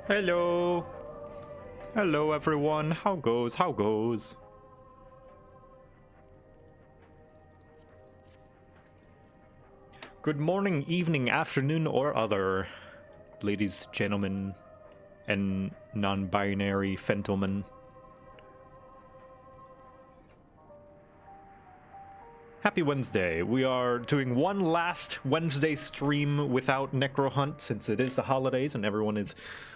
Hello. Hello, everyone. How goes? How goes? Good morning, evening, afternoon, or other, ladies, gentlemen, and non-binary gentlemen. Happy Wednesday. We are doing one last Wednesday stream without Necro Hunt since it is the holidays and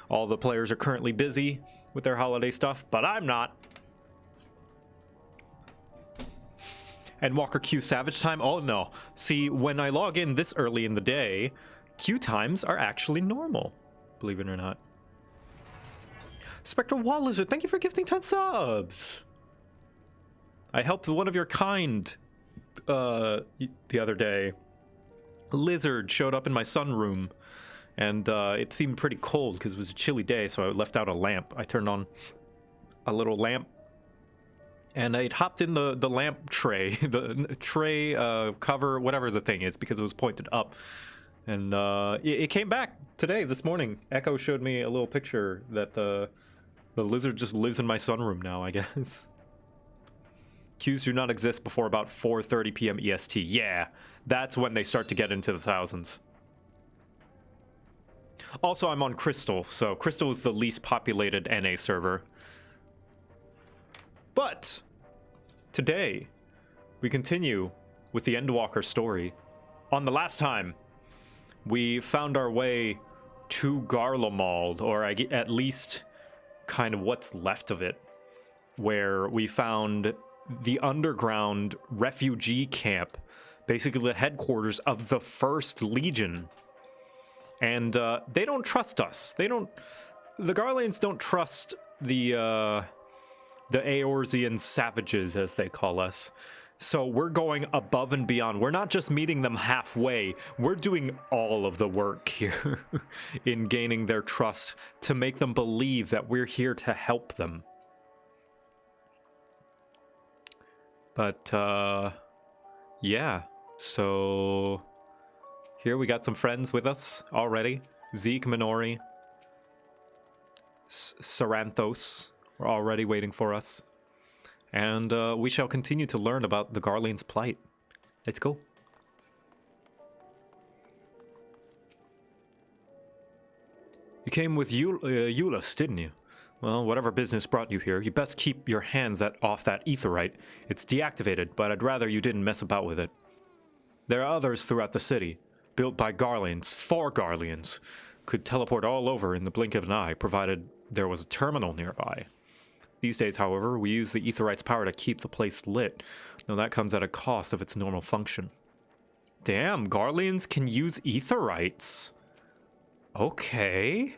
all the players are currently busy with their holiday stuff, but I'm not. Endwalker Q Savage time? Oh no. See, when I log in this early in the day, Q times are actually normal, believe it or not. Spectral Wall Lizard, thank you for gifting 10 subs. I helped one of your kind the other day. A lizard showed up in my sunroom, and it seemed pretty cold because it was a chilly day, so I left out a lamp. I turned on a little lamp, and I'd hopped in the lamp tray, the tray cover, whatever the thing is, because it was pointed up. And it came back today, this morning. Echo showed me a little picture that the lizard just lives in my sunroom now, I guess. Queues do not exist before about 4:30 p.m. EST. Yeah, that's when they start to get into the thousands. Also, I'm on Crystal, so Crystal is the least populated NA server. But today, we continue with the Endwalker story. On the last time, we found our way to Garlemald, or at least kind of what's left of it, where we found the underground refugee camp, basically the headquarters of the First Legion. And they don't trust us. The Garleans don't trust the Eorzean savages, as they call us. So we're going above and beyond. We're not just meeting them halfway. We're doing all of the work here in gaining their trust to make them believe that we're here to help them. But, yeah. So here we got some friends with us already. Zeke, Minori, Saranthos are already waiting for us. And we shall continue to learn about the Garlean's plight. Let's go. You came with Eulus, didn't you? Well, whatever business brought you here, you best keep your hands off that aetherite. It's deactivated, but I'd rather you didn't mess about with it. There are others throughout the city, built by Garleans, for Garleans. Could teleport all over in the blink of an eye, provided there was a terminal nearby. These days, however, we use the aetherite's power to keep the place lit, though that comes at a cost of its normal function. Damn, Garleans can use aetherites. Okay.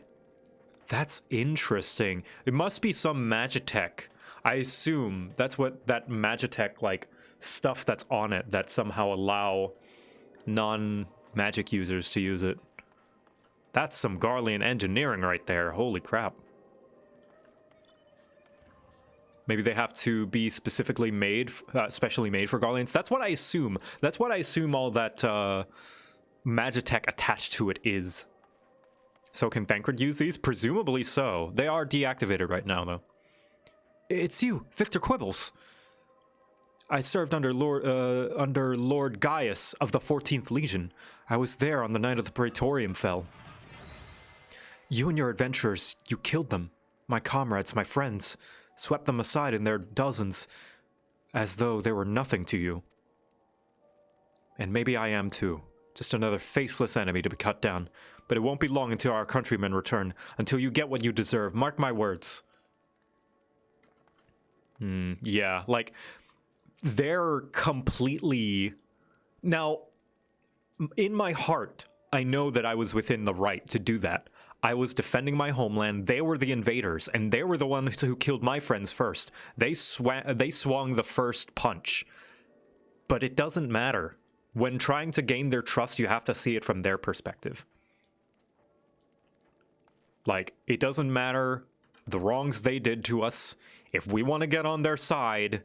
That's interesting. It must be some magitech. I assume that's what that magitech, like, stuff that's on it that somehow allow non-magic users to use it. That's some Garlean engineering right there. Holy crap. Maybe they have to be specifically made, specially made for Garleans. That's what I assume. That's what I assume all that magitech attached to it is. So can Thancred use these? Presumably so. They are deactivated right now, though. It's you, Victor Quibbles. I served under Lord Gaius of the 14th Legion. I was there on the night of the Praetorium fell. You and your adventurers, you killed them. My comrades, my friends, swept them aside in their dozens, as though they were nothing to you. And maybe I am too. Just another faceless enemy to be cut down. But it won't be long until our countrymen return, until you get what you deserve. Mark my words. Yeah, like, they're completely... Now, in my heart, I know that I was within the right to do that. I was defending my homeland. They were the invaders, and they were the ones who killed my friends first. They swung the first punch. But it doesn't matter. When trying to gain their trust, you have to see it from their perspective. Like, it doesn't matter the wrongs they did to us. If we want to get on their side,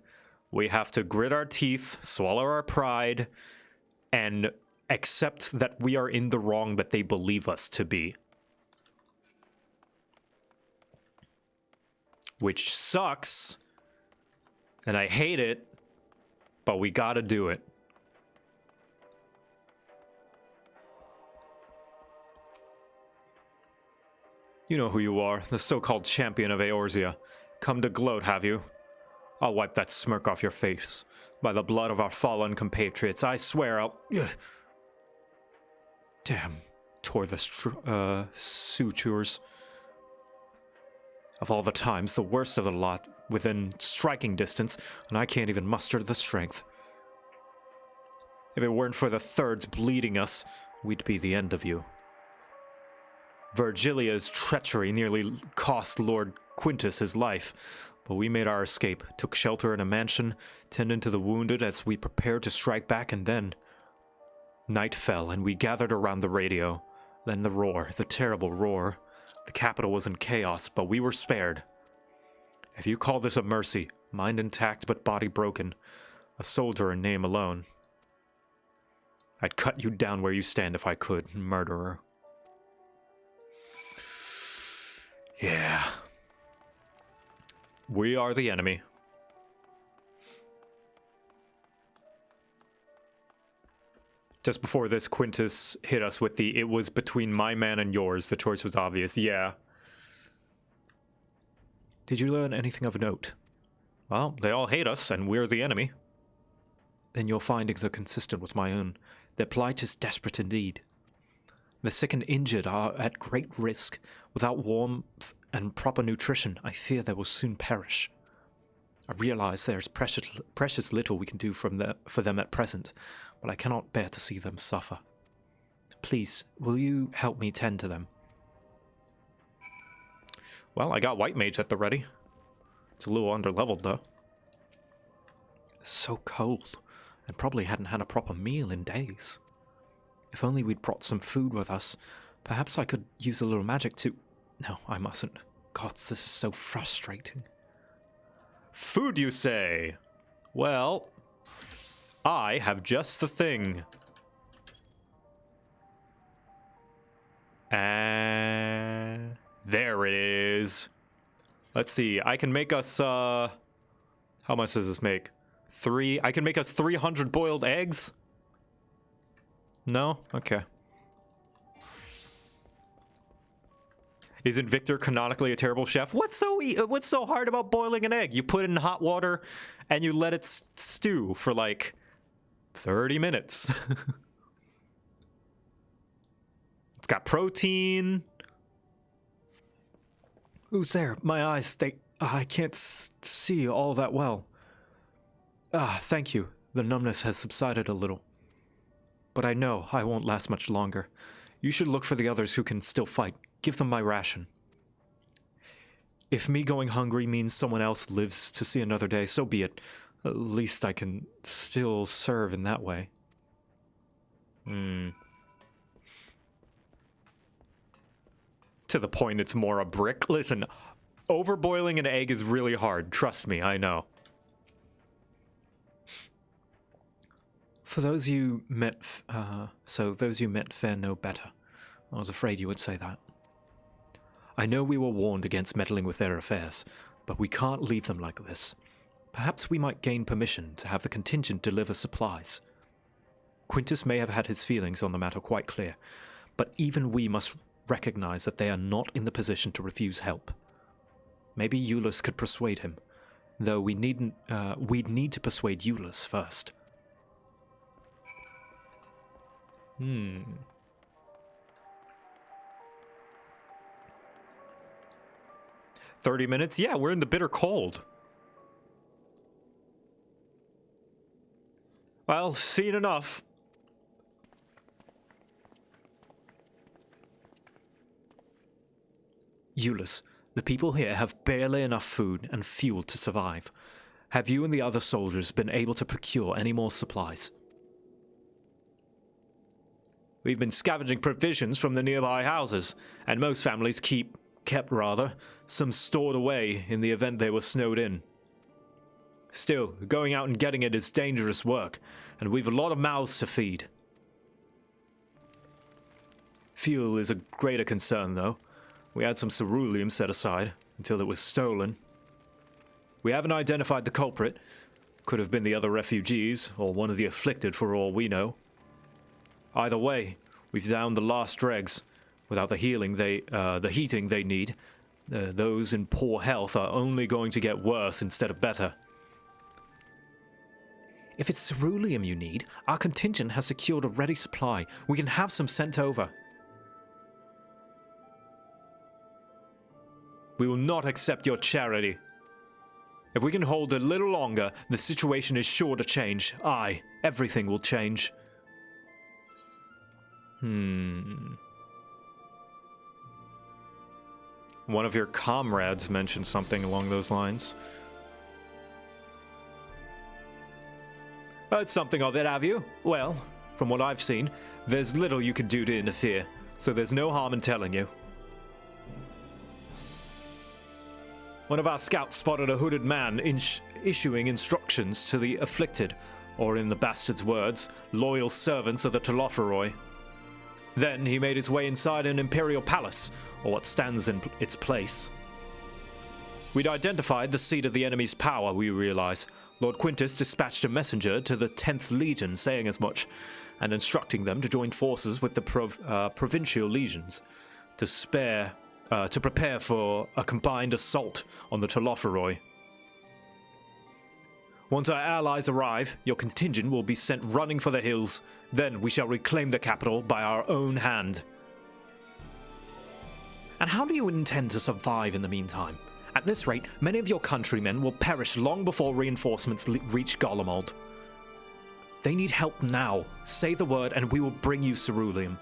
we have to grit our teeth, swallow our pride, and accept that we are in the wrong that they believe us to be. which sucks, and I hate it, but we gotta do it. You know who you are, the so-called champion of Eorzea. Come to gloat, have you? I'll wipe that smirk off your face. By the blood of our fallen compatriots, I swear I'll... Damn, tore the sutures. Of all the times, the worst of the lot, within striking distance, and I can't even muster the strength. If it weren't for the thirds bleeding us, we'd be the end of you. Virgilia's treachery nearly cost Lord Quintus his life, but we made our escape, took shelter in a mansion, tended to the wounded as we prepared to strike back, and then... Night fell, and we gathered around the radio. Then the roar, the terrible roar. The capital was in chaos, but we were spared. If you call this a mercy, mind intact but body broken, a soldier in name alone, I'd cut you down where you stand if I could, murderer. Yeah. We are the enemy. Just before this, Quintus hit us with the, it was between my man and yours. The choice was obvious. Yeah. Did you learn anything of note? Well, they all hate us, and we're the enemy. Then your findings are consistent with my own. Their plight is desperate indeed. The sick and injured are at great risk. Without warmth and proper nutrition, I fear they will soon perish. I realize there is precious little we can do for them at present, but I cannot bear to see them suffer. Please, will you help me tend to them? Well, I got White Mage at the ready. It's a little underleveled, though. It's so cold, and probably hadn't had a proper meal in days. If only we'd brought some food with us, perhaps I could use a little magic to... No, I mustn't. God, this is so frustrating. Food, you say? Well, I have just the thing. And there it is. Let's see, I can make us, how much does this make? 3? I can make us 300 boiled eggs? No? Okay. Isn't Victor canonically a terrible chef? What's so hard about boiling an egg? You put it in hot water and you let it stew for like 30 minutes. It's got protein. Who's there? My eyes, I can't see all that well. Thank you. The numbness has subsided a little. But I know I won't last much longer. You should look for the others who can still fight. Give them my ration. If me going hungry means someone else lives to see another day, so be it. At least I can still serve in that way. To the point, it's more a brick. Listen, overboiling an egg is really hard. Trust me, I know. For those you met, those you met fare no better. I was afraid you would say that. I know we were warned against meddling with their affairs, but we can't leave them like this. Perhaps we might gain permission to have the contingent deliver supplies. Quintus may have had his feelings on the matter quite clear, but even we must recognize that they are not in the position to refuse help. Maybe Solus could persuade him, though we'd need to persuade Solus first. 30 minutes? Yeah, we're in the bitter cold. Well, seen enough. Solus, the people here have barely enough food and fuel to survive. Have you and the other soldiers been able to procure any more supplies? We've been scavenging provisions from the nearby houses, and most families kept some stored away in the event they were snowed in. Still, going out and getting it is dangerous work, and we've a lot of mouths to feed. Fuel is a greater concern, though. We had some ceruleum set aside, until it was stolen. We haven't identified the culprit. Could have been the other refugees, or one of the afflicted for all we know. Either way, we've downed the last dregs. Without the heating they need, those in poor health are only going to get worse instead of better. If it's ceruleum you need, our contingent has secured a ready supply. We can have some sent over. We will not accept your charity. If we can hold a little longer, the situation is sure to change. Aye, everything will change. One of your comrades mentioned something along those lines. Heard something of it, have you? Well, from what I've seen, there's little you can do to interfere, so there's no harm in telling you. One of our scouts spotted a hooded man issuing instructions to the afflicted, or in the bastard's words, loyal servants of the Telophoroi. Then he made his way inside an imperial palace, or what stands in its place. We'd identified the seat of the enemy's power, we realize. Lord Quintus dispatched a messenger to the 10th Legion saying as much, and instructing them to join forces with the provincial legions to prepare for a combined assault on the Telophoroi. Once our allies arrive, your contingent will be sent running for the hills. Then we shall reclaim the capital by our own hand. And how do you intend to survive in the meantime? At this rate, many of your countrymen will perish long before reinforcements reach Garlemald. They need help now. Say the word and we will bring you ceruleum.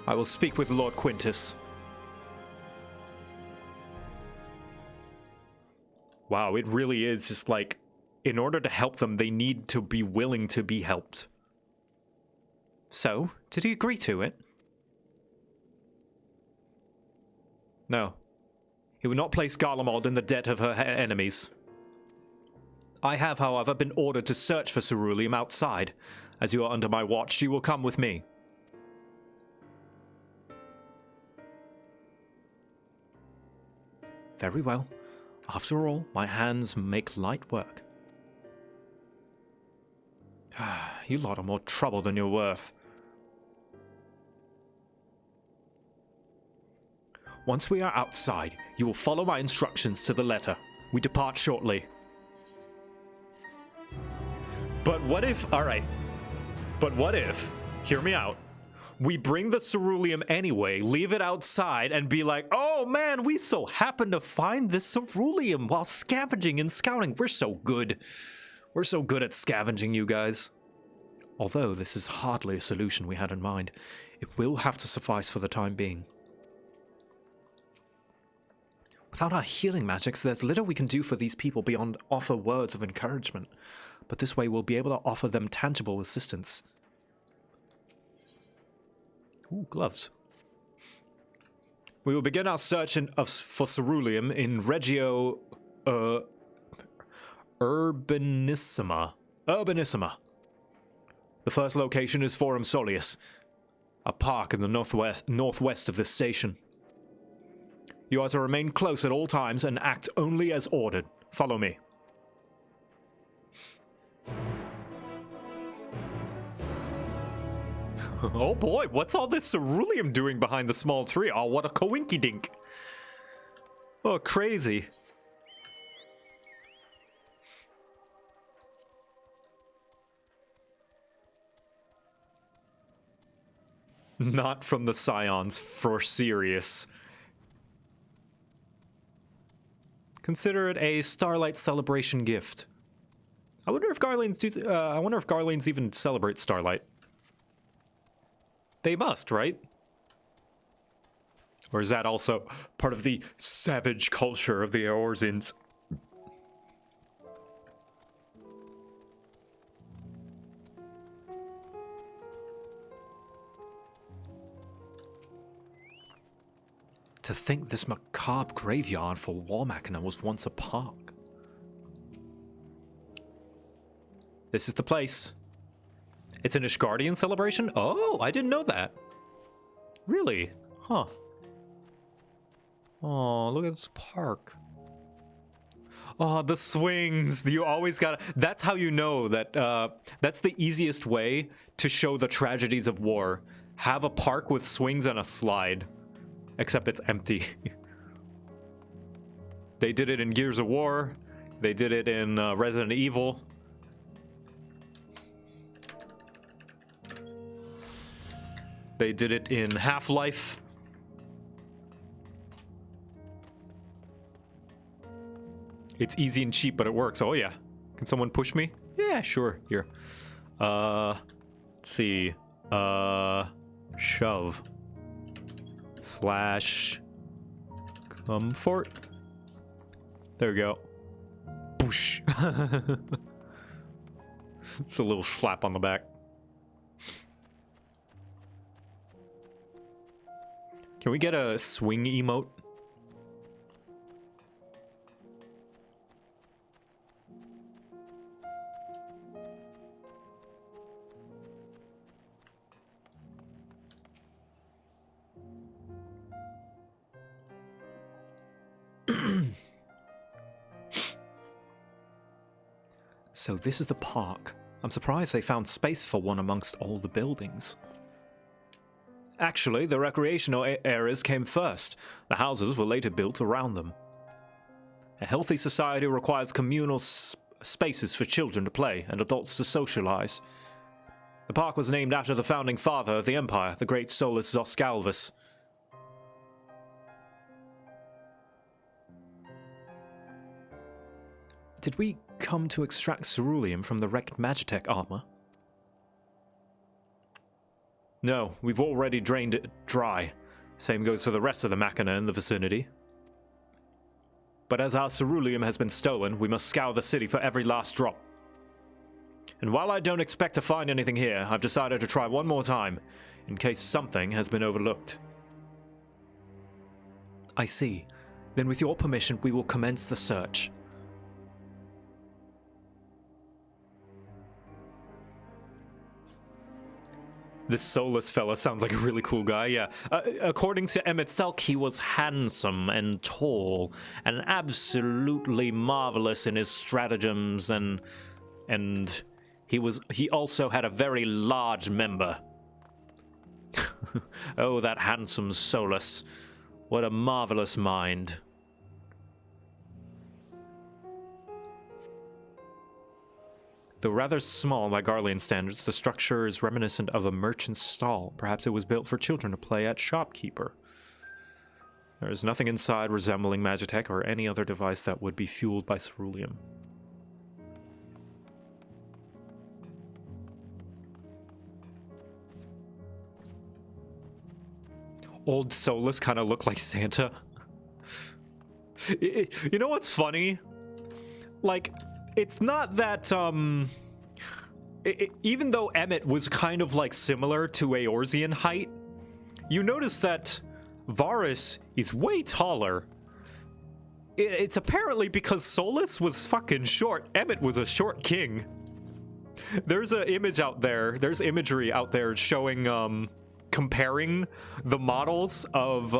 I will speak with Lord Quintus. Wow, it really is just like, in order to help them, they need to be willing to be helped. So, did he agree to it? No. He would not place Garlemald in the debt of her enemies. I have, however, been ordered to search for ceruleum outside. As you are under my watch, you will come with me. Very well. After all, my hands make light work. You lot are more trouble than you're worth. Once we are outside, you will follow my instructions to the letter. We depart shortly. But what if... Alright. But what if... Hear me out. We bring the ceruleum anyway, leave it outside, and be like, oh man, we so happen to find this ceruleum while scavenging and scouting. We're so good. We're so good at scavenging, you guys. Although this is hardly a solution we had in mind, it will have to suffice for the time being. Without our healing magics, there's little we can do for these people beyond offer words of encouragement. But this way we'll be able to offer them tangible assistance. Ooh, gloves. We will begin our search for ceruleum in Regio Urbanissima. The first location is Forum Soleus, a park in the northwest of this station. You are to remain close at all times and act only as ordered. Follow me. Oh boy, what's all this ceruleum doing behind the small tree? Oh, what a coinky-dink. Oh, crazy. Not from the Scions, for serious. Consider it a Starlight Celebration gift. I wonder if Garleans even celebrate Starlight. They must, right? Or is that also part of the savage culture of the Eorzins? To think this macabre graveyard for War Machina was once a park. This is the place. It's an Ishgardian celebration? Oh, I didn't know that. Really? Huh. Oh, look at this park. Oh, the swings. You always gotta... That's how you know that... that's the easiest way to show the tragedies of war. Have a park with swings and a slide. Except it's empty. They did it in Gears of War. They did it in Resident Evil. They did it in Half-Life. It's easy and cheap, but it works. Oh, yeah. Can someone push me? Yeah, sure. Here. Let's see. Shove. Slash. Comfort. There we go. Boosh. It's a little slap on the back. Can we get a swing emote? So this is the park. I'm surprised they found space for one amongst all the buildings. Actually, the recreational areas came first. The houses were later built around them. A healthy society requires communal spaces for children to play and adults to socialize. The park was named after the founding father of the empire, the great Solus Zoscalvus. Did we come to extract ceruleum from the wrecked Magitech armor? No, we've already drained it dry. Same goes for the rest of the machina in the vicinity. But as our ceruleum has been stolen, we must scour the city for every last drop. And while I don't expect to find anything here, I've decided to try one more time, in case something has been overlooked. I see. Then with your permission, we will commence the search. This Solus fella sounds like a really cool guy, yeah. According to Emmett Selk, he was handsome and tall and absolutely marvelous in his stratagems, and he also had a very large member. Oh, that handsome Solus. What a marvelous mind. Though rather small by Garlean standards, the structure is reminiscent of a merchant's stall. Perhaps it was built for children to play at shopkeeper. There is nothing inside resembling Magitech or any other device that would be fueled by ceruleum. Old Solus kind of looked like Santa. You know what's funny? Like, it's not that, even though Emmett was kind of like similar to Eorzean height, you notice that Varus is way taller. It's apparently because Solus was fucking short. Emmett was a short king. There's an image out there, there's imagery out there showing, comparing the models of,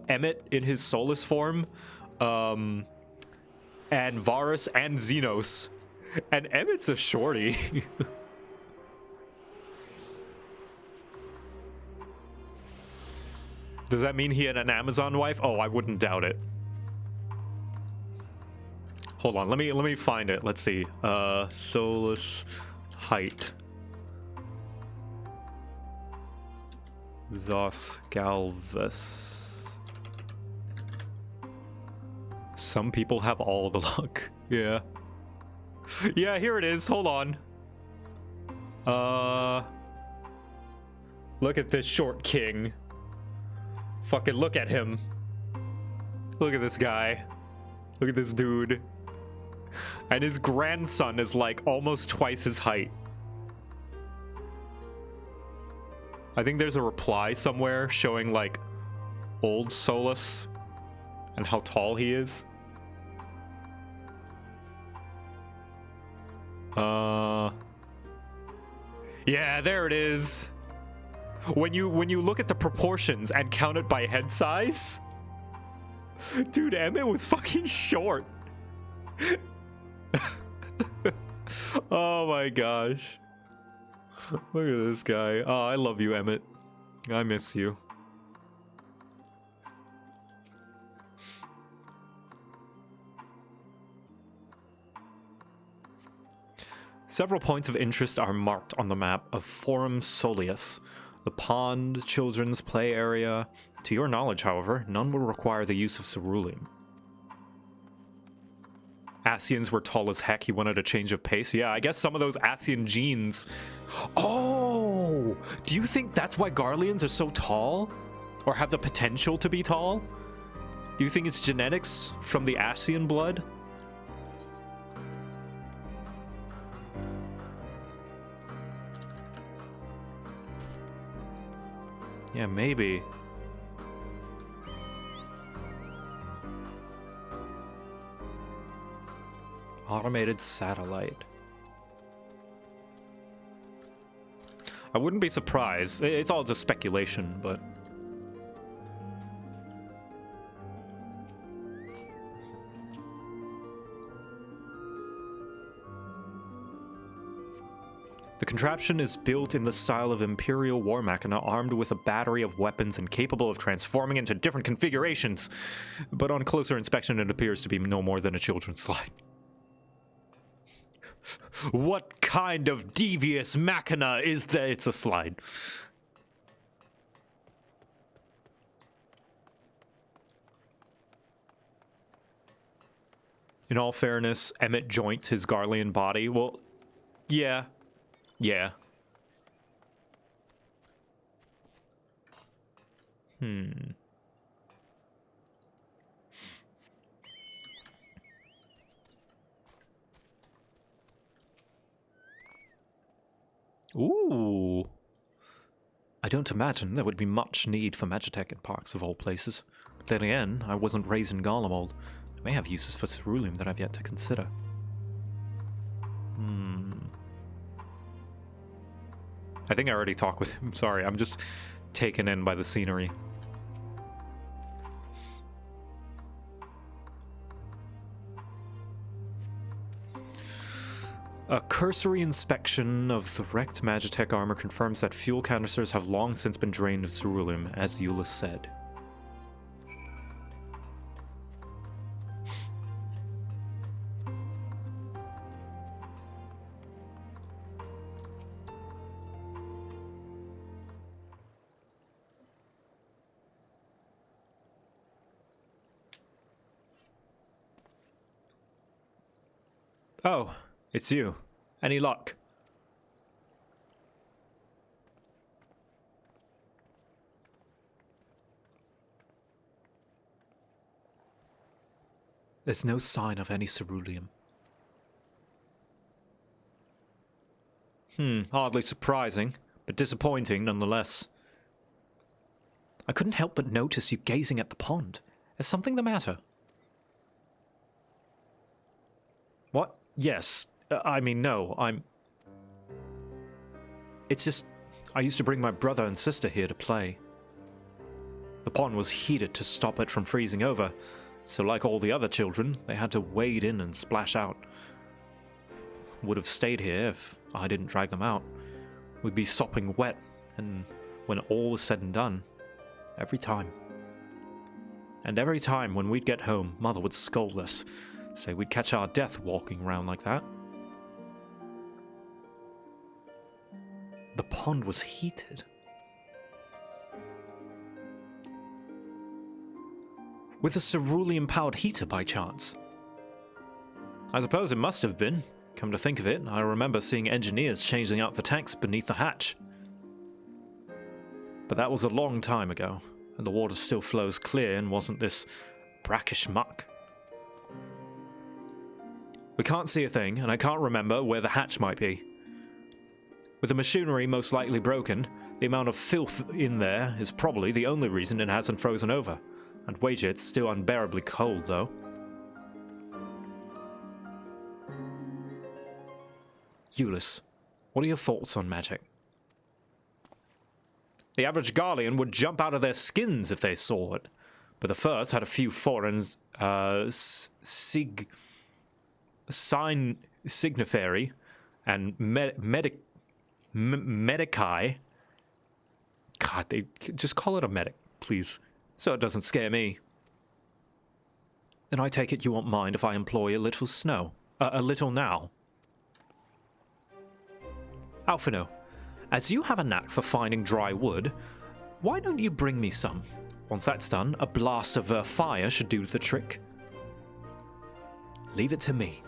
Emmett in his Solus form, and Varus and Zenos. And Emmett's a shorty. Does that mean he had an Amazon wife? Oh, I wouldn't doubt it. Hold on, let me find it. Let's see. Solus height. Zoscalvus. Some people have all the luck. Yeah. Yeah, here it is. Hold on. Look at this short king. Fucking look at him. Look at this guy. Look at this dude. And his grandson is like almost twice his height. I think there's a reply somewhere showing like old Solus and how tall he is. Yeah, there it is. When you look at the proportions and count it by head size, dude, Emmett was fucking short. Oh my gosh. Look at this guy. Oh, I love you, Emmett. I miss you. Several points of interest are marked on the map of Forum Soleus. The pond, children's play area. To your knowledge, however, none will require the use of ceruleum. Asians were tall as heck. He wanted a change of pace. Yeah, I guess some of those Asian genes. Oh! Do you think that's why Garleans are so tall? Or have the potential to be tall? Do you think it's genetics from the Asian blood? Yeah, maybe. Automated satellite. I wouldn't be surprised. It's all just speculation, but... The contraption is built in the style of imperial war machina, armed with a battery of weapons and capable of transforming into different configurations. But on closer inspection, it appears to be no more than a children's slide. What kind of devious machina is that? It's a slide. In all fairness, Emmett joint his Garlean body. Well, yeah. Yeah. Ooh. I don't imagine there would be much need for Magitech in parks of all places. But then again, I wasn't raised in Garlemald. I may have uses for ceruleum that I've yet to consider. I think I already talked with him. Sorry, I'm just taken in by the scenery. A cursory inspection of the wrecked Magitech armor confirms that fuel canisters have long since been drained of ceruleum, as Euless said. Oh, it's you. Any luck? There's no sign of any ceruleum. Hardly surprising, but disappointing nonetheless. I couldn't help but notice you gazing at the pond. Is something the matter? What? Yes. No, It's just, I used to bring my brother and sister here to play. The pond was heated to stop it from freezing over, so like all the other children, they had to wade in and splash out. Would have stayed here if I didn't drag them out. We'd be sopping wet, and when all was said and done, every time. And every time when we'd get home, Mother would scold us, say we'd catch our death walking around like that. The pond was heated. With a ceruleum-powered heater, by chance? I suppose it must have been. Come to think of it, I remember seeing engineers changing out the tanks beneath the hatch. But that was a long time ago, and the water still flows clear and wasn't this brackish muck. We can't see a thing, and I can't remember where the hatch might be. With the machinery most likely broken, the amount of filth in there is probably the only reason it hasn't frozen over. And wager it's still unbearably cold, though. Euless, what are your thoughts on magic? The average Garlean would jump out of their skins if they saw it. But the first had a few foreign signiferi and medici. God, they just call it a medic, please, so it doesn't scare me. Then I take it you won't mind if I employ a little a little now. Alphino, as you have a knack for finding dry wood, why don't you bring me some? Once that's done, a blast of fire should do the trick. Leave it to me.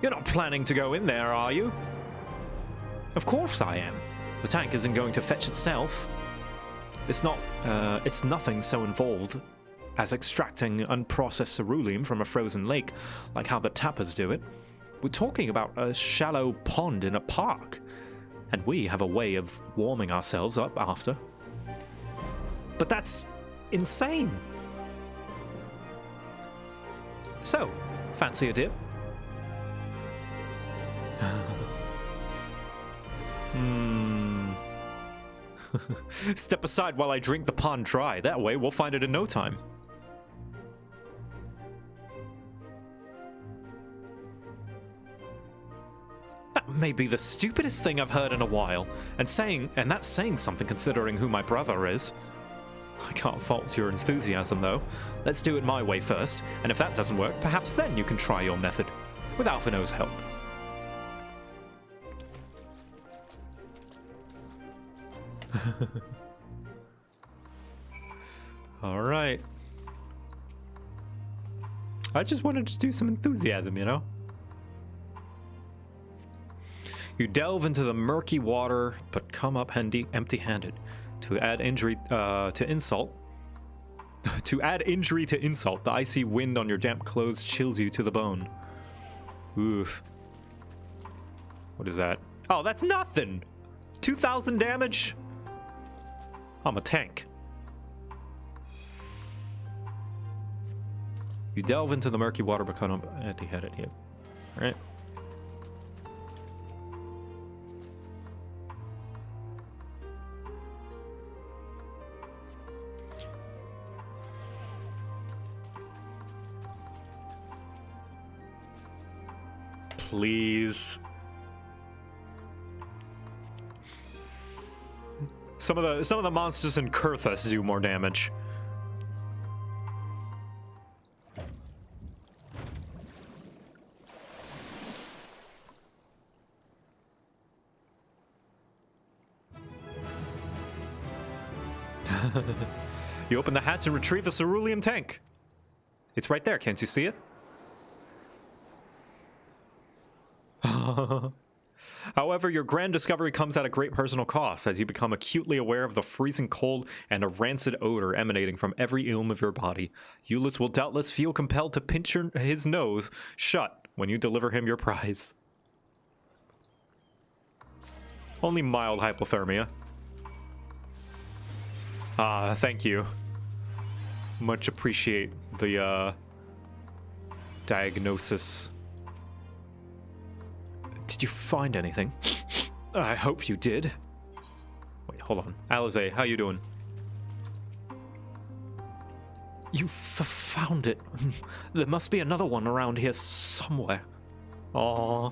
You're not planning to go in there, are you? Of course I am. The tank isn't going to fetch itself. It's nothing so involved as extracting unprocessed ceruleum from a frozen lake, like how the tappers do it. We're talking about a shallow pond in a park, and we have a way of warming ourselves up after. But that's insane. So, fancy a dip? Step aside while I drink the pond dry. That way, we'll find it in no time. That may be the stupidest thing I've heard in a while, and that's saying something considering who my brother is. I can't fault your enthusiasm, though. Let's do it my way first, and if that doesn't work, perhaps then you can try your method, with Alphino's help. All right. I just wanted to do some enthusiasm, you know? You delve into the murky water, but come up empty-handed. To add injury to insult, the icy wind on your damp clothes chills you to the bone. Oof. What is that? Oh, that's nothing! 2,000 damage? I'm a tank. You delve into the murky water, but come up empty-handed. Yep. Alright. Please. Some of the monsters in Quintus do more damage. You open the hatch and retrieve a ceruleum tank. It's right there, can't you see it? However, your grand discovery comes at a great personal cost, as you become acutely aware of the freezing cold and a rancid odor emanating from every ilm of your body. Solus will doubtless feel compelled to pinch his nose shut when you deliver him your prize. Only mild hypothermia. Thank you. Much appreciate the, diagnosis. Did you find anything? I hope you did. Wait, hold on. Alize, how you doing? You found it. There must be another one around here somewhere. Aww.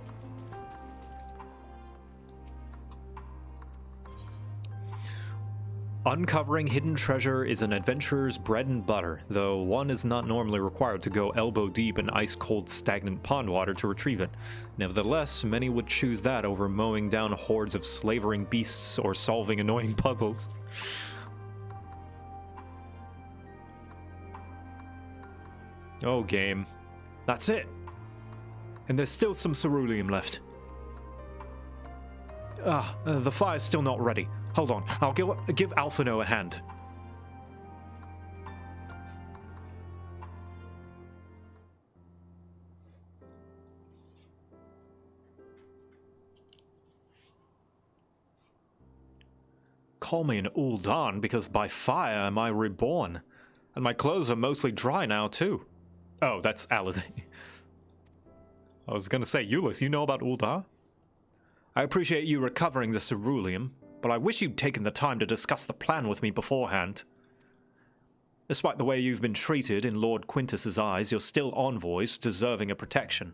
Uncovering hidden treasure is an adventurer's bread and butter, though one is not normally required to go elbow deep in ice-cold, stagnant pond water to retrieve it. Nevertheless, many would choose that over mowing down hordes of slavering beasts or solving annoying puzzles. Oh, game. That's it. And there's still some ceruleum left. The fire's still not ready. Hold on, I'll give Alphino a hand. Call me an Ul'dan because by fire am I reborn. And my clothes are mostly dry now too. Oh, that's Alize. I was gonna say, Solus, you know about Ul'dan? I appreciate you recovering the ceruleum, but I wish you'd taken the time to discuss the plan with me beforehand. Despite the way you've been treated in Lord Quintus's eyes, you're still envoys, deserving of protection.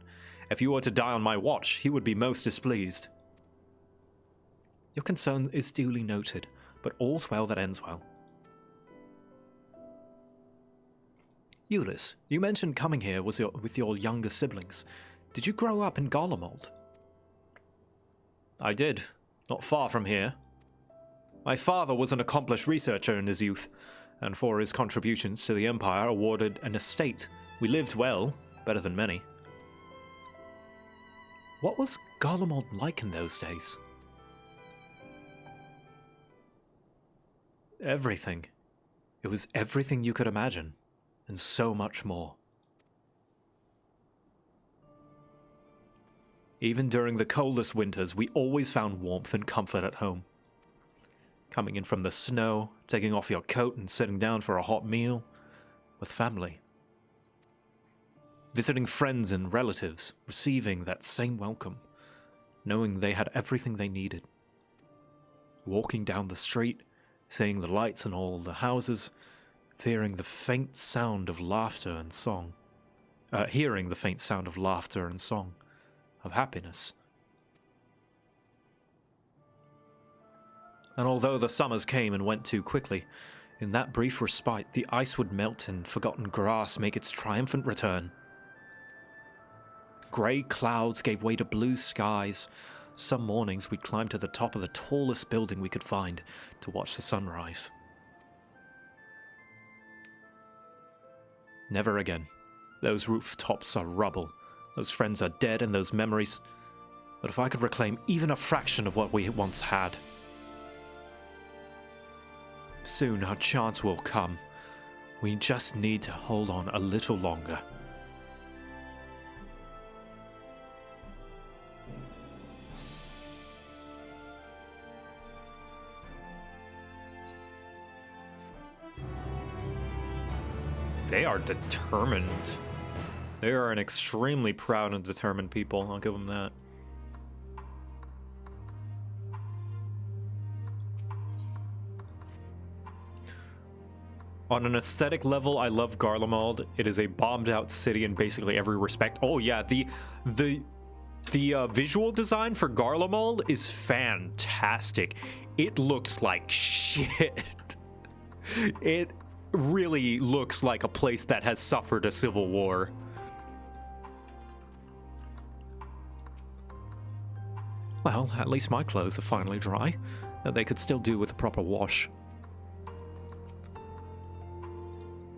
If you were to die on my watch, he would be most displeased. Your concern is duly noted, but all's well that ends well. Ulysses, you mentioned coming here was with your younger siblings. Did you grow up in Garlemald? I did, not far from here. My father was an accomplished researcher in his youth, and for his contributions to the Empire awarded an estate. We lived well, better than many. What was Garlemald like in those days? Everything. It was everything you could imagine, and so much more. Even during the coldest winters, we always found warmth and comfort at home. Coming in from the snow, taking off your coat and sitting down for a hot meal with family. Visiting friends and relatives, receiving that same welcome, knowing they had everything they needed. Walking down the street, seeing the lights in all the houses, hearing the faint sound of laughter and song. Of happiness. And although the summers came and went too quickly, in that brief respite the ice would melt and forgotten grass make its triumphant return. Grey clouds gave way to blue skies. Some mornings we'd climb to the top of the tallest building we could find to watch the sunrise. Never again. Those rooftops are rubble. Those friends are dead and those memories. But if I could reclaim even a fraction of what we once had. Soon our chance will come. We just need to hold on a little longer. They are determined. They are an extremely proud and determined people, I'll give them that. On an aesthetic level, I love Garlemald. It is a bombed-out city in basically every respect. Oh yeah, the visual design for Garlemald is fantastic. It looks like shit. It really looks like a place that has suffered a civil war. Well, at least my clothes are finally dry. They could still do with a proper wash.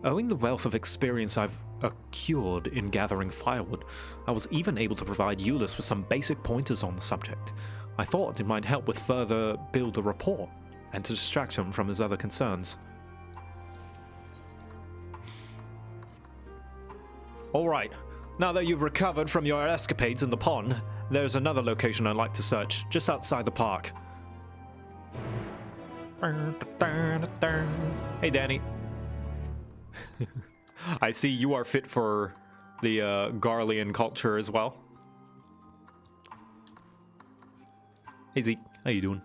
Owing the wealth of experience I've accrued in gathering firewood, I was even able to provide Ulysses with some basic pointers on the subject. I thought it might help with further build a rapport, and to distract him from his other concerns. Alright, now that you've recovered from your escapades in the pond, there's another location I'd like to search, just outside the park. Hey Danny. I see you are fit for the Garlean culture as well. Hey Zeke, how you doing?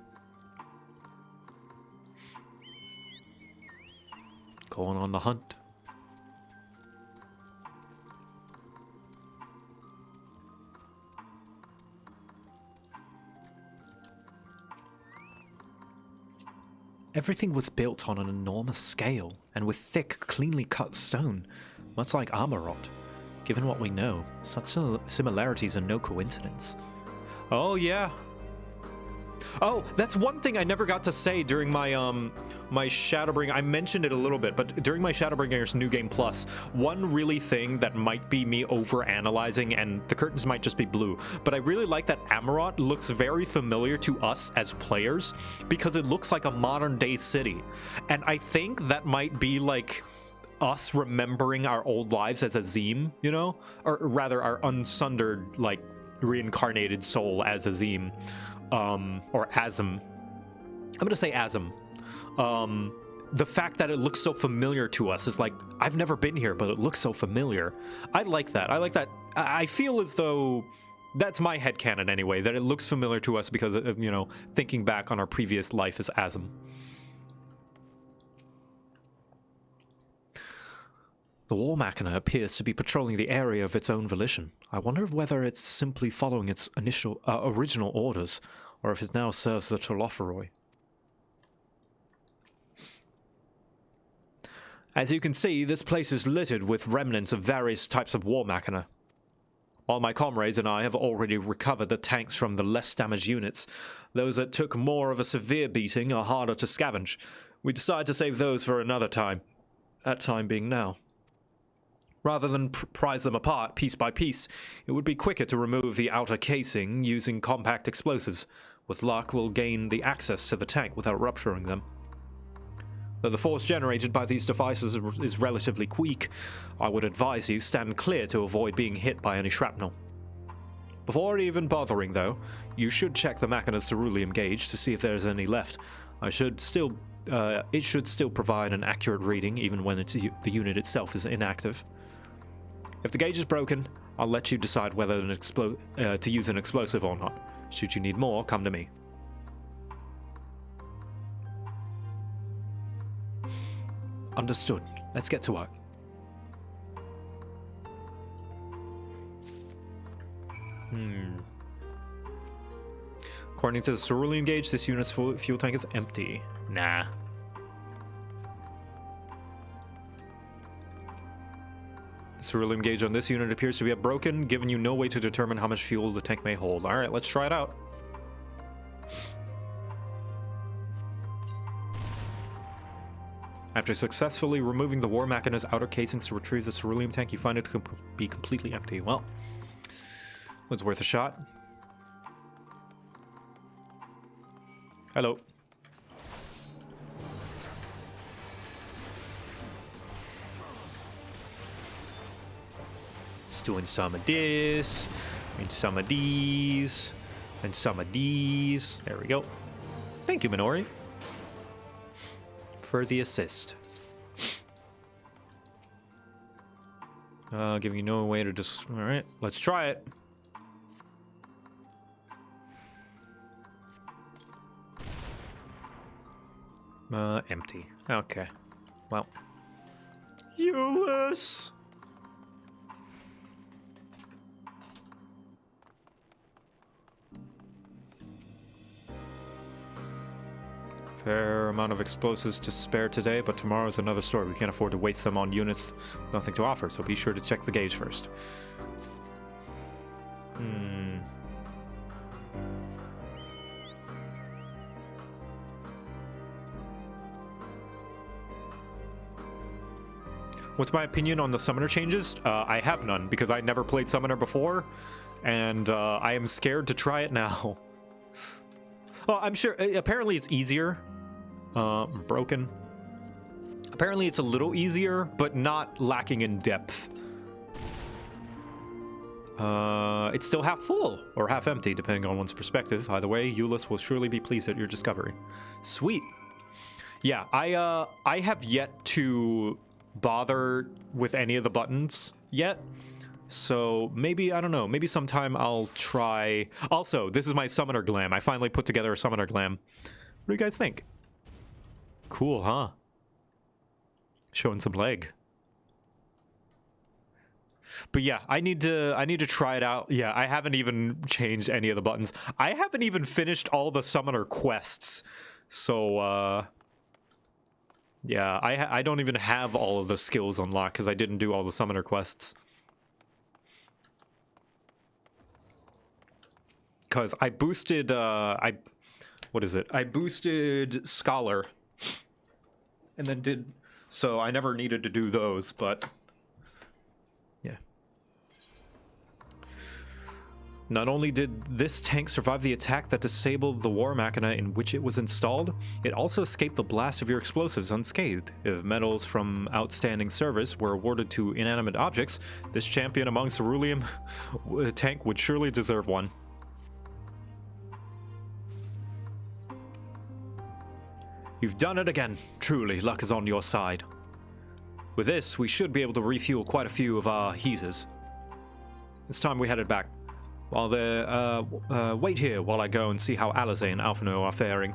Going on the hunt. Everything was built on an enormous scale, and with thick, cleanly cut stone, much like armor rot. Given what we know, such similarities are no coincidence. Oh yeah. Oh, that's one thing I never got to say during my my Shadowbringers. I mentioned it a little bit, but during my Shadowbringers New Game Plus, one really thing that might be me over-analyzing, and the curtains might just be blue, but I really like that Amarot looks very familiar to us as players, because it looks like a modern-day city. And I think that might be like us remembering our old lives as Azim, you know? Or rather, our unsundered, like, reincarnated soul as Azim. Or Azim. I'm gonna say Azim. The fact that it looks so familiar to us is like, I've never been here, but it looks so familiar. I like that. I like that. I feel as though That's my headcanon anyway, that it looks familiar to us because of, you know, thinking back on our previous life as Asm. The War Machina appears to be patrolling the area of its own volition. I wonder whether it's simply following its original orders, or if it now serves the Telophoroi. As you can see, this place is littered with remnants of various types of War Machina. While my comrades and I have already recovered the tanks from the less damaged units, those that took more of a severe beating are harder to scavenge. We decided to save those for another time, that time being now. Rather than prise them apart piece by piece, it would be quicker to remove the outer casing using compact explosives. With luck, we'll gain the access to the tank without rupturing them. Though the force generated by these devices is relatively weak, I would advise you stand clear to avoid being hit by any shrapnel. Before even bothering, though, you should check the Machina's ceruleum gauge to see if there's any left. It should still provide an accurate reading even when the unit itself is inactive. If the gauge is broken, I'll let you decide whether to use an explosive or not. Should you need more, come to me. Understood. Let's get to work. According to the ceruleum gauge, this unit's fuel tank is empty. Nah. The ceruleum gauge on this unit appears to be broken, giving you no way to determine how much fuel the tank may hold. Alright, let's try it out. After successfully removing the War Machina's outer casings to retrieve the ceruleum tank, you find it to be completely empty. Well, was worth a shot. Hello. Just doing some of this, and some of these, and some of these. There we go. Thank you, Minori, for the assist. Giving you no way to just... Alright, let's try it. Empty. Okay. Well. Useless! Fair amount of explosives to spare today, but tomorrow's another story. We can't afford to waste them on units with nothing to offer, so be sure to check the gauge first. What's my opinion on the summoner changes? I have none, because I never played summoner before, and I am scared to try it now. Well, I'm sure, apparently it's easier. Broken. Apparently it's a little easier, but not lacking in depth. It's still half full, or half empty, depending on one's perspective. Either way, Solus will surely be pleased at your discovery. Sweet. Yeah, I have yet to bother with any of the buttons yet. So maybe, I don't know, maybe sometime I'll try. Also, this is my summoner glam. I finally put together a summoner glam. What do you guys think? Cool, huh? Showing some leg. But yeah, I need to try it out. Yeah, I haven't even changed any of the buttons. I haven't even finished all the summoner quests. So yeah, I don't even have all of the skills unlocked because I didn't do all the summoner quests. Because I boosted, what is it? I boosted Scholar. And then so I never needed to do those, but yeah. Not only did this tank survive the attack that disabled the War Machina in which it was installed, it also escaped the blast of your explosives unscathed. If medals from outstanding service were awarded to inanimate objects, this champion among ceruleum tank would surely deserve one. You've done it again. Truly, luck is on your side. With this, we should be able to refuel quite a few of our heaters. It's time we headed back. While they're, wait here while I go and see how Alizé and Alphino are faring.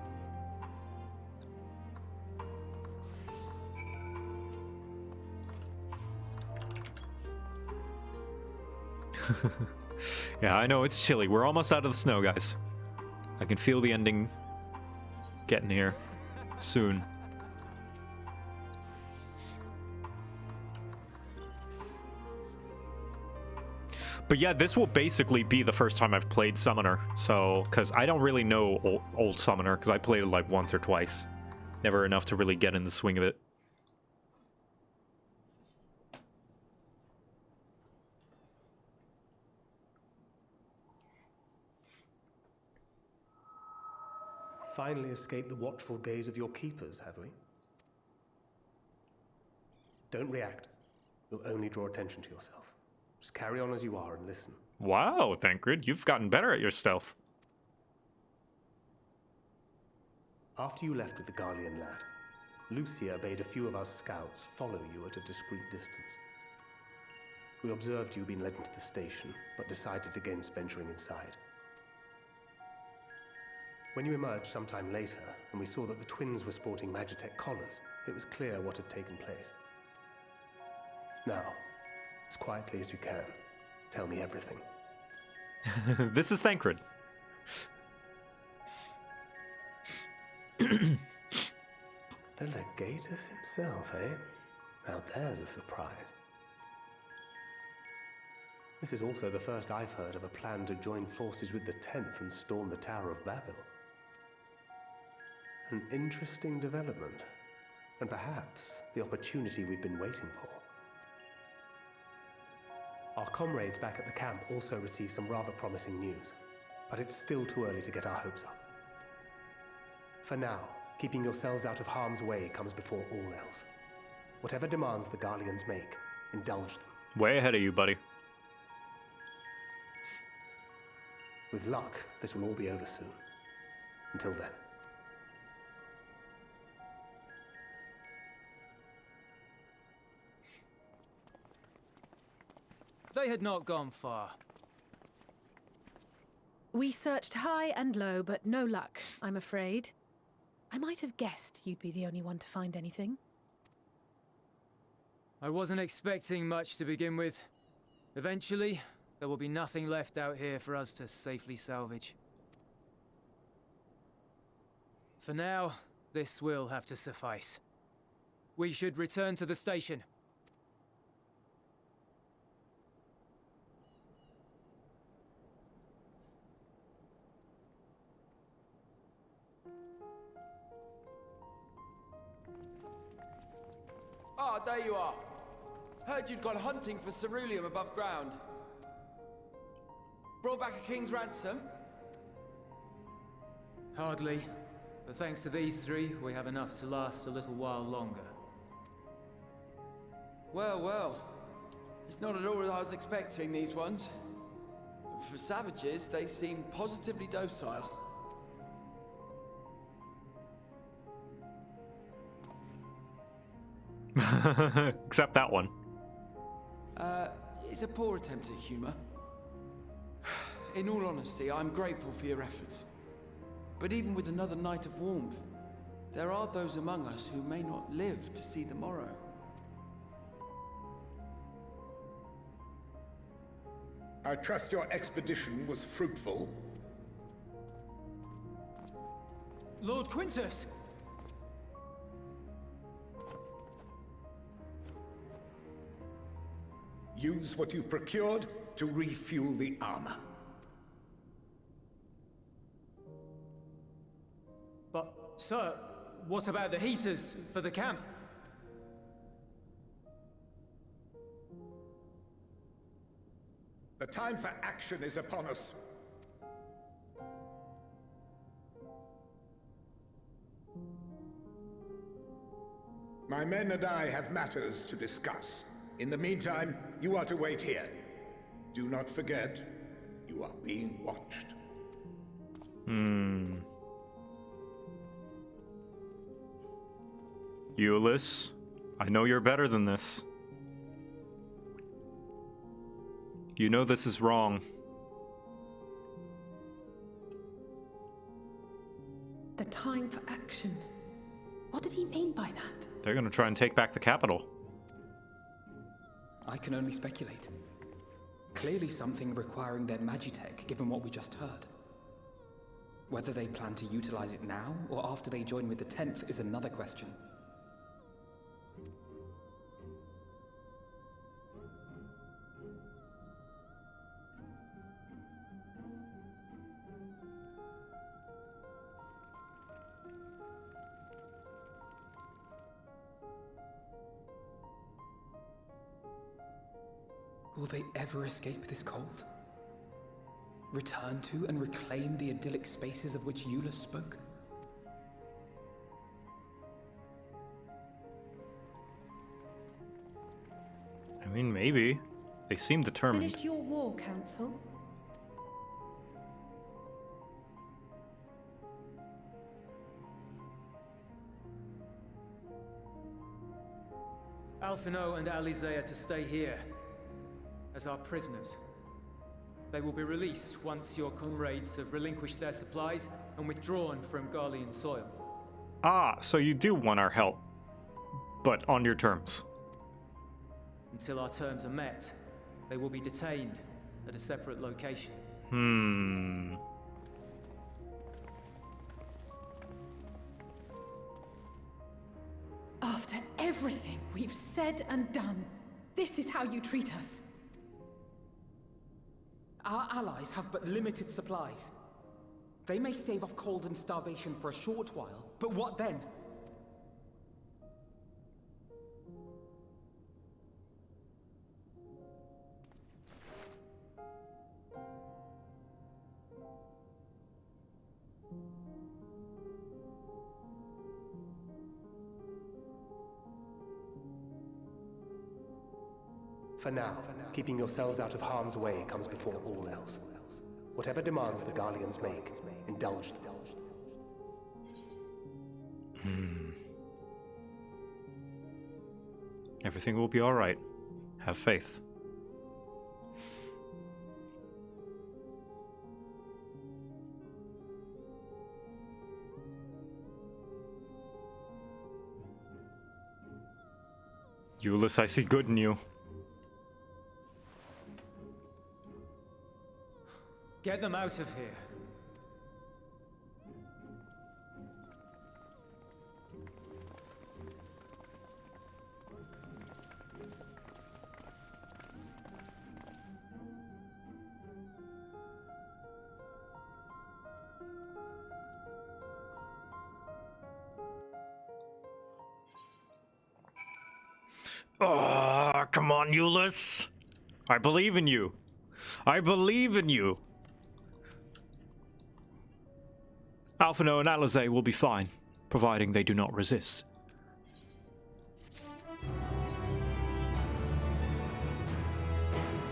Yeah, I know, it's chilly. We're almost out of the snow, guys. I can feel the ending getting here soon. But yeah, this will basically be the first time I've played Summoner, so, because I don't really know old Summoner, because I played it like once or twice. Never enough to really get in the swing of it. Finally escaped the watchful gaze of your keepers, have we? Don't react. You'll only draw attention to yourself. Just carry on as you are and listen. Wow, Thancred, you've gotten better at your stealth. After you left with the Garlean lad, Lucia bade a few of us scouts follow you at a discreet distance. We observed you being led into the station, but decided against venturing inside. When you emerged sometime later, and we saw that the twins were sporting Magitech collars, it was clear what had taken place. Now, as quietly as you can, tell me everything. This is Thancred. The Legatus himself, eh? Now there's a surprise. This is also the first I've heard of a plan to join forces with the 10th and storm the Tower of Babel. An interesting development, and perhaps the opportunity we've been waiting for. Our comrades back at the camp also received some rather promising news, but it's still too early to get our hopes up. For now, keeping yourselves out of harm's way comes before all else. Whatever demands the Garleans make, indulge them. Way ahead of you, buddy. With luck, this will all be over soon. Until then. They had not gone far. We searched high and low, but no luck, I'm afraid. I might have guessed you'd be the only one to find anything. I wasn't expecting much to begin with. Eventually, there will be nothing left out here for us to safely salvage. For now, this will have to suffice. We should return to the station. Ah, there you are. Heard you'd gone hunting for ceruleum above ground. Brought back a king's ransom? Hardly. But thanks to these three, we have enough to last a little while longer. Well, well. It's not at all as I was expecting, these ones. For savages, they seem positively docile. Except that one. It's a poor attempt at humor. In all honesty, I'm grateful for your efforts. But even with another night of warmth, there are those among us who may not live to see the morrow. I trust your expedition was fruitful. Lord Quintus! Use what you procured to refuel the armor. But, sir, what about the heaters for the camp? The time for action is upon us. My men and I have matters to discuss. In the meantime, you are to wait here. Do not forget, you are being watched. Euless, I know you're better than this. You know this is wrong. time for action. What did he mean by that? They're gonna try and take back the capital. I can only speculate. Clearly something requiring their magitech, given what we just heard. Whether they plan to utilize it now, or after they join with the 10th, is another question. Will they ever escape this cult? Return to and reclaim the idyllic spaces of which Eulus spoke? I mean, maybe. They seem determined. Finished your war, Council? Alphino and Alizé are to stay here as our prisoners. They will be released once your comrades have relinquished their supplies and withdrawn from Garlean soil. Ah, so you do want our help, but on your terms. Until our terms are met, they will be detained at a separate location. After everything we've said and done, this is how you treat us. Our allies have but limited supplies. They may stave off cold and starvation for a short while, but what then? For now, keeping yourselves out of harm's way comes before all else. Whatever demands the Garleans make, indulge them. Everything will be all right. Have faith. Eulus, I see good in you. Get them out of here. Oh, come on, Eulus. I believe in you. I believe in you. Alphino and Alizé will be fine, providing they do not resist.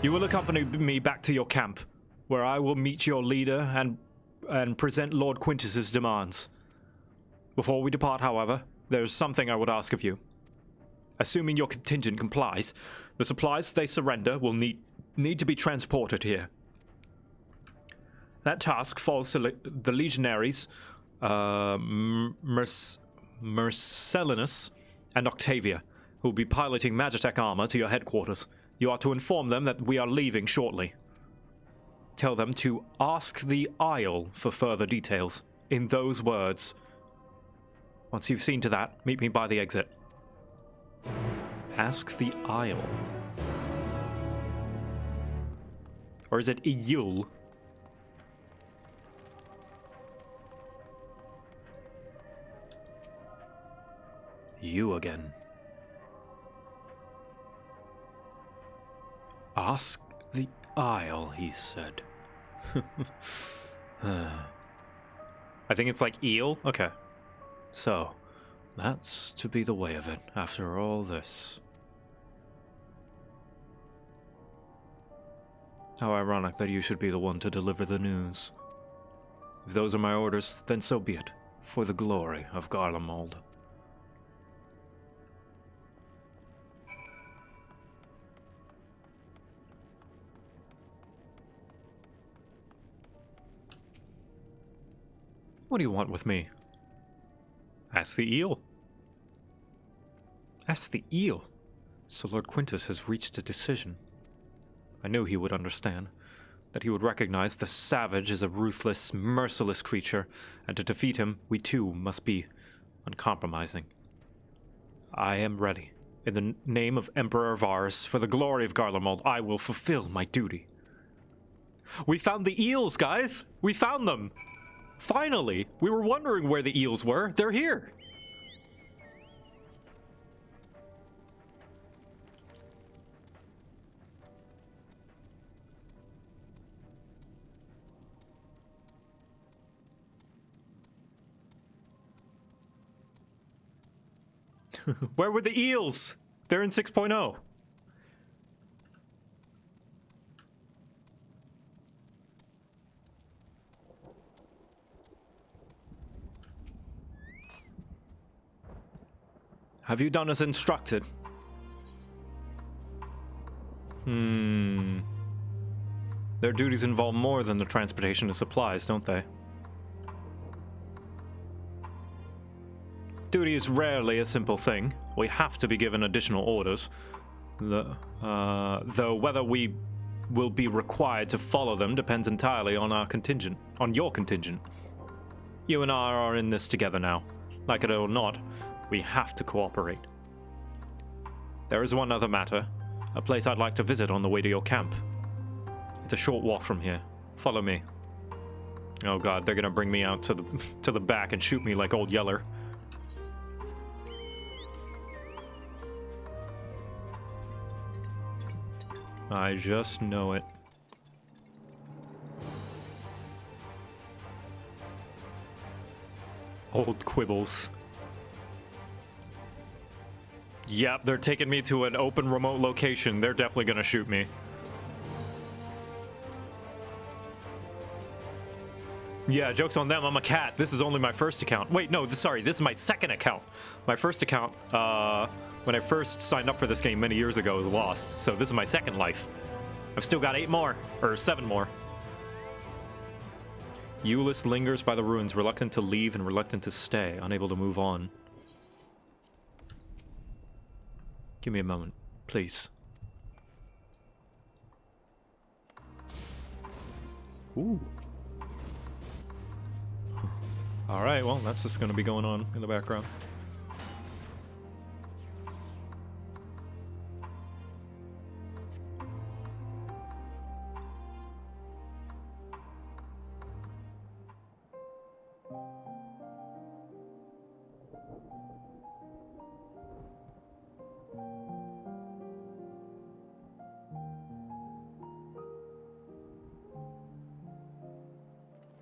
You will accompany me back to your camp, where I will meet your leader and present Lord Quintus's demands. Before we depart, however, there is something I would ask of you. Assuming your contingent complies, the supplies they surrender will need to be transported here. That task falls to the legionaries, Marcellinus and Octavia, who will be piloting Magitech armor to your headquarters. You are to inform them that we are leaving shortly. Tell them to ask the Isle for further details, in those words. Once you've seen to that, meet me by the exit. Ask the Isle. Or is it Iyul? You again. Ask the Isle, he said. I think it's like eel? Okay. So, that's to be the way of it after all this. How ironic that you should be the one to deliver the news. If those are my orders, then so be it, for the glory of Garlemald. What do you want with me? Ask the eel. Ask the eel. So Lord Quintus has reached a decision. I knew he would understand. That he would recognize the savage is a ruthless, merciless creature, and to defeat him, we too must be uncompromising. I am ready. In the name of Emperor Varus, for the glory of Garlemald, I will fulfill my duty. We found the eels, guys! We found them! Finally! We were wondering where the eels were. They're here! Where were the eels? They're in 6.0. Have you done as instructed? Their duties involve more than the transportation of supplies, don't they? Duty is rarely a simple thing. We have to be given additional orders. Though whether we will be required to follow them depends entirely on our contingent, on your contingent. You and I are in this together now. Like it or not, we have to cooperate. There is one other matter, a place I'd like to visit on the way to your camp. It's a short walk from here. Follow me. Oh god, they're gonna bring me out to the back and shoot me like old Yeller. I just know it. Old quibbles. Yep, they're taking me to an open remote location. They're definitely gonna shoot me. Yeah, joke's on them. I'm a cat. This is only my first account. Wait, no, sorry. This is my second account. My first account, when I first signed up for this game many years ago, was lost. So this is my second life. I've still got 8 more, or 7 more. Solus lingers by the ruins, reluctant to leave and reluctant to stay, unable to move on. Give me a moment, please. Ooh. Alright, well, that's just gonna be going on in the background.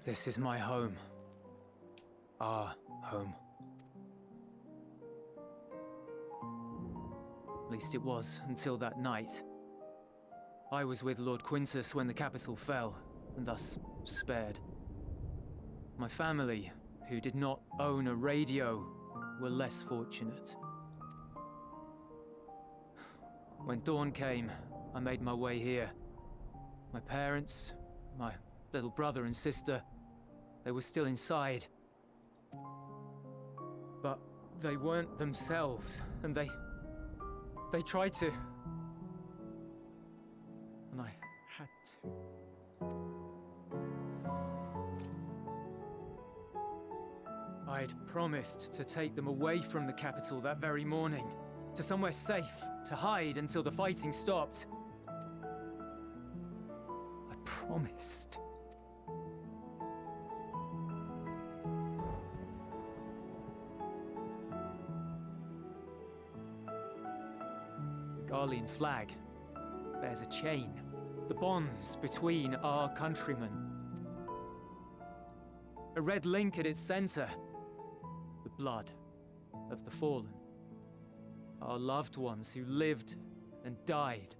This is my home. Our home. At least it was until that night. I was with Lord Quintus when the capital fell, and thus spared. My family, who did not own a radio, were less fortunate. When dawn came, I made my way here. My parents, my little brother and sister, they were still inside. But they weren't themselves, and they tried to. And I had to. I'd promised to take them away from the capital that very morning, to somewhere safe, to hide until the fighting stopped. I promised. The Garlean flag bears a chain, the bonds between our countrymen. A red link at its center, the blood of the fallen. Our loved ones who lived and died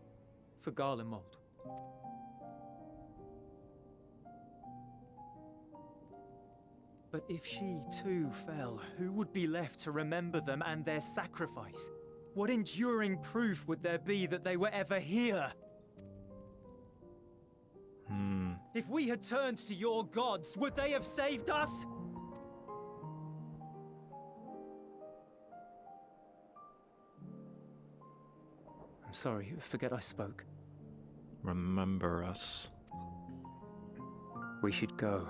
for Garlemald. But if she too fell, who would be left to remember them and their sacrifice? What enduring proof would there be that they were ever here? If we had turned to your gods, would they have saved us? I'm sorry, forget I spoke. Remember us. We should go.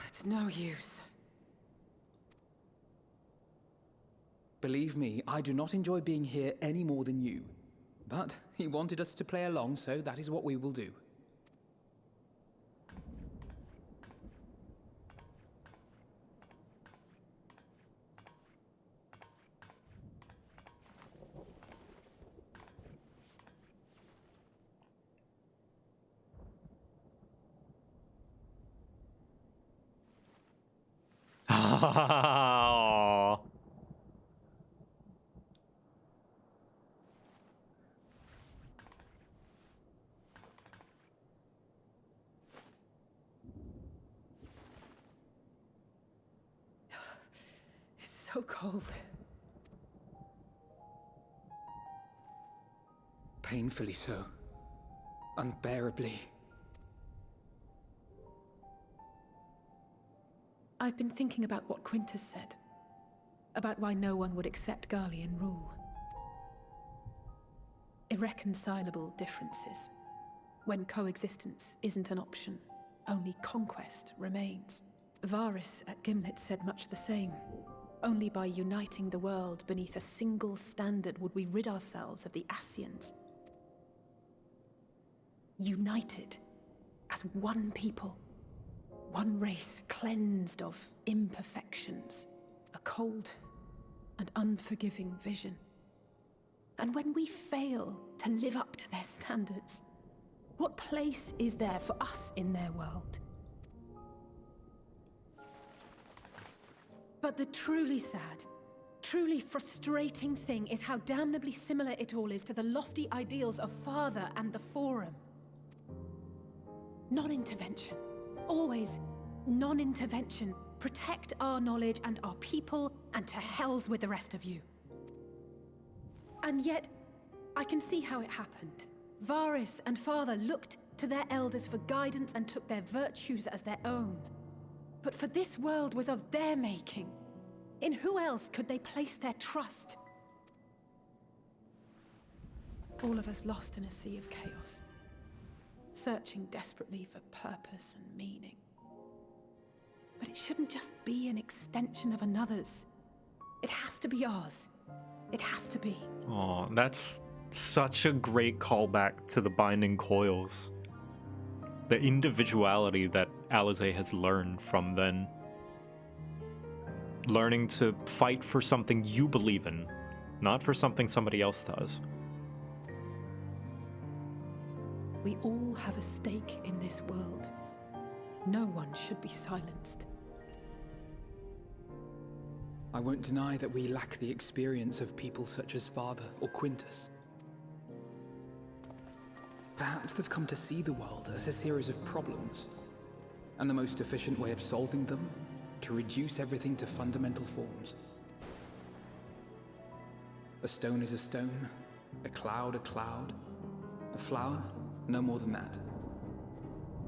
It's no use. Believe me, I do not enjoy being here any more than you. But he wanted us to play along, so that is what we will do. Aw. It's so cold. Painfully so. Unbearably. I've been thinking about what Quintus said. About why no one would accept Garlean rule. Irreconcilable differences. When coexistence isn't an option, only conquest remains. Varus at Gimlet said much the same. Only by uniting the world beneath a single standard would we rid ourselves of the Ascians. United as one people. One race cleansed of imperfections. A cold and unforgiving vision. And when we fail to live up to their standards, what place is there for us in their world? But the truly sad, truly frustrating thing is how damnably similar it all is to the lofty ideals of Father and the Forum. Non-intervention. Always non-intervention. Protect our knowledge and our people, and to hells with the rest of you. And yet, I can see how it happened. Varus and Father looked to their elders for guidance and took their virtues as their own. But for this world was of their making. In who else could they place their trust? All of us lost in a sea of chaos. Searching desperately for purpose and meaning. But it shouldn't just be an extension of another's. It has to be ours. It has to be. Oh, that's such a great callback to the Binding Coils. The individuality that Alisaie has learned from then. Learning to fight for something you believe in, not for something somebody else does. We all have a stake in this world. No one should be silenced. I won't deny that we lack the experience of people such as Father or Quintus. Perhaps they've come to see the world as a series of problems, and the most efficient way of solving them, to reduce everything to fundamental forms. A stone is a stone, a cloud, a flower, no more than that.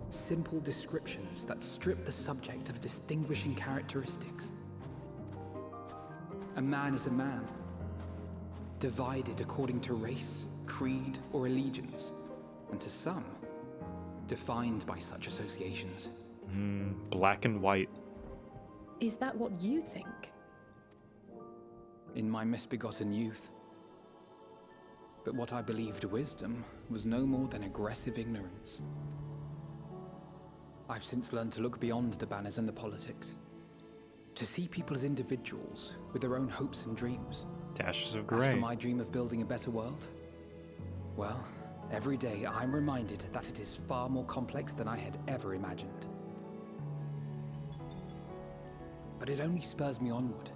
Simple descriptions that strip the subject of distinguishing characteristics. A man is a man, divided according to race, creed, or allegiance, and to some, defined by such associations. Black and white. Is that what you think? In my misbegotten youth. But what I believed wisdom was no more than aggressive ignorance. I've since learned to look beyond the banners and the politics. To see people as individuals with their own hopes and dreams. Dashes of As gray. for my dream of building a better world, well, every day I'm reminded that it is far more complex than I had ever imagined. But it only spurs me onward,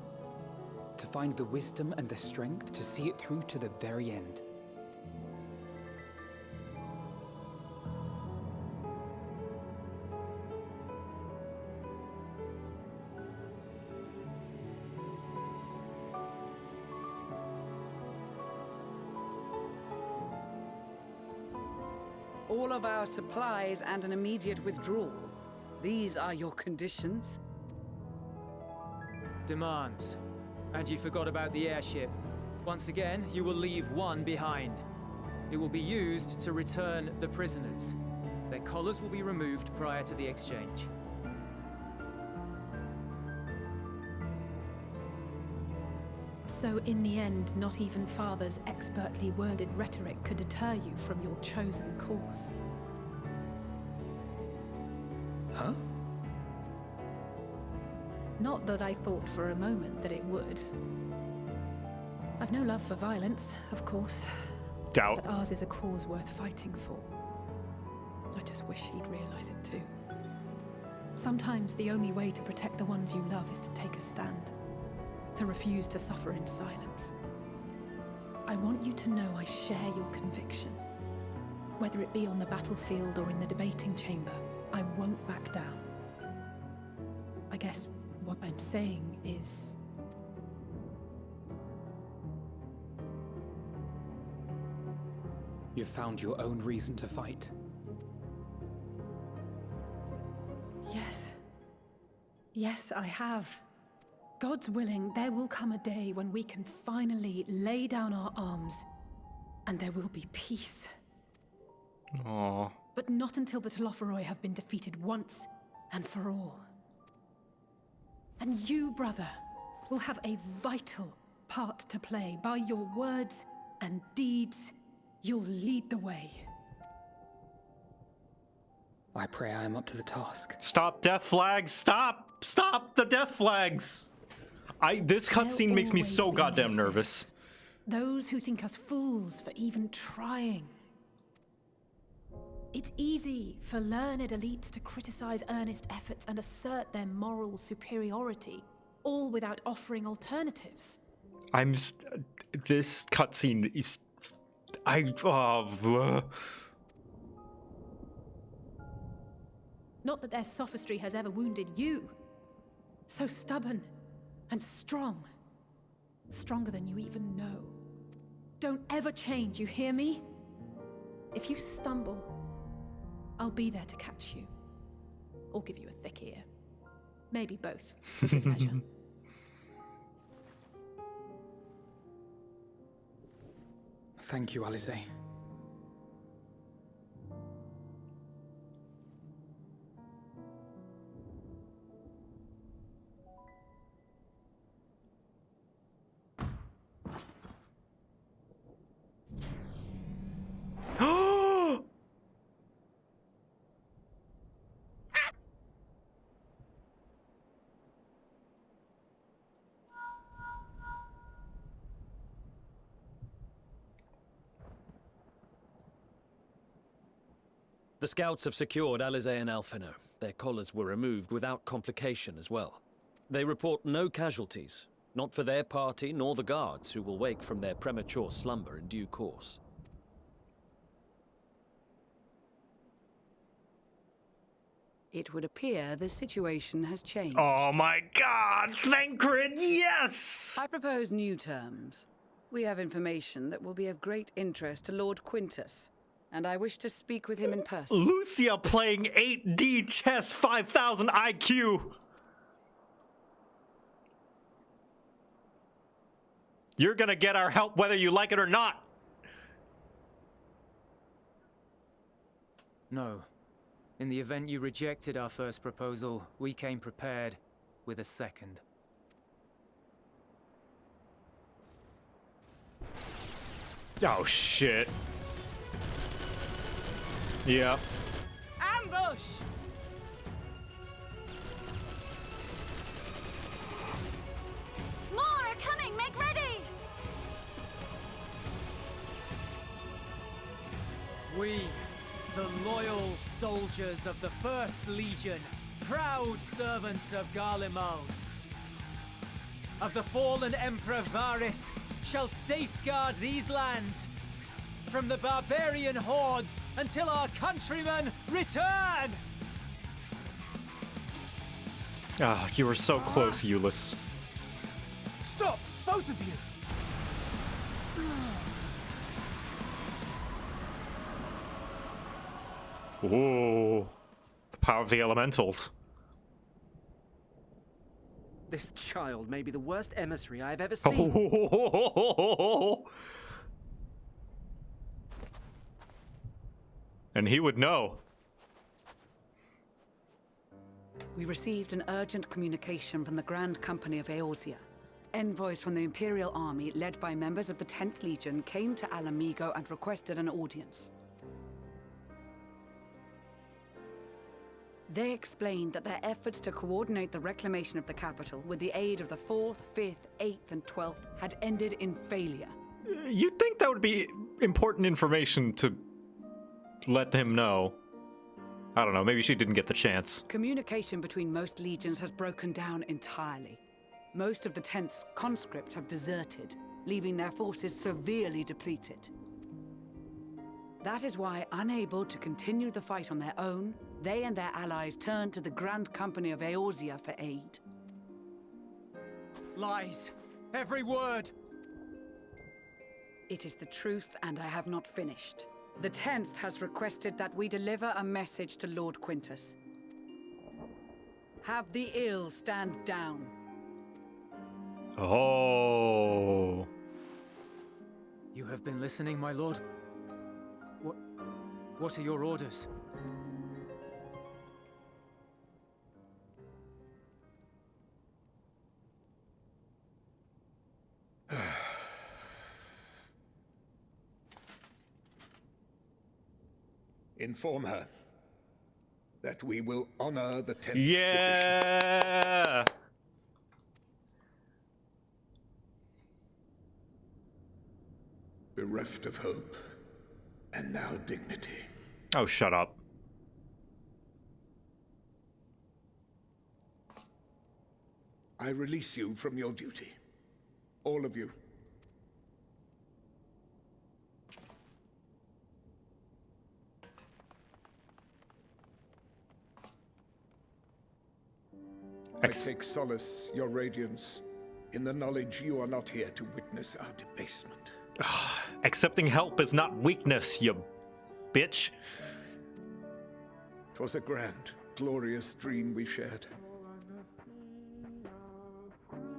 to find the wisdom and the strength to see it through to the very end. all of our supplies and an immediate withdrawal. These are your conditions? Demands. And you forgot about the airship. Once again, you will leave one behind. It will be used to return the prisoners. Their collars will be removed prior to the exchange. So in the end, not even Father's expertly worded rhetoric could deter you from your chosen course. Huh? Not that I thought for a moment that it would. I've no love for violence, of course. Doubt. But ours is a cause worth fighting for. I just wish he'd realize it too. Sometimes the only way to protect the ones you love is to take a stand. To refuse to suffer in silence. I want you to know I share your conviction. Whether it be on the battlefield or in the debating chamber, I won't back down. I guess what I'm saying is... You've found your own reason to fight. Yes. Yes, I have. God's willing, there will come a day when we can finally lay down our arms, and there will be peace. Aww. But not until the Telophoroi have been defeated once and for all. And you, brother, will have a vital part to play. By your words and deeds, you'll lead the way. I pray I am up to the task. Stop death flags! Stop! Stop the death flags! This cutscene makes me so goddamn nervous. Those who think us fools for even trying. It's easy for learned elites to criticize earnest efforts and assert their moral superiority, all without offering alternatives. This cutscene is... Not that their sophistry has ever wounded you. So stubborn and strong. Stronger than you even know. Don't ever change, you hear me? If you stumble, I'll be there to catch you. Or give you a thick ear. Maybe both, for good measure. Thank you, Alice. The scouts have secured Alice and Alphino. Their collars were removed without complication as well. They report no casualties, not for their party nor the guards, who will wake from their premature slumber in due course. It would appear the situation has changed. Oh my god! Thancred, yes! I propose new terms. We have information that will be of great interest to Lord Quintus, and I wish to speak with him in person. Lucia playing 8D chess, 5,000 IQ! You're gonna get our help whether you like it or not! No. In the event you rejected our first proposal, we came prepared with a second. Oh shit. Yeah. Ambush! More are coming! Make ready! We, the loyal soldiers of the First Legion, proud servants of Garlemald, of the fallen Emperor Varys, shall safeguard these lands from the barbarian hordes until our countrymen return! Ah, you were so close, Euless. Stop, both of you! Ooh. The power of the elementals. This child may be the worst emissary I have ever seen. And he would know. We received an urgent communication from the Grand Company of Eorzea. Envoys from the Imperial Army, led by members of the 10th Legion, came to Alamigo and requested an audience. They explained that their efforts to coordinate the reclamation of the capital with the aid of the 4th, 5th, 8th, and 12th had ended in failure. You'd think that would be important information to let him know. I don't know, maybe she didn't get the chance. Communication between most legions has broken down entirely. Most of the 10th's conscripts have deserted, leaving their forces severely depleted. That is why, unable to continue the fight on their own, they and their allies turned to the Grand Company of Eorzea for aid. Lies. Every word. It is the truth, and I have not finished. The 10th has requested that we deliver a message to Lord Quintus. Have the ill stand down. Oh. You have been listening, my lord? What are your orders? Inform her that we will honor the 10th decision. Yeah. Bereft of hope, and now dignity. Oh, shut up. I release you from your duty. All of you. I take solace, your radiance, in the knowledge you are not here to witness our debasement. Accepting help is not weakness, you bitch. 'Twas a grand, glorious dream we shared.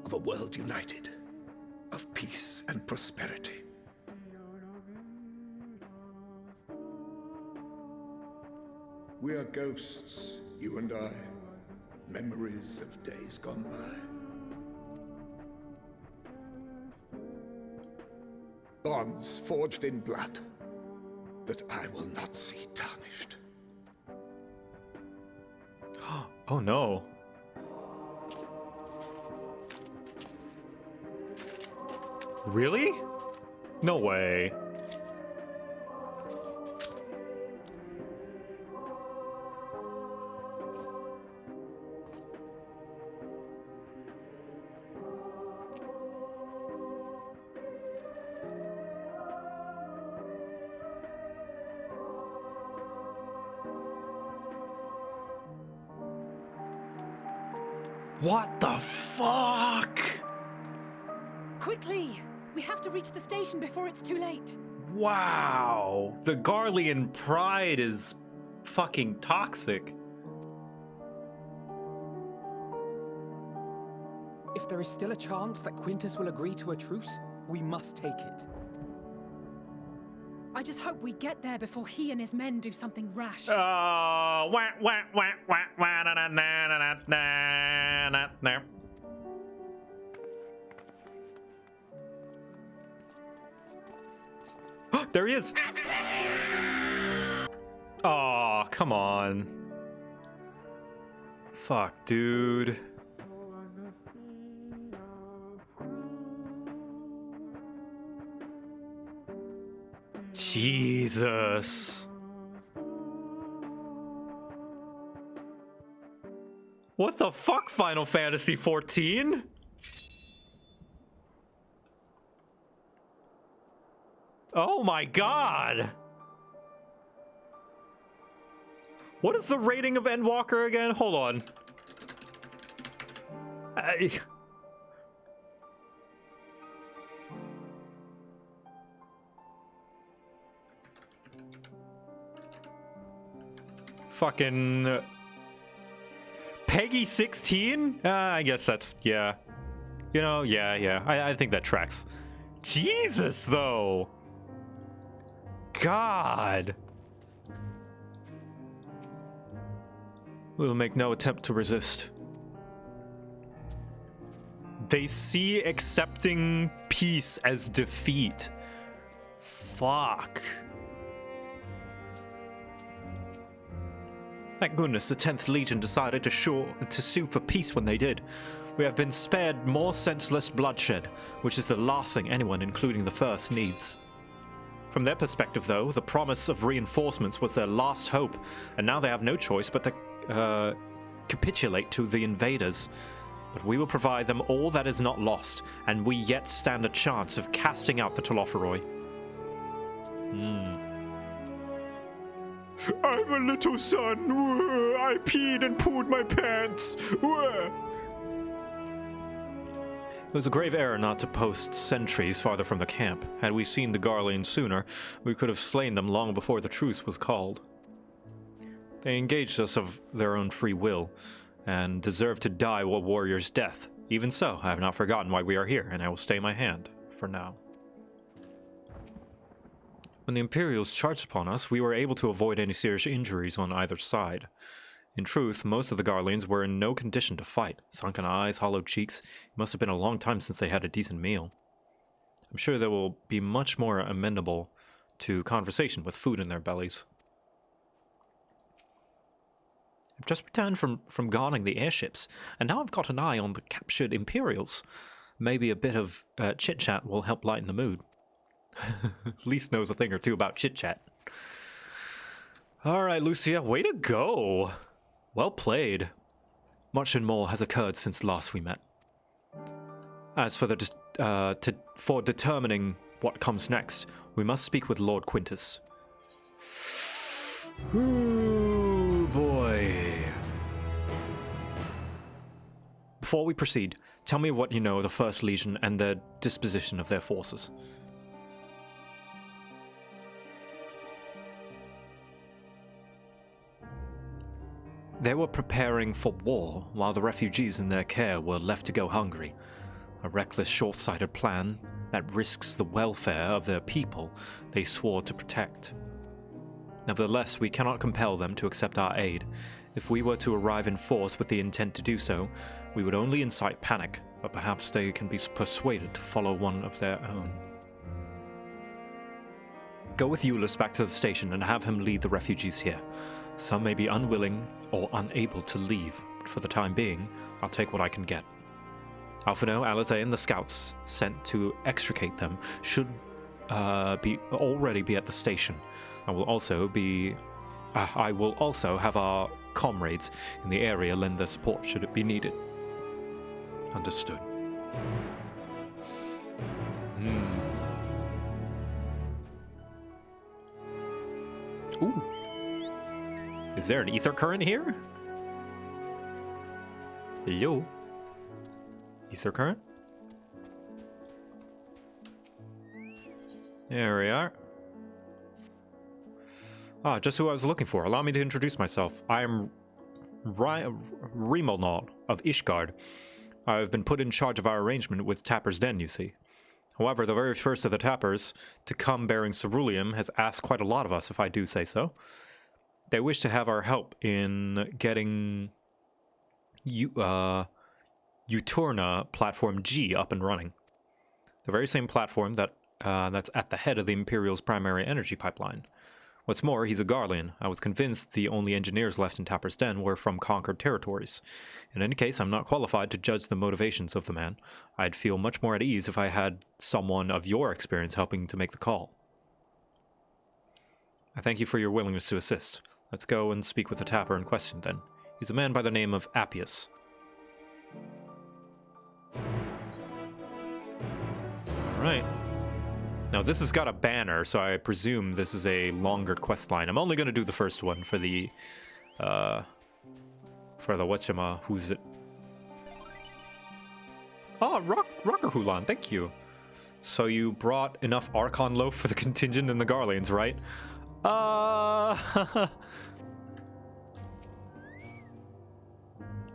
Of a world united, of peace and prosperity. We are ghosts, you and I, memories of days gone by. Bonds forged in blood that I will not see tarnished. Oh no. Really? No way. What the fuck? Quickly! We have to reach the station before it's too late. Wow. The Garlean pride is fucking toxic. If there is still a chance that Quintus will agree to a truce, we must take it. I just hope we get there before he and his men do something rash. There he is. Oh, come on. Fuck, dude. Jesus. What the fuck, Final Fantasy 14? Oh my god! What is the rating of Endwalker again? Hold on. Fucking Peggy 16? I guess that's, yeah. You know, yeah. I think that tracks. Jesus, though. God. We'll make no attempt to resist. They see accepting peace as defeat. Fuck. Thank goodness the 10th Legion decided to sue for peace when they did. We have been spared more senseless bloodshed, which is the last thing anyone, including the First, needs. From their perspective, though, the promise of reinforcements was their last hope, and now they have no choice but to capitulate to the invaders. But we will provide them all that is not lost, and we yet stand a chance of casting out the Telophoroi. I'm a little son. I peed and pooed my pants. It was a grave error not to post sentries farther from the camp. Had we seen the Garleans sooner, we could have slain them long before the truce was called. They engaged us of their own free will, and deserve to die a warrior's death. Even so, I have not forgotten why we are here, and I will stay my hand, for now. When the Imperials charged upon us, we were able to avoid any serious injuries on either side. In truth, most of the Garleans were in no condition to fight. Sunken eyes, hollow cheeks. It must have been a long time since they had a decent meal. I'm sure they will be much more amenable to conversation with food in their bellies. I've just returned from guarding the airships, and now I've got an eye on the captured Imperials. Maybe a bit of chit-chat will help lighten the mood. Lise knows a thing or two about chit-chat. Alright, Lucia, way to go! Well played. Much and more has occurred since last we met. As for for determining what comes next, we must speak with Lord Quintus. Ooh, boy. Before we proceed, tell me what you know of the First Legion and the disposition of their forces. They were preparing for war while the refugees in their care were left to go hungry. A reckless, short-sighted plan that risks the welfare of their people they swore to protect. Nevertheless, we cannot compel them to accept our aid. If we were to arrive in force with the intent to do so, we would only incite panic, but perhaps they can be persuaded to follow one of their own. Go with Solus back to the station and have him lead the refugees here. Some may be unwilling or unable to leave, but for the time being, I'll take what I can get. Alphino, Alizé, and the scouts sent to extricate them should already be at the station. I will also have our comrades in the area lend their support should it be needed. Understood. Ooh. Is there an ether current here? Hello? Ether current? There we are. Ah, just who I was looking for. Allow me to introduce myself. I am Remonald of Ishgard. I've been put in charge of our arrangement with Tapper's Den, you see. However, the very first of the Tappers to come bearing ceruleum has asked quite a lot of us, if I do say so. They wish to have our help in getting Uturna Platform G up and running. The very same platform that's at the head of the Imperial's primary energy pipeline. What's more, he's a Garlean. I was convinced the only engineers left in Tapper's Den were from conquered territories. In any case, I'm not qualified to judge the motivations of the man. I'd feel much more at ease if I had someone of your experience helping to make the call. I thank you for your willingness to assist. Let's go and speak with the Tapper in question, then. He's a man by the name of Appius. Alright. Now, this has got a banner, so I presume this is a longer quest line. I'm only going to do the first one for the whatchama, who's it? Oh, Rocker Hulan, thank you. So you brought enough Archon Loaf for the contingent in the Garleans, right?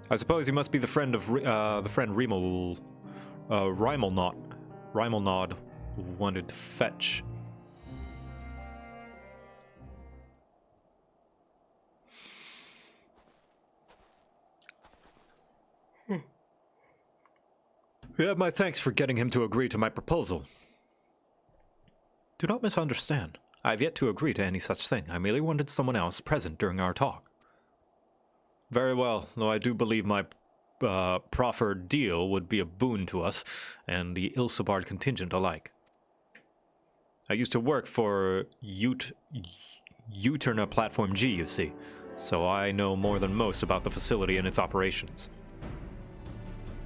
I suppose you must be the friend of Rimelnod wanted to fetch. You have my thanks for getting him to agree to my proposal. Do not misunderstand. I have yet to agree to any such thing. I merely wanted someone else present during our talk. Very well, though I do believe my proffered deal would be a boon to us and the Ilsabard contingent alike. I used to work for Uterna Platform G, you see, so I know more than most about the facility and its operations.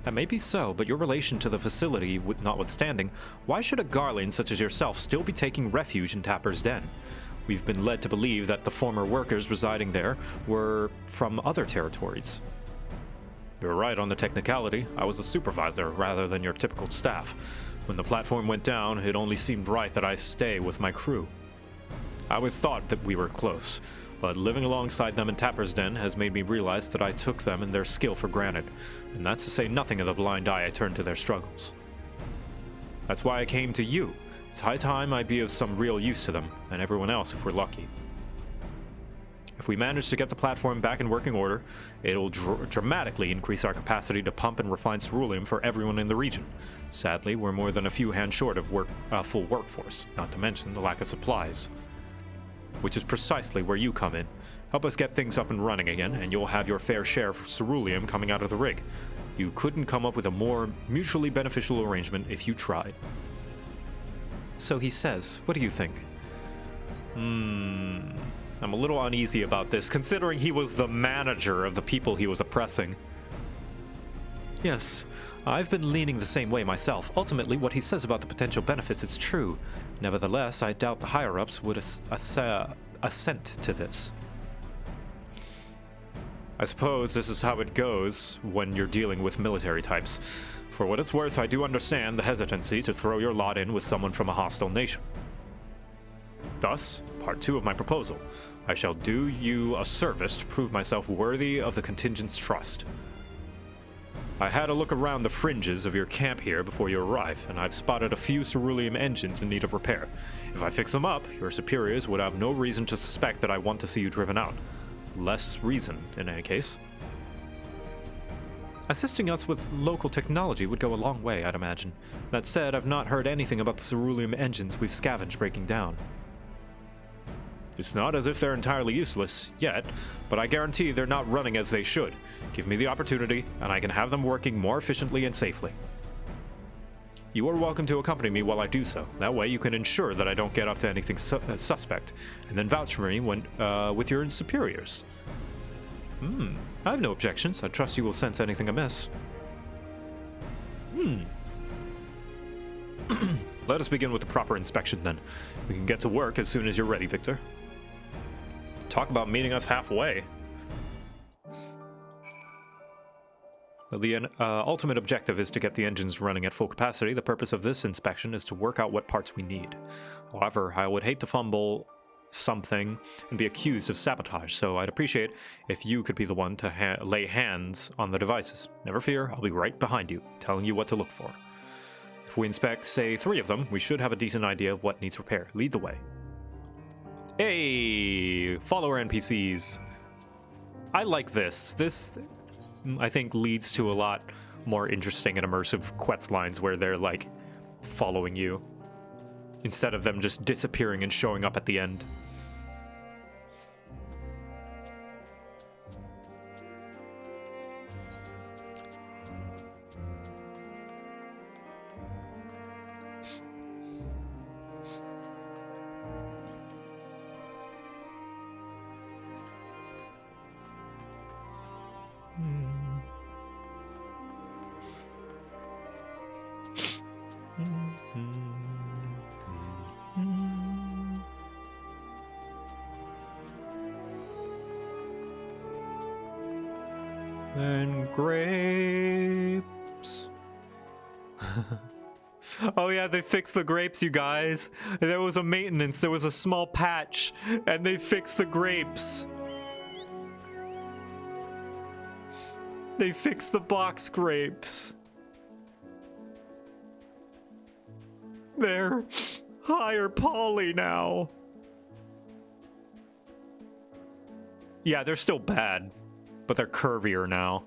That may be so, but your relation to the facility notwithstanding, why should a Garland such as yourself still be taking refuge in Tapper's Den? We've been led to believe that the former workers residing there were from other territories. You're right on the technicality. I was a supervisor rather than your typical staff. When the platform went down, it only seemed right that I stay with my crew. I always thought that we were close, but living alongside them in Tapper's Den has made me realize that I took them and their skill for granted, and that's to say nothing of the blind eye I turned to their struggles. That's why I came to you. It's high time I be of some real use to them, and everyone else if we're lucky. If we manage to get the platform back in working order, it'll dramatically increase our capacity to pump and refine ceruleum for everyone in the region. Sadly, we're more than a few hands short of full workforce, not to mention the lack of supplies. Which is precisely where you come in. Help us get things up and running again, and you'll have your fair share of ceruleum coming out of the rig. You couldn't come up with a more mutually beneficial arrangement if you tried. So he says, what do you think? I'm a little uneasy about this, considering he was the manager of the people he was oppressing. Yes, I've been leaning the same way myself. Ultimately, what he says about the potential benefits is true. Nevertheless, I doubt the higher-ups would assent to this. I suppose this is how it goes when you're dealing with military types. For what it's worth, I do understand the hesitancy to throw your lot in with someone from a hostile nation. Thus, part 2 of my proposal. I shall do you a service to prove myself worthy of the contingent's trust. I had a look around the fringes of your camp here before you arrived, and I've spotted a few ceruleum engines in need of repair. If I fix them up, your superiors would have no reason to suspect that I want to see you driven out. Less reason, in any case. Assisting us with local technology would go a long way, I'd imagine. That said, I've not heard anything about the ceruleum engines we've scavenged breaking down. It's not as if they're entirely useless, yet, but I guarantee they're not running as they should. Give me the opportunity, and I can have them working more efficiently and safely. You are welcome to accompany me while I do so. That way you can ensure that I don't get up to anything suspect, and then vouch for me when, with your superiors. I have no objections. I trust you will sense anything amiss. Let us begin with the proper inspection, then. We can get to work as soon as you're ready, Victor. Talk about meeting us halfway. The ultimate objective is to get the engines running at full capacity. The purpose of this inspection is to work out what parts we need. However, I would hate to fumble something and be accused of sabotage, so I'd appreciate if you could be the one to lay hands on the devices. Never fear, I'll be right behind you, telling you what to look for. If we inspect, say, 3 of them, we should have a decent idea of what needs repair. Lead the way. Hey! Follower NPCs. I like this. This, I think, leads to a lot more interesting and immersive quest lines where they're, like, following you, instead of them just disappearing and showing up at the end. And grapes. Oh yeah, they fixed the grapes, you guys. There was a maintenance, there was a small patch, and they fixed the grapes. They fixed the box grapes. They're higher poly now. Yeah, they're still bad, but they're curvier now.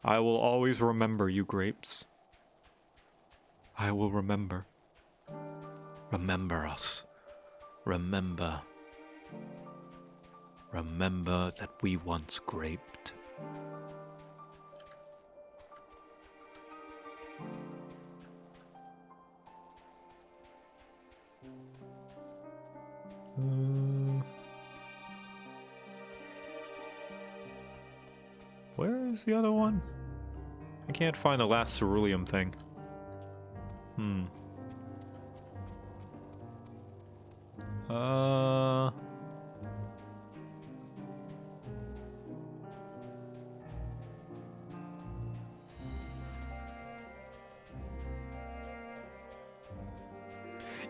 I will always remember you, grapes. I will remember. Remember us. Remember. Remember that we once graped. Where is the other one? I can't find the last ceruleum thing.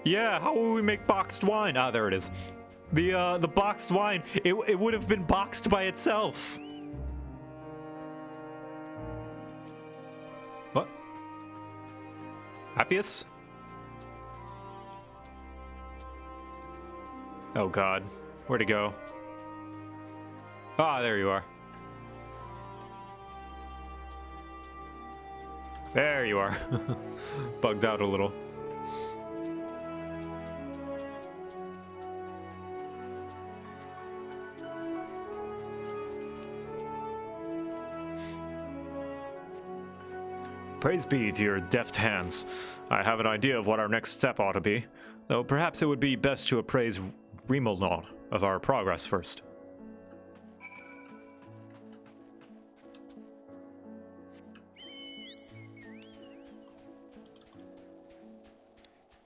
Yeah, how will we make boxed wine? Ah, there it is. The boxed wine, it would have been boxed by itself. What? Appius? Oh god. Where'd he go? Ah, there you are. There you are. Bugged out a little. Praise be to your deft hands. I have an idea of what our next step ought to be, though perhaps it would be best to appraise Remoldnod of our progress first.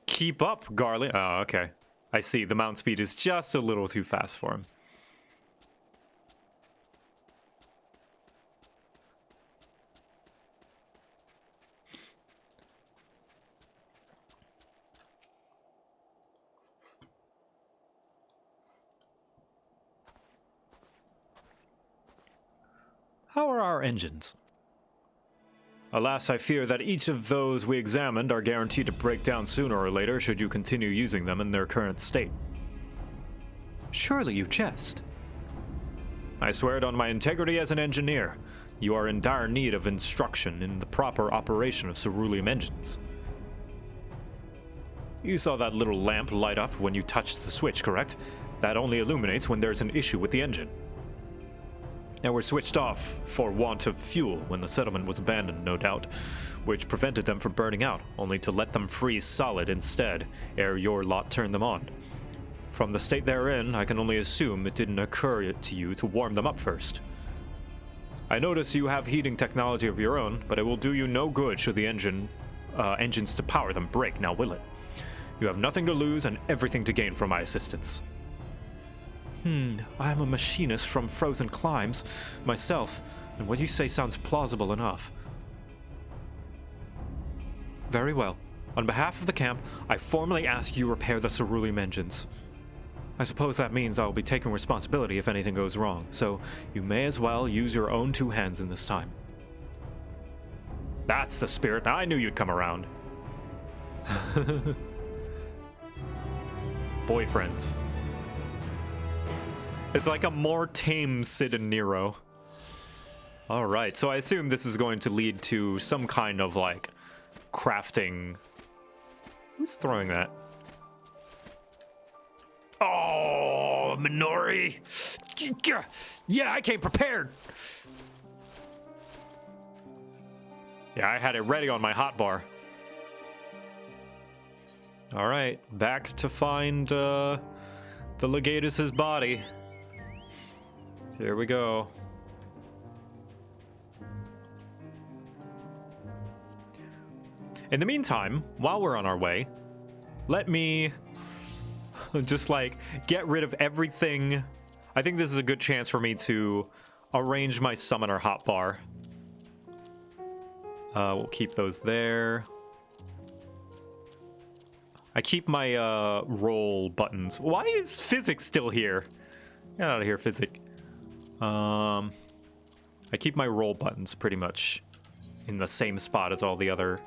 Keep up, Garlemald. Oh, okay. I see. The mount speed is just a little too fast for him. How are our engines? Alas, I fear that each of those we examined are guaranteed to break down sooner or later should you continue using them in their current state. Surely you jest. I swear it on my integrity as an engineer. You are in dire need of instruction in the proper operation of ceruleum engines. You saw that little lamp light up when you touched the switch, correct? That only illuminates when there's an issue with the engine. And were switched off for want of fuel when the settlement was abandoned, no doubt, which prevented them from burning out, only to let them freeze solid instead, ere your lot turned them on. From the state they're in, I can only assume it didn't occur to you to warm them up first. I notice you have heating technology of your own, but it will do you no good should the engines to power them break, now will it? You have nothing to lose and everything to gain from my assistance. I am a machinist from Frozen Climes myself, and what you say sounds plausible enough. Very well. On behalf of the camp, I formally ask you repair the ceruleum engines. I suppose that means I will be taking responsibility if anything goes wrong, so you may as well use your own two hands in this time. That's the spirit. I knew you'd come around. Boyfriends. It's like a more tame Sid and Nero. Alright, so I assume this is going to lead to some kind of, like, crafting. Who's throwing that? Oh, Minori! Yeah, I came prepared! Yeah, I had it ready on my hotbar. Alright, back to find, the Legatus's body. Here we go. In the meantime, while we're on our way, let me just like get rid of everything. I think this is a good chance for me to arrange my summoner hotbar. We'll keep those there. I keep my roll buttons. Why is physics still here? Get out of here, physic. I keep my roll buttons pretty much in the same spot as all the other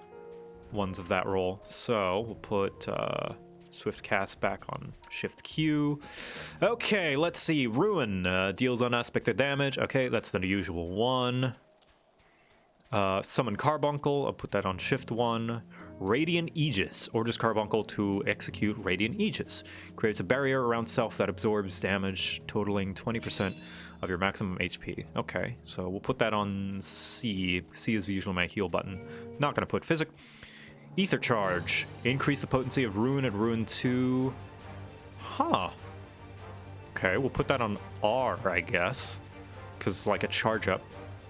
ones of that roll. So we'll put Swift Cast back on Shift Q. Okay, let's see. Ruin deals unaspected damage. Okay, that's the usual one. Summon Carbuncle. I'll put that on Shift 1. Radiant Aegis orders Carbuncle to execute Radiant Aegis. Creates a barrier around self that absorbs damage, totaling 20% of your maximum HP. Okay, so we'll put that on C. C is usually my heal button. Not going to put Physic. Ether Charge. Increase the potency of Ruin at Ruin 2. Huh. Okay, we'll put that on R, I guess. Because it's like a charge up.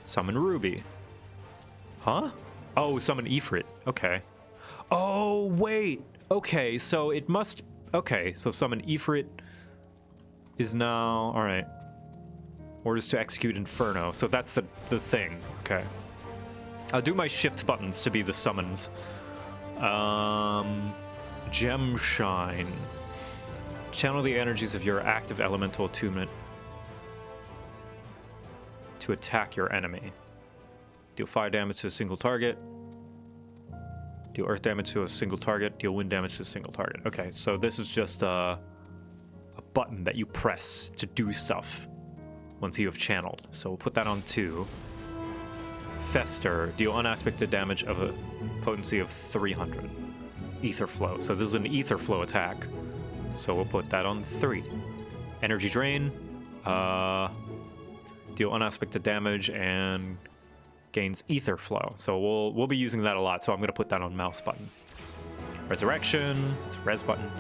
Summon Ruby. Huh? Oh, summon Ifrit. Okay. Oh, wait. Okay, so it must... Okay, so summon Ifrit is now... Alright. Orders to execute Inferno. So that's the thing. Okay. I'll do my shift buttons to be the summons. Gem Shine. Channel the energies of your active elemental attunement to attack your enemy. Deal fire damage to a single target. Deal earth damage to a single target. Deal wind damage to a single target. Okay, so this is just a button that you press to do stuff once you have channeled. So we'll put that on 2. Fester. Deal unaspected damage of a potency of 300. Ether Flow. So this is an Ether Flow attack. So we'll put that on 3. Energy Drain. Deal unaspected damage and gains Ether Flow. So we'll be using that a lot, so I'm going to put that on mouse button. Resurrection. It's a res button.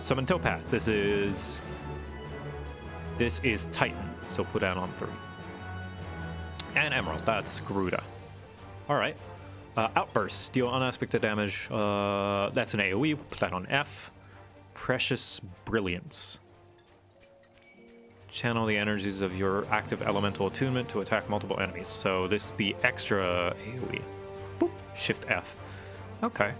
Summon Topaz. This is Titan, so put that on 3. And Emerald. That's Garuda. All right. Outburst. Deal unaspected damage. That's an AoE. We'll put that on F. Precious Brilliance. Channel the energies of your active elemental attunement to attack multiple enemies. So this is the extra AoE. Boop. Shift F. Okay.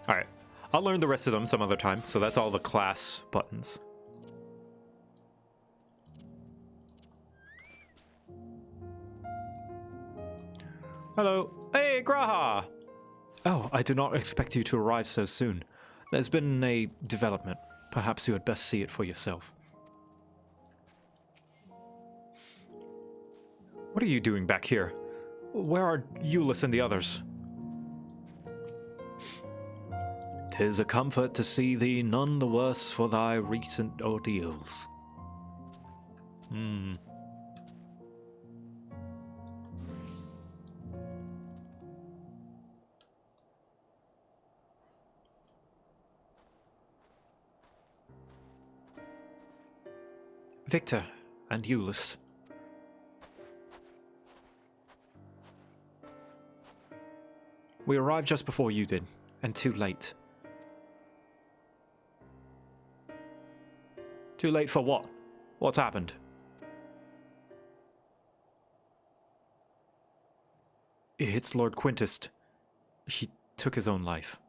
Alright. I'll learn the rest of them some other time. So that's all the class buttons. Hello. Hey, Graha! Oh, I did not expect you to arrive so soon. There's been a development. Perhaps you had best see it for yourself. What are you doing back here? Where are Euless and the others? 'Tis a comfort to see thee none the worse for thy recent ordeals. Victor and Euless. We arrived just before you did, and too late. Too late for what? What's happened? It's Lord Quintus. He took his own life.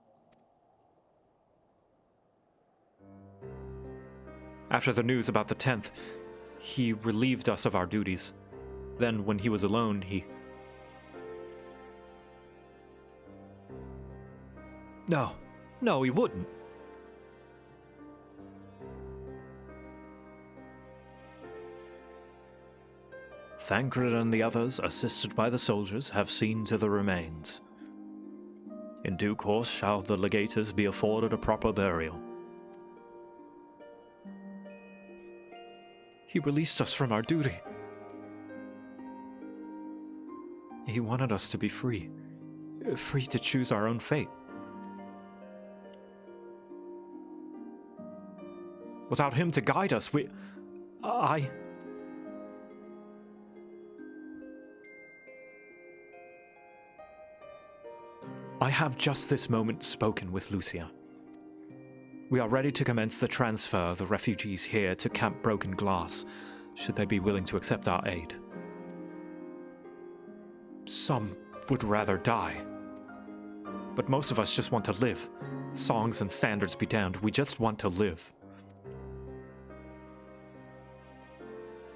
After the news about the 10th, he relieved us of our duties. Then, when he was alone, he... No, he wouldn't. Thancred and the others, assisted by the soldiers, have seen to the remains. In due course shall the legators be afforded a proper burial. He released us from our duty. He wanted us to be free. Free to choose our own fate. Without him to guide us, I have just this moment spoken with Lucia. We are ready to commence the transfer of the refugees here to Camp Broken Glass, should they be willing to accept our aid. Some would rather die. But most of us just want to live. Songs and standards be damned, we just want to live.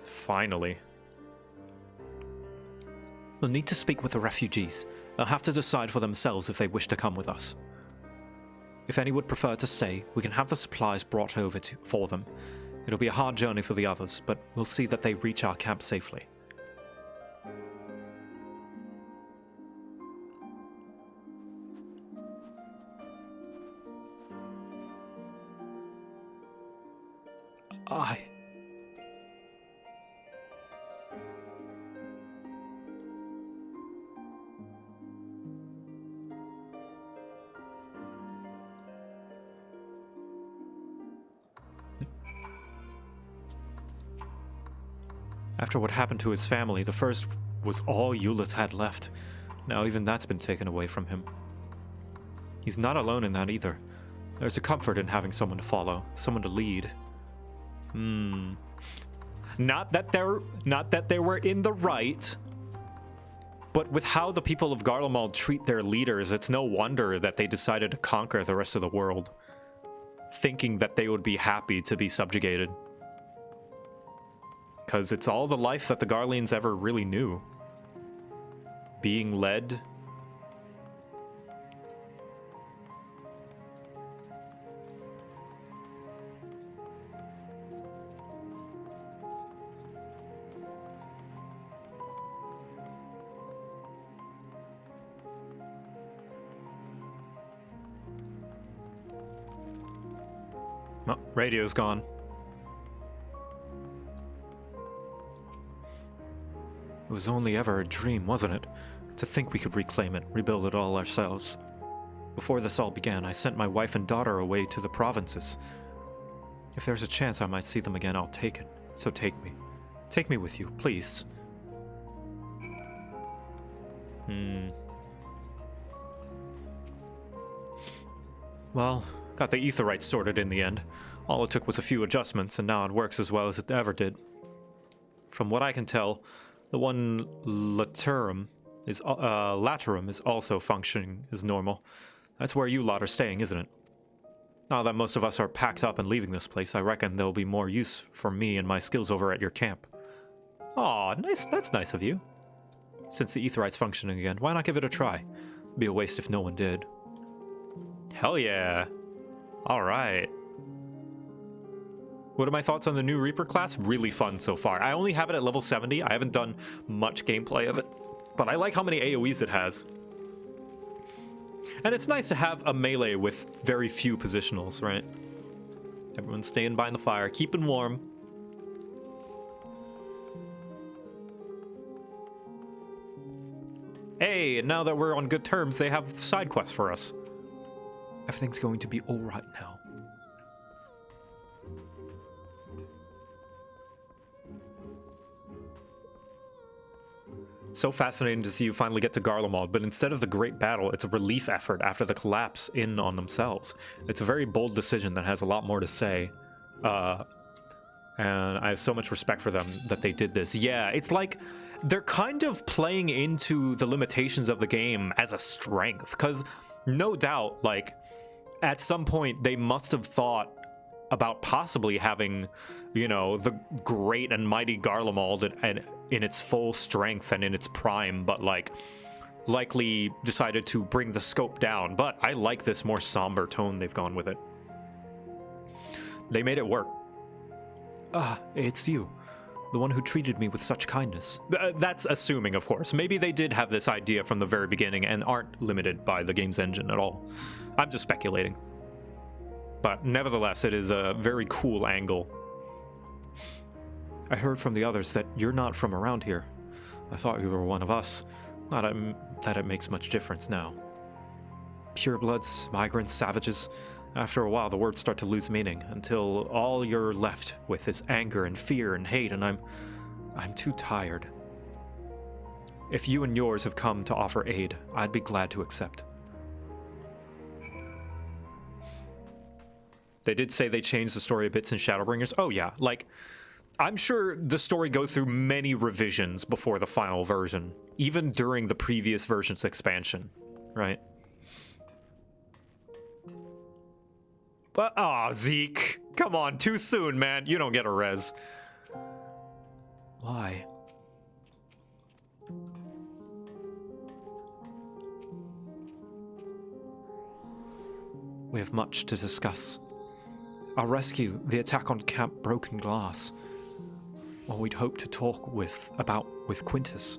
Finally. We'll need to speak with the refugees. They'll have to decide for themselves if they wish to come with us. If any would prefer to stay, we can have the supplies brought over for them. It'll be a hard journey for the others, but we'll see that they reach our camp safely. After what happened to his family, the first was all Eulus had left. Now even that's been taken away from him. He's not alone in that either. There's a comfort in having someone to follow, someone to lead. Not that they were in the right, but with how the people of Garlemald treat their leaders, it's no wonder that they decided to conquer the rest of the world, thinking that they would be happy to be subjugated. Because it's all the life that the Garleans ever really knew. Being led. Oh, radio's gone. It was only ever a dream, wasn't it? To think we could reclaim it, rebuild it all ourselves. Before this all began, I sent my wife and daughter away to the provinces. If there's a chance I might see them again, I'll take it. So take me. Take me with you, please. Well, got the Aetherytes sorted in the end. All it took was a few adjustments, and now it works as well as it ever did. From what I can tell, the one Laterum is also functioning as normal. That's where you lot are staying, isn't it? Now that most of us are packed up and leaving this place, I reckon there'll be more use for me and my skills over at your camp. Aw, nice. That's nice of you. Since the Aetherite's functioning again, why not give it a try? Be a waste if no one did. Hell yeah. Alright. What are my thoughts on the new Reaper class? Really fun so far. I only have it at level 70. I haven't done much gameplay of it, but I like how many AoEs it has. And it's nice to have a melee with very few positionals, right? Everyone's staying by the fire, keeping warm. Hey, and now that we're on good terms, they have side quests for us. Everything's going to be alright now. So fascinating to see you finally get to Garlemald, but instead of the great battle, it's a relief effort after the collapse in on themselves. It's a very bold decision that has a lot more to say. And I have so much respect for them that they did this. Yeah, it's like they're kind of playing into the limitations of the game as a strength, because no doubt, like, at some point they must have thought about possibly having, you know, the great and mighty Garlemald and in its full strength and in its prime, but like likely decided to bring the scope down. But I like this more somber tone they've gone with it. They made it work. Ah, it's you. The one who treated me with such kindness. That's assuming, of course. Maybe they did have this idea from the very beginning and aren't limited by the game's engine at all. I'm just speculating. But nevertheless, it is a very cool angle. I heard from the others that you're not from around here. I thought you were one of us. Not that it makes much difference now. Purebloods, migrants, savages. After a while, the words start to lose meaning, until all you're left with is anger and fear and hate, and I'm too tired. If you and yours have come to offer aid, I'd be glad to accept. They did say they changed the story a bit in Shadowbringers. Oh yeah, like, I'm sure the story goes through many revisions before the final version, even during the previous version's expansion, right? Aw, Zeke. Come on, too soon, man. You don't get a res. Why? We have much to discuss. Our rescue, the attack on Camp Broken Glass. What we'd hoped to talk with Quintus.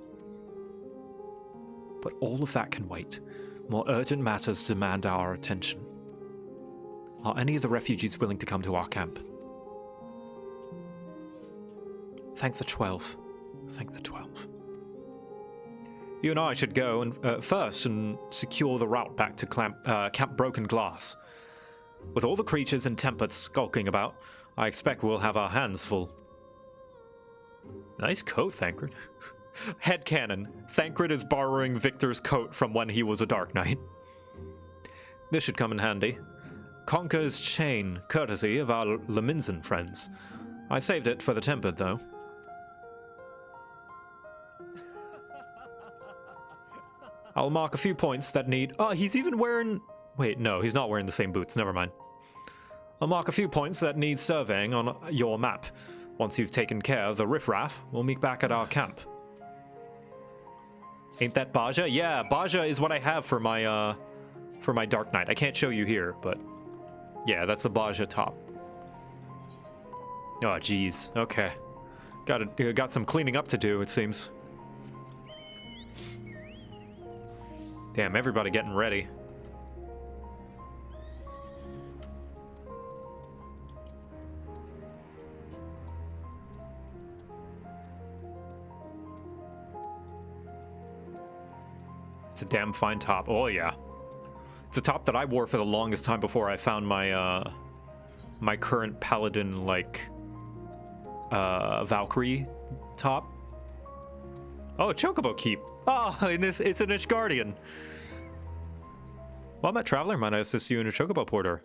But all of that can wait. More urgent matters demand our attention. Are any of the refugees willing to come to our camp? Thank the 12. Thank the 12. You and I should go and first and secure the route back to Camp Broken Glass. With all the creatures and templates skulking about, I expect we'll have our hands full. Nice coat, Thancred. Headcanon. Thancred is borrowing Victor's coat from when he was a Dark Knight. This should come in handy. Conker's chain, courtesy of our Leminzen friends. I saved it for the tempered, though. I'll mark a few points that need... Oh, he's even wearing... Wait, no, he's not wearing the same boots. Never mind. I'll mark a few points that need surveying on your map. Once you've taken care of the riffraff, we'll meet back at our camp. Ain't that Baja? Yeah, Baja is what I have for my Dark Knight. I can't show you here, but... Yeah, that's the Baja top. Oh, jeez. Okay. Got some cleaning up to do, it seems. Damn, everybody getting ready. It's a damn fine top. Oh, yeah. It's a top that I wore for the longest time before I found my, my current paladin, like, Valkyrie top. Oh, Chocobo Keep. Oh, it's an Ishgardian. Well, I'm a traveler. Might I assist you in a Chocobo Porter?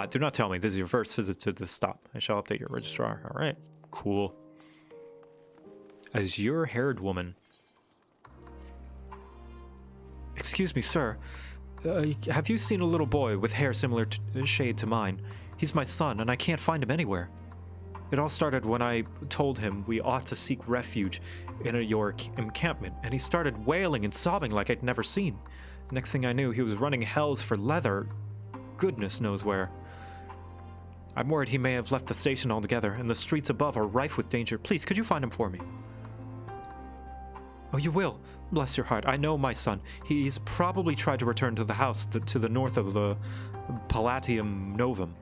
Do not tell me. This is your first visit to this stop. I shall update your registrar. All right. Cool. Azure-haired woman. Excuse me, sir. Have you seen a little boy with hair similar shade to mine? He's my son, and I can't find him anywhere. It all started when I told him we ought to seek refuge in your encampment, and he started wailing and sobbing like I'd never seen. Next thing I knew, he was running hells for leather, goodness knows where. I'm worried he may have left the station altogether, and the streets above are rife with danger. Please, could you find him for me? Oh, you will? Bless your heart. I know my son. He's probably tried to return to the house to the north of the Palatium Novum.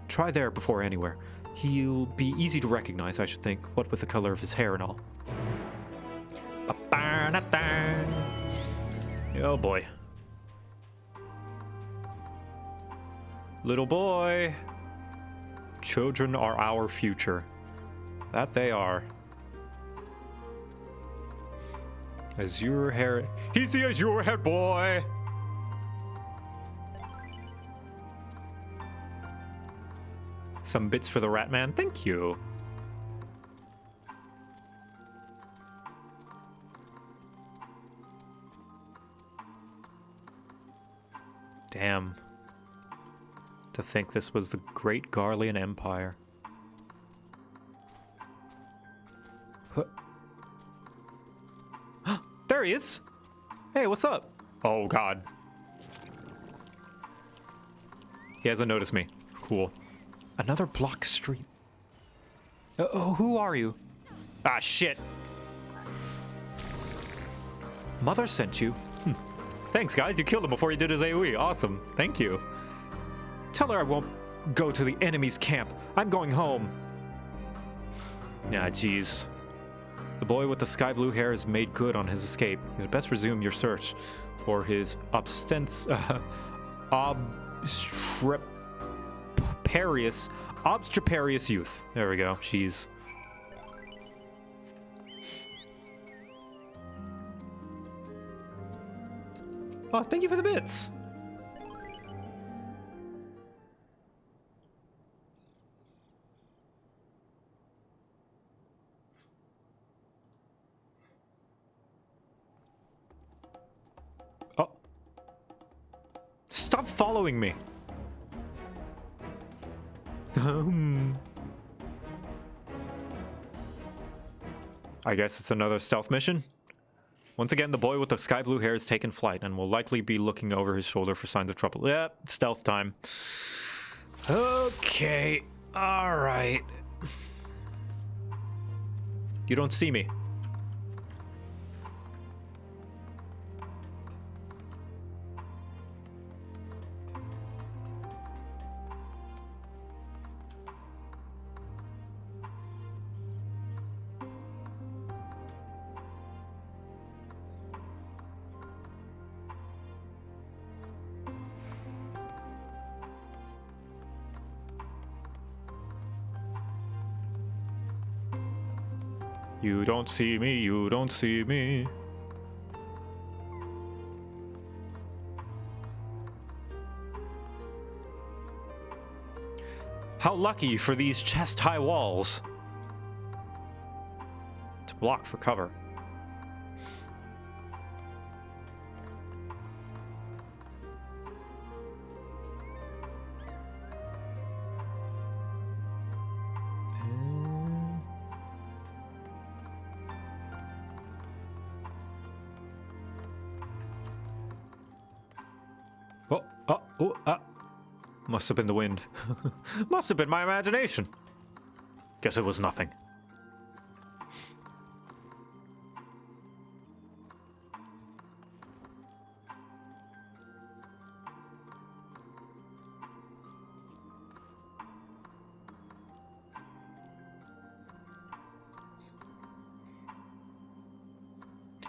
Try there before anywhere. He'll be easy to recognize, I should think, what with the color of his hair and all. Oh boy. Little boy. Children are our future. That they are. Azure hair. He's the azure haired boy. Some bits for the rat man. Thank you. Damn. To think this was the great Garlean Empire. Huh. There he is. Hey, what's up? Oh, God. He hasn't noticed me. Cool. Another block street. Oh, who are you? Ah, shit. Mother sent you. Thanks, guys. You killed him before he did his AoE. Awesome. Thank you. Tell her I won't go to the enemy's camp. I'm going home. Nah, jeez. The boy with the sky blue hair has made good on his escape. You had best resume your search for his obstroparious youth. There we go. Jeez. Oh, thank you for the bits. Oh. Stop following me. I guess it's another stealth mission. Once again, the boy with the sky blue hair has taken flight and will likely be looking over his shoulder for signs of trouble. Yep, stealth time. Okay, alright. You don't see me. You don't see me, you don't see me. How lucky for these chest-high walls to block for cover. Must have been the wind. Must have been my imagination. Guess it was nothing.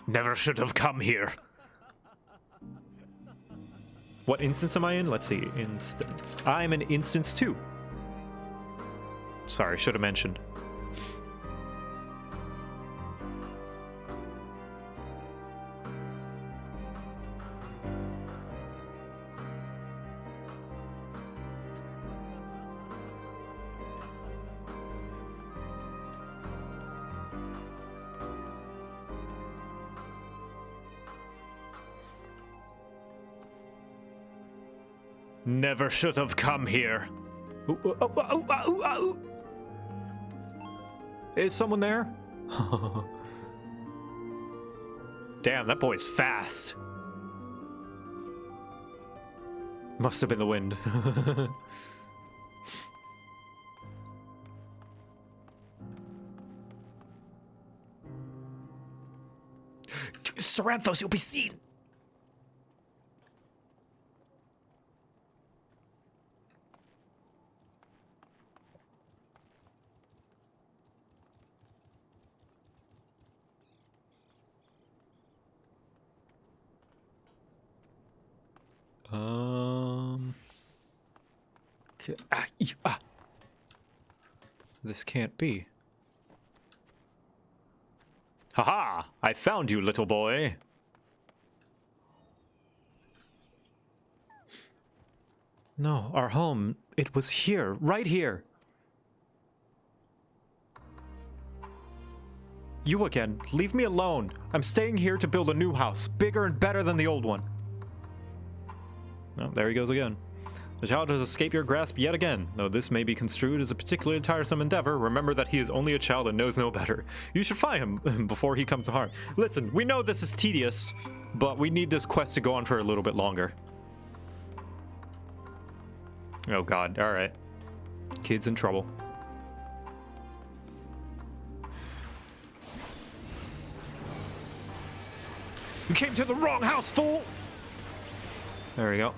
Never should have come here. What instance am I in? Let's see. Instance. I'm in instance 2. Sorry, should have mentioned. Never should have come here. Is someone there? Damn, that boy's fast. Must have been the wind. Saranthos, you'll be seen. This can't be. Haha! I found you, little boy. No, our home. It was here, right here. You again. Leave me alone. I'm staying here to build a new house, bigger and better than the old one. Oh, there he goes again. The child has escaped your grasp yet again. Though this may be construed as a particularly tiresome endeavor, remember that he is only a child and knows no better. You should find him before he comes to harm. Listen, we know this is tedious, but we need this quest to go on for a little bit longer. Oh god, alright. Kid's in trouble. You came to the wrong house, fool! There we go.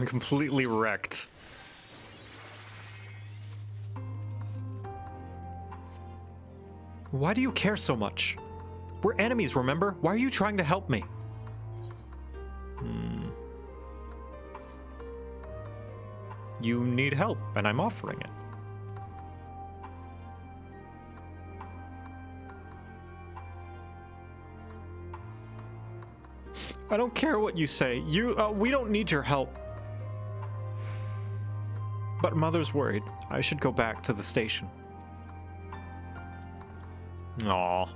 Completely wrecked. Why do you care so much? We're enemies, remember? Why are you trying to help me? You need help, and I'm offering it. I don't care what you say. We don't need your help. But Mother's worried. I should go back to the station. Aw.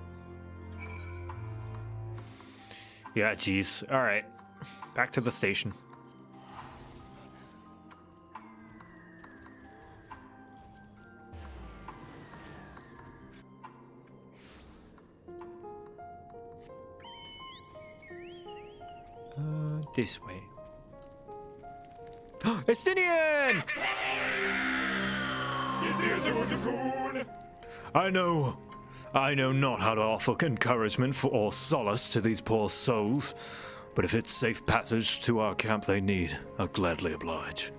Yeah, geez. Alright. Back to the station. This way. Estinian! I know not how to offer encouragement or solace to these poor souls, but if it's safe passage to our camp they need, I'll gladly oblige.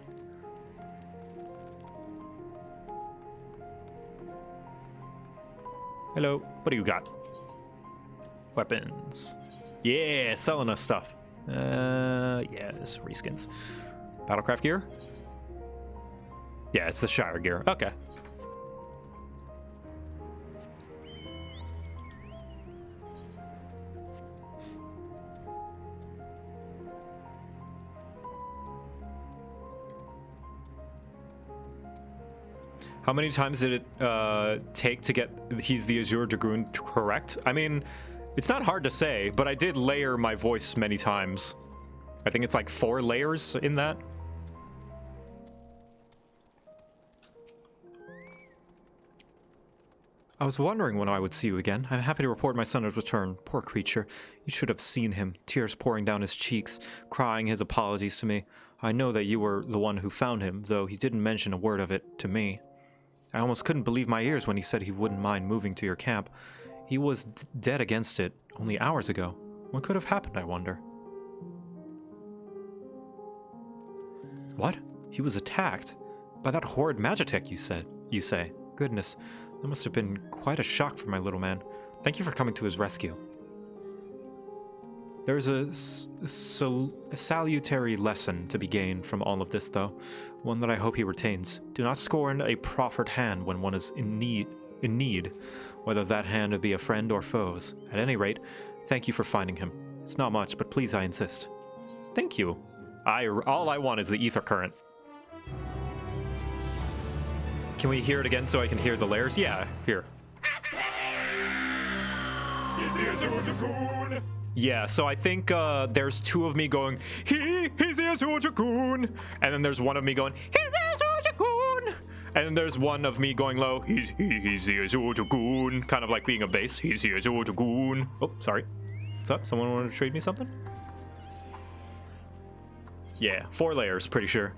Hello, what do you got? Weapons. Yeah, selling us stuff. Yeah, this reskins. Battlecraft gear? Yeah, it's the Shire gear. Okay. How many times did it take to get he's the Azure Dragoon correct? I mean, it's not hard to say, but I did layer my voice many times. I think it's like 4 layers in that. I was wondering when I would see you again. I'm happy to report my son has returned. Poor creature. You should have seen him, tears pouring down his cheeks, crying his apologies to me. I know that you were the one who found him, though he didn't mention a word of it to me. I almost couldn't believe my ears when he said he wouldn't mind moving to your camp. He was dead against it only hours ago. What could have happened, I wonder? What? He was attacked? By that horrid Magitech, you say. Goodness, that must have been quite a shock for my little man. Thank you for coming to his rescue. There's a salutary lesson to be gained from all of this, though. One that I hope he retains. Do not scorn a proffered hand when one is in need, whether that hand be a friend or foes. At any rate, thank you for finding him. It's not much, but please, I insist. Thank you. All I want is the ether current. Can we hear it again so I can hear the layers? Yeah, here. Yeah, so I think there's 2 of me going, he's the Azure Dragoon, and then there's 1 of me going, he's the Azure Dragoon, and then there's 1 of me going low, he's the Azure Dragoon, kind of like being a bass, he's the Azure Dragoon. Oh, sorry. What's up? Someone want to trade me something? Yeah, 4 layers, pretty sure.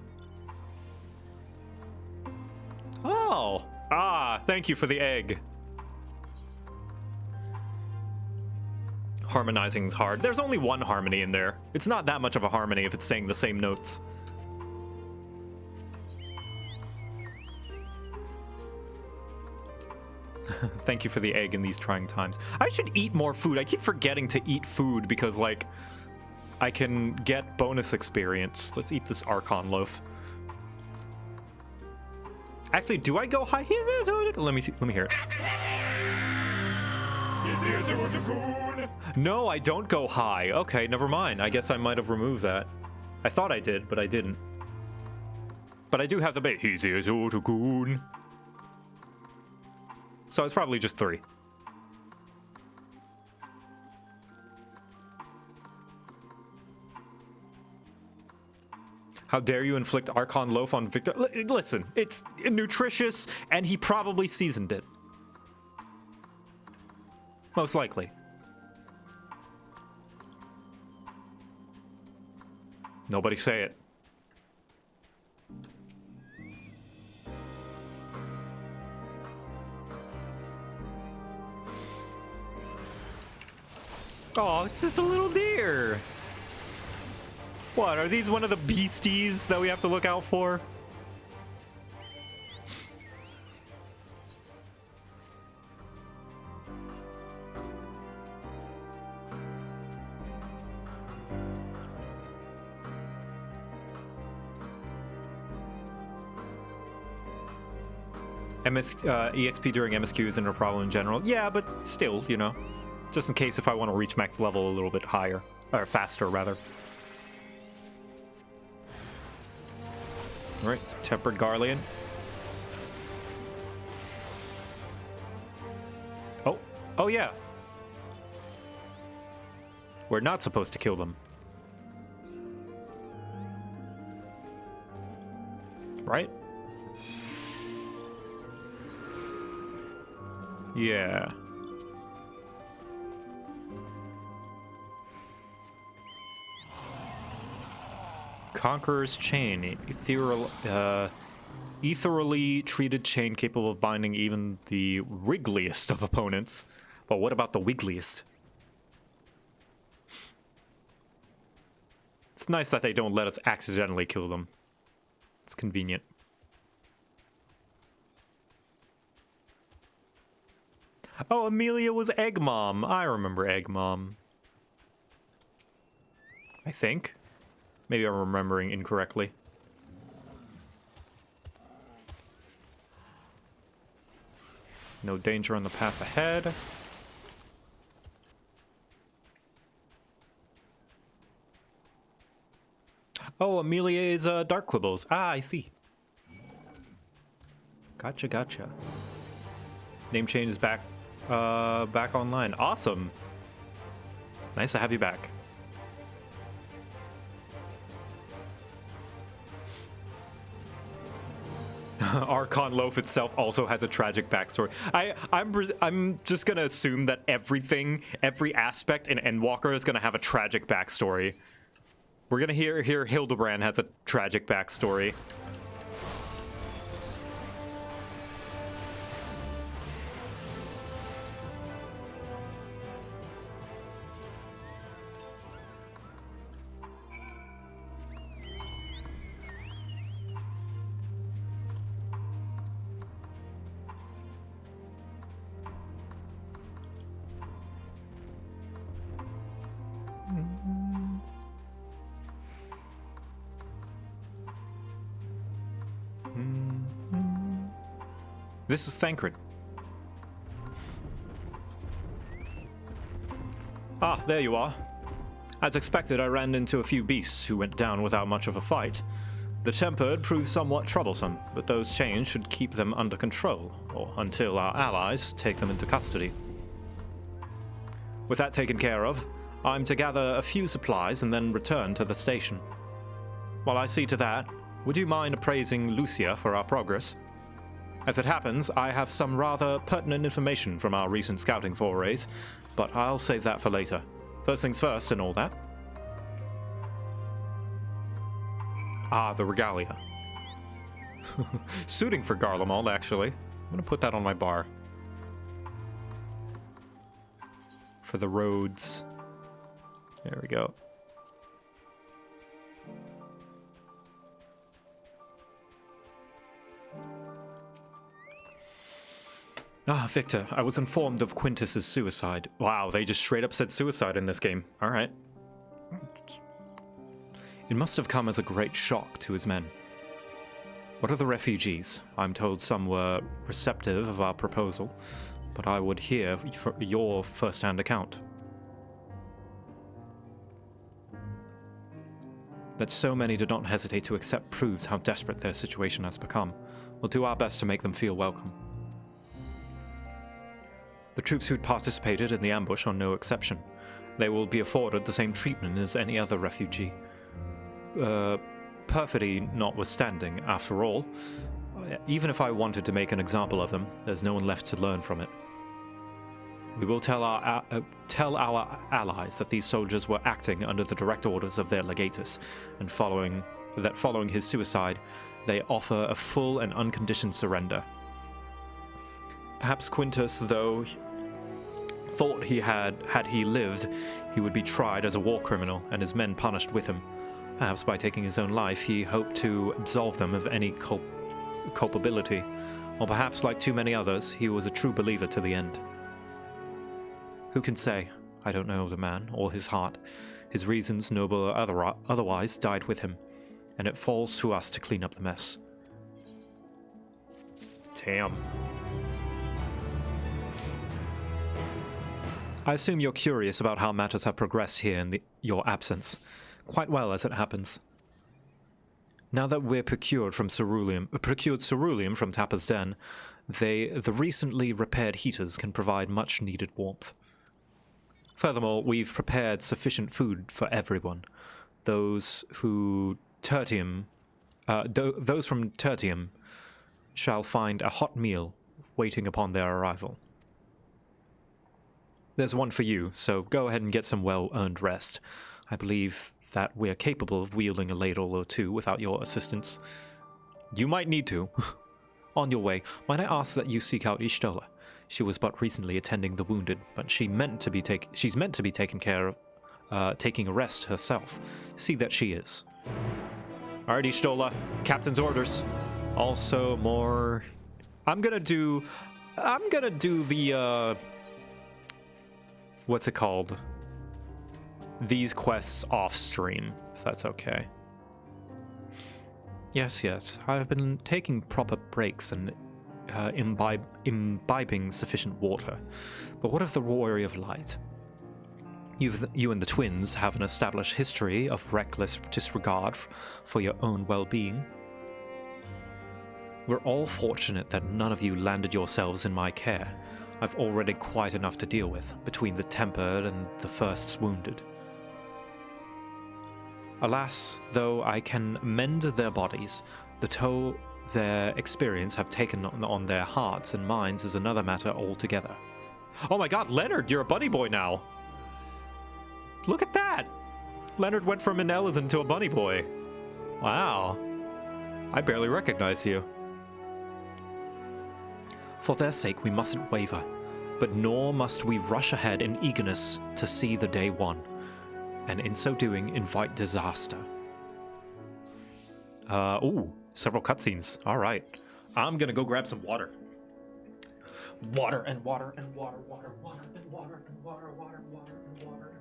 Oh! Thank you for the egg. Harmonizing's hard. There's only 1 harmony in there. It's not that much of a harmony if it's saying the same notes. Thank you for the egg in these trying times. I should eat more food. I keep forgetting to eat food because, like, I can get bonus experience. Let's eat this Archon loaf. Actually, do I go high? Let me hear it. No, I don't go high. Okay, never mind. I guess I might have removed that. I thought I did, but I didn't. But I do have the bait. He's the Azure Dragoon. So it's probably just 3. How dare you inflict Archon loaf on Victor? Listen, it's nutritious, and he probably seasoned it. Most likely. Nobody say it. Oh, it's just a little deer. What, are these one of the beasties that we have to look out for? EXP during MSQ isn't a problem in general. Yeah, but still, you know. Just in case if I want to reach max level a little bit higher. Or faster, rather. Alright, Tempered Garlean. Oh yeah. We're not supposed to kill them. Right? Yeah. Conqueror's Chain. Ethereally treated chain capable of binding even the wriggliest of opponents. But what about the wiggliest? It's nice that they don't let us accidentally kill them. It's convenient. Oh, Amelia was Egg Mom. I remember Egg Mom. I think. Maybe I'm remembering incorrectly. No danger on the path ahead. Oh, Amelia is Dark Quibbles. Ah, I see. Gotcha, gotcha. Name change is back online. Awesome. Nice to have you back. Archon Loaf itself also has a tragic backstory. I'm just gonna assume that every aspect in Endwalker is gonna have a tragic backstory. We're gonna hear Hildebrand has a tragic backstory. This is Thancred. Ah, there you are. As expected, I ran into a few beasts who went down without much of a fight. The Tempered proved somewhat troublesome, but those chains should keep them under control, or until our allies take them into custody. With that taken care of, I'm to gather a few supplies and then return to the station. While I see to that, would you mind appraising Lucia for our progress? As it happens, I have some rather pertinent information from our recent scouting forays, but I'll save that for later. First things first and all that. Ah, the regalia. Suiting for Garlemald, actually. I'm gonna put that on my bar. For the roads. There we go. Ah, Victor, I was informed of Quintus's suicide. Wow, they just straight up said suicide in this game. Alright. It must have come as a great shock to his men. What are the refugees? I'm told some were receptive of our proposal, but I would hear your first-hand account. That so many did not hesitate to accept proves how desperate their situation has become. We'll do our best to make them feel welcome. The troops who'd participated in the ambush are no exception. They will be afforded the same treatment as any other refugee. Perfidy notwithstanding, after all, even if I wanted to make an example of them, there's no one left to learn from it. We will tell our allies that these soldiers were acting under the direct orders of their legatus, and following his suicide, they offer a full and unconditioned surrender. Perhaps Quintus, though, thought had he lived, he would be tried as a war criminal and his men punished with him. Perhaps by taking his own life, he hoped to absolve them of any culpability. Or perhaps, like too many others, he was a true believer to the end. Who can say? I don't know the man or his heart. His reasons, noble or otherwise, died with him, and it falls to us to clean up the mess. Damn. I assume you're curious about how matters have progressed here in your absence. Quite well, as it happens. Now that we're procured ceruleum from Tapper's Den, the recently repaired heaters can provide much needed warmth. Furthermore, we've prepared sufficient food for everyone. Those from Tertium shall find a hot meal waiting upon their arrival. There's one for you, so go ahead and get some well-earned rest. I believe that we're capable of wielding a ladle or two without your assistance. You might need to. On your way, might I ask that you seek out Ishtola? She was but recently attending the wounded, but she's meant to be taken care of, taking a rest herself. See that she is. Alright, Ishtola. Captain's orders. Also, more... I'm gonna do the, what's it called? These quests off-stream, if that's okay. Yes. I've been taking proper breaks and imbibing sufficient water. But what of the Warrior of Light? You and the twins have an established history of reckless disregard for your own well-being. We're all fortunate that none of you landed yourselves in my care. I've already quite enough to deal with, between the tempered and the first wounded. Alas, though I can mend their bodies, the toll their experience have taken on their hearts and minds is another matter altogether. Oh my god, Leonard, you're a bunny boy now! Look at that! Leonard went from an Elezen to a bunny boy. Wow. I barely recognize you. For their sake, we mustn't waver, but nor must we rush ahead in eagerness to see the day won, and in so doing, invite disaster. Ooh, several cutscenes. All right. I'm gonna go grab some water. Water and water and water, water, water and water and water, water, water and water and water.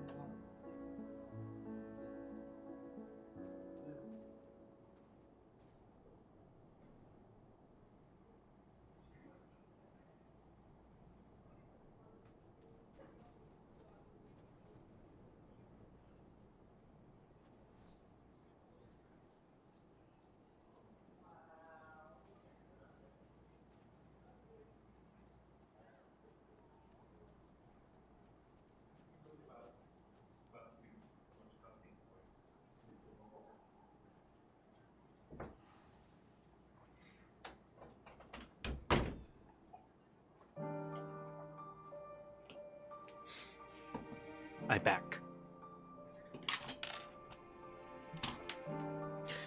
I back.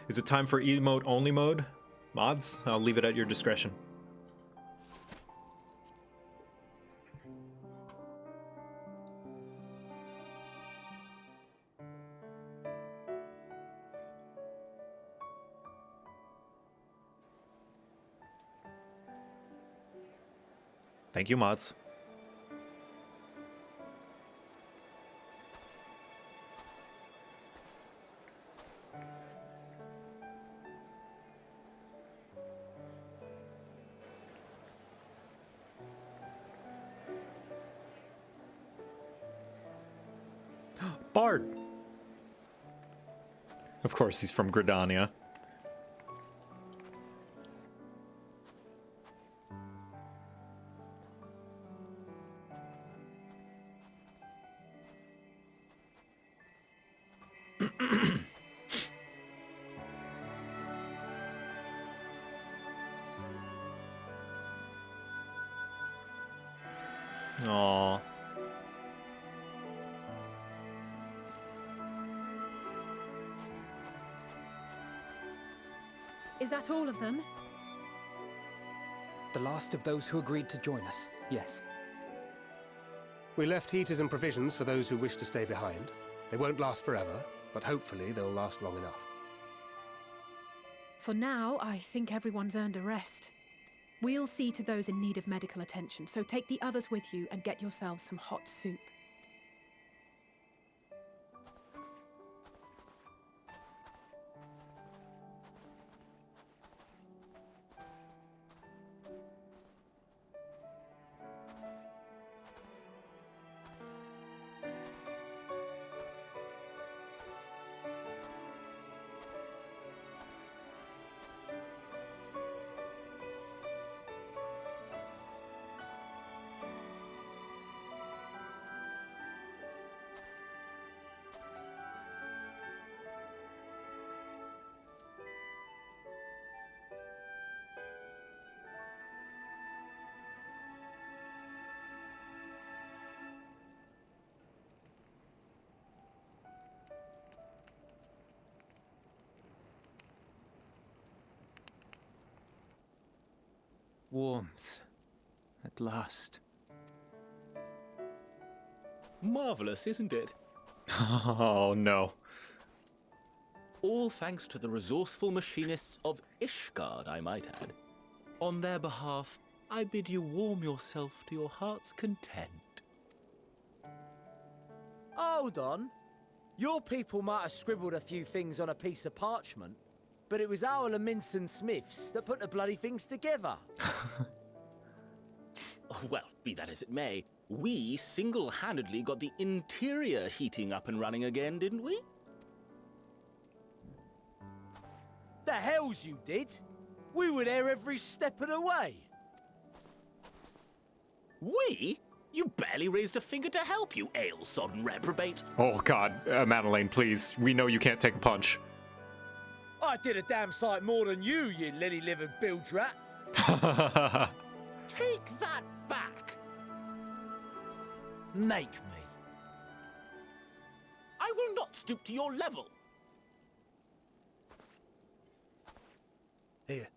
Is it time for emote only mode? Mods? I'll leave it at your discretion. Thank you, mods. Bard! Of course, he's from Gridania. Aww. Is that all of them? The last of those who agreed to join us, yes. We left heaters and provisions for those who wish to stay behind. They won't last forever, but hopefully they'll last long enough. For now, I think everyone's earned a rest. We'll see to those in need of medical attention, so take the others with you and get yourselves some hot soup. Warmth. At last. Marvelous, isn't it? Oh no. All thanks to the resourceful machinists of Ishgard, I might add. On their behalf, I bid you warm yourself to your heart's content. Hold on. Your people might have scribbled a few things on a piece of parchment, but it was our Leminson Smiths that put the bloody things together. Well, be that as it may, we single-handedly got the interior heating up and running again, didn't we? The hells you did! We were there every step of the way. We? You barely raised a finger to help, you ale-sodden reprobate. Oh god, Madeleine, please. We know you can't take a punch. I did a damn sight more than you lily-livered bilge rat. Take that back. Make me. I will not stoop to your level. Here.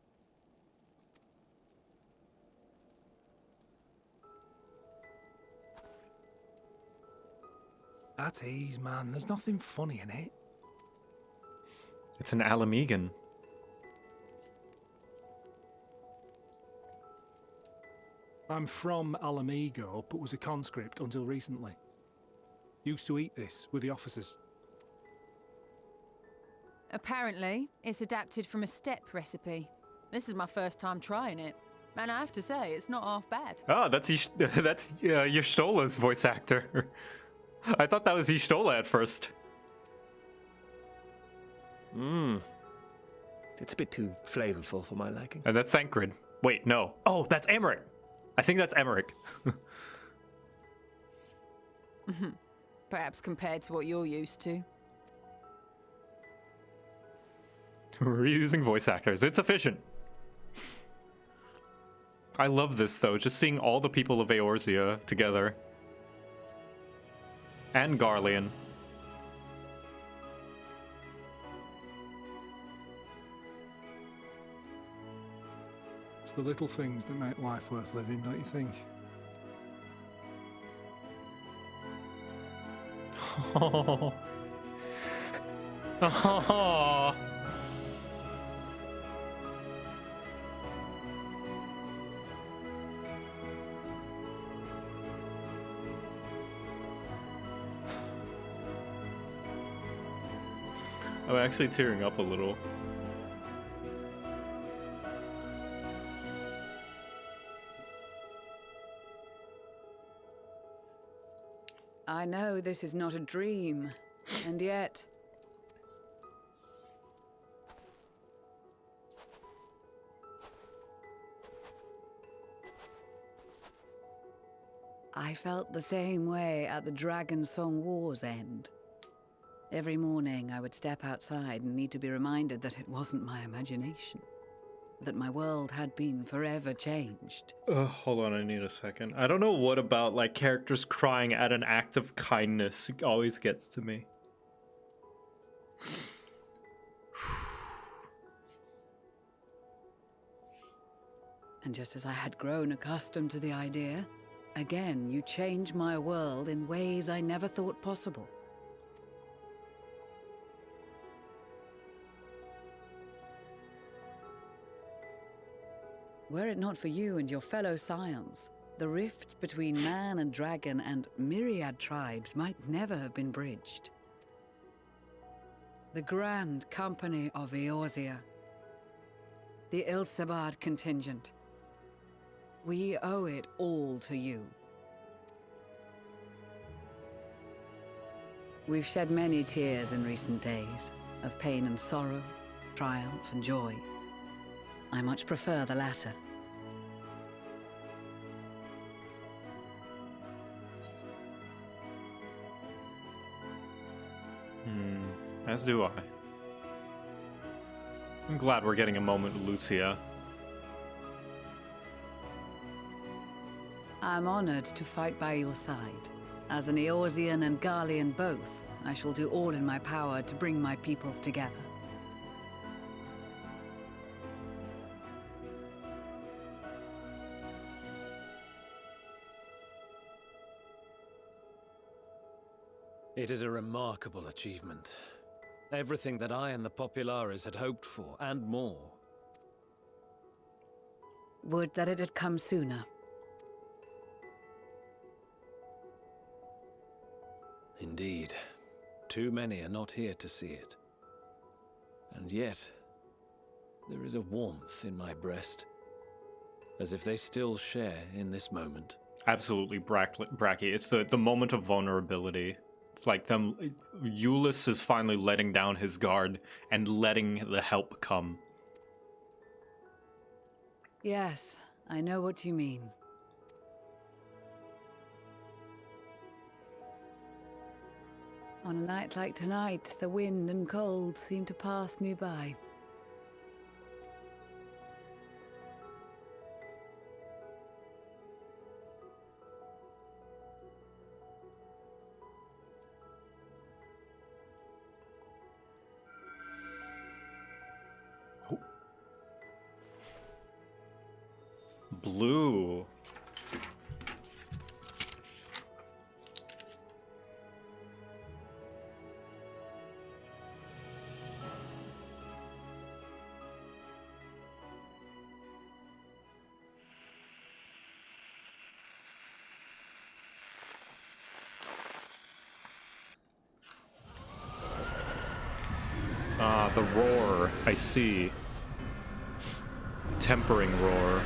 At ease, man. There's nothing funny in it. It's an Alamegan. I'm from Alamigo, but was a conscript until recently. Used to eat this with the officers. Apparently, it's adapted from a steppe recipe. This is my first time trying it, and I have to say, it's not half bad. Oh, that's Yshtola's voice actor. I thought that was Y'shtola at first. It's a bit too flavorful for my liking. And that's Thancred. Wait, no. Oh, that's Emmerich. I think that's Emmerich. Perhaps compared to what you're used to. We're using voice actors. It's efficient. I love this, though. Just seeing all the people of Eorzea together. And Garlean. It's the little things that make life worth living, don't you think? Oh. Oh. I'm actually tearing up a little. I know this is not a dream, and yet... I felt the same way at the Dragon Song War's end. Every morning I would step outside and need to be reminded that it wasn't my imagination. That my world had been forever changed. Hold on, I need a second. I don't know what about like characters crying at an act of kindness always gets to me. And just as I had grown accustomed to the idea, again you change my world in ways I never thought possible. Were it not for you and your fellow scions, the rifts between man and dragon and myriad tribes might never have been bridged. The Grand Company of Eorzea, the Ilsabard contingent, we owe it all to you. We've shed many tears in recent days, of pain and sorrow, triumph and joy. I much prefer the latter. As do I. I'm glad we're getting a moment with Lucia. I'm honored to fight by your side. As an Eorzean and Garlean both, I shall do all in my power to bring my peoples together. It is a remarkable achievement. Everything that I and the Populares had hoped for, and more. Would that it had come sooner. Indeed. Too many are not here to see it. And yet, there is a warmth in my breast, as if they still share in this moment. Absolutely, Bracky. It's the moment of vulnerability. It's like them. Eulus is finally letting down his guard and letting the help come. Yes, I know what you mean. On a night like tonight, the wind and cold seem to pass me by. Blue. Ah, the roar. I see. The tempering roar.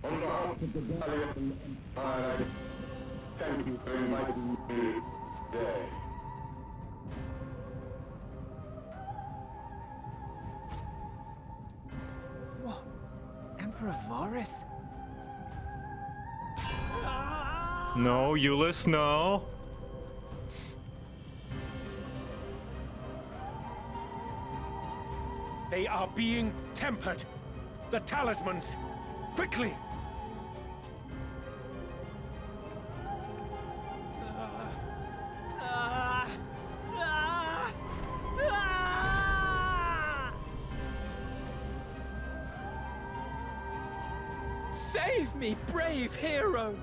On behalf of the Garlemald, I thank you for inviting me today. What? Emperor Varus? No, Eulus, no. They are being tempered. The talismans. Quickly! Save me, brave hero!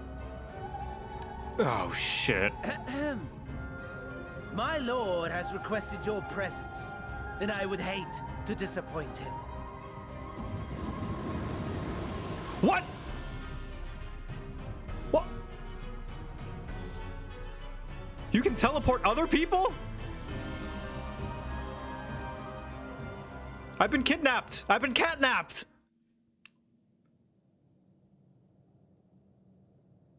Oh, shit. My lord has requested your presence, and I would hate to disappoint him. What? What? You can teleport other people? I've been kidnapped. I've been catnapped.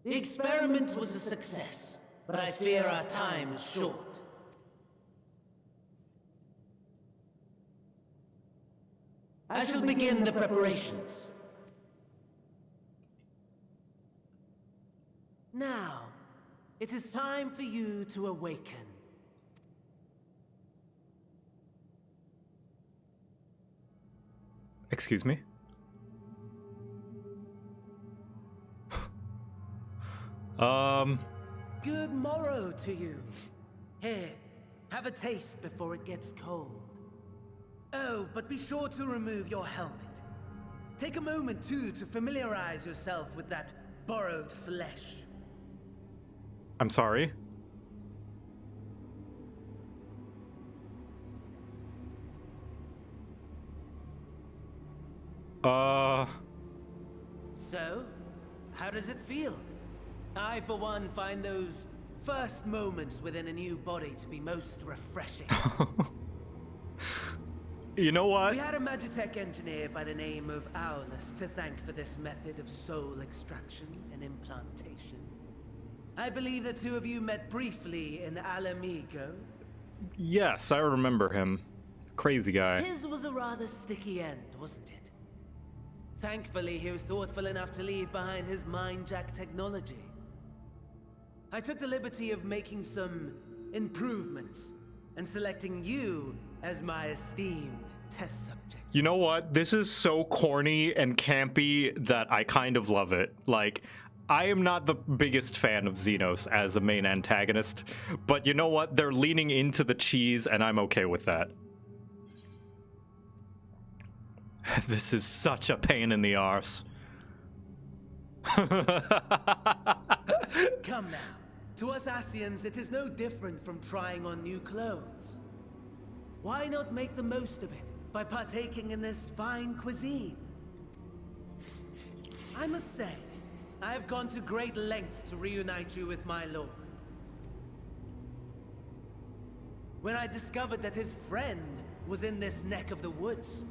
The experiment was a success, but I fear our time is short. I shall begin the preparations. Now, it is time for you to awaken. Excuse me? Good morrow to you. Here, have a taste before it gets cold. Oh, but be sure to remove your helmet. Take a moment, too, to familiarize yourself with that borrowed flesh. I'm sorry. So, how does it feel? I, for one, find those first moments within a new body to be most refreshing. You know what? We had a Magitech engineer by the name of Aulus to thank for this method of soul extraction and implantation. I believe the two of you met briefly in Alamigo. Yes, I remember him. Crazy guy. His was a rather sticky end, wasn't it? Thankfully, he was thoughtful enough to leave behind his mind-jack technology. I took the liberty of making some improvements and selecting you as my esteemed test subject. You know what? This is so corny and campy that I kind of love it. Like, I am not the biggest fan of Zenos as a main antagonist, but you know what? They're leaning into the cheese, and I'm okay with that. This is such a pain in the arse. Come now. To us Asians, it is no different from trying on new clothes. Why not make the most of it by partaking in this fine cuisine? I must say, I have gone to great lengths to reunite you with my lord. When I discovered that his friend was in this neck of the woods,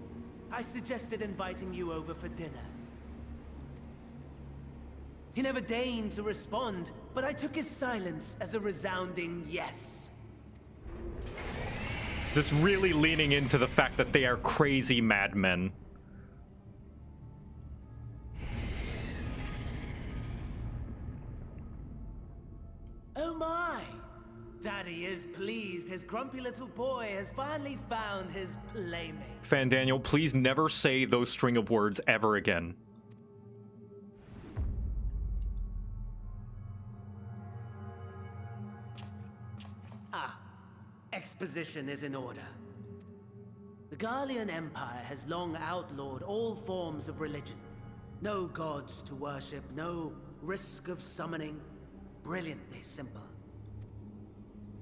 I suggested inviting you over for dinner. He never deigned to respond, but I took his silence as a resounding yes. Just really leaning into the fact that they are crazy madmen. Oh my! Daddy is pleased his grumpy little boy has finally found his playmate. Fandaniel, please never say those string of words ever again. Exposition is in order. The Garlean Empire has long outlawed all forms of religion. No gods to worship, no risk of summoning. Brilliantly simple.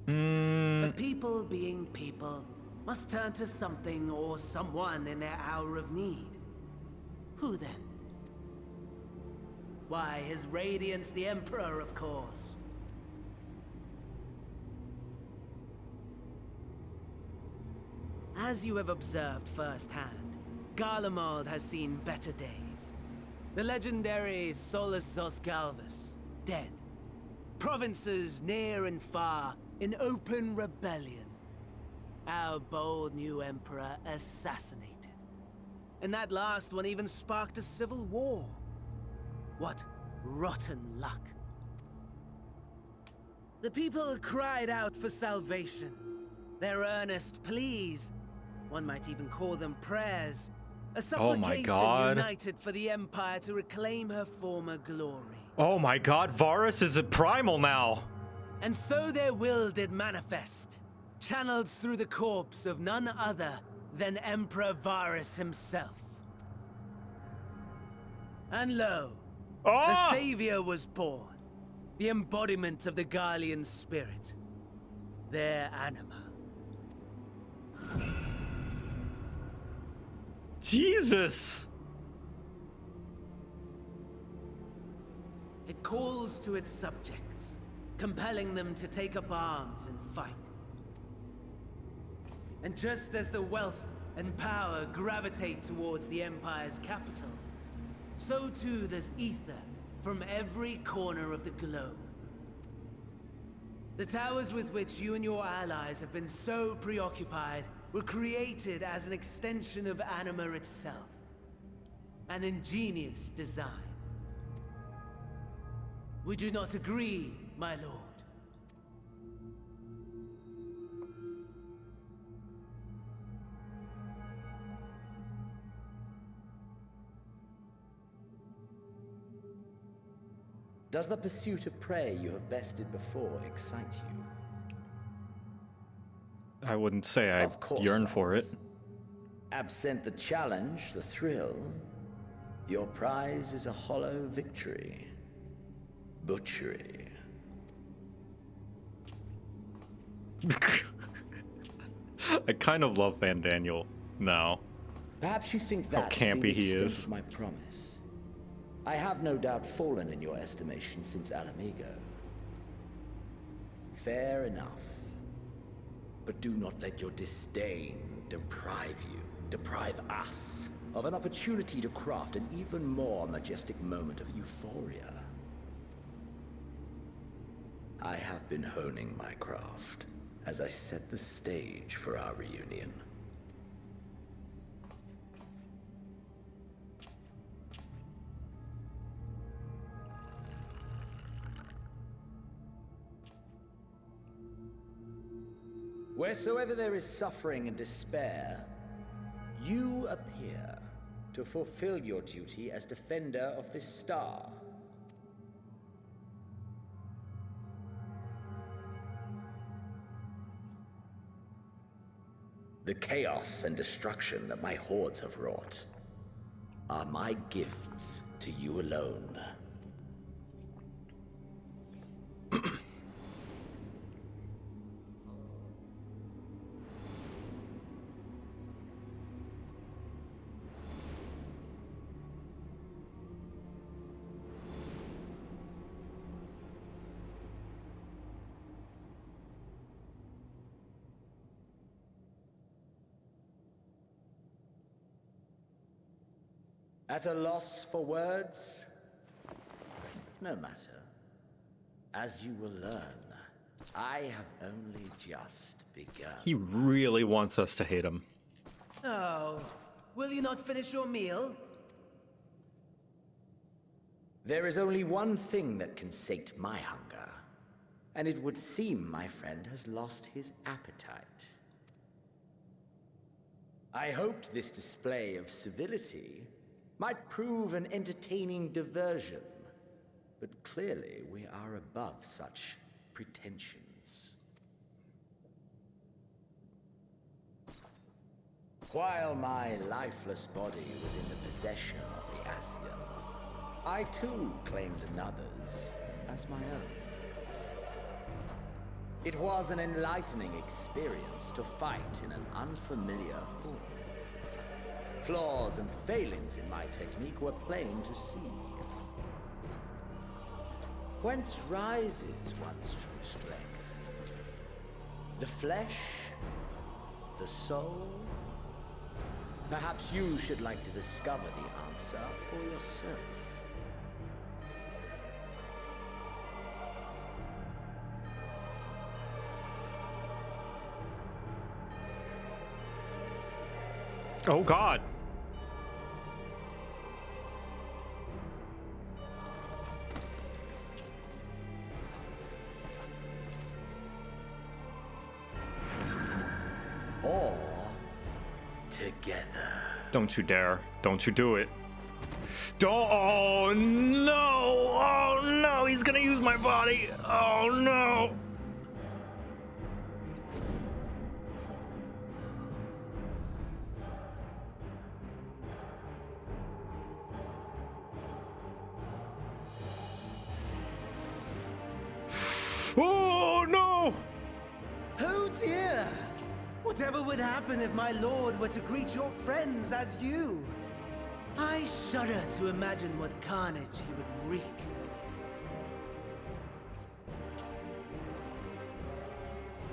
But people being people must turn to something or someone in their hour of need. Who then? Why, His Radiance the Emperor, of course. As you have observed firsthand, Garlemald has seen better days. The legendary Solus Galvus, dead. Provinces near and far in open rebellion. Our bold new emperor assassinated. And that last one even sparked a civil war. What rotten luck. The people cried out for salvation. Their earnest pleas, one might even call them prayers, a supplication united for the Empire to reclaim her former glory. Oh my god, Varus is a primal now! And so their will did manifest, channeled through the corpse of none other than Emperor Varus himself. And lo, the Savior was born, the embodiment of the Garlean spirit, their anima. Jesus! It calls to its subjects, compelling them to take up arms and fight. And just as the wealth and power gravitate towards the Empire's capital, so too does ether from every corner of the globe. The towers with which you and your allies have been so preoccupied were created as an extension of anima itself. An ingenious design. Would you not agree, my lord? Does the pursuit of prey you have bested before excite you? I wouldn't say I yearn for it. Absent the challenge, the thrill, your prize is a hollow victory. Butchery. I kind of love Fandaniel now. Perhaps you think that how campy he is. Of my promise. I have no doubt fallen in your estimation since Alamigo. Fair enough. But do not let your disdain deprive us, of an opportunity to craft an even more majestic moment of euphoria. I have been honing my craft as I set the stage for our reunion. Wheresoever there is suffering and despair, you appear to fulfill your duty as defender of this star. The chaos and destruction that my hordes have wrought are my gifts to you alone. At a loss for words? No matter. As you will learn, I have only just begun. He really wants us to hate him. Oh, will you not finish your meal? There is only one thing that can sate my hunger, and it would seem my friend has lost his appetite. I hoped this display of civility might prove an entertaining diversion, but clearly we are above such pretensions. While my lifeless body was in the possession of the Ascian, I too claimed another's as my own. It was an enlightening experience to fight in an unfamiliar form. Flaws and failings in my technique were plain to see. Whence rises one's true strength? The flesh? The soul? Perhaps you should like to discover the answer for yourself. Oh God. Or together. Don't you dare. Don't you do it. Don't. Oh no. Oh no. He's gonna use my body. Oh no. Oh no. Oh dear. Whatever would happen if my lord were to greet your friends as you? I shudder to imagine what carnage he would wreak.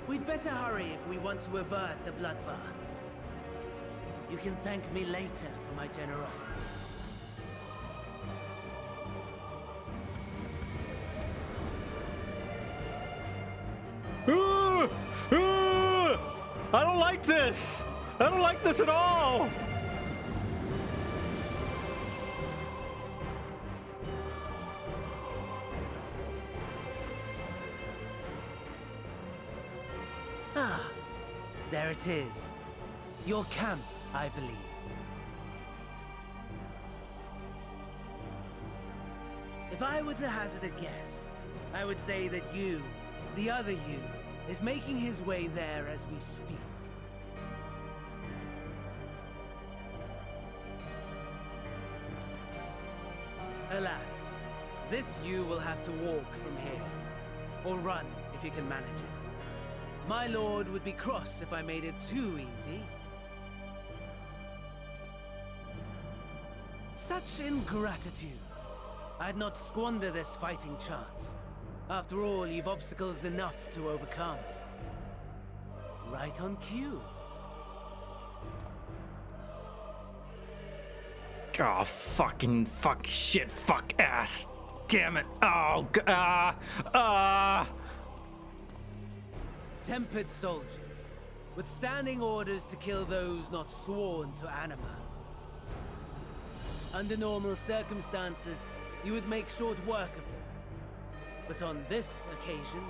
We'd better hurry if we want to avert the bloodbath. You can thank me later for my generosity. I don't like this! I don't like this at all! Ah, there it is. Your camp, I believe. If I were to hazard a guess, I would say that you, the other you, is making his way there as we speak. Alas, this you will have to walk from here, or run if you can manage it. My lord would be cross if I made it too easy. Such ingratitude. I'd not squander this fighting chance. After all, you've obstacles enough to overcome. Right on cue. Oh, fuck, shit, fuck, ass. Damn it. Oh, Tempered soldiers, with standing orders to kill those not sworn to anima. Under normal circumstances, you would make short work of them. But on this occasion,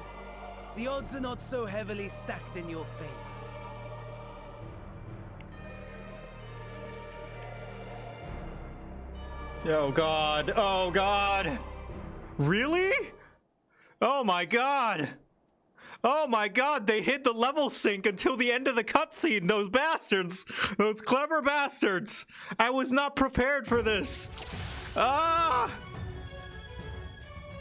the odds are not so heavily stacked in your favor. Oh God, oh God. Really? Oh my God. Oh my god, they hid the level sync until the end of the cutscene, those bastards! Those clever bastards! I was not prepared for this! Ah!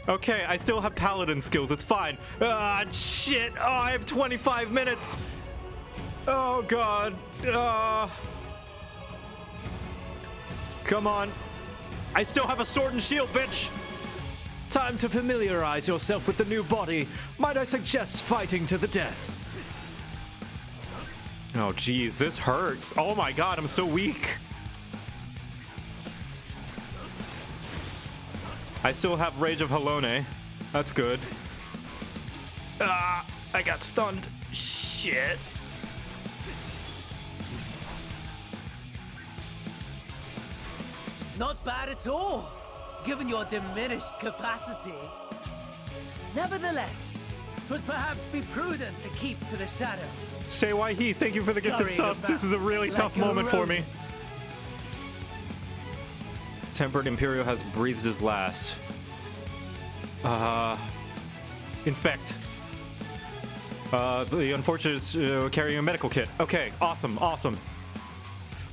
Okay, I still have paladin skills, it's fine. Ah, shit! Oh, I have 25 minutes! Oh god. Come on. I still have a sword and shield, bitch! Time to familiarize yourself with the new body. Might I suggest fighting to the death? Oh, geez, this hurts. Oh my god, I'm so weak. I still have Rage of Halone. That's good. Ah, I got stunned. Shit. Not bad at all, given your diminished capacity. Nevertheless, 'twould perhaps be prudent to keep to the shadows. Say why he. Thank you for the gifted subs. This is a really tough moment for me. Tempered Imperial has breathed his last. Inspect. The unfortunate is carrying a medical kit. Okay, awesome, awesome.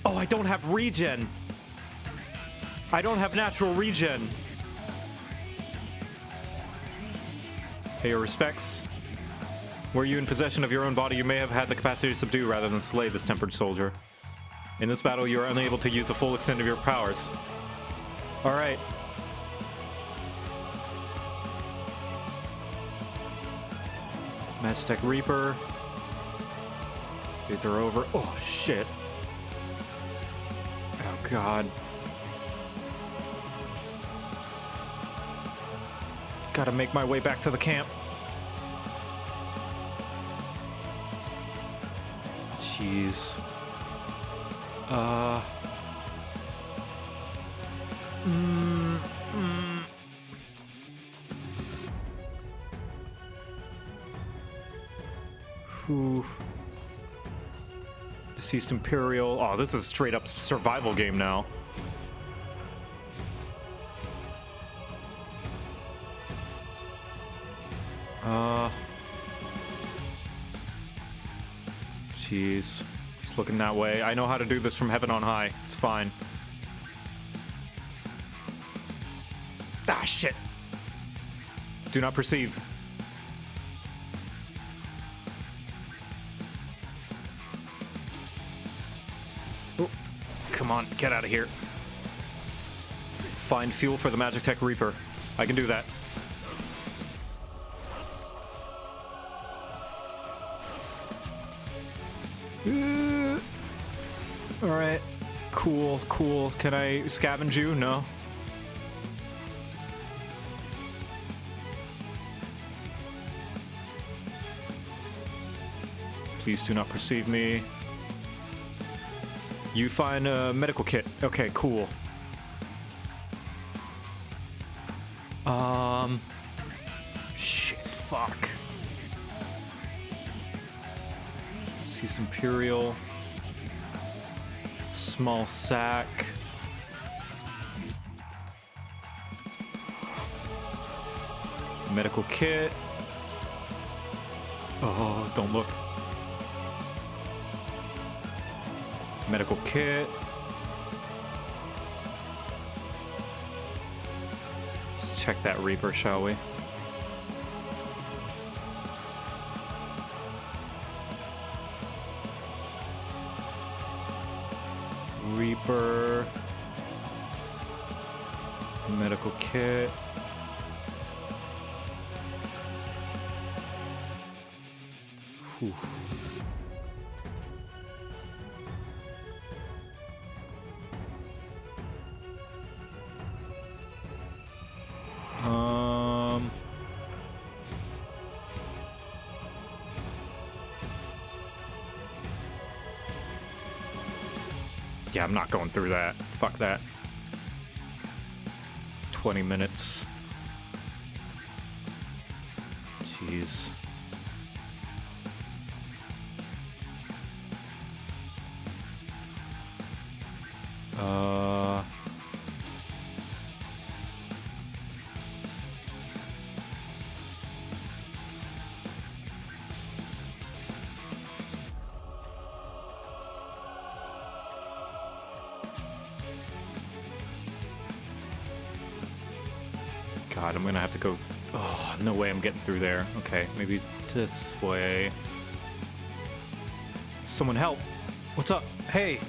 Oh, I don't have regen. I don't have natural regen. Pay your respects. Were you in possession of your own body, you may have had the capacity to subdue rather than slay this tempered soldier. In this battle, you are unable to use the full extent of your powers. All right. Magitech Reaper. These are over. Oh, shit. Oh, God. Gotta make my way back to the camp. Jeez. Whew. Deceased Imperial. Oh, this is a straight up survival game now. Jeez. He's looking that way. I know how to do this from heaven on high. It's fine. Ah, shit. Do not perceive. Oh, come on, get out of here. Find fuel for the Magitech Reaper. I can do that. Alright. Cool, cool. Can I scavenge you? No. Please do not perceive me. You find a medical kit. Okay, cool. Shit, fuck. Seized Imperial. Small sack. Medical kit. Oh, don't look. Medical kit. Let's check that Reaper, shall we? Reaper. Medical kit. Whew. Yeah, I'm not going through that. Fuck that. 20 minutes. Jeez. God, I'm gonna have to go... Oh, no way I'm getting through there. Okay, maybe this way. Someone help! What's up? Hey!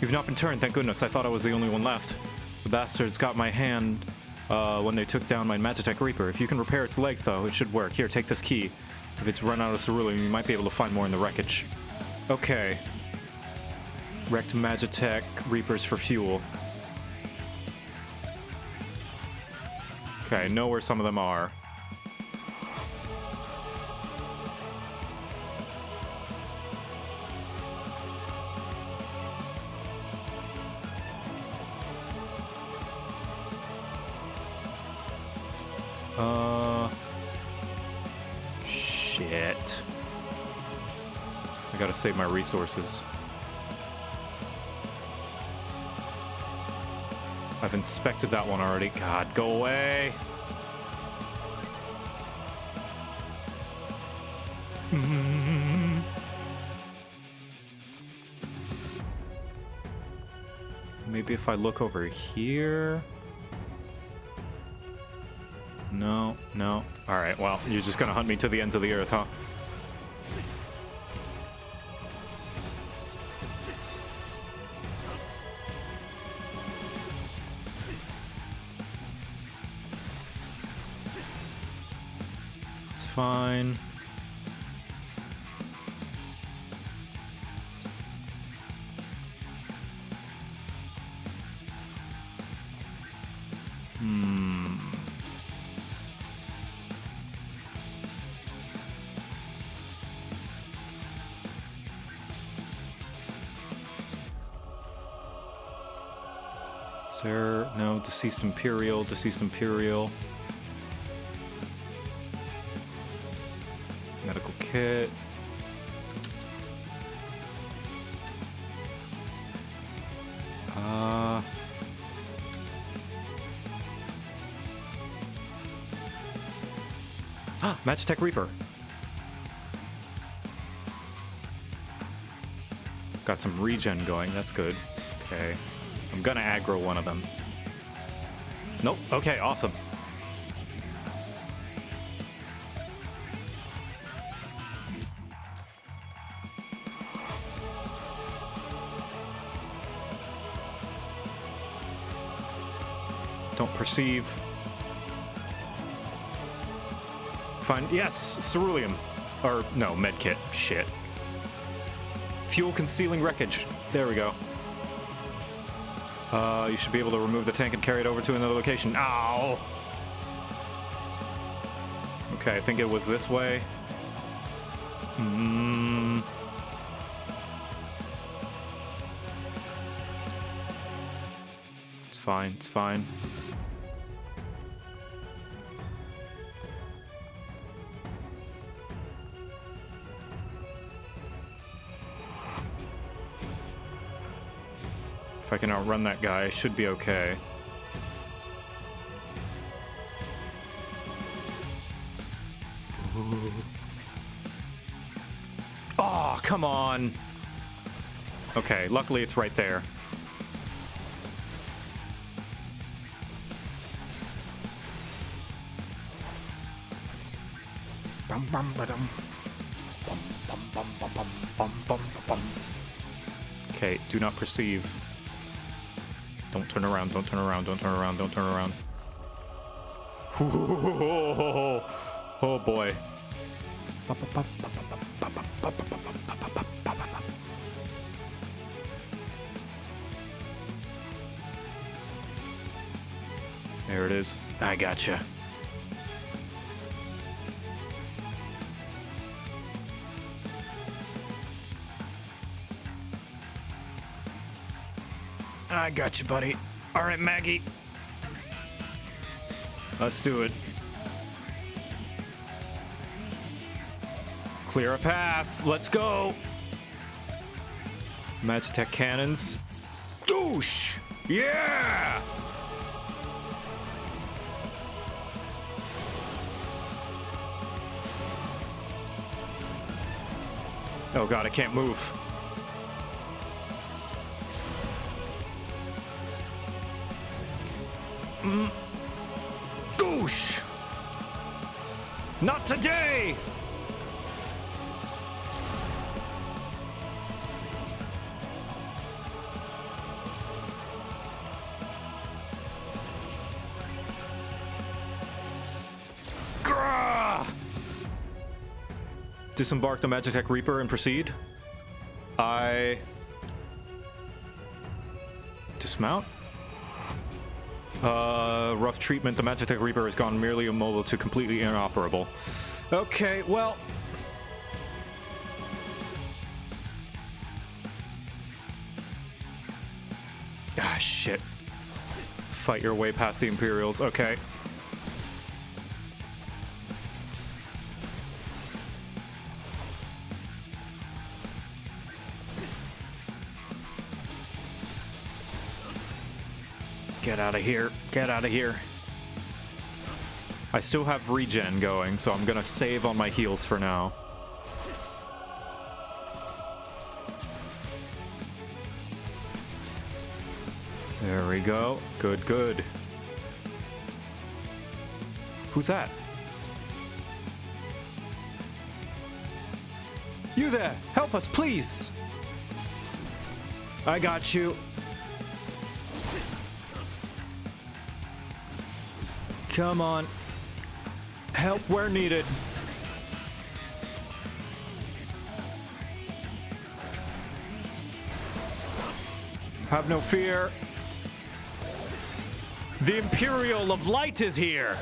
You've not been turned, thank goodness. I thought I was the only one left. The bastards got my hand when they took down my Magitech Reaper. If you can repair its legs, though, it should work. Here, take this key. If it's run out of ceruleum, you might be able to find more in the wreckage. Okay. Wrecked Magitech Reapers for fuel. Okay, know where some of them are. Shit. I gotta save my resources. I've inspected that one already. God, go away. Maybe if I look over here. No, no. Alright, well, you're just gonna hunt me to the ends of the earth, huh? It's fine. Is there... No, deceased imperial, deceased imperial. Medical kit. Magitech Reaper. Got some regen going, that's good. Okay. I'm gonna aggro one of them. Nope, okay, awesome. Don't perceive. Fine. Yes, ceruleum. Or, no, medkit. Shit. Fuel concealing wreckage. There we go. You should be able to remove the tank and carry it over to another location. Ow! Okay, I think it was this way. It's fine, it's fine. If I can outrun that guy, I should be okay. Ooh. Oh, come on. Okay, luckily it's right there. Bum bum ba-dum. Bum bum bum bum bum bum bum bum. Okay, do not perceive. Don't turn around, don't turn around, don't turn around, don't turn around. Oh boy. There it is. I gotcha. I got you, buddy. All right, Maggie. Let's do it. Clear a path. Let's go. Magitech cannons. Doosh! Yeah! Oh god, I can't move. Goosh! Not today! Grah! Disembark the Magitech Reaper and proceed. I dismount. Rough treatment. The Magitech Reaper has gone merely immobile to completely inoperable. Okay, well. Ah, shit. Fight your way past the Imperials. Okay. Get out of here. Get out of here. I still have regen going, so I'm gonna save on my heals for now. There we go. Good, good. Who's that? You there! Help us, please! I got you. Come on. Help where needed. Have no fear. The Imperial of Light is here.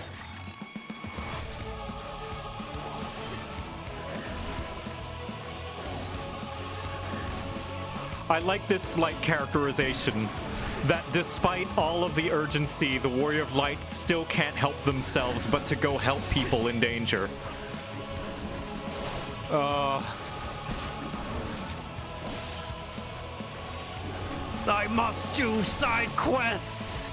I like this like characterization. That despite all of the urgency, the Warrior of Light still can't help themselves but to go help people in danger. I must do side quests!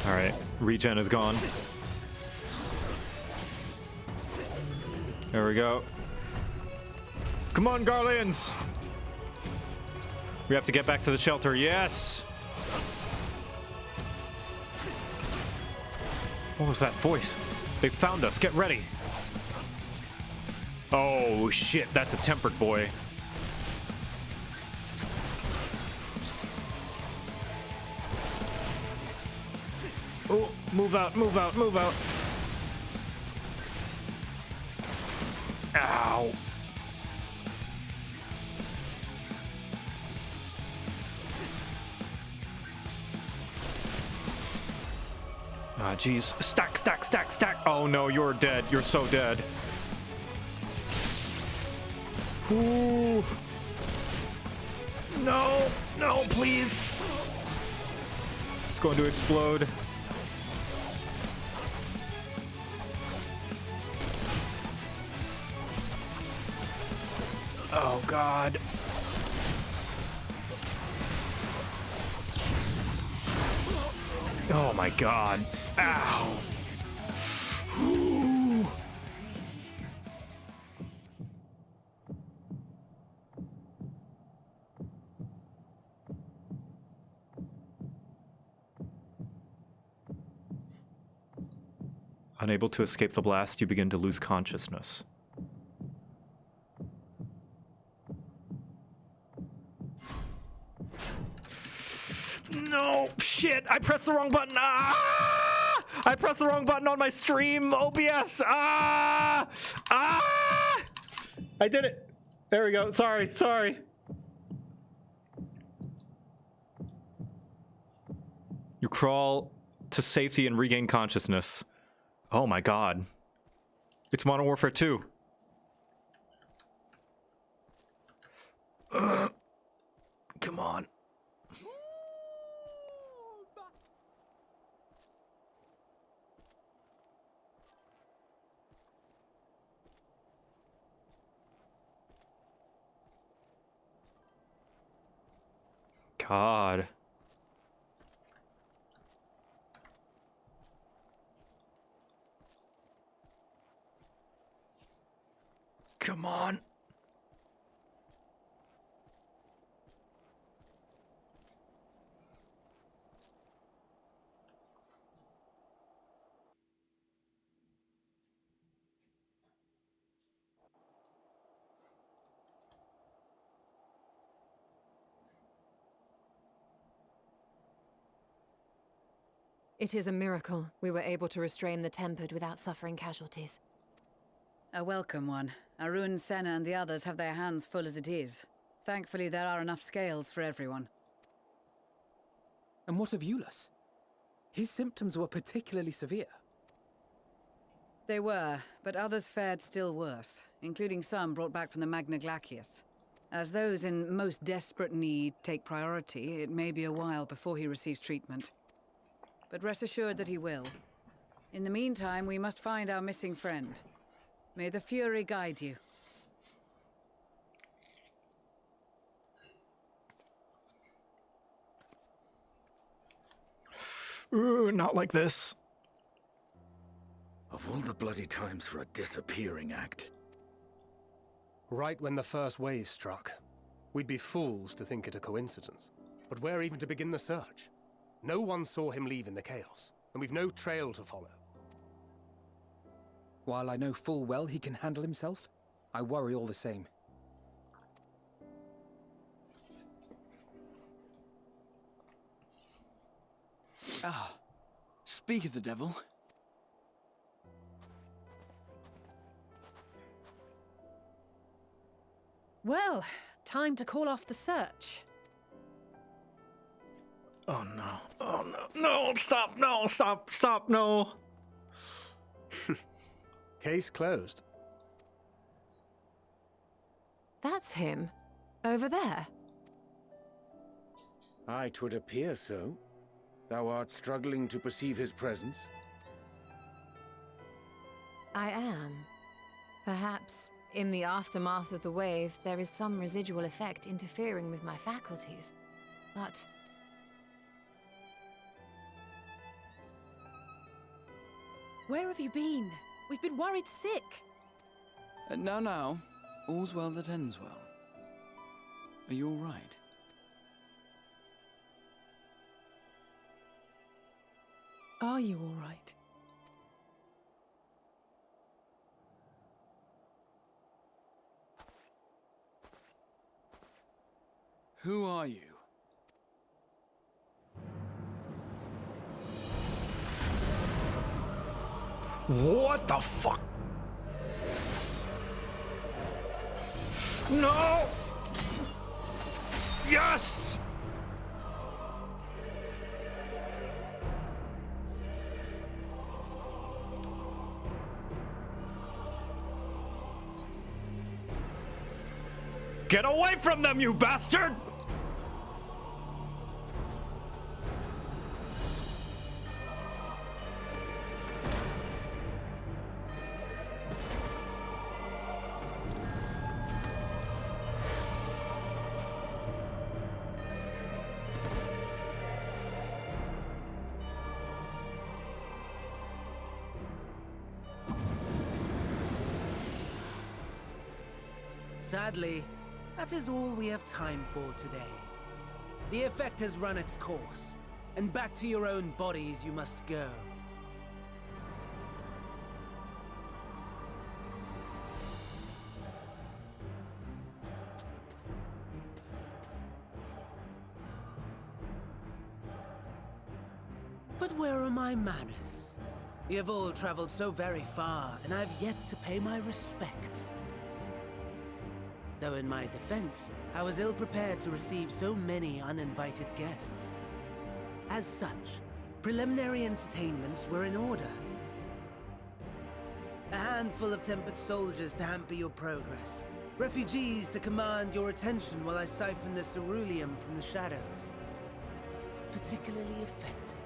Alright, regen is gone. There we go. Come on, Garlands! We have to get back to the shelter, yes! What was that voice? They found us, get ready! Oh shit, that's a tempered boy. Oh, move out, move out, move out! Ow. Ah, jeez. Stack, stack, stack, stack. Oh no, you're dead. You're so dead. Ooh. No, no, please. It's going to explode. Oh, God. Oh, my God. Ow. Ooh. Unable to escape the blast, you begin to lose consciousness. No, shit, I pressed the wrong button. Ah! I pressed the wrong button on my stream, OBS. Ah! Ah! I did it. There we go. Sorry, sorry. You crawl to safety and regain consciousness. Oh my God. It's Modern Warfare 2. Come on. God. Come on. It is a miracle we were able to restrain the Tempered without suffering casualties. A welcome one. Arun, Senna, and the others have their hands full as it is. Thankfully, there are enough scales for everyone. And what of Solus? His symptoms were particularly severe. They were, but others fared still worse, including some brought back from the Magna Glacius. As those in most desperate need take priority, it may be a while before he receives treatment. But rest assured that he will. In the meantime, we must find our missing friend. May the Fury guide you. Ooh, not like this. Of all the bloody times for a disappearing act. Right when the first wave struck, we'd be fools to think it a coincidence. But where even to begin the search? No one saw him leave in the chaos, and we've no trail to follow. While I know full well he can handle himself, I worry all the same. Ah, speak of the devil. Well, time to call off the search. Oh no. Oh no. No, stop. No, stop. Stop. No. Case closed. That's him. Over there. Aye, 'twould appear so. Thou art struggling to perceive his presence? I am. Perhaps, in the aftermath of the wave, there is some residual effect interfering with my faculties. But... Where have you been? We've been worried sick. Now, all's well that ends well. Are you all right? Are you all right? Who are you? What the fuck? No! Yes! Get away from them, you bastard! Sadly, that is all we have time for today. The effect has run its course, and back to your own bodies you must go. But where are my manners? We have all traveled so very far, and I have yet to pay my respects. Though in my defense, I was ill-prepared to receive so many uninvited guests. As such, preliminary entertainments were in order. A handful of tempered soldiers to hamper your progress. Refugees to command your attention while I siphon the ceruleum from the shadows. Particularly effective,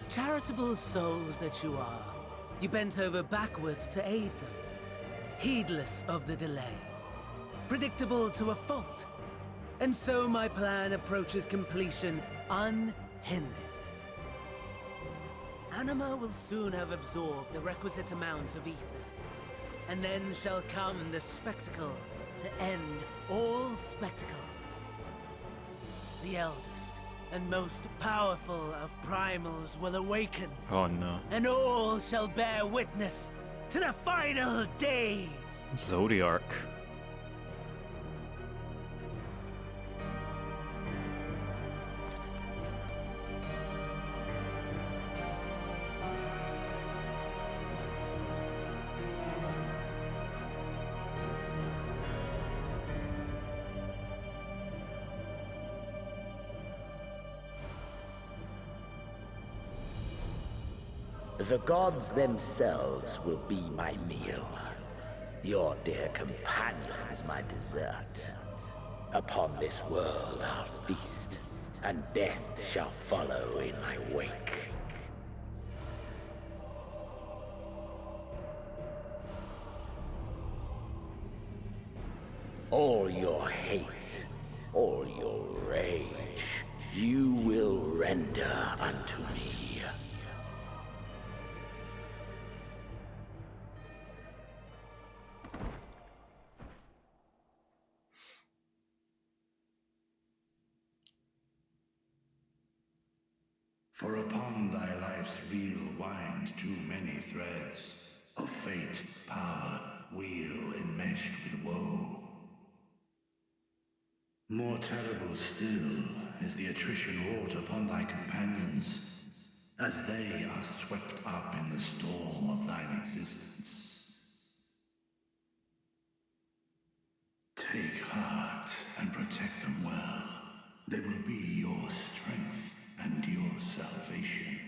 that. Charitable souls that you are, you bent over backwards to aid them. Heedless of the delay. Predictable to a fault. And so my plan approaches completion unhindered. Anima will soon have absorbed the requisite amount of ether. And then shall come the spectacle to end all spectacles. The eldest and most powerful of primals will awaken. Oh no. And all shall bear witness to the final days. Zodiark. The gods themselves will be my meal. Your dear companions my dessert. Upon this world I'll feast, and death shall follow in my wake. All your hate, all your rage, you will render unto me. For upon thy life's reel wind too many threads of fate, power, weal enmeshed with woe. More terrible still is the attrition wrought upon thy companions, as they are swept up in the storm of thine existence. Take heart and protect them well. They will be your strength and your salvation.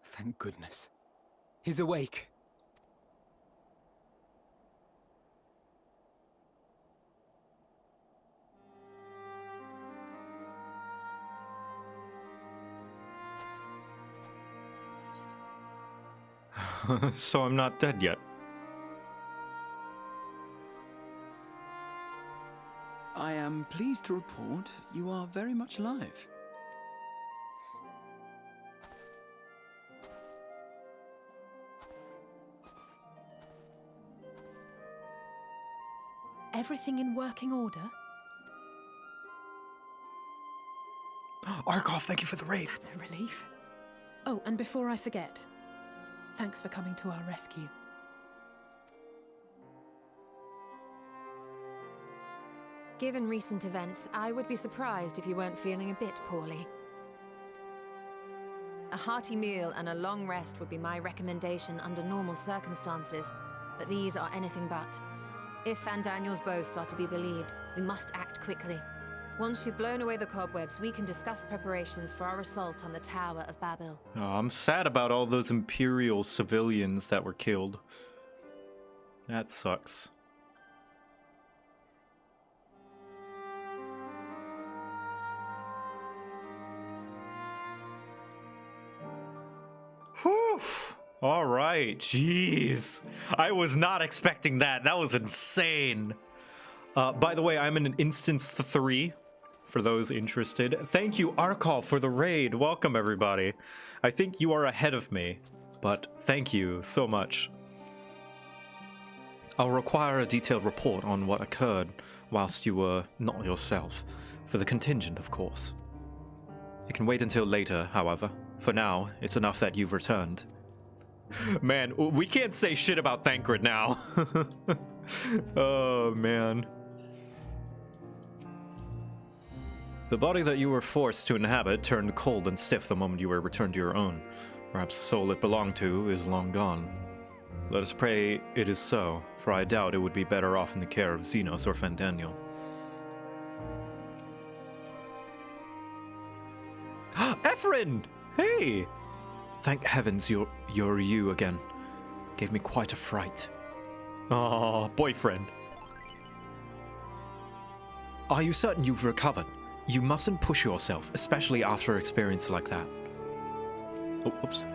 Thank goodness. He's awake. So I'm not dead yet. I am pleased to report you are very much alive. Everything in working order? Arkoff, thank you for the raid. That's a relief. Oh, and before I forget, thanks for coming to our rescue. Given recent events, I would be surprised if you weren't feeling a bit poorly. A hearty meal and a long rest would be my recommendation under normal circumstances, but these are anything but. If Van Daniel's boasts are to be believed, we must act quickly. Once you've blown away the cobwebs, we can discuss preparations for our assault on the Tower of Babel. Oh, I'm sad about all those imperial civilians that were killed. That sucks. Whew. All right, jeez. I was not expecting that. That was insane. By the way, I'm in an instance 3, for those interested. Thank you, Arkal, for the raid. Welcome, everybody. I think you are ahead of me, but thank you so much. I'll require a detailed report on what occurred whilst you were not yourself, for the contingent, of course. It can wait until later, however. For now, it's enough that you've returned. Man, we can't say shit about Thancred now. Oh, man. The body that you were forced to inhabit turned cold and stiff the moment you were returned to your own. Perhaps the soul it belonged to is long gone. Let us pray it is so, for I doubt it would be better off in the care of Zenos or Fandaniel. Ephrin! Hey! Thank heavens you're you again. Gave me quite a fright. Aw, boyfriend. Are you certain you've recovered? You mustn't push yourself, especially after an experience like that. Oh, oops.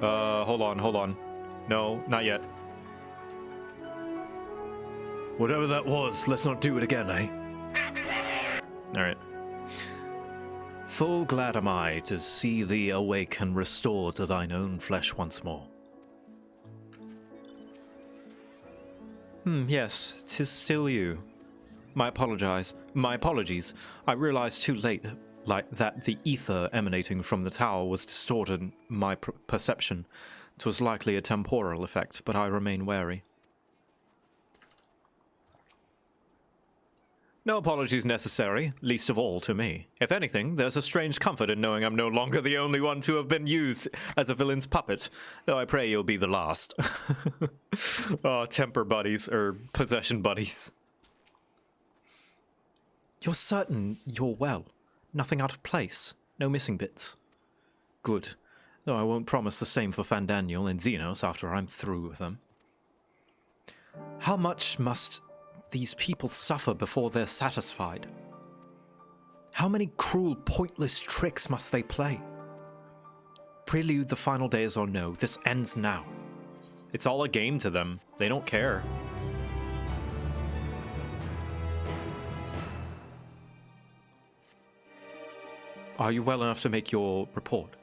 Hold on. No, not yet. Whatever that was, let's not do it again, eh? Alright. Full glad am I to see thee awake and restored to thine own flesh once more. Yes, 'tis still you. My apologies. I realized too late that the ether emanating from the tower was distorting my perception. 'Twas likely a temporal effect, but I remain wary. No apologies necessary, least of all to me. If anything, there's a strange comfort in knowing I'm no longer the only one to have been used as a villain's puppet, though I pray you'll be the last. Oh, temper buddies, or possession buddies. You're certain you're well? Nothing out of place? No missing bits? Good, though I won't promise the same for Fandaniel and Zenos after I'm through with them. How much must these people suffer before they're satisfied? How many cruel, pointless tricks must they play? Prelude the final days or no, this ends now. It's all a game to them. They don't care. Are you well enough to make your report?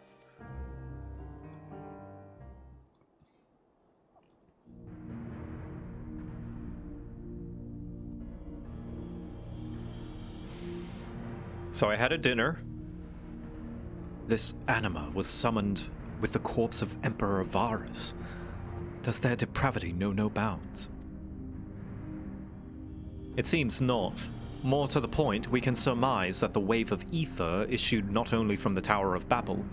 So I had a dinner. This anima was summoned with the corpse of Emperor Varus. Does their depravity know no bounds? It seems not. More to the point, we can surmise that the wave of ether issued not only from the Tower of Babel,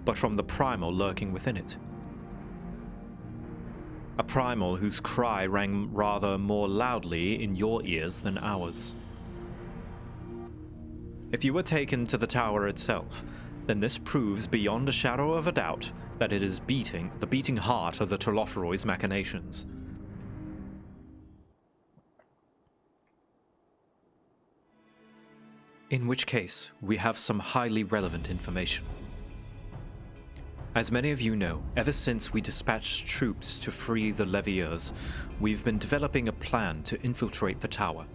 but from the primal lurking within it. A primal whose cry rang rather more loudly in your ears than ours. If you were taken to the tower itself, then this proves beyond a shadow of a doubt that it is the beating heart of the Telophoroid's machinations. In which case, we have some highly relevant information. As many of you know, ever since we dispatched troops to free the Leviers, we've been developing a plan to infiltrate the tower.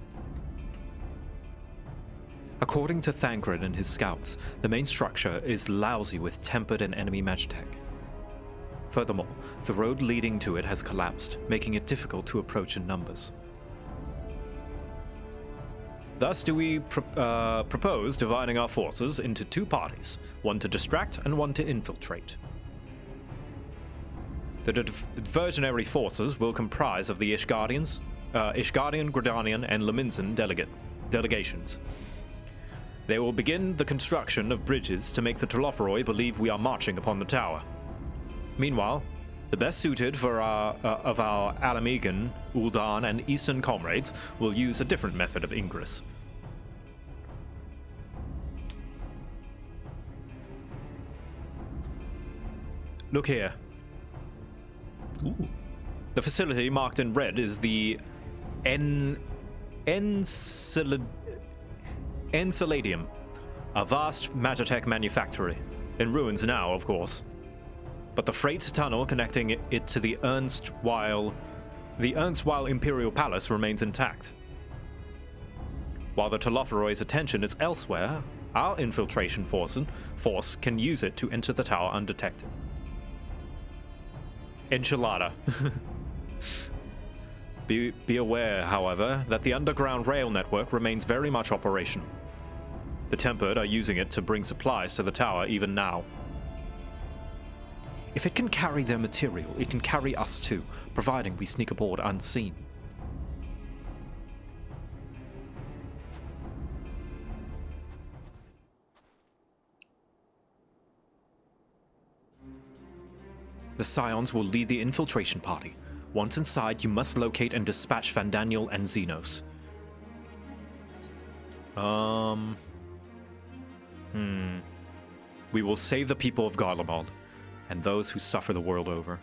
According to Thancred and his scouts, the main structure is lousy with tempered and enemy magitech. Furthermore, the road leading to it has collapsed, making it difficult to approach in numbers. Thus do we propose dividing our forces into two parties, one to distract and one to infiltrate. The diversionary forces will comprise of the Ishgardian, Gridanian, and Leminsan delegations. They will begin the construction of bridges to make the Telophoroi believe we are marching upon the tower. Meanwhile, the best suited for of our Alamegan, Ul'dan, and Eastern comrades will use a different method of ingress. Look here. Ooh. The facility marked in red is the Enceladium, a vast magitech manufactory, in ruins now, of course. But the freight tunnel connecting it to the erstwhile Imperial Palace remains intact. While the Telophoroid's attention is elsewhere, our infiltration force can use it to enter the tower undetected. Enchilada. Be aware, however, that the underground rail network remains very much operational. The Tempered are using it to bring supplies to the tower even now. If it can carry their material, it can carry us too, providing we sneak aboard unseen. The Scions will lead the infiltration party. Once inside, you must locate and dispatch Fandaniel and Zenos. We will save the people of Garlemald, and those who suffer the world over.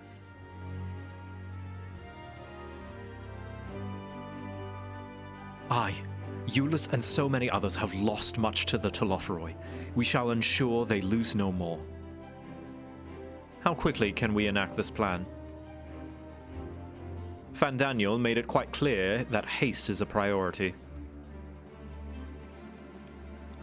I, Eulus, and so many others have lost much to the Telophoroi. We shall ensure they lose no more. How quickly can we enact this plan? Fandaniel made it quite clear that haste is a priority.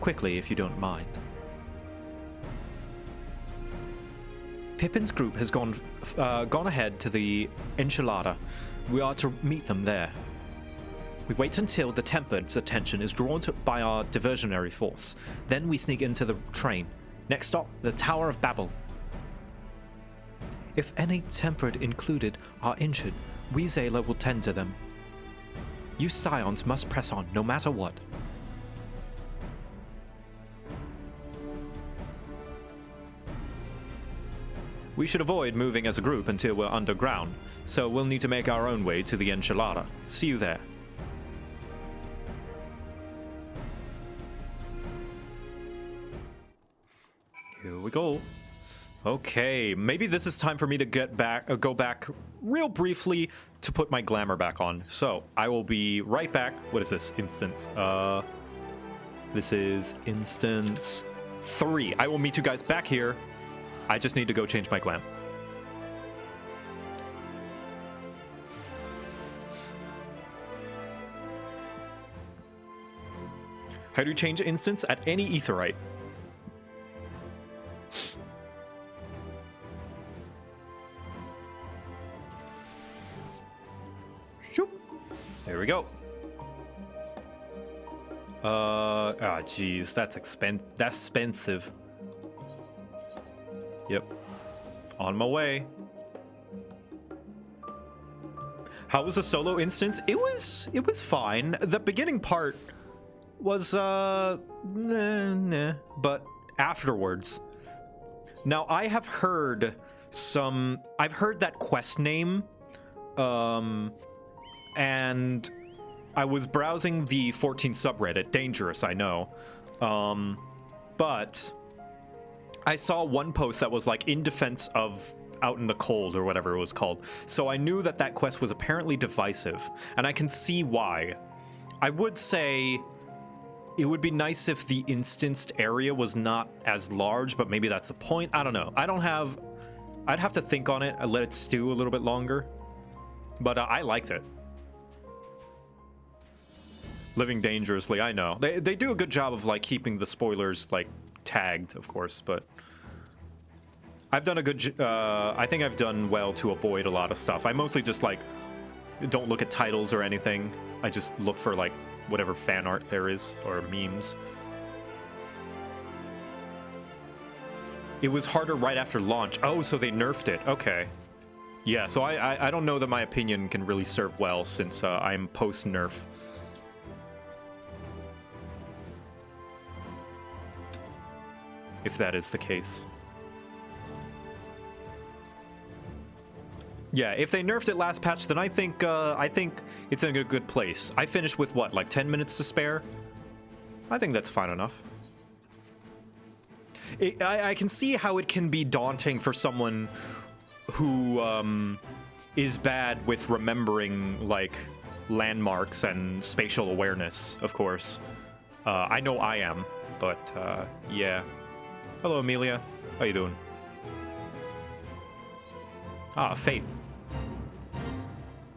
quickly if you don't mind. Pippin's group has gone ahead to the Enchilada. We are to meet them there. We wait until the Tempered's attention is drawn by our diversionary force. Then we sneak into the train. Next stop, the Tower of Babel. If any Tempered included are injured, we Zayla will tend to them. You Scions must press on, no matter what. We should avoid moving as a group until we're underground, so we'll need to make our own way to the Enchilada. See you there. Here we go. Okay, maybe this is time for me to go back real briefly to put my glamour back on. So I will be right back. What is this? Instance. This is instance 3. I will meet you guys back here. I just need to go change my glam. How do you change instance at any aetheryte? There we go. Geez, that's expensive. Yep. On my way. How was the solo instance? It was fine. The beginning part was nah, but afterwards. Now I have heard I've heard that quest name, and I was browsing the 14 subreddit, dangerous, I know, but I saw one post that was like in defense of Out in the Cold or whatever it was called. So I knew that quest was apparently divisive, and I can see why. I would say it would be nice if the instanced area was not as large, but maybe that's the point. I don't know. I'd have to think on it and let it stew a little bit longer, but I liked it. Living dangerously, I know. They do a good job of like keeping the spoilers like tagged, of course, but I've done a good I think I've done well to avoid a lot of stuff. I mostly just like don't look at titles or anything. I just look for like whatever fan art there is or memes. It was harder right after launch. Oh, so they nerfed it. Okay. Yeah, so I don't know that my opinion can really serve well since I'm post-nerf. If that is the case. Yeah, if they nerfed it last patch, then I think it's in a good place. I finished with what, like 10 minutes to spare? I think that's fine enough. I can see how it can be daunting for someone who is bad with remembering like landmarks and spatial awareness, of course. I know I am, but yeah. Hello, Amelia. How you doing? Ah, Fate.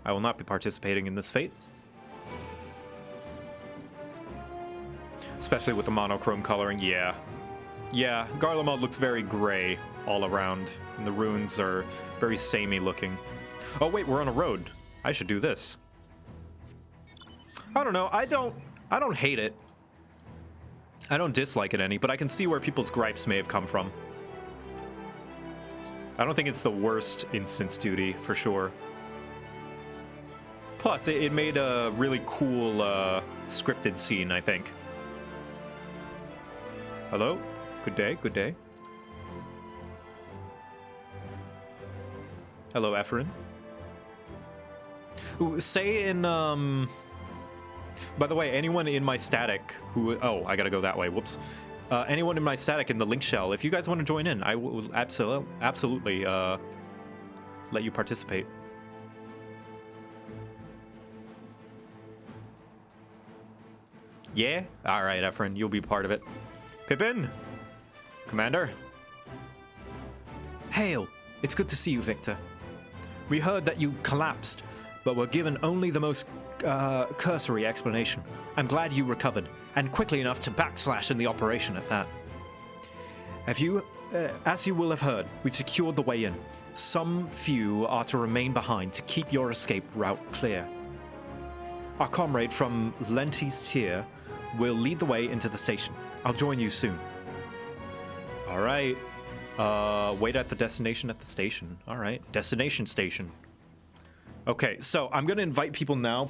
I will not be participating in this Fate. Especially with the monochrome coloring, yeah. Yeah, Garlemald looks very gray all around, and the runes are very samey looking. Oh wait, we're on a road. I should do this. I don't know, I don't hate it. I don't dislike it any, but I can see where people's gripes may have come from. I don't think it's the worst instance duty, for sure. Plus, it made a really cool scripted scene, I think. Hello? Good day, good day. Hello, Efren. Ooh, say in, by the way, anyone in my static who... Oh, I gotta go that way, whoops. Anyone in my static in the link shell, if you guys want to join in, I will absolutely let you participate. Yeah? Alright, Efren, you'll be part of it. Pippin! Commander? Hail! It's good to see you, Victor. We heard that you collapsed, but were given only the most cursory explanation. I'm glad you recovered. and quickly enough to backslash in the operation at that. As you will have heard, we've secured the way in. Some few are to remain behind to keep your escape route clear. Our comrade from Lenti's tier will lead the way into the station. I'll join you soon. All right. Wait at the destination at the station. All right. Destination station. Okay, so I'm going to invite people now,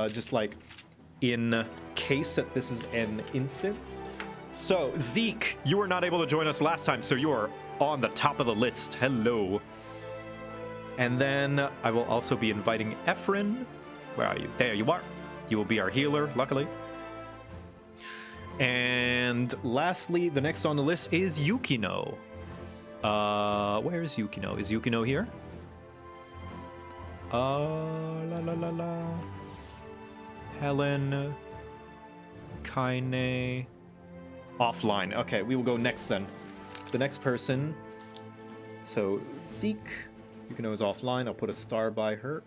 just like in case that this is an instance. So, Zeke, you were not able to join us last time, so you are on the top of the list. Hello. And then I will also be inviting Efren. Where are you? There you are. You will be our healer, luckily. And lastly, the next on the list is Yukino. Where is Yukino? Is Yukino here? Helen. Kaine. Offline. Okay, we will go next then. The next person. So, Zeke. Yukino is offline. I'll put a star by her.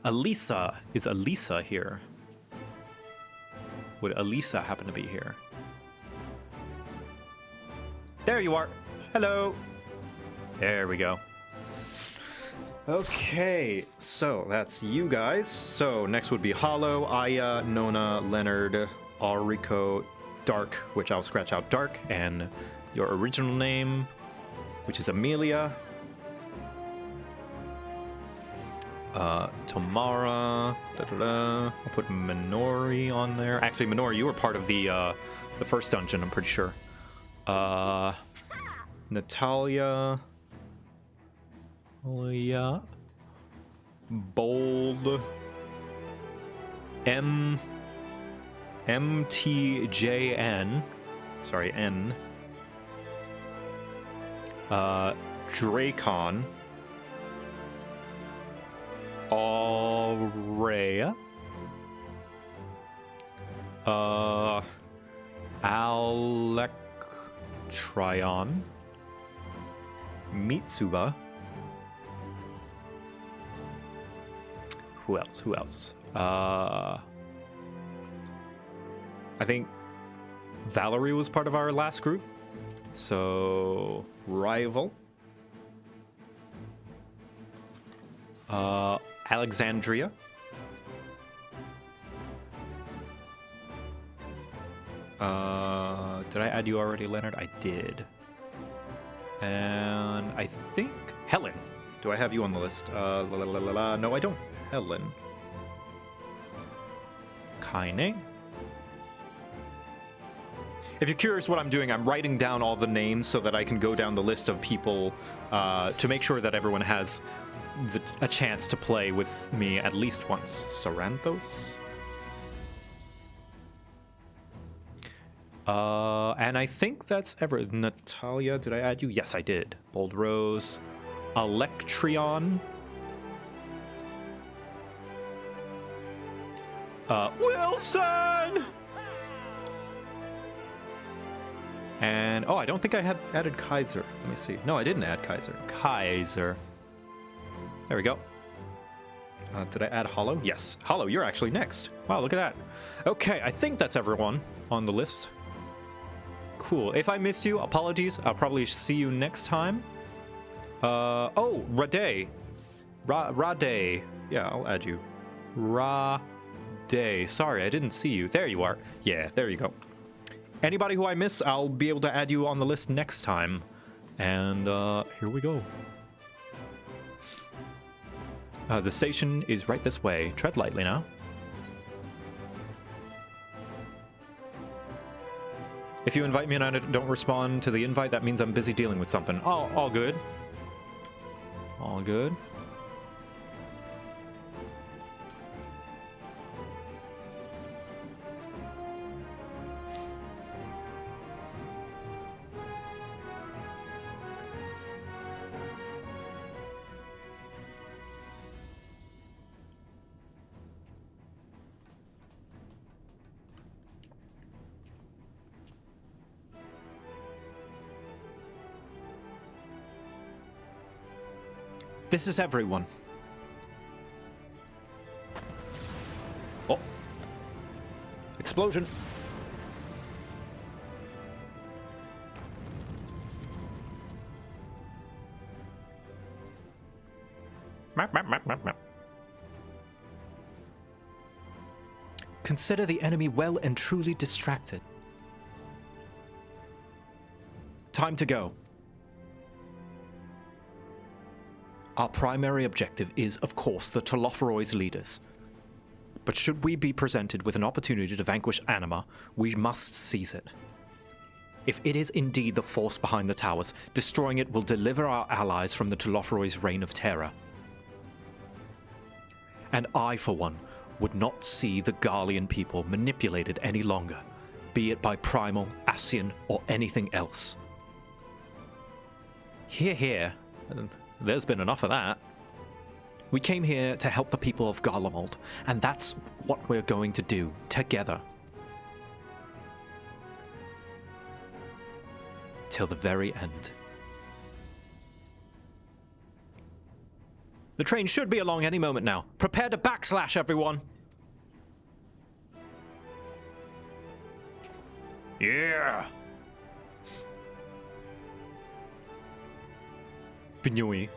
Elisa. Is Elisa here? Would Elisa happen to be here? There you are. Hello. There we go. Okay, so that's you guys. So next would be Hollow, Aya, Nona, Leonard, Ulrico, Dark, which I'll scratch out Dark, and your original name, which is Amelia. Tamara, I'll put Minori on there. Actually, Minori, you were part of the first dungeon, I'm pretty sure. Natalia. Oh yeah. Bold. MTJN. Sorry, N. Dracon. Aurea. Alectryon. Mitsuba. Who else? I think Valerie was part of our last group. So, Rival. Alexandria. Did I add you already, Leonard? I did. And I think Helen. Do I have you on the list? No, I don't. Helen. Kaine. If you're curious what I'm doing, I'm writing down all the names so that I can go down the list of people to make sure that everyone has a chance to play with me at least once. Saranthos. And I think that's Natalia, did I add you? Yes, I did. Bold Rose. Electrion. Wilson! And, oh, I don't think I had added Kaiser. Let me see. No, I didn't add Kaiser. Kaiser. There we go. Did I add Hollow? Yes. Hollow, you're actually next. Wow, look at that. Okay, I think that's everyone on the list. Cool. If I missed you, apologies. I'll probably see you next time. Oh, Rade. Rade. Yeah, I'll add you. Rade. Sorry, I didn't see you. There you are. Yeah, there you go. Anybody who I miss, I'll be able to add you on the list next time. And here we go. The station is right this way. Tread lightly now. If you invite me and I don't respond to the invite, that means I'm busy dealing with something. Oh, all good. All good. This is everyone. Oh. Explosion. Consider the enemy well and truly distracted. Time to go. Our primary objective is, of course, the Telophoroid's leaders. But should we be presented with an opportunity to vanquish Anima, we must seize it. If it is indeed the force behind the towers, destroying it will deliver our allies from the Telophoroid's reign of terror. And I, for one, would not see the Garlean people manipulated any longer, be it by Primal, Ascian, or anything else. Hear. There's been enough of that. We came here to help the people of Garlemald, and that's what we're going to do, together. Till the very end. The train should be along any moment now. Prepare to backslash, everyone! Yeah! Pinui.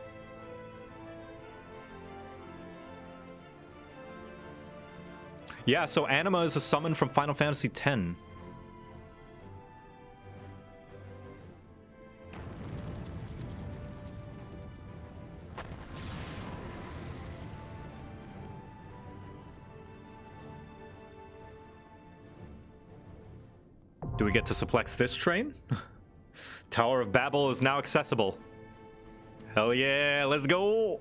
Yeah, so Anima is a summon from Final Fantasy X. Do we get to suplex this train? Tower of Babel is now accessible. Hell yeah, let's go!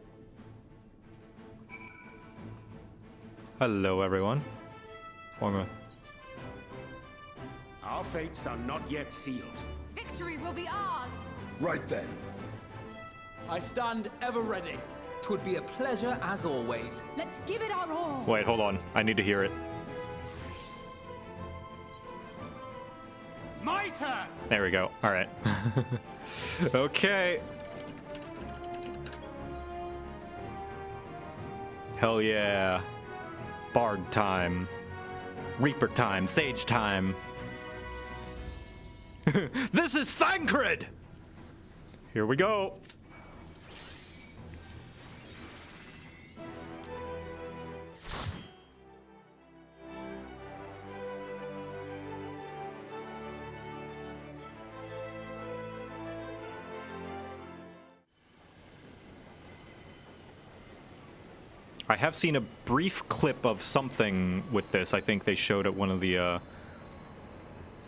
Hello, everyone. Our fates are not yet sealed. Victory will be ours! Right then. I stand ever ready. 'Twould be a pleasure as always. Let's give it our all! Wait, hold on. I need to hear it. My turn! There we go. All right. Okay. Hell yeah. Bard time. Reaper time. Sage time. This is Thancred! Here we go. I have seen a brief clip of something with this. I think they showed at one of the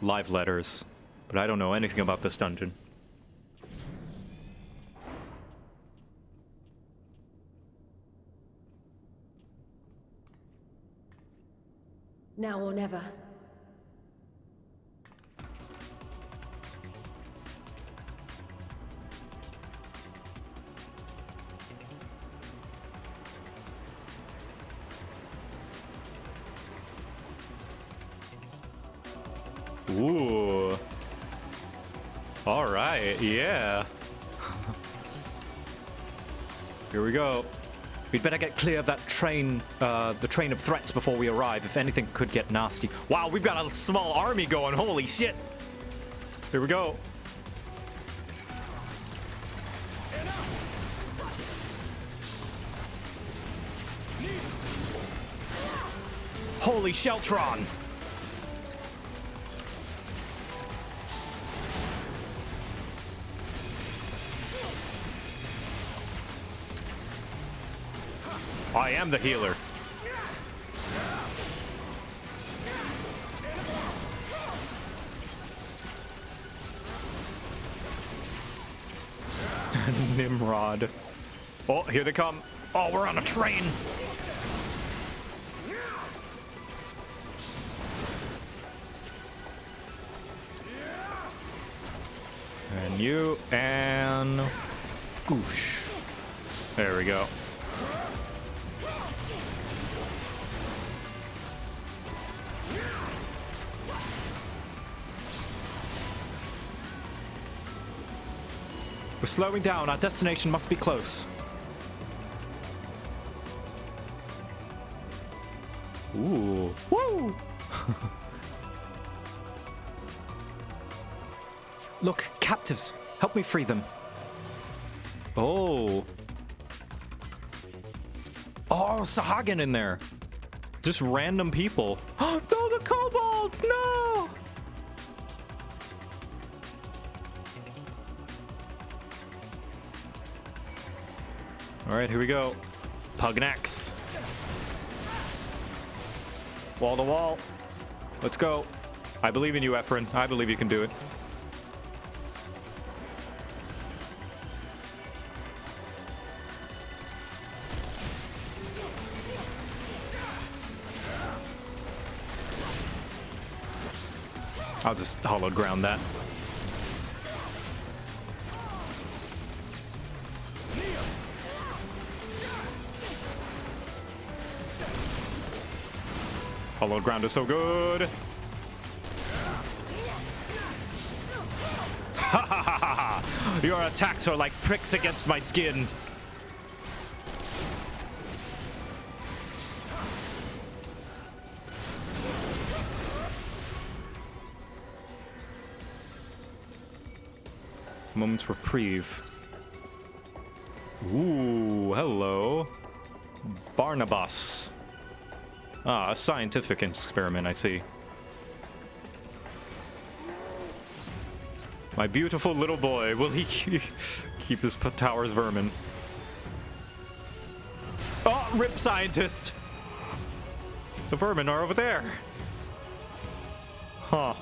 live letters, but I don't know anything about this dungeon. Now or never. Ooh. All right, yeah. Here we go. We'd better get clear of that train, the train of threats before we arrive, if anything could get nasty. Wow, we've got a small army going, holy shit. Here we go. Holy Sheltron! I am the healer. Nimrod. Oh, here they come. Oh, we're on a train. And you and Goosh. There we go. We're slowing down. Our destination must be close. Ooh. Woo! Look, captives. Help me free them. Oh. Oh, Sahagin in there. Just random people. Oh, no, the kobolds! No! All right, here we go. Pugnax. Wall to wall. Let's go. I believe in you, Ephron. I believe you can do it. I'll just hollow ground that. Hollow ground is so good. Ha ha ha ha! Your attacks are like pricks against my skin. Moment's reprieve. Ooh, hello. Barnabas. Ah, a scientific experiment, I see. My beautiful little boy, will he keep this tower's vermin? Oh, rip scientist! The vermin are over there. Huh.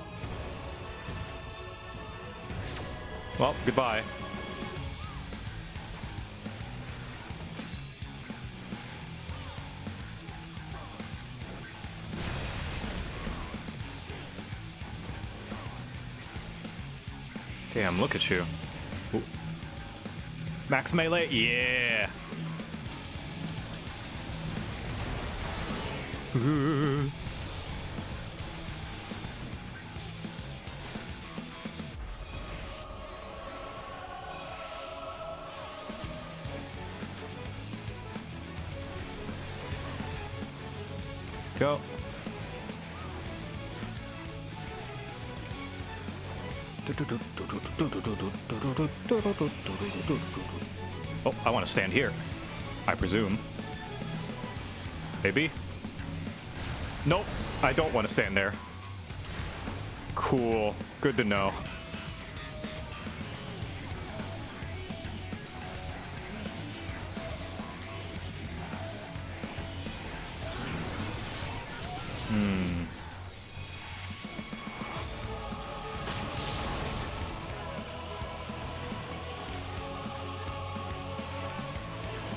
Well, goodbye. Damn, look at you. Ooh. Max melee? Yeah. Go. Oh, I want to stand here. I presume. Maybe? Nope, I don't want to stand there. Cool. Good to know.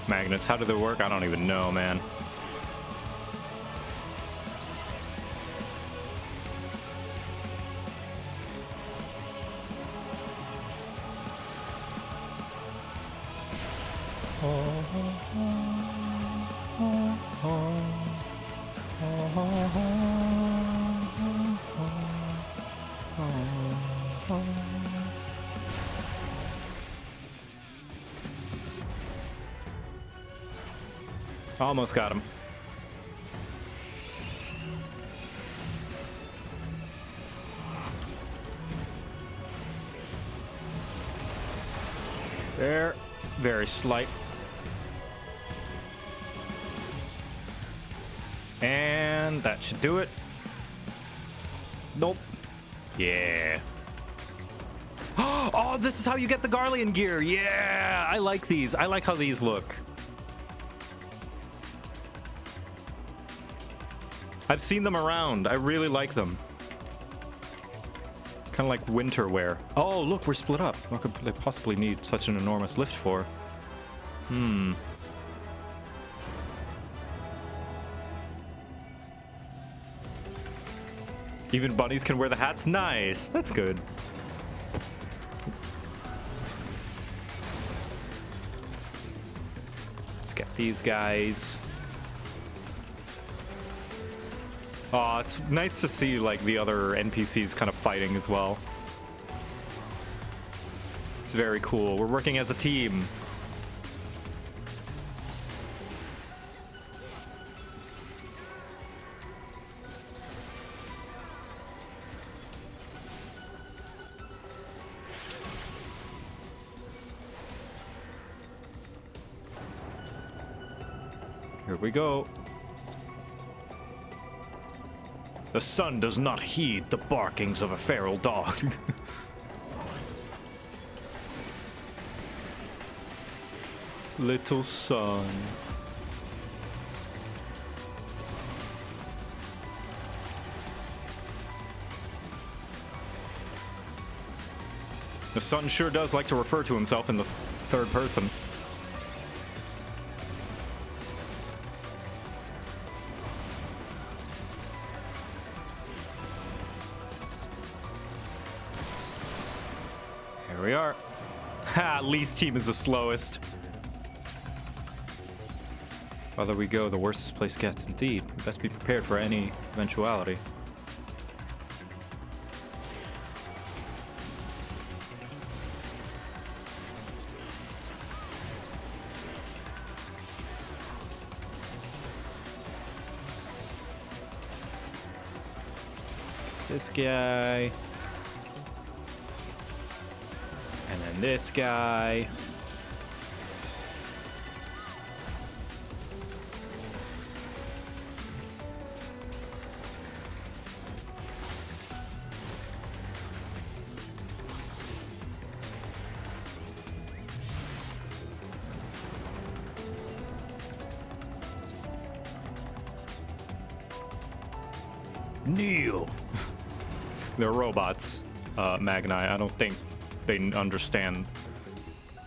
Magnets, how do they work? I don't even know, man. Almost got him. There. Very slight. And that should do it. Nope. Yeah. Oh, this is how you get the Garlean gear. Yeah, I like these. I like how these look. I've seen them around. I really like them. Kind of like winter wear. Oh, look, we're split up. What could they possibly need such an enormous lift for? Even bunnies can wear the hats? Nice. That's good. Let's get these guys. Oh, it's nice to see, like, the other NPCs kind of fighting as well. It's very cool. We're working as a team. Here we go. The sun does not heed the barkings of a feral dog. Little sun. The sun sure does like to refer to himself in the third person. Here we are. Ha! Lee's team is the slowest. Farther we go, the worse this place gets. Indeed, we best be prepared for any eventuality. This guy. And then this guy. Kneel. They're robots, Magni. I don't think they understand.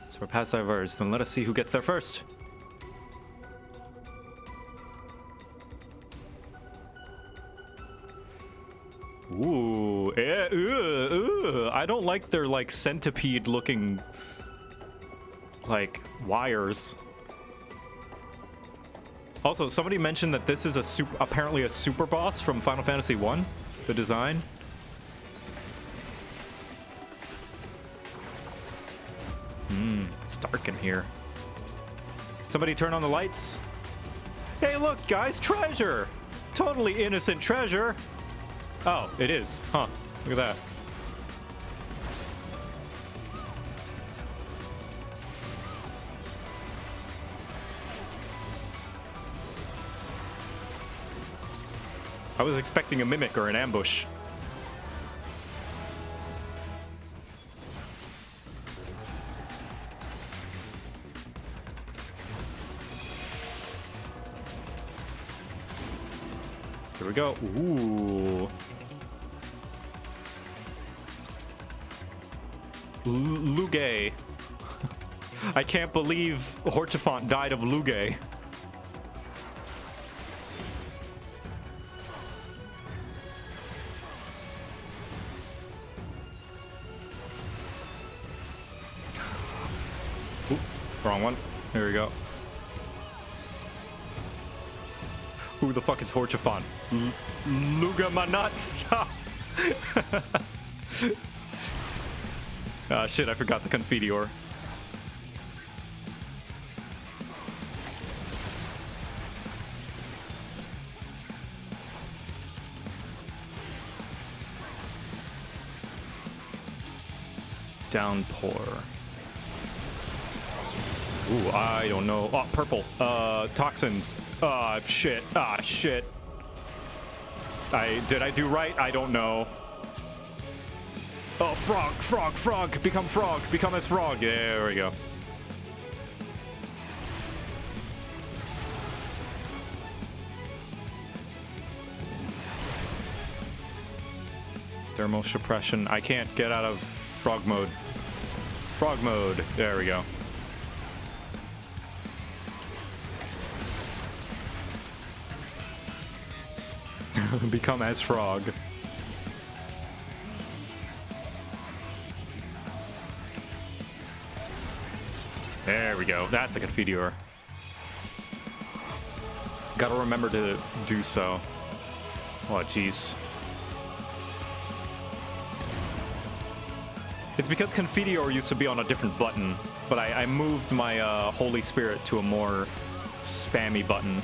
So we're past diverse, then let us see who gets there first. Ooh, I don't like their like centipede looking like wires. Also, somebody mentioned that this is apparently a super boss from Final Fantasy 1, the design. It's dark in here. Somebody turn on the lights. Hey, look, guys, treasure! Totally innocent treasure. Oh, it is. Huh. Look at that. I was expecting a mimic or an ambush. Here we go. Ooh. Lugay. I can't believe Hortifont died of Lugay. Oop, wrong one. Here we go. Who the fuck is Hortifont? Lugamanats. Ah, shit, I forgot the Confiteor. Downpour. Ooh, I don't know. Oh, purple. Toxins. Shit. Shit. Did I do right? I don't know. Oh, frog. Become frog. Become as frog. Yeah, there we go. Thermal suppression. I can't get out of frog mode. Frog mode. There we go. Become as frog. There we go. That's a Confiteor. Gotta remember to do so. Oh, jeez. It's because Confiteor used to be on a different button, but I moved my Holy Spirit to a more spammy button.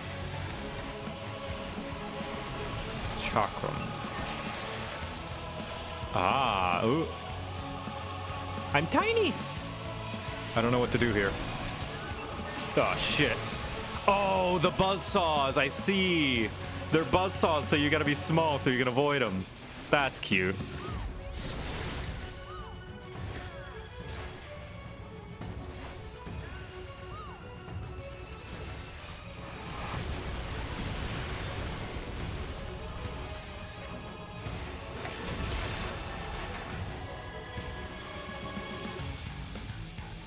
Chakram. Ah, ooh. I'm tiny. I don't know what to do here. Oh, shit. Oh, the buzzsaws. I see. They're buzzsaws, so you gotta be small so you can avoid them. That's cute.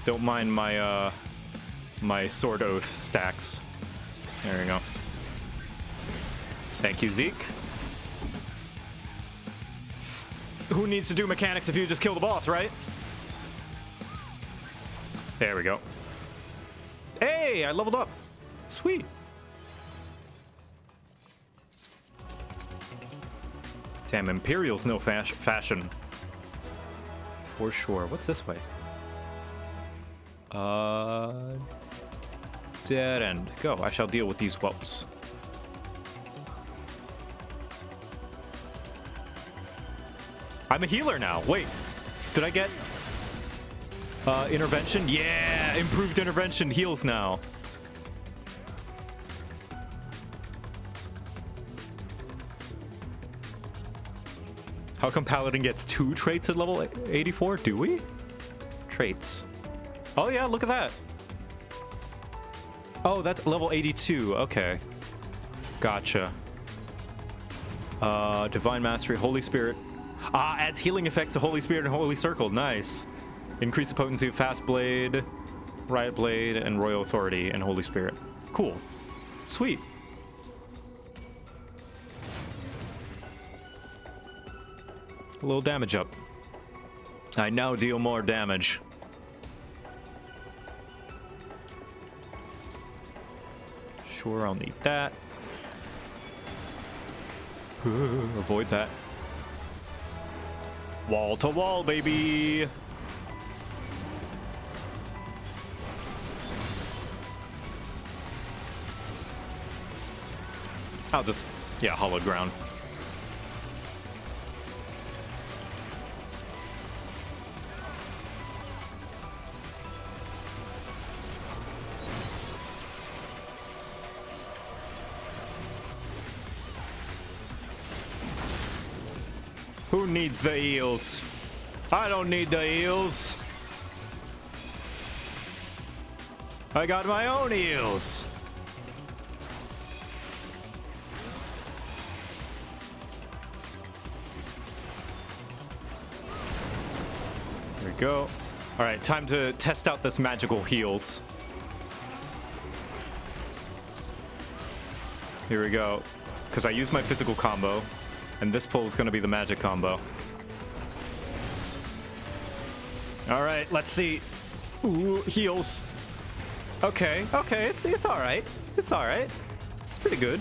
Don't mind my my sword oath stacks. There you go. Thank you, Zeke. Who needs to do mechanics if you just kill the boss, right? There we go. Hey, I leveled up. Sweet. Damn, Imperial's no fashion. For sure. What's this way? Dead end. Go. I shall deal with these whelps. I'm a healer now. Wait. Did I get intervention? Yeah! Improved intervention heals now. How come Paladin gets 2 traits at level 84? Do we? Traits. Oh yeah, look at that. Oh, that's level 82. Okay. Gotcha. Divine Mastery, Holy Spirit. Ah, adds healing effects to Holy Spirit and Holy Circle. Nice. Increase the potency of Fast Blade, Riot Blade, and Royal Authority and Holy Spirit. Cool. Sweet. A little damage up. I now deal more damage. Sure, I'll need that. Avoid that. Wall to wall, baby. I'll just, yeah, hollowed ground. Who needs the eels? I don't need the eels. I got my own eels. There we go. All right, time to test out this magical heals. Here we go. Because I use my physical combo. And this pull is going to be the magic combo. All right, let's see. Ooh, heals. Okay, it's all right. It's all right. It's pretty good.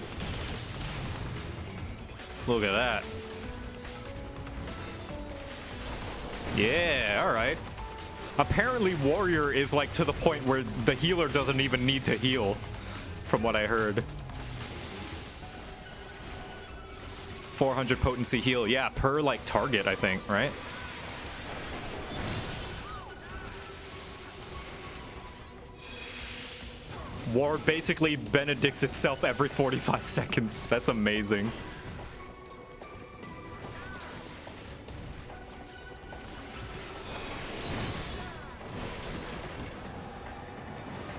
Look at that. Yeah, all right. Apparently, warrior is like to the point where the healer doesn't even need to heal, from what I heard. 400 potency heal, yeah, per like target, I think, right? War basically benedicts itself every 45 seconds. That's amazing.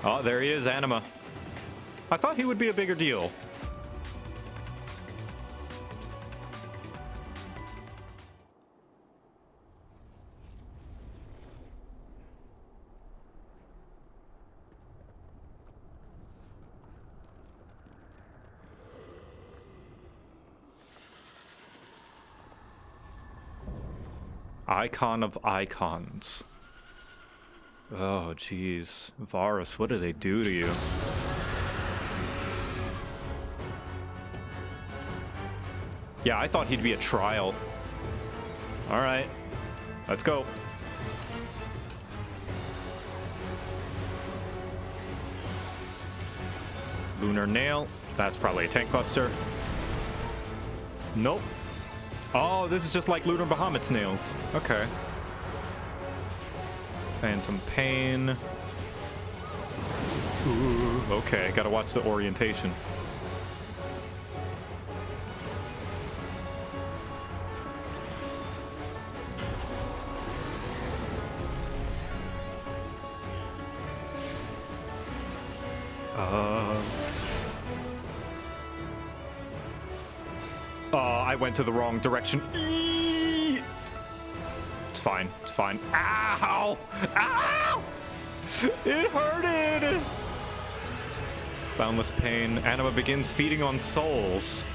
Oh, there he is, Anima. I thought he would be a bigger deal. Icon of icons. Oh, jeez. Varus, what do they do to you? Yeah, I thought he'd be a trial. All right, let's go. Lunar Nail. That's probably a tank buster. Nope. Oh, this is just like Lunar Bahamut's nails. Okay. Phantom Pain. Ooh. Okay, gotta watch the orientation. I went to the wrong direction. Eee! It's fine. It's fine. Ow! Ow! It hurted! Boundless pain. Anima begins feeding on souls.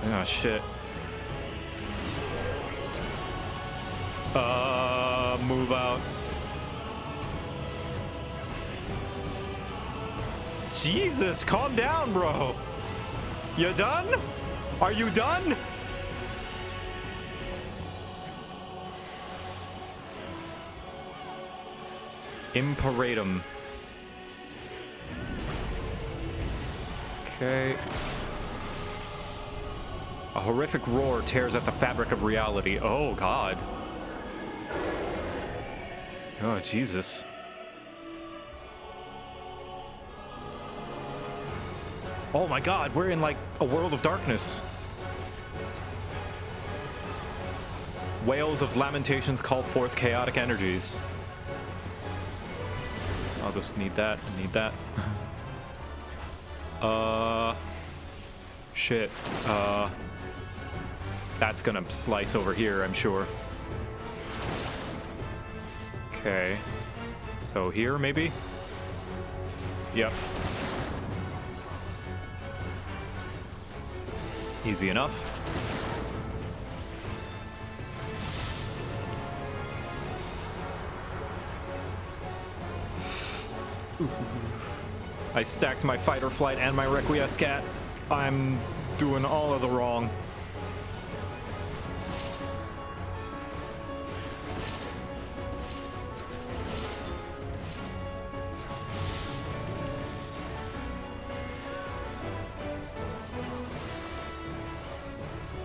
Ah, shit. Move out. Jesus, calm down, bro. You done? Are you done? Imperatum. Okay. A horrific roar tears at the fabric of reality. Oh, God. Oh, Jesus. Oh my God, we're in like a world of darkness. Wails of lamentations call forth chaotic energies. I'll just need that, need that. Shit. That's gonna slice over here, I'm sure. Okay. So here, maybe? Yep. Easy enough. I stacked my fight or flight and my Requiescat. I'm doing all of the wrong.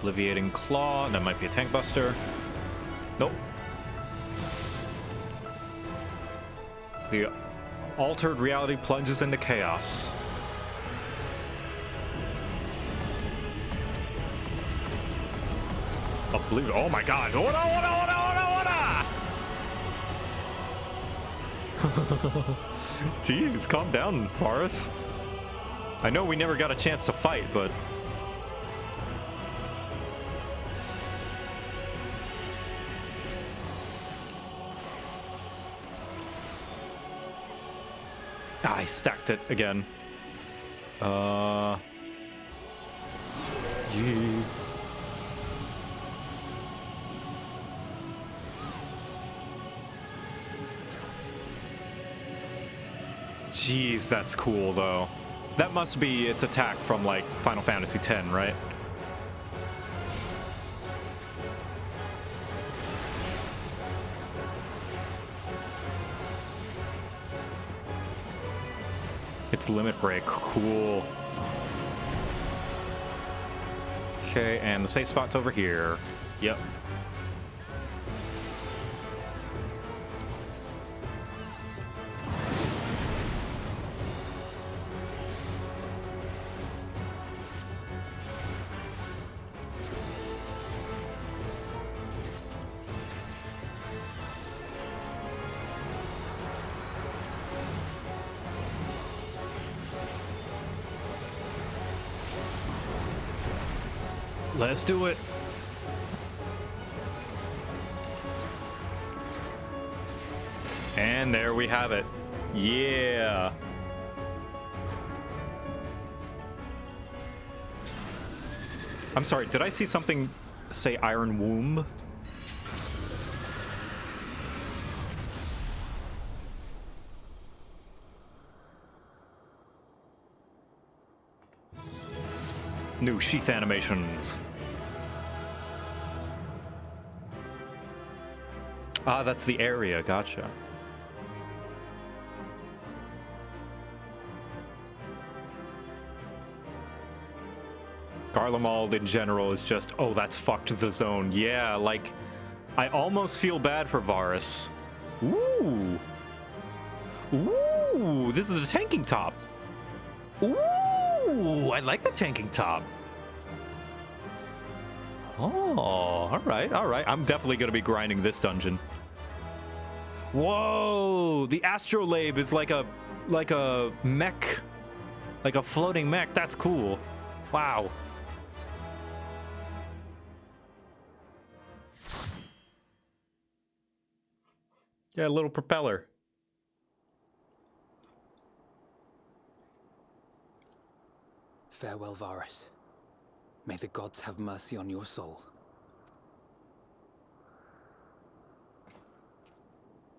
Obliviating Claw, that might be a tank buster. Nope. The altered reality plunges into chaos. Oh my God! Jeez, calm down, Varus. I know we never got a chance to fight, but I stacked it again. Yeah. Jeez, that's cool though. That must be its attack from like Final Fantasy X, right? It's limit break, cool. Okay, and the safe spot's over here. Yep. Let's do it. And there we have it. Yeah. I'm sorry, did I see something say Iron Womb? New sheath animations. Ah, that's the area, gotcha. Garlemald in general is just, oh, that's fucked the zone. Yeah, like, I almost feel bad for Varus. Ooh. Ooh, this is the tanking top. Ooh, I like the tanking top. Oh, all right, all right. I'm definitely gonna be grinding this dungeon. Whoa, the astrolabe is like a mech, like a floating mech. That's cool. Wow. Yeah, a little propeller. Farewell, Varus. May the gods have mercy on your soul.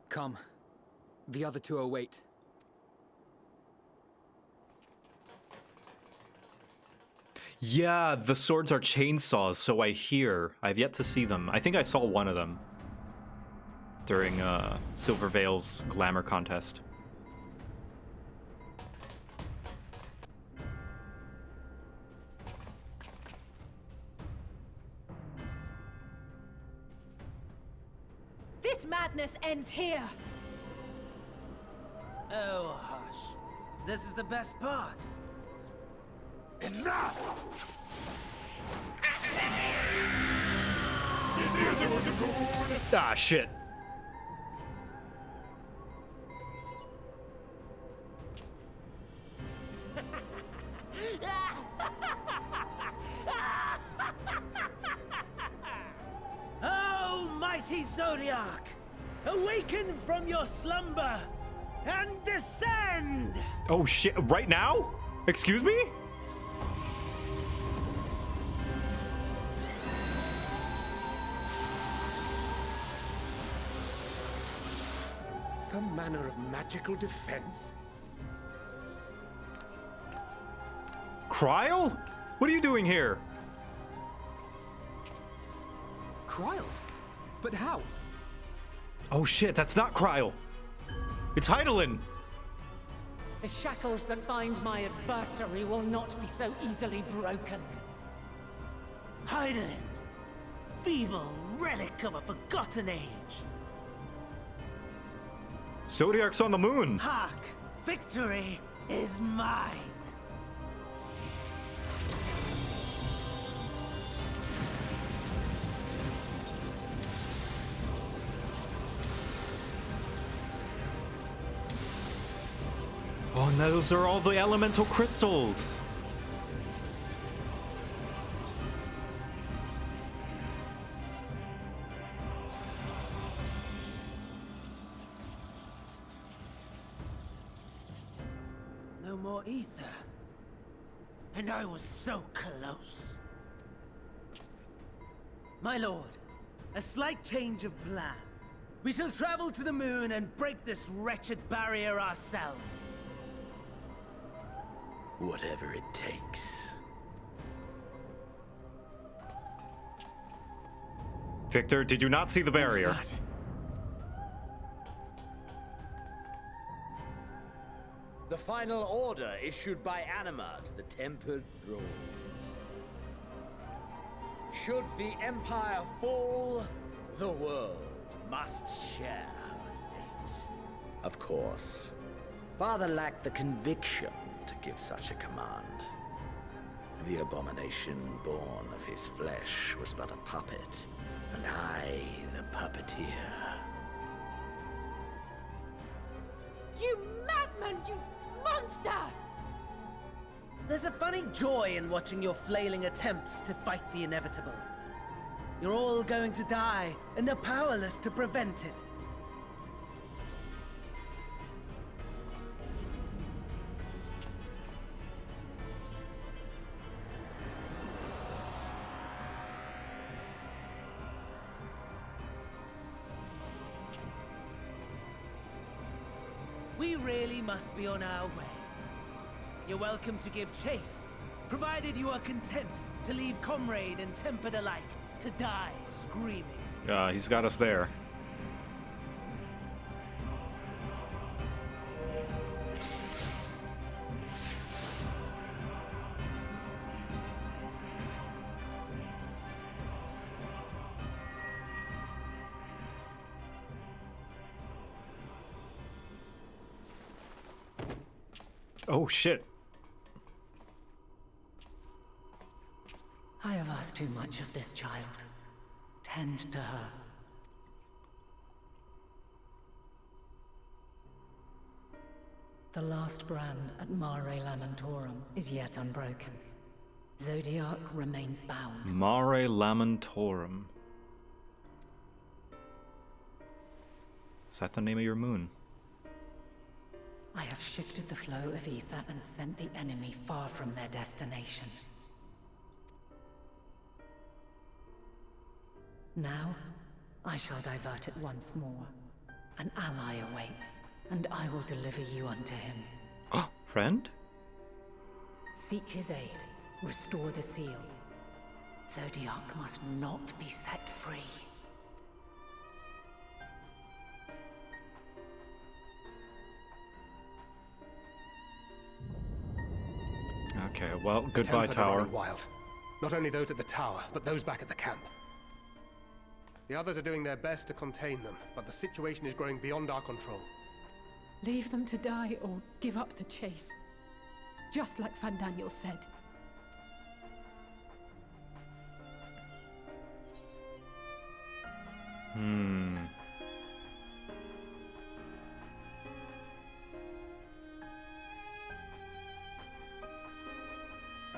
Come. The other two await. Yeah, the swords are chainsaws, so I hear. I've yet to see them. I think I saw one of them during Silver Veil's glamour contest. This madness ends here. Oh, hush. This is the best part. Enough! Ah, shit. Oh, mighty Zodiark! Awaken from your slumber and descend! Oh shit, right now? Excuse me? Some manner of magical defense? Kryl? What are you doing here? Kryl? But how? Oh shit, that's not Kryl. It's Heidelin. The shackles that bind my adversary will not be so easily broken. Heidelin, feeble relic of a forgotten age. Zodiark's on the moon. Hark! Victory is mine! Oh, no, those are all the elemental crystals. No more ether. And I was so close. My lord, a slight change of plans. We shall travel to the moon and break this wretched barrier ourselves. Whatever it takes. Victor, did you not see the barrier? The final order issued by Anima to the Tempered Thralls. Should the Empire fall, the world must share her fate. Of course. Father lacked the conviction to give such a command. The abomination born of his flesh was but a puppet, and I the puppeteer. You madman, you monster! There's a funny joy in watching your flailing attempts to fight the inevitable. You're all going to die, and they're powerless to prevent it. We really must be on our way. You're welcome to give chase, provided you are content to leave comrade and tempered alike to die screaming. He's got us there. Oh shit. have asked too much of this child. Tend to her. The last brand at Mare Lamentorum is yet unbroken. Zodiark remains bound. Mare Lamentorum. Is that the name of your moon? I have shifted the flow of ether and sent the enemy far from their destination. Now, I shall divert it once more. An ally awaits, and I will deliver you unto him. Oh, friend? Seek his aid. Restore the seal. Zodiark must not be set free. Okay, well, goodbye, Tempered are tower. running wild. Not only those at the tower, but those back at the camp. The others are doing their best to contain them, but the situation is growing beyond our control. Leave them to die or give up the chase. Just like Fandaniel said.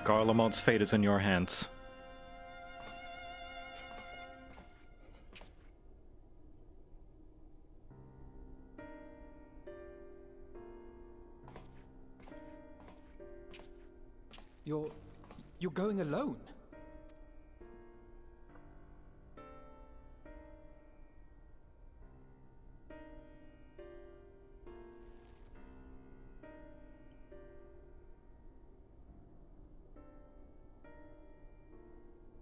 Garlemald's fate is in your hands. You're going alone?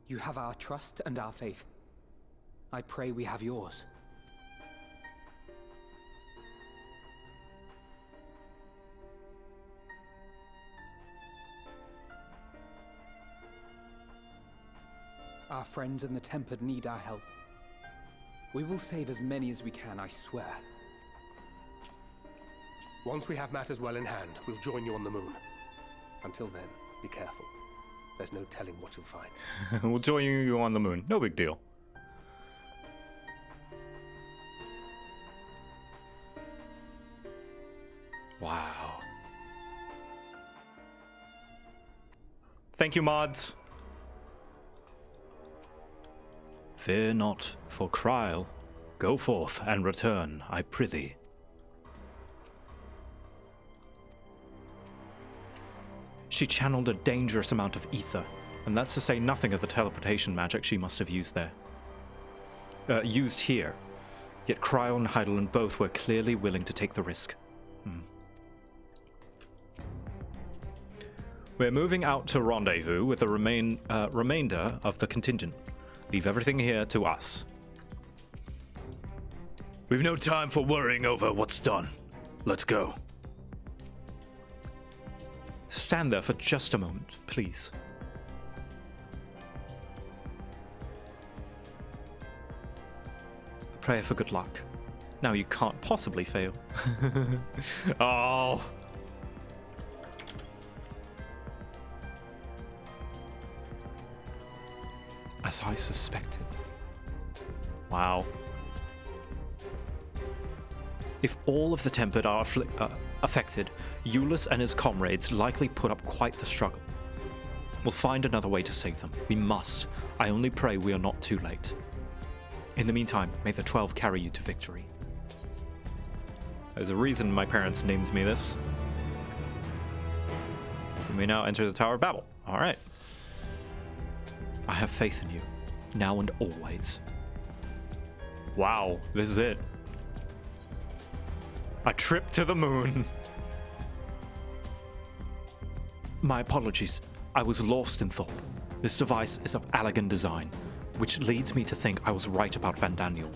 You have our trust and our faith. I pray we have yours. Our friends in the Tempered need our help. We will save as many as we can, I swear. Once we have matters well in hand, we'll join you on the moon. Until then, be careful. There's no telling what you'll find. We'll join you on the moon. No big deal. Wow. Thank you, mods. Fear not for Kryl. Go forth and return, I prithee. She channeled a dangerous amount of ether, and that's to say nothing of the teleportation magic she must have used there. Used here. Yet Kryl and Heidelin both were clearly willing to take the risk. We're moving out to Rendezvous with the remainder of the contingent. Leave everything here to us. We've no time for worrying over what's done. Let's go. Stand there for just a moment, please. A prayer for good luck. Now you can't possibly fail. Oh. As I suspected. Wow. If all of the Tempered are affected, Solus and his comrades likely put up quite the struggle. We'll find another way to save them. We must. I only pray we are not too late. In the meantime, may the 12 carry you to victory. There's a reason my parents named me this. You may now enter the Tower of Babel. All right. I have faith in you, now and always. Wow, this is it. A trip to the moon. My apologies. I was lost in thought. This device is of Allegan design, which leads me to think I was right about Fandaniel.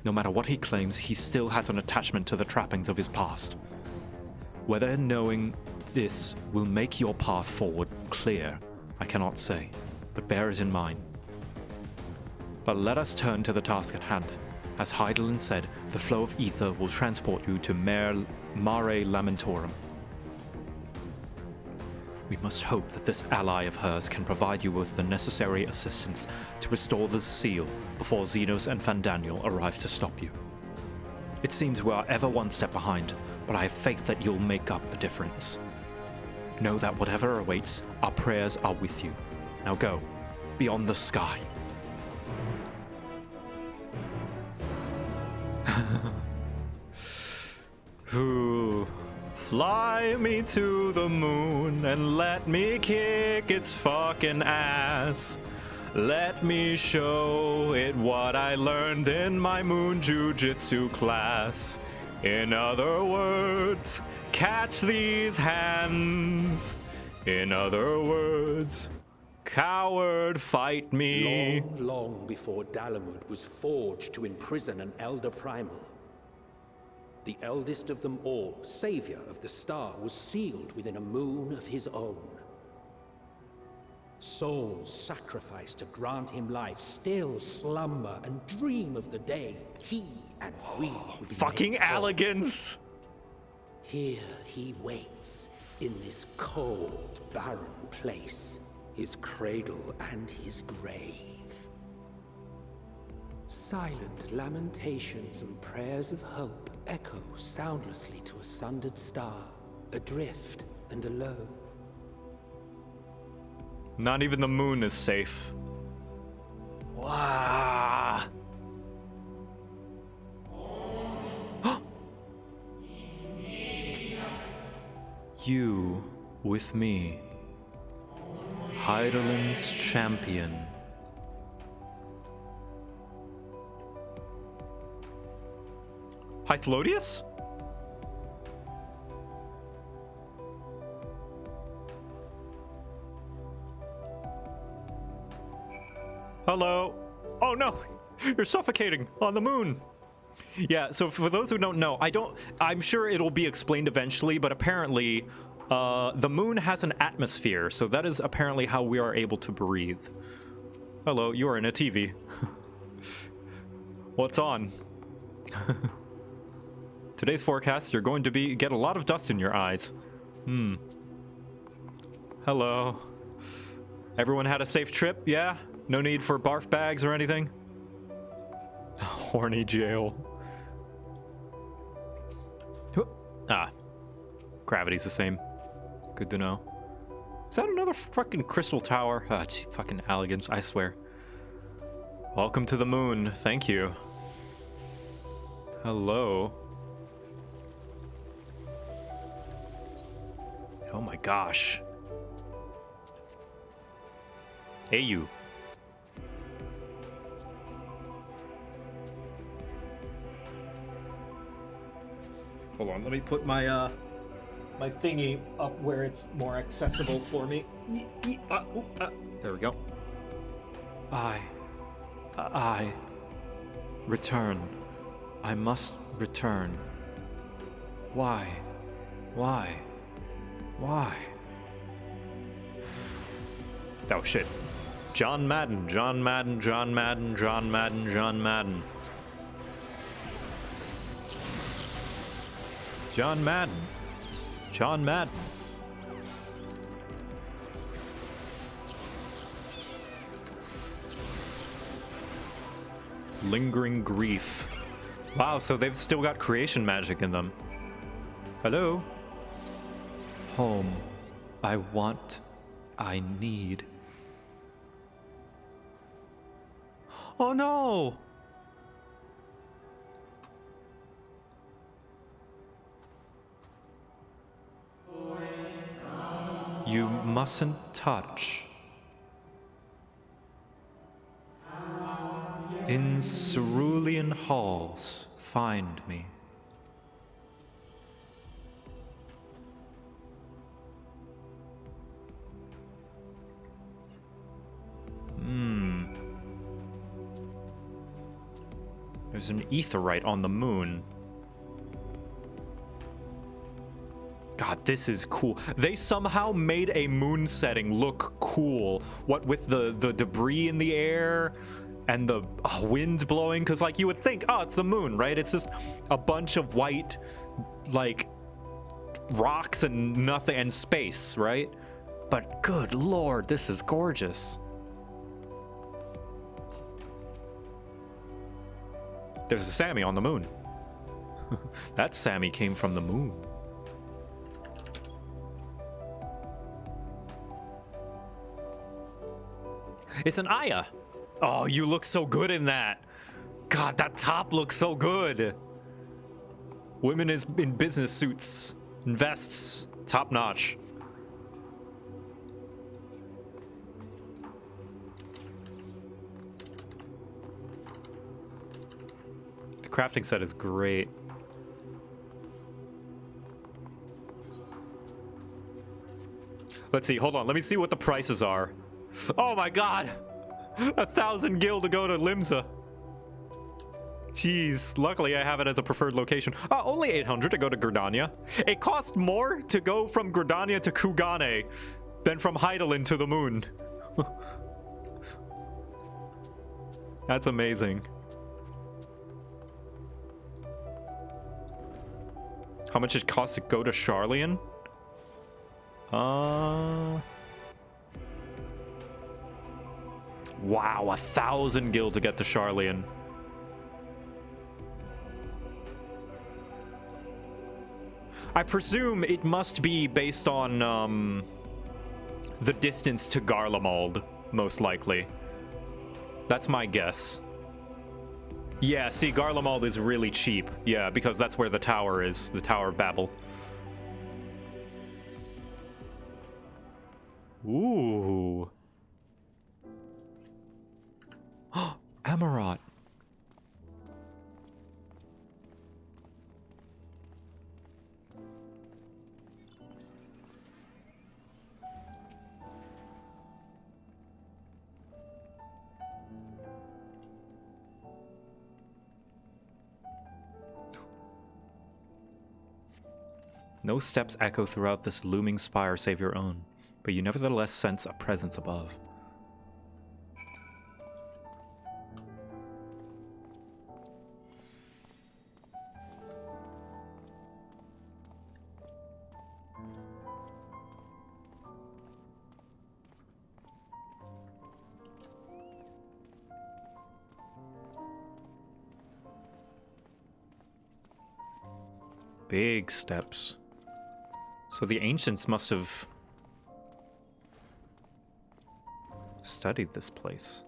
No matter what he claims, he still has an attachment to the trappings of his past. Whether knowing this will make your path forward clear, I cannot say, but bear it in mind. But let us turn to the task at hand. As Heidelin said, the flow of ether will transport you to Mare Lamentorum. We must hope that this ally of hers can provide you with the necessary assistance to restore the seal before Zenos and Fandaniel arrive to stop you. It seems we are ever one step behind, but I have faith that you'll make up the difference. Know that whatever awaits, our prayers are with you. Now go, beyond the sky. Ooh. Fly me to the moon and let me kick its fucking ass. Let me show it what I learned in my moon jujitsu class. In other words, catch these hands. In other words, coward, fight me. Long, long before Garlemald was forged to imprison an Elder Primal, the eldest of them all, savior of the star, was sealed within a moon of his own. Souls sacrificed to grant him life still slumber and dream of the day he and we would be fucking elegance. Here he waits in this cold, barren place, his cradle and his grave. Silent lamentations and prayers of hope echo soundlessly to a sundered star, adrift and alone. Not even the moon is safe. Wow. You with me, Heidelland's champion. Hythlodius? Hello. Oh no, you're suffocating on the moon. Yeah, so for those who don't know, I'm sure it'll be explained eventually, but apparently the moon has an atmosphere, so that is apparently how we are able to breathe. Hello, you are in a TV. What's on? Today's forecast, you're going to get a lot of dust in your eyes. Hello. Everyone had a safe trip, yeah? No need for barf bags or anything? Horny jail. Ah. Gravity's the same. Good to know. Is that another fucking crystal tower? Ah, gee, fucking elegance, I swear. Welcome to the moon. Thank you. Hello. Oh my gosh. Hey, you. Hold on, let me put my my thingy up where it's more accessible for me. There we go. I return. I must return. Why? Why? Why? Oh shit. John Madden, John Madden, John Madden, John Madden, John Madden. John Madden. John Madden. Lingering grief. Wow, so they've still got creation magic in them. Hello? Home. I want. I need. Oh no! You mustn't touch. In cerulean halls, find me. There's an aetheryte on the moon. God, this is cool. They somehow made a moon setting look cool. What with the debris in the air and the wind blowing, because like you would think, oh, it's the moon, right? It's just a bunch of white, like, rocks and nothing and space, right? But good lord, this is gorgeous. There's a Sammy on the moon. That Sammy came from the moon. It's an Aya. Oh, you look so good in that. God, that top looks so good. Women is in business suits and vests. Top notch. The crafting set is great. Let's see, hold on. Let me see what the prices are. Oh my god! 1,000 gil to go to Limsa. Jeez, luckily I have it as a preferred location. Only 800 to go to Gridania. It costs more to go from Gridania to Kugane than from Heidelin to the moon. That's amazing. How much it costs to go to Charlian? Wow, 1,000 gil to get to Charlian. I presume it must be based on the distance to Garlemald, most likely. That's my guess. Yeah, see, Garlemald is really cheap. Yeah, because that's where the tower is, the Tower of Babel. Ooh. Amarat. No steps echo throughout this looming spire save your own, but you nevertheless sense a presence above. Big steps. So the ancients must have studied this place.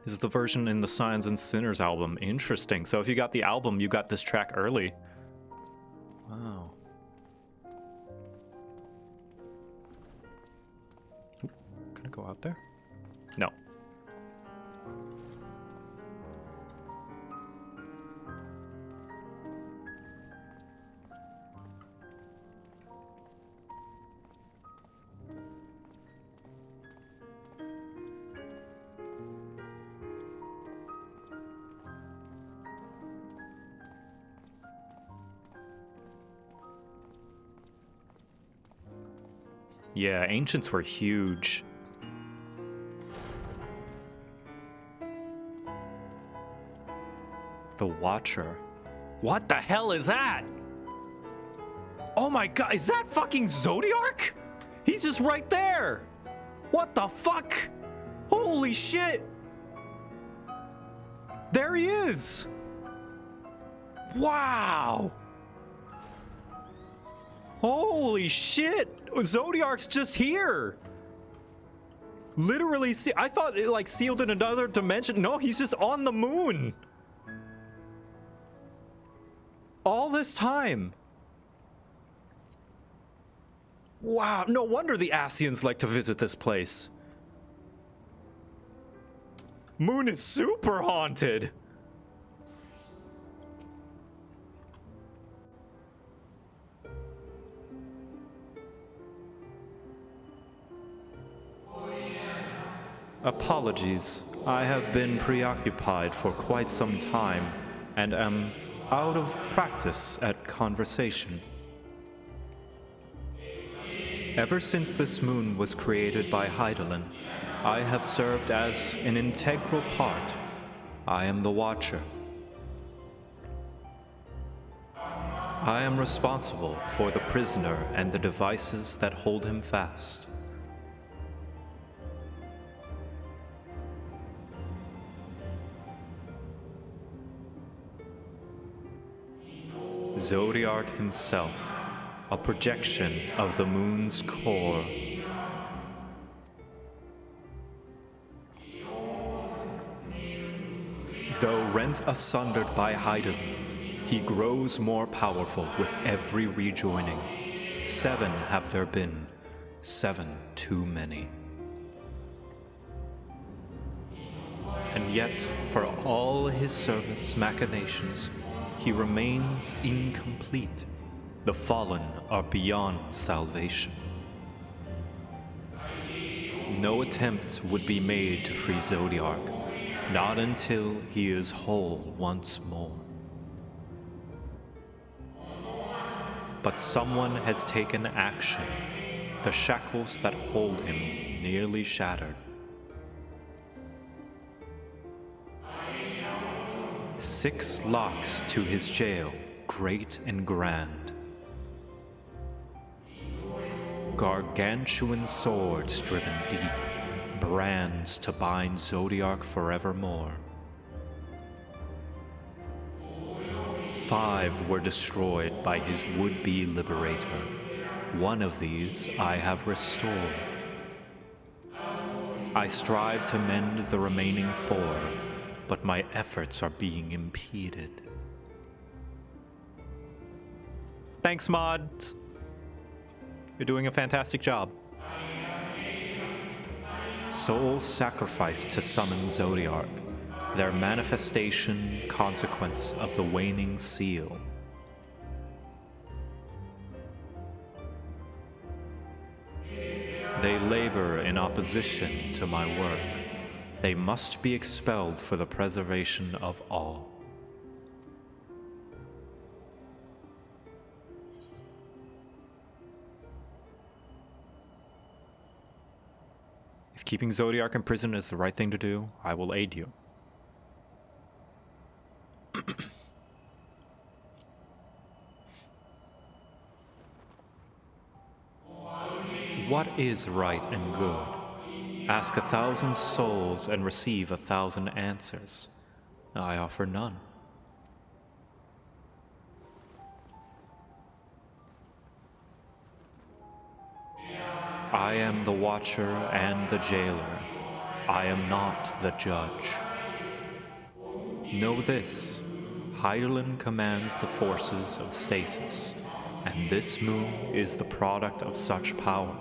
This is the version in the Signs and Sinners album. Interesting. So if you got the album, you got this track early. Wow. Oop, can I go out there? No. Yeah, ancients were huge. The Watcher. What the hell is that? Oh my god, is that fucking Zodiark? He's just right there. What the fuck? Holy shit. There he is. Wow. Holy shit! Zodiark's just here! Literally, I thought it like sealed in another dimension. No, he's just on the moon! All this time! Wow, no wonder the Ascians like to visit this place. Moon is super haunted! Apologies. I have been preoccupied for quite some time, and am out of practice at conversation. Ever since this moon was created by Hydaelyn, I have served as an integral part. I am the Watcher. I am responsible for the prisoner and the devices that hold him fast. Zodiark himself, a projection of the moon's core. Though rent asunder by Hydaelyn, he grows more powerful with every rejoining. 7 have there been, 7 too many. And yet, for all his servants' machinations, he remains incomplete. The fallen are beyond salvation. No attempt would be made to free Zodiark, not until he is whole once more. But someone has taken action. The shackles that hold him nearly shattered. 6 locks to his jail, great and grand. Gargantuan swords driven deep, brands to bind Zodiark forevermore. 5 were destroyed by his would-be liberator. 1 of these I have restored. I strive to mend the remaining 4, but my efforts are being impeded. Thanks, mods. You're doing a fantastic job. Souls sacrificed to summon Zodiark, their manifestation consequence of the waning seal. They labor in opposition to my work. They must be expelled for the preservation of all. If keeping Zodiark in prison is the right thing to do, I will aid you. What is right and good? Ask 1,000 souls and receive 1,000 answers. I offer none. I am the Watcher and the Jailer. I am not the Judge. Know this, Hydaelyn commands the forces of stasis, and this moon is the product of such power.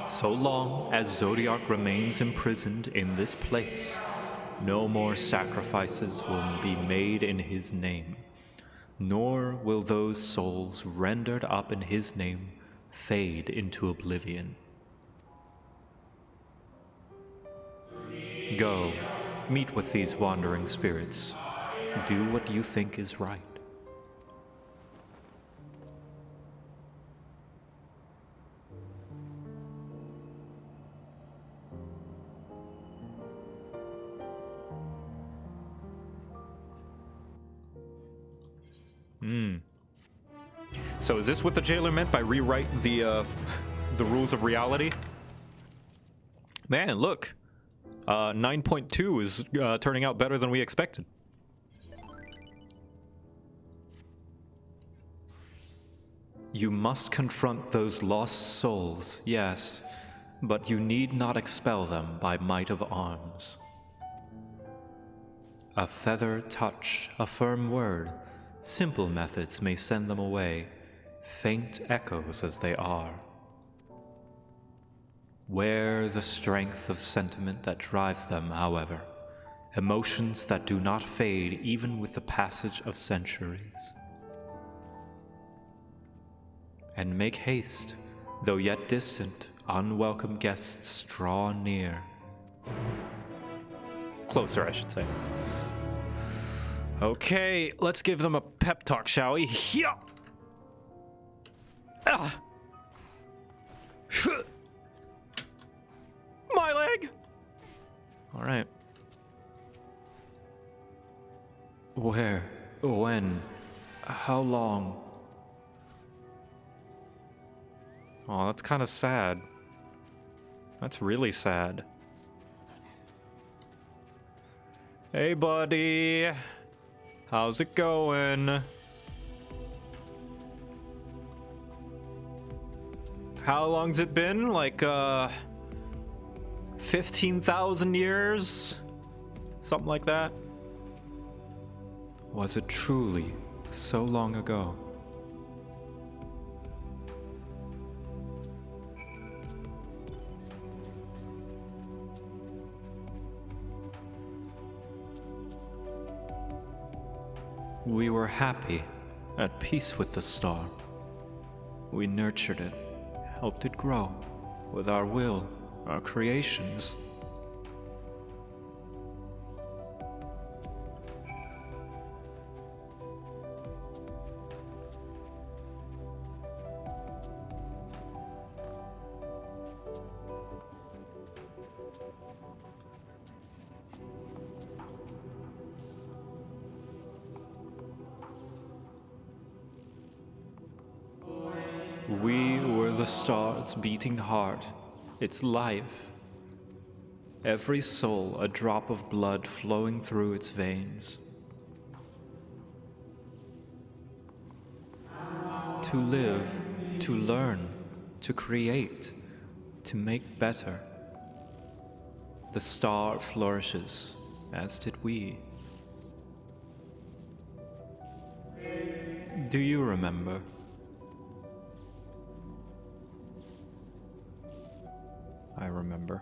So long as Zodiark remains imprisoned in this place, no more sacrifices will be made in his name, nor will those souls rendered up in his name fade into oblivion. Go, meet with these wandering spirits. Do what you think is right. So is this what the jailer meant by rewrite the rules of reality? Man, look. 9.2 is turning out better than we expected. You must confront those lost souls, yes, but you need not expel them by might of arms. A feather touch, a firm word, simple methods may send them away, faint echoes as they are. Wear the strength of sentiment that drives them, however, emotions that do not fade even with the passage of centuries. And make haste, though yet distant, unwelcome guests draw near. Closer, I should say. Okay, let's give them a pep talk, shall we? Yeah. Ah. My leg. All right. Where? When? How long? Oh, that's kind of sad. That's really sad. Hey, buddy. How's it going? How long's it been? Like, 15,000 years? Something like that? Was it truly so long ago? We were happy, at peace with the star. We nurtured it, helped it grow, with our will, our creations. We were the star's beating heart, its life. Every soul a drop of blood flowing through its veins. To live, to learn, to create, to make better. The star flourishes, as did we. Do you remember? I remember.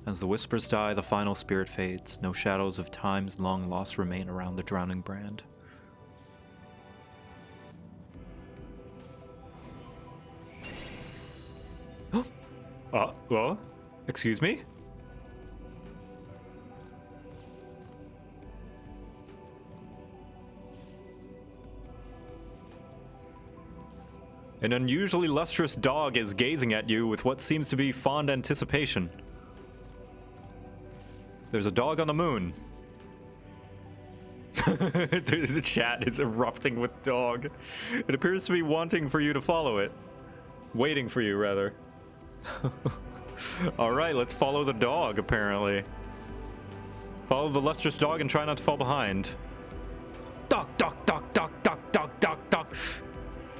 As the whispers die, the final spirit fades. No shadows of time's long loss remain around the drowning brand. Well, excuse me? An unusually lustrous dog is gazing at you with what seems to be fond anticipation. There's a dog on the moon. The chat is erupting with dog. It appears to be wanting for you to follow it. Waiting for you, rather. Alright, let's follow the dog, apparently. Follow the lustrous dog and try not to fall behind. Dog, dog, dog, dog, dog, dog, dog, dog.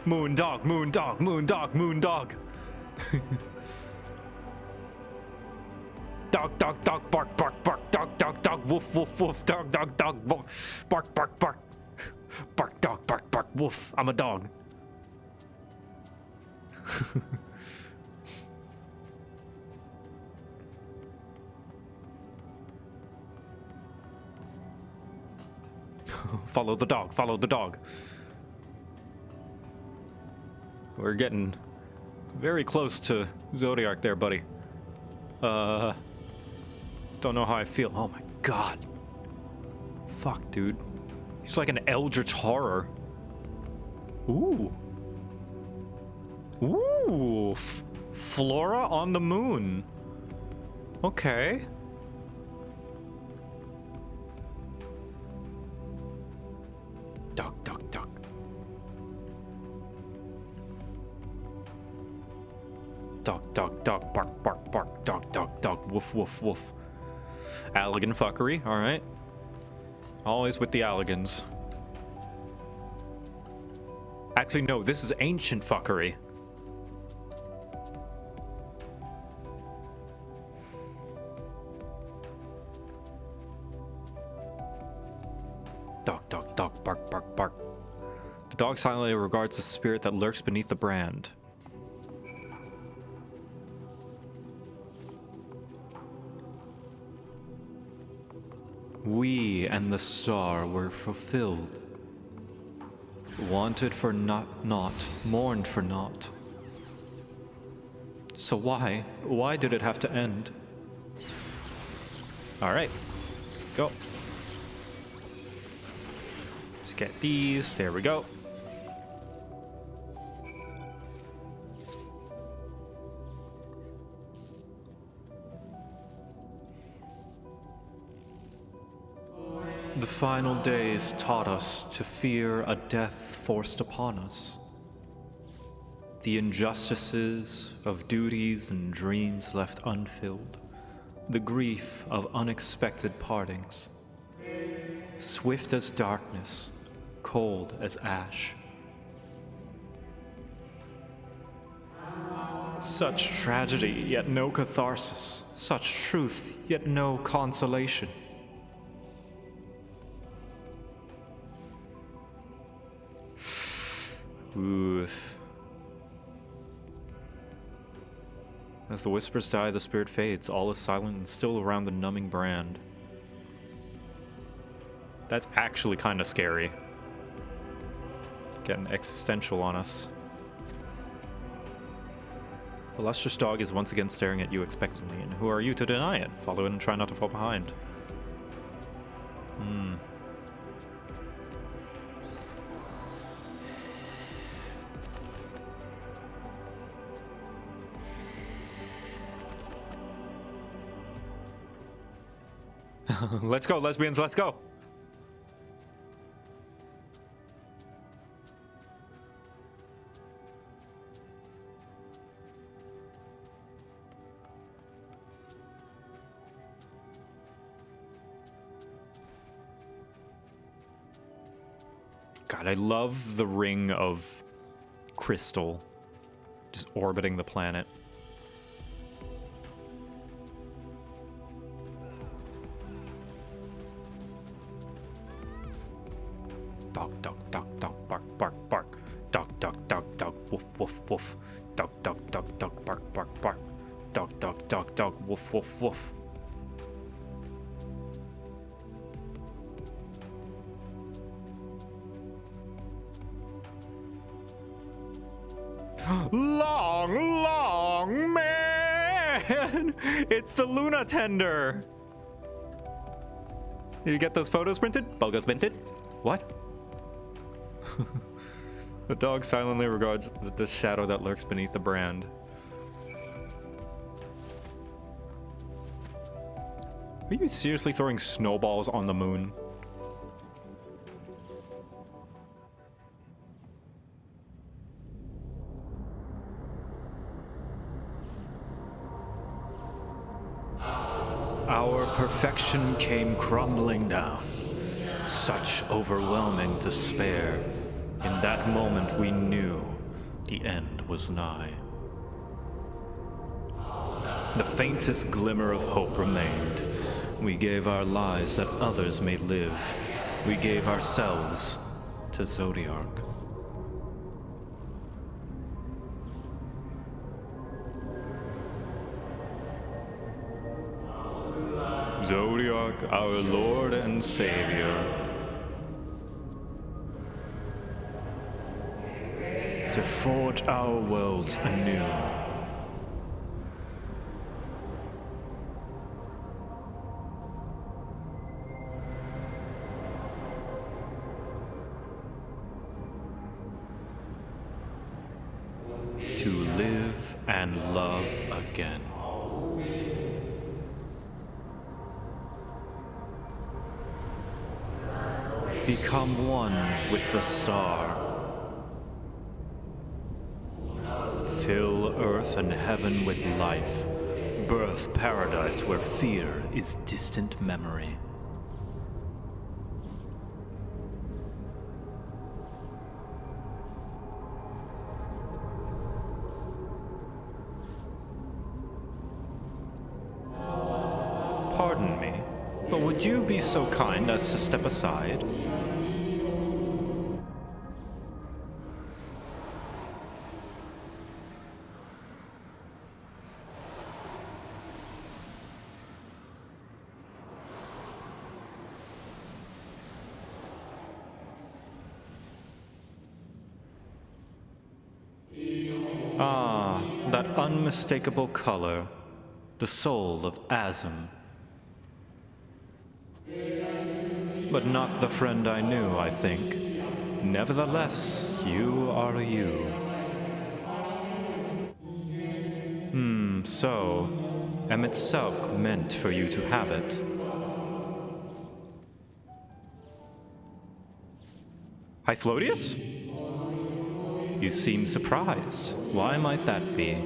Moon dog, moon dog, moon dog, moon dog. Dog, dog, dog, bark, bark, bark, dog, dog, dog, woof, woof, woof, dog, dog, dog, bark, bark, bark. Bark, dog, bark, bark, woof. I'm a dog. Follow the dog, follow the dog. We're getting very close to Zodiark there, buddy. Don't know how I feel. Oh my god. Fuck, dude. He's like an eldritch horror. Ooh. Ooh. Flora on the moon. Okay. Duck, duck, duck. Dog, dog, dog, bark, bark, bark, dog, dog, dog, woof, woof, woof. Allegan fuckery, alright. Always with the Allegans. Actually, no, this is ancient fuckery. Dog, dog, dog, bark, bark, bark. The dog silently regards the spirit that lurks beneath the brand. We and the star were fulfilled. Wanted for naught, mourned for naught. So why did it have to end? Alright. Go. Let's get these. There we go. The final days taught us to fear a death forced upon us. The injustices of duties and dreams left unfilled. The grief of unexpected partings. Swift as darkness, cold as ash. Such tragedy, yet no catharsis. Such truth, yet no consolation. Oof. As the whispers die, the spirit fades. All is silent and still around the numbing brand. That's actually kind of scary. Getting existential on us. The lustrous dog is once again staring at you expectantly, and who are you to deny it? Follow it and try not to fall behind. Let's go, lesbians, let's go! God, I love the ring of crystal just orbiting the planet. Dog, dog, dog, dog, bark, bark, bark. Dog, dog, dog, dog, woof, woof, woof. Dog, dog, dog, dog, bark, bark, bark. Dog, dog, dog, dog, woof, woof, woof. Long man! It's the Luna Tender! Did you get those photos printed? Bulgos minted? What? The dog silently regards the shadow that lurks beneath the brand. Are you seriously throwing snowballs on the moon? Our perfection came crumbling down. Such overwhelming despair. In that moment we knew the end was nigh. The faintest glimmer of hope remained. We gave our lives that others may live. We gave ourselves to Zodiark. Zodiark, our Lord and Savior. To forge our worlds anew. To live and love again. Become one with the star. Fill earth and heaven with life. Birth paradise where fear is distant memory. Pardon me, but would you be so kind as to step aside? Ah, that unmistakable color, the soul of Azim. but not the friend I knew, I think. Nevertheless, you are you. So, Emmet Selk meant for you to have it. Hythlodius? You seem surprised. Why might that be?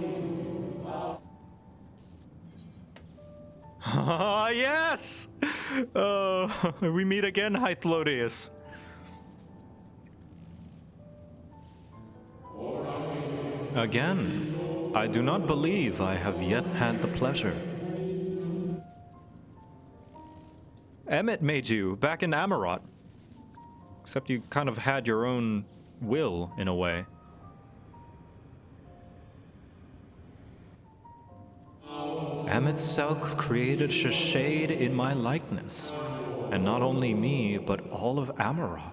Ah, yes! We meet again, Hythlodius. Again. I do not believe I have yet had the pleasure. Emmet made you back in Amarot. Except you kind of had your own will, in a way. Emmet Selk created a shade in my likeness. And not only me, but all of Amarot.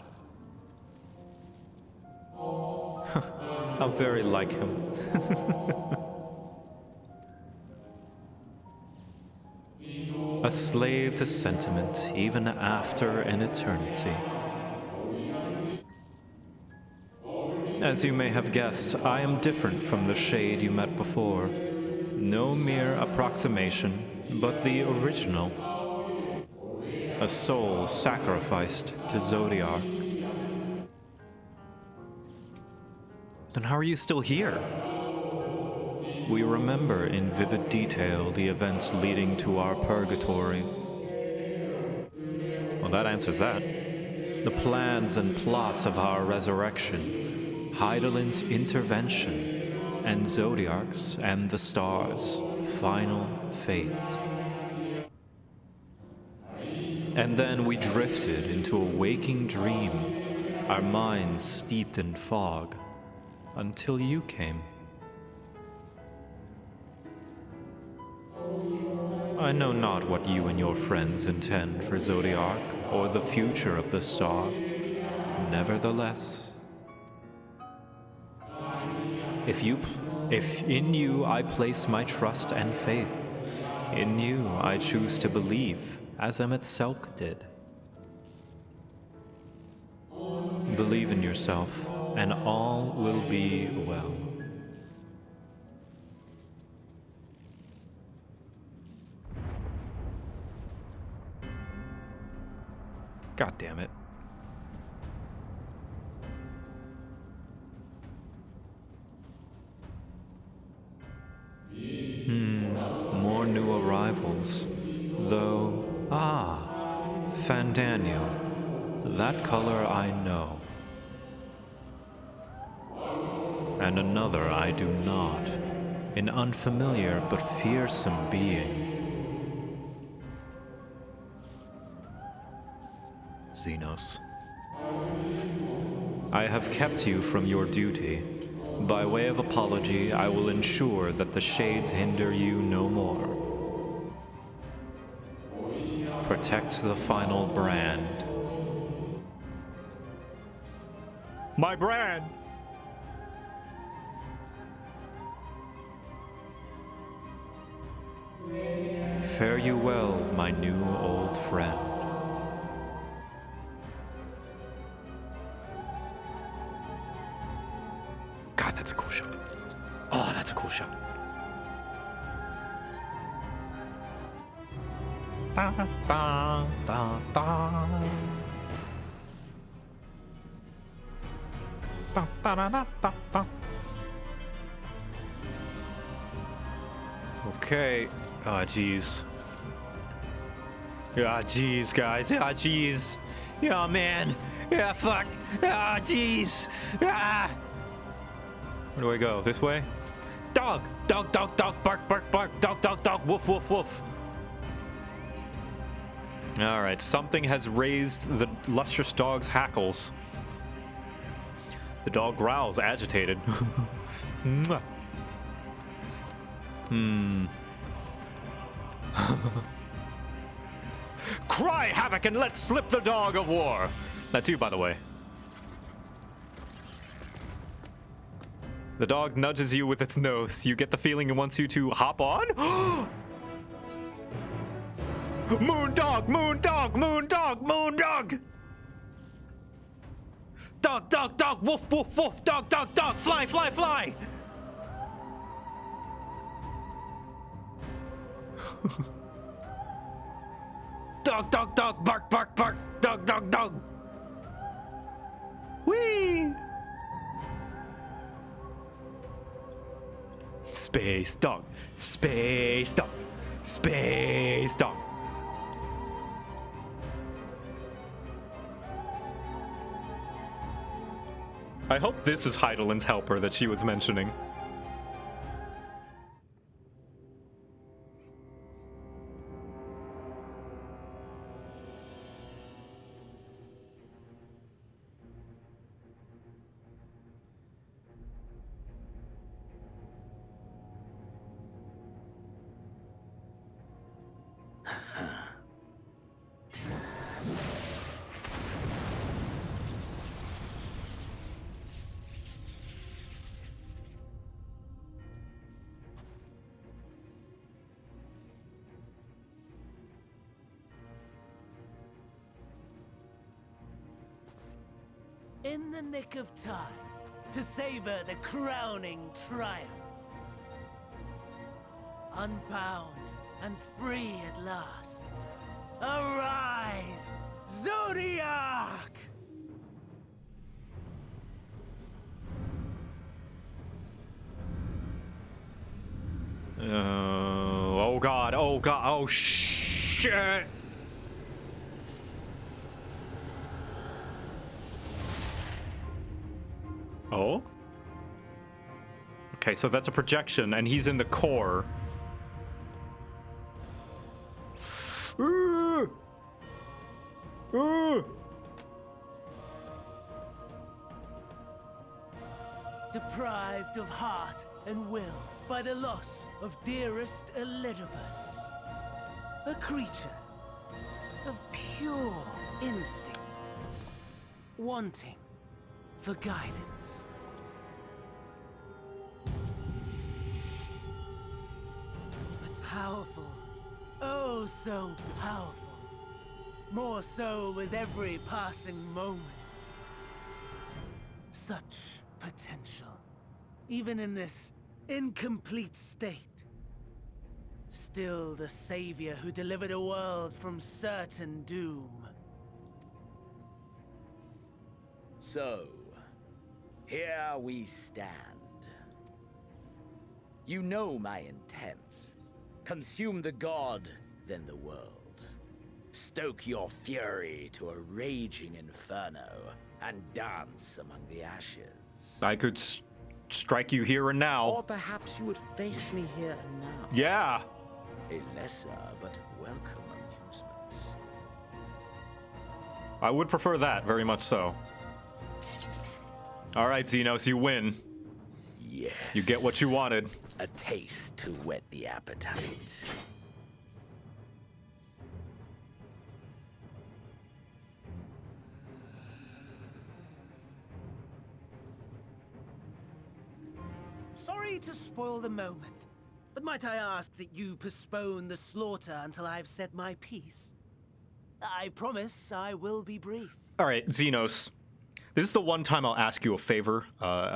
How very like him. A slave to sentiment, even after an eternity. As you may have guessed, I am different from the shade you met before. No mere approximation, but the original. A soul sacrificed to Zodiark. Then how are you still here? We remember in vivid detail the events leading to our purgatory. Well, that answers that. The plans and plots of our resurrection, Hydalin's intervention, and Zodiark's and the stars' final fate. And then we drifted into a waking dream, our minds steeped in fog, until you came. I know not what you and your friends intend for Zodiark or the future of the star. Nevertheless, if in you I place my trust and faith, in you I choose to believe, as Emmet Selk did. Believe in yourself, and all will be well. God damn it. More new arrivals. Though, Fandaniel. That color I know. And another I do not. An unfamiliar but fearsome being. Zenos. I have kept you from your duty. By way of apology, I will ensure that the shades hinder you no more. Protect the final brand. My brand! Fare you well, my new old friend. God, that's a cool shot. Oh, that's a cool shot. Da, da, da, da. Da, da, da, da, da, da. Okay. Ah, jeez. Yeah, jeez, guys. Yeah, jeez. Yeah, man. Yeah, fuck. Ah, jeez. Ah. Where do I go? This way? Dog! Dog, dog, dog, bark, bark, bark, dog, dog, dog, woof, woof, woof. Alright, something has raised the lustrous dog's hackles. The dog growls, agitated. Cry havoc and let slip the dog of war! That's you, by the way. The dog nudges you with its nose. You get the feeling it wants you to hop on? Moondog! Moondog! Moondog! Moondog! Dog! Dog! Dog! Woof! Woof! Woof! Dog! Dog! Dog! Fly! Fly! Fly! Dog! Dog! Dog! Bark! Bark! Bark! Dog! Dog! Dog! Whee! Space dog. Space dog. Space dog. I hope this is Heidelin's helper that she was mentioning. In the nick of time, to savor the crowning triumph. Unbound and free at last. Arise, Zodiark! Oh god, oh god, oh shit! Oh? Okay, so that's a projection, and he's in the core. Deprived of heart and will by the loss of dearest Elidibus. A creature of pure instinct, wanting for guidance. But powerful, oh so powerful. More so with every passing moment. Such potential, even in this incomplete state. Still the savior who delivered a world from certain doom. So, here we stand. You know my intent. Consume the god, then the world. Stoke your fury to a raging inferno, and dance among the ashes. I could strike you here and now. Or perhaps you would face me here and now. Yeah. A lesser but welcome amusement. I would prefer that, very much so. All right, Zenos, you win. Yes. You get what you wanted. A taste to whet the appetite. Sorry to spoil the moment, but might I ask that you postpone the slaughter until I've said my piece? I promise I will be brief. All right, Zenos. This is the one time I'll ask you a favor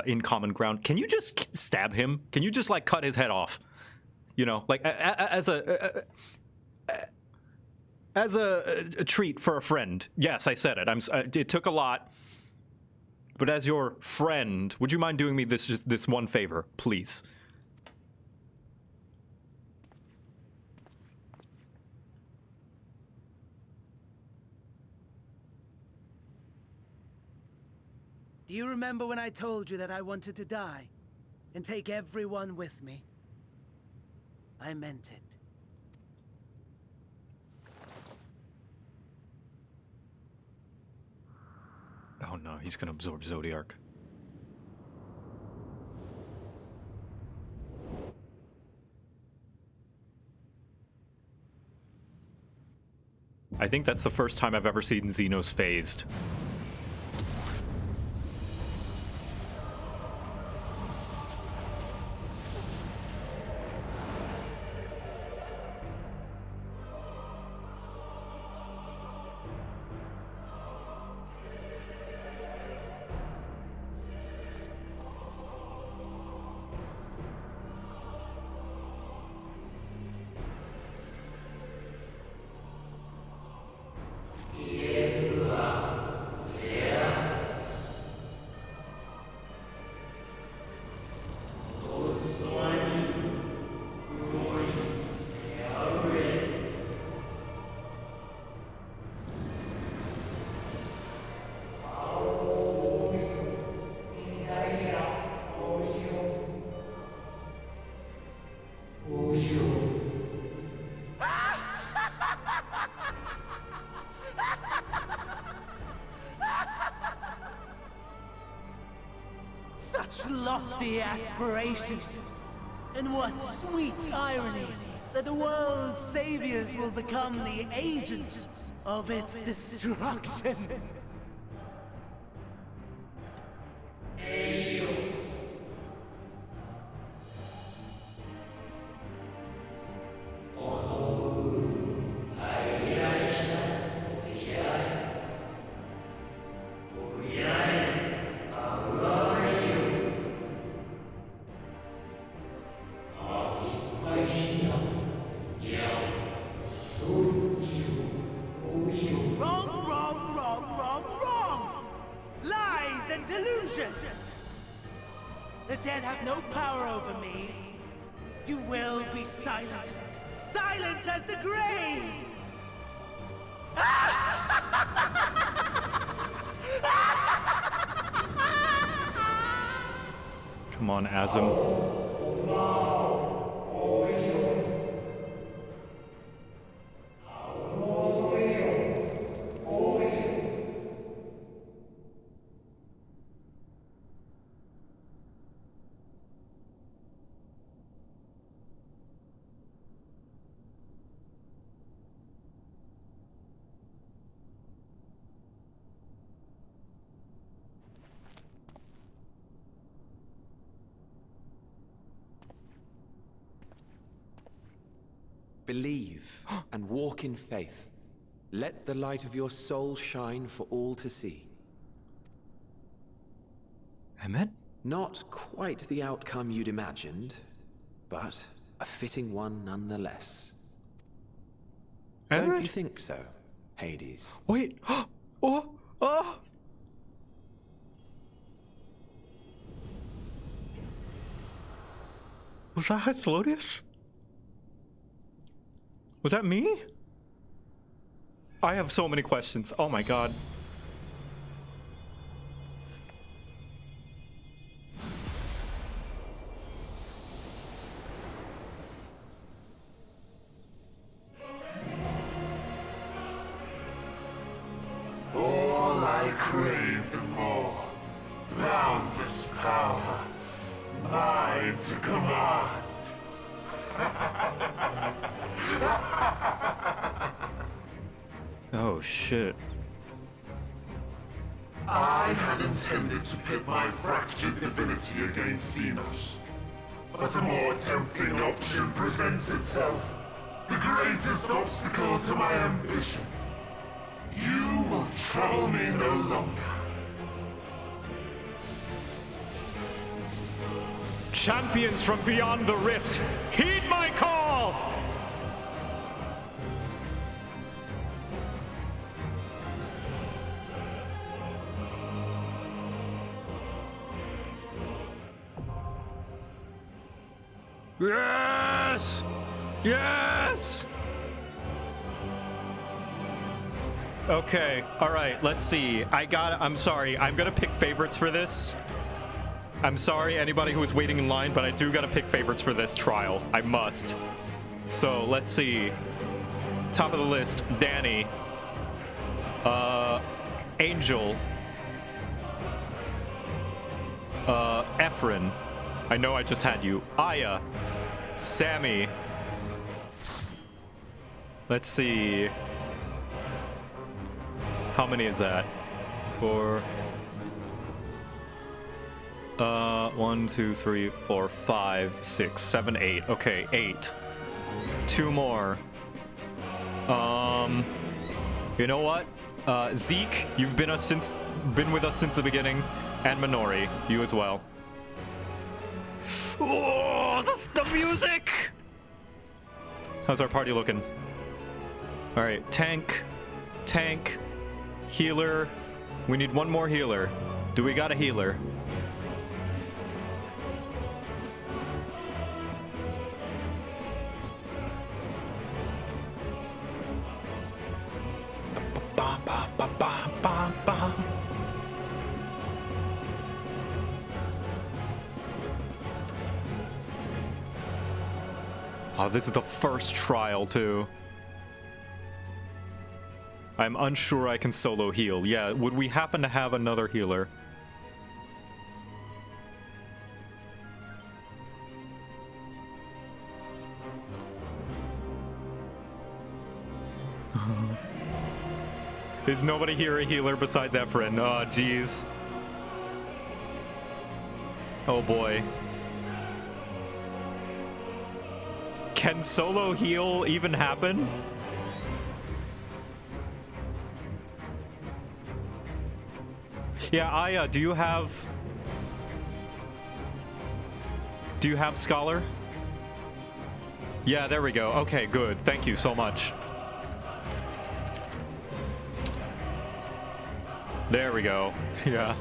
in common ground. Can you just stab him? Can you just, like, cut his head off? You know, like, as a treat for a friend. Yes, I said it. It took a lot. But as your friend, would you mind doing me this one favor, please? Do you remember when I told you that I wanted to die and take everyone with me? I meant it. Oh no, he's gonna absorb Zodiark. I think that's the first time I've ever seen Zenos phased. Such lofty aspirations. And what sweet irony that the world's saviors will become the agents of its destruction. Wrong! Lies and delusion! The dead have no power over me. You will be silent. Silent as the grave! Come on, Azim. Believe and walk in faith. Let the light of your soul shine for all to see. Emmett? Not quite the outcome you'd imagined, but a fitting one nonetheless. Emmett? Don't you think so, Hades? Wait! Oh! Was that Soleus? Was that me? I have so many questions. Oh my god. All I craved and more. Boundless power. Mine to command. Oh shit. I had intended to pit my fractured divinity against Zenos. But a more tempting option presents itself. The greatest obstacle to my ambition. You will trouble me no longer. Champions from beyond the rift, heed my call! Yes! Yes! Okay, alright, let's see. I'm sorry, I'm gonna pick favorites for this. I'm sorry, anybody who was waiting in line, but I do gotta pick favorites for this trial. I must. So, let's see. Top of the list, Danny. Angel. Ephron. I know I just had you. Aya. Sammy. Let's see. How many is that? 4. 1, 2, 3, 4, 5, 6, 7, 8. Okay, 8. 2 more. You know what? Zeke, you've been with us since the beginning, and Minori, you as well. Oh, that's the music! How's our party looking? All right, tank, healer. We need one more healer. Do we got a healer? Oh, this is the first trial, too. I'm unsure I can solo heal. Yeah, would we happen to have another healer? Is nobody here a healer besides Ephraim? Oh, jeez. Oh, boy. Can solo heal even happen? Yeah, Aya, do you have Scholar? Yeah, there we go. Okay, good. Thank you so much. There we go. Yeah.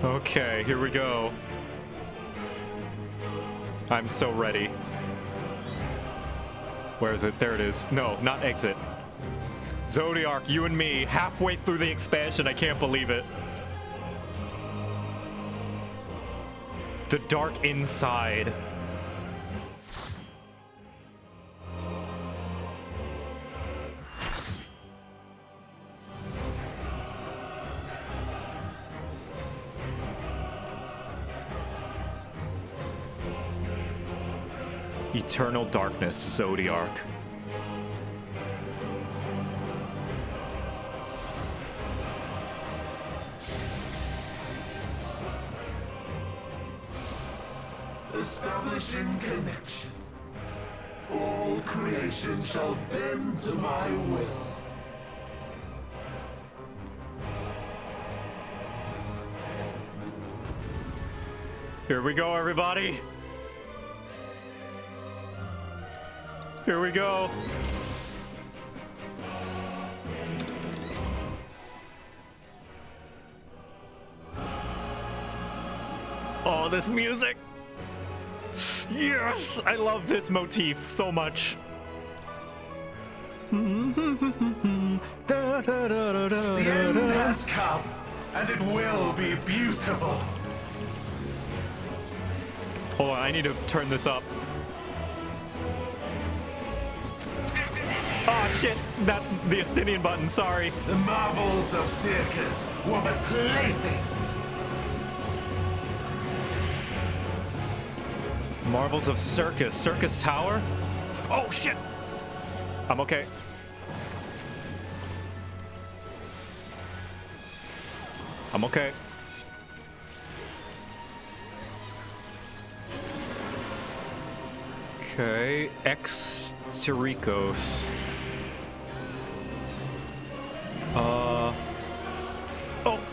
Okay, here we go. I'm so ready. Where is it? There it is. No, not exit. Zodiark, you and me, halfway through the expansion. I can't believe it. The dark inside. Eternal darkness, Zodiark. Establishing connection. All creation shall bend to my will. Here we go, everybody. Here we go. Oh, this music. Yes, I love this motif so much. The end has come, and it will be beautiful. Hold on, I need to turn this up. Oh shit, that's the Estinian button, sorry. The marvels of circus were but playthings. Marvels of Circus. Circus Tower? Oh, shit! I'm okay. I'm okay. Okay. Extiricos. Oh,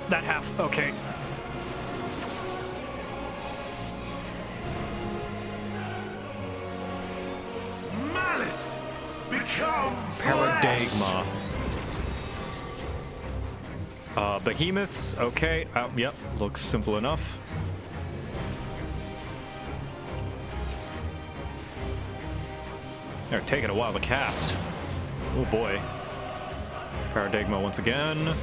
that half. Okay. Become Paradigma. Behemoths. Okay. Yep. Looks simple enough. They're taking a while to cast. Oh boy. Paradigma once again.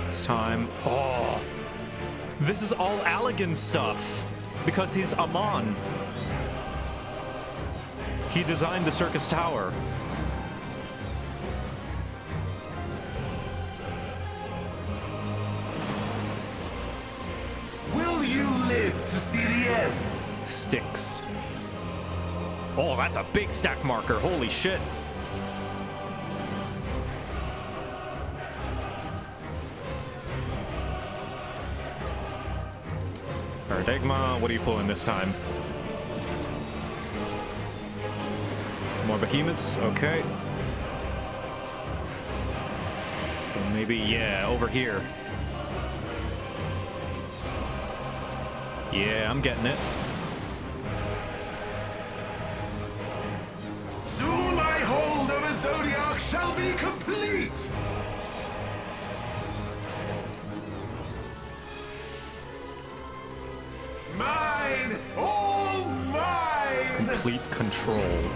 This time. Oh. This is all Allegan stuff. Because he's Amon. He designed the Circus Tower. Will you live to see the end? Sticks. Oh, that's a big stack marker. Holy shit. Paradigma, what are you pulling this time? More behemoths, okay. So maybe, yeah, over here. Yeah, I'm getting it. Soon my hold over Zodiark shall be complete! Mine! All mine! Complete control.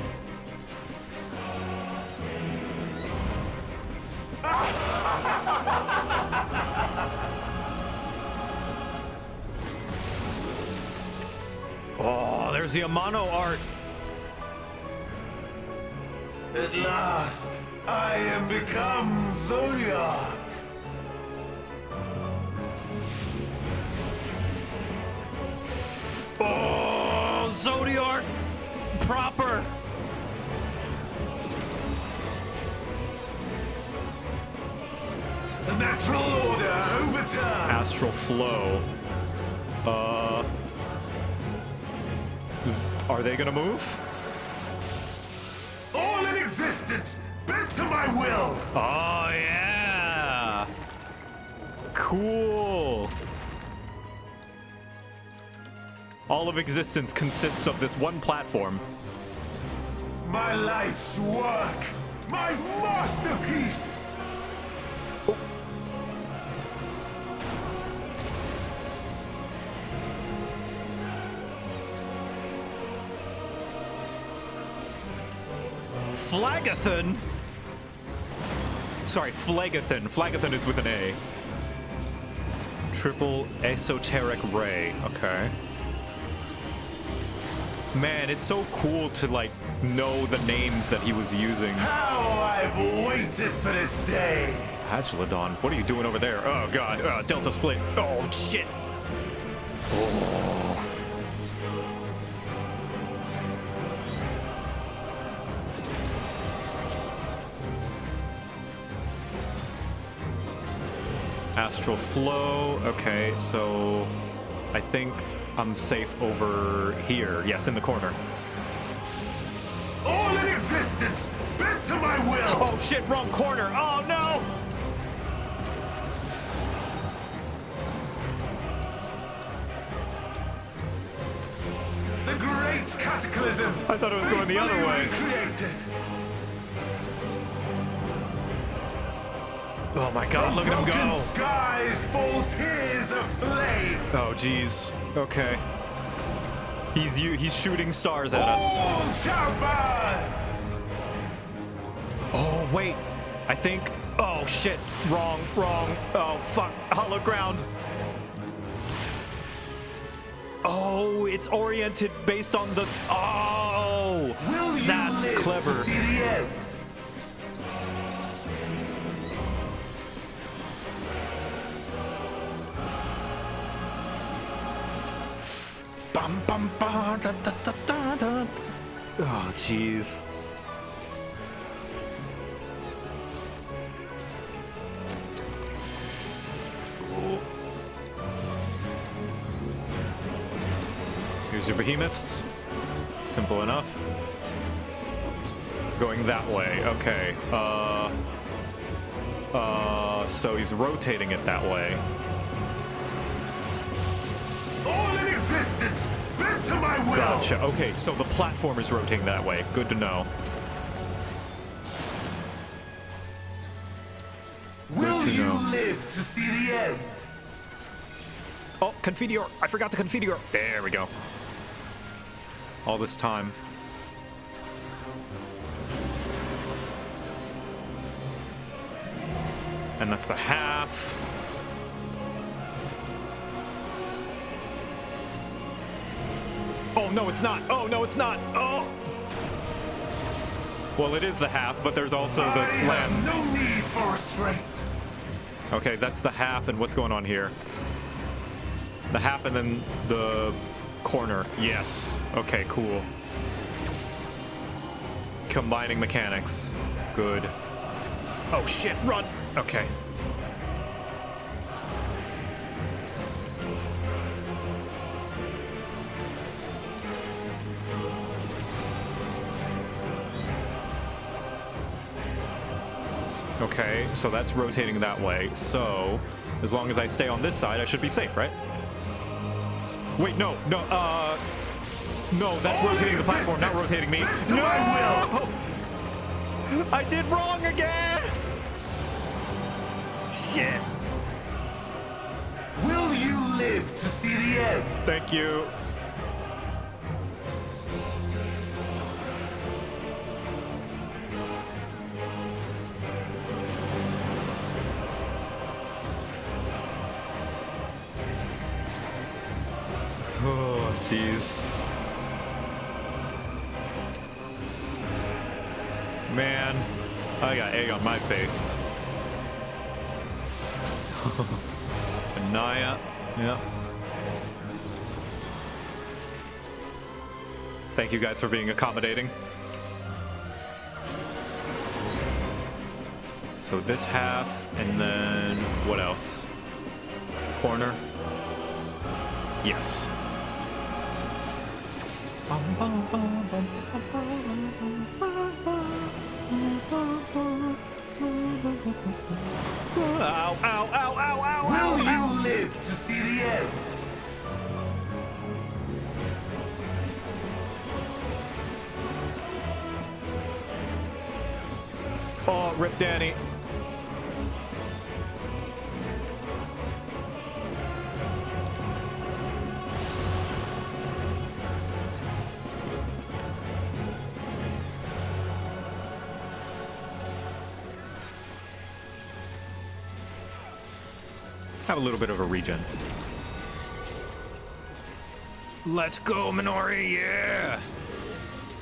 Oh, there's the Amano art. At last, I am become Zodiark. Oh, Zodiark proper. The natural order overturned. Astral flow. Are they gonna move? All in existence, bent to my will. Oh yeah. Cool. All of existence consists of this one platform. My life's work, my masterpiece. Oh. Flagathon? Sorry, Flagathon. Flagathon is with an A. Triple esoteric ray. Okay. Man, it's so cool to, like, know the names that he was using. How I've waited for this day. Agilodon, what are you doing over there? Oh, God. Delta split. Oh, shit. Oh. Astral flow. Okay, so I think I'm safe over here. Yes, in the corner. All in existence, bent to my will. Oh shit, wrong corner. Oh no. The great cataclysm. I thought it was going the other way. Created. Oh my God, look at him go. Skies fall tears of flame. Oh jeez. Okay. He's shooting stars at us. All shall burn. Oh wait. I think. Oh shit. Wrong. Oh fuck. Hollow ground. Oh, it's oriented based on the. Oh. Will you that's live clever. To see the end? Bum, bum, ba, da, da, da, da, da. Oh, jeez. Here's your behemoths. Simple enough. Going that way. Okay. So he's rotating it that way. All in existence, bent to my will. Gotcha. Okay, so the platform is rotating that way. Good to know. Will you live to see the end? Oh, Confiteor. I forgot to Confiteor. There we go. All this time. And that's the half. Oh, no, it's not. Oh, no, it's not. Oh. Well, it is the half, but there's also the slam. Have no need for restraint. Okay, that's the half, and what's going on here? The half and then the corner. Yes. Okay, cool. Combining mechanics. Good. Oh, shit, run! Okay. Okay, so that's rotating that way. So, as long as I stay on this side, I should be safe, right? Wait, no, that's rotating the platform, not rotating me. No! I did wrong again! Shit! Will you live to see the end? Thank you. Oh, jeez. Man, I got egg on my face. Anaya, yeah. Thank you guys for being accommodating. So this half, and then what else? Corner? Yes. Ow, ow, ow, ow, ow, Will ow, you live to see the end? Oh, rip Danny. Have a little bit of a regen. Let's go, Minori, yeah!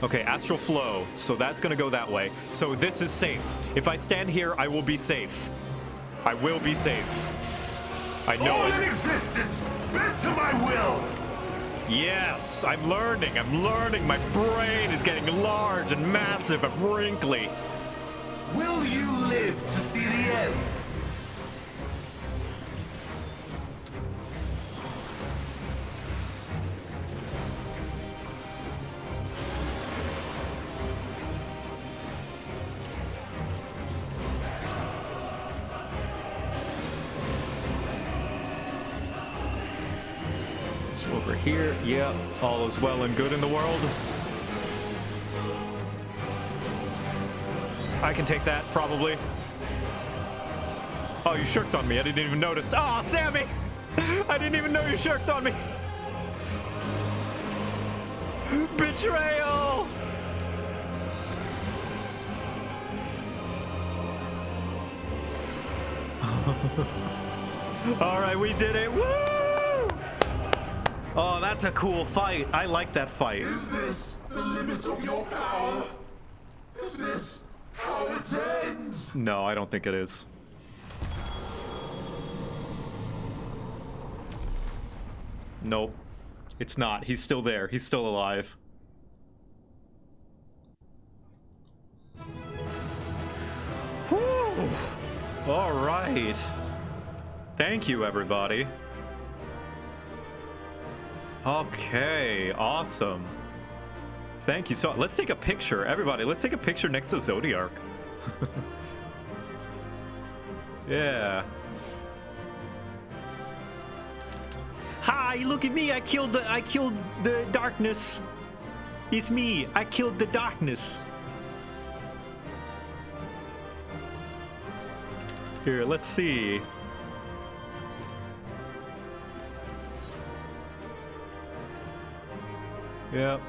Okay, astral flow, so that's gonna go that way. So this is safe. If I stand here, I will be safe. I will be safe. I know All it. in existence, bent to my will! Yes, I'm learning. My brain is getting large and massive and wrinkly. Will you live to see the end? Over here, yeah, all is well and good in the world. I can take that, probably. Oh, you shirked on me. I didn't even notice. Oh, Sammy! I didn't even know you shirked on me. Betrayal! All right, we did it. Woo! Oh, that's a cool fight. I like that fight. Is this the limit of your power? Is this how it ends? No, I don't think it is. Nope. It's not. He's still there. He's still alive. Whew. All right. Thank you, everybody. Okay, awesome. Thank you. So let's take a picture. Everybody, let's take a picture next to Zodiark. Yeah. Hi, look at me. I killed the darkness. It's me. I killed the darkness. Here, let's see. Yep.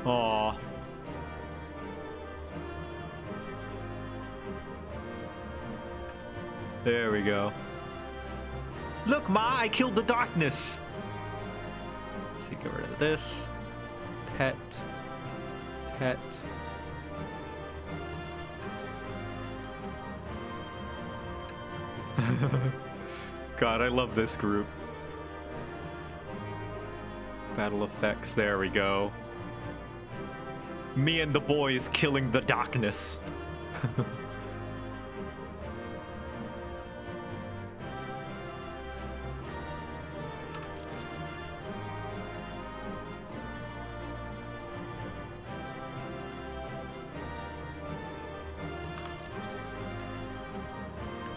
Aw. There we go. Look, Ma, I killed the darkness. Let's see, get rid of this. Pet. Pet. God, I love this group. Battle effects, there we go. Me and the boys killing the darkness.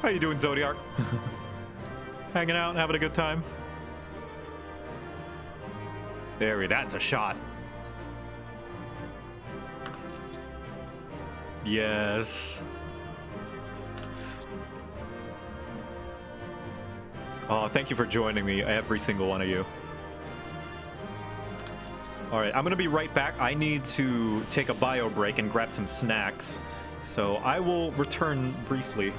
How you doing, Zodiark? Hanging out, having a good time? That's a shot. Yes. Oh, thank you for joining me, every single one of you. All right, I'm gonna be right back. I need to take a bio break and grab some snacks. So I will return briefly.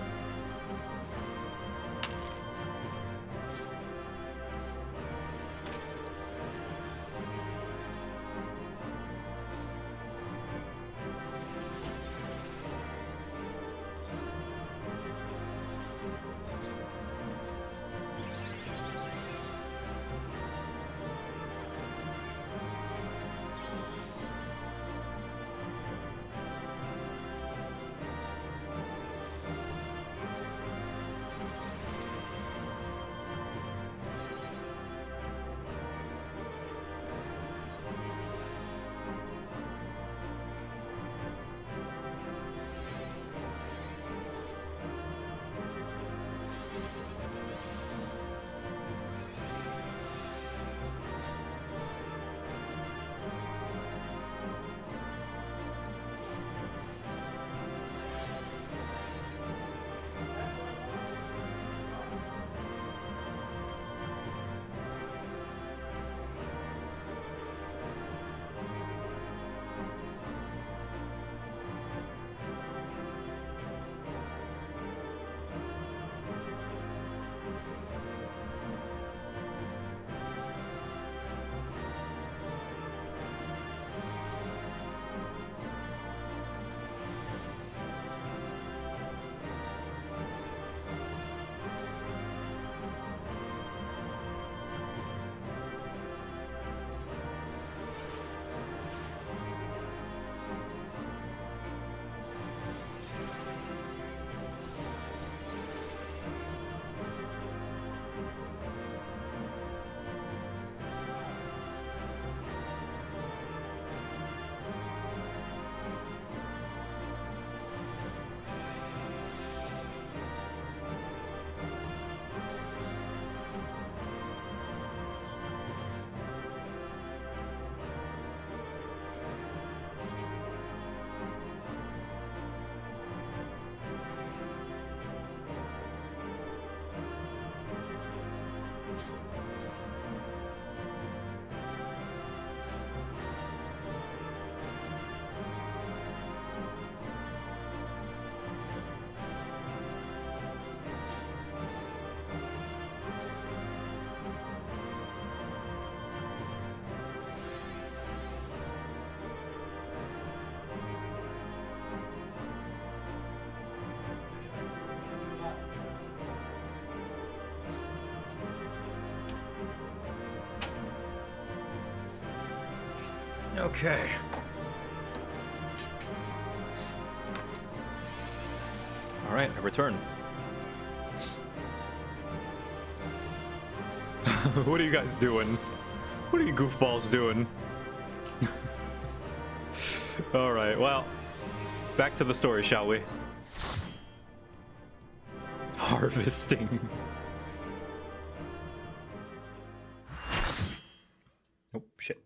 Okay. All right, I return. What are you guys doing? What are you goofballs doing? All right, well, back to the story, shall we? Harvesting. Oh, shit.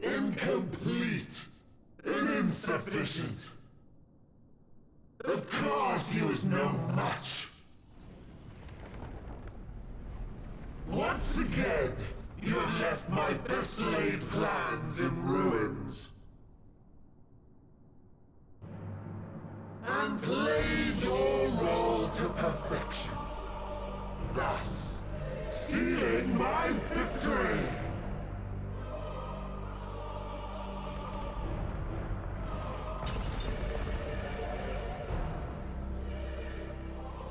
Incomplete and insufficient. Of course he was no match. Once again, you have left my best laid plans in ruins. And played your role to perfection. Thus, sealing my victory.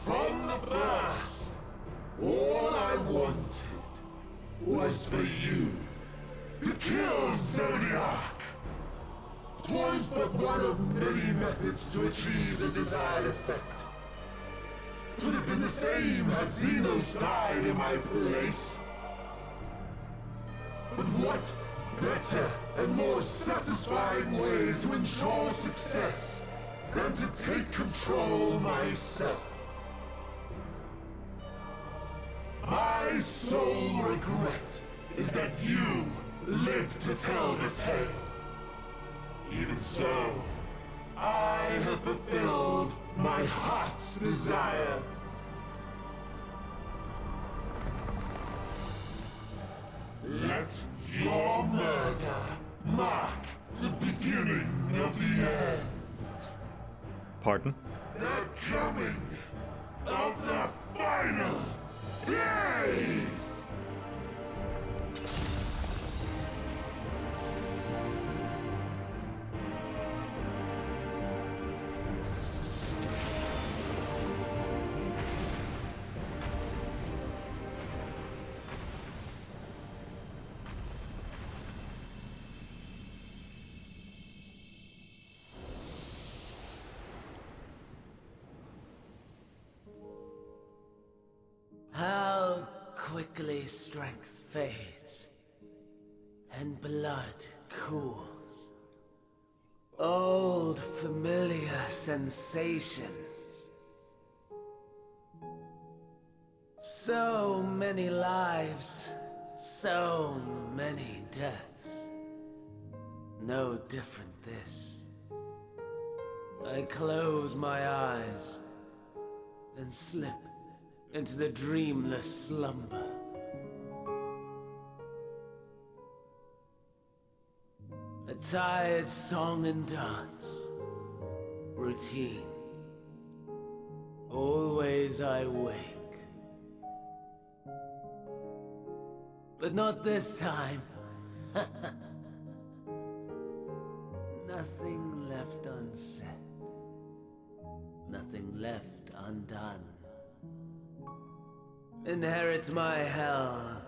From the first, all I wanted was for you to kill Zodiark. 'Twas but one of many methods to achieve the desired effect. It would have been the same had Zenos died in my place. But what better and more satisfying way to ensure success than to take control myself? My sole regret is that you live to tell the tale. Even so, I have fulfilled my heart's desire. Let your murder mark the beginning of the end. Pardon? The coming of the final days! How quickly strength fades, and blood cools. Old familiar sensations. So many lives, so many deaths. No different this. I close my eyes and slip into the dreamless slumber. A tired song and dance. Routine. Always I wake. But not this time. Nothing left unsaid. Nothing left undone. Inherit my hell.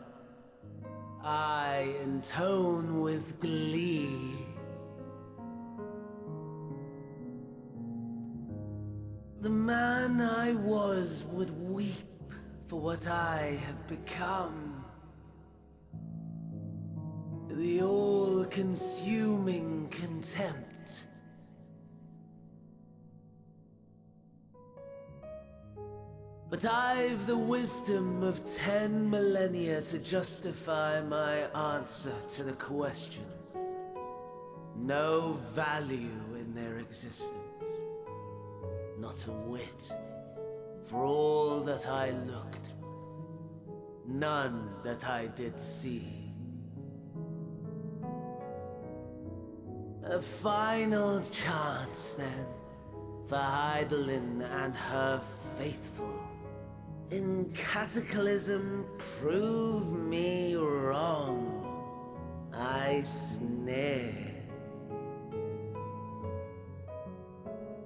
I intone with glee. The man I was would weep for what I have become. The all-consuming contempt. But I've the wisdom of 10 millennia to justify my answer to the questions. No value in their existence. Not a whit. For all that I looked, none that I did see. A final chance, then, for Heidelin and her faithful. In Cataclysm, prove me wrong. I sneer.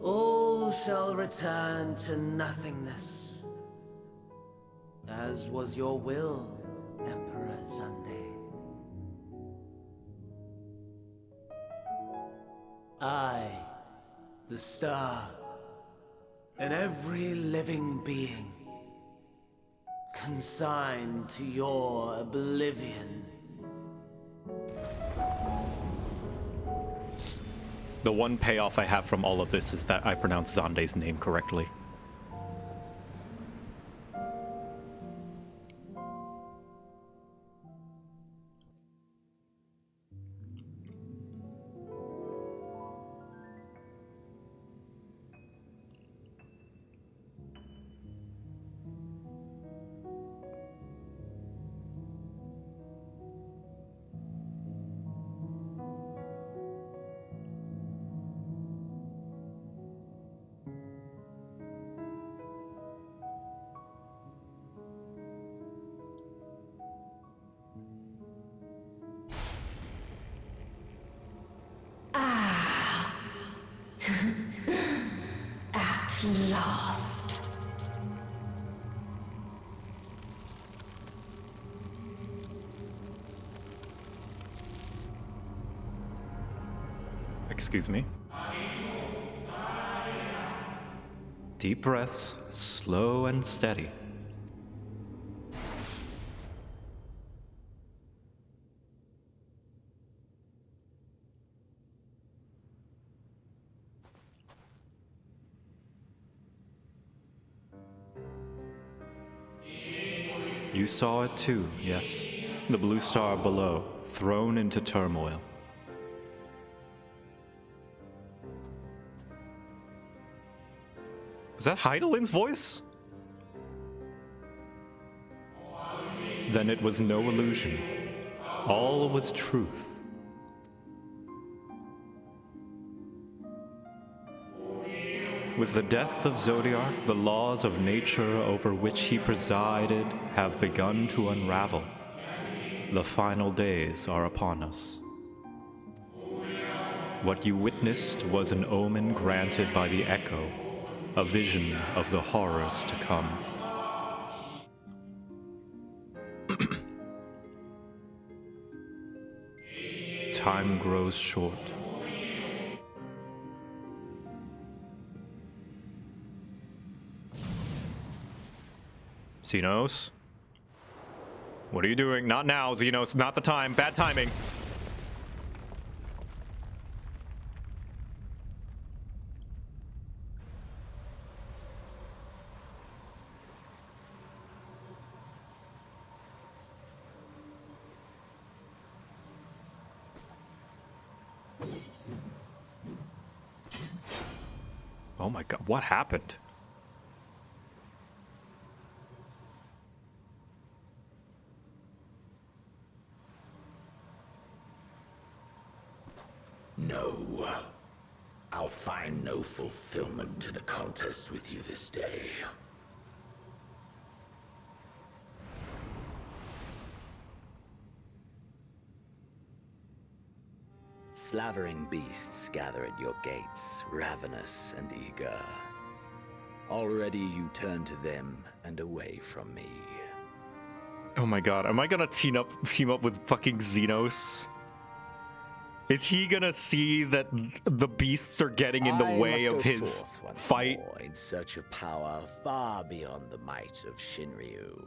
All shall return to nothingness, as was your will, Emperor Sunday. I, the star, and every living being, consigned to your oblivion. The one payoff I have from all of this is that I pronounced Zonde's name correctly. At last. Excuse me. Deep breaths, slow and steady. You saw it too, yes. The blue star below, thrown into turmoil. Was that Heidelin's voice? Then it was no illusion. All was truth. With the death of Zodiark, the laws of nature over which he presided have begun to unravel. The final days are upon us. What you witnessed was an omen granted by the Echo, a vision of the horrors to come. Time grows short. Zenos? What are you doing? Not now, Zenos. Not the time. Bad timing. Oh my god, what happened? No. I'll find no fulfillment in a contest with you this day. Slavering beasts gather at your gates, ravenous and eager. Already you turn to them and away from me. Oh my god, am I gonna team up with fucking Zenos? Is he gonna see that the beasts are getting in the way of his fight? In search of power far beyond the might of Shinryu.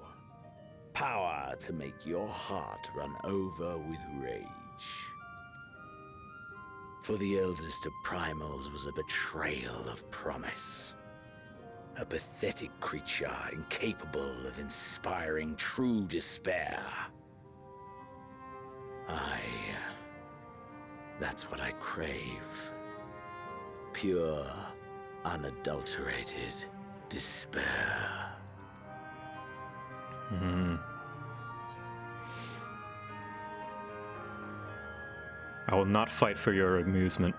Power to make your heart run over with rage. For the eldest of primals was a betrayal of promise. A pathetic creature incapable of inspiring true despair. I That's what I crave. Pure, unadulterated despair. I will not fight for your amusement.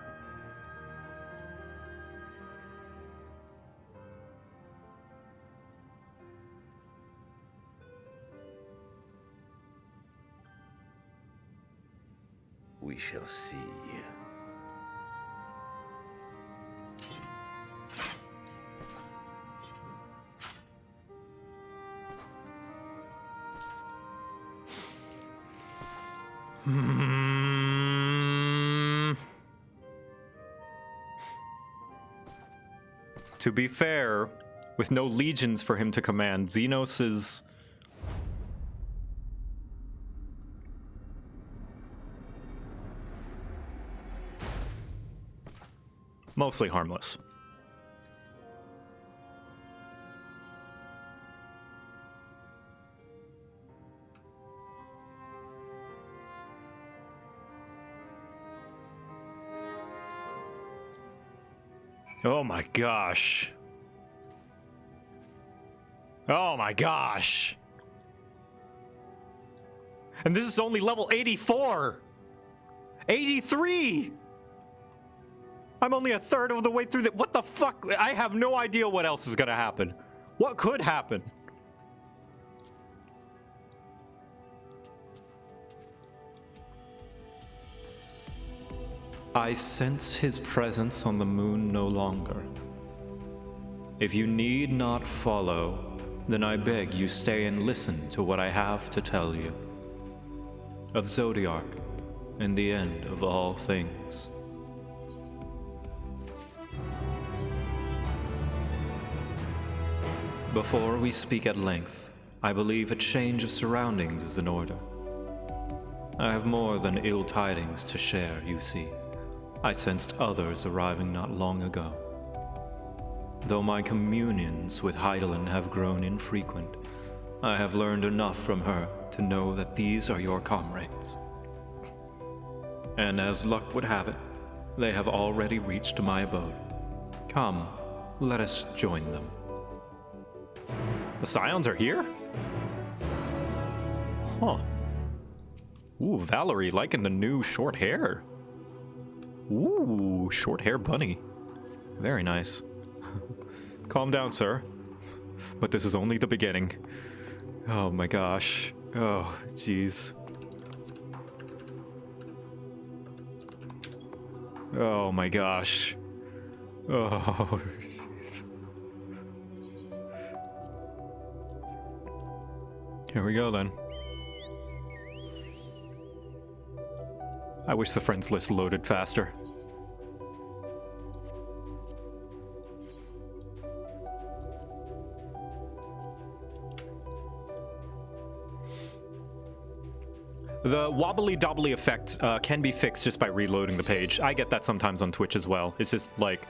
We shall see. To be fair, with no legions for him to command, Zenos is mostly harmless. Oh my gosh. Oh my gosh. And this is only level 84. 83. I'm only a third of the way through the— what the fuck? I have no idea what else is gonna happen. What could happen? I sense his presence on the moon no longer. If you need not follow, then I beg you stay and listen to what I have to tell you. Of Zodiark and the end of all things. Before we speak at length, I believe a change of surroundings is in order. I have more than ill tidings to share, you see. I sensed others arriving not long ago. Though my communions with Heidelin have grown infrequent, I have learned enough from her to know that these are your comrades. And as luck would have it, they have already reached my abode. Come, let us join them. The Scions are here? Huh. Ooh, Valerie liking the new short hair. Ooh, short hair bunny. Very nice. Calm down, sir. But this is only the beginning. Oh my gosh. Oh, jeez. Oh my gosh. Oh, jeez. Here we go then. I wish the friends list loaded faster. The wobbly-dobbly effect can be fixed just by reloading the page. I get that sometimes on Twitch as well. It's just like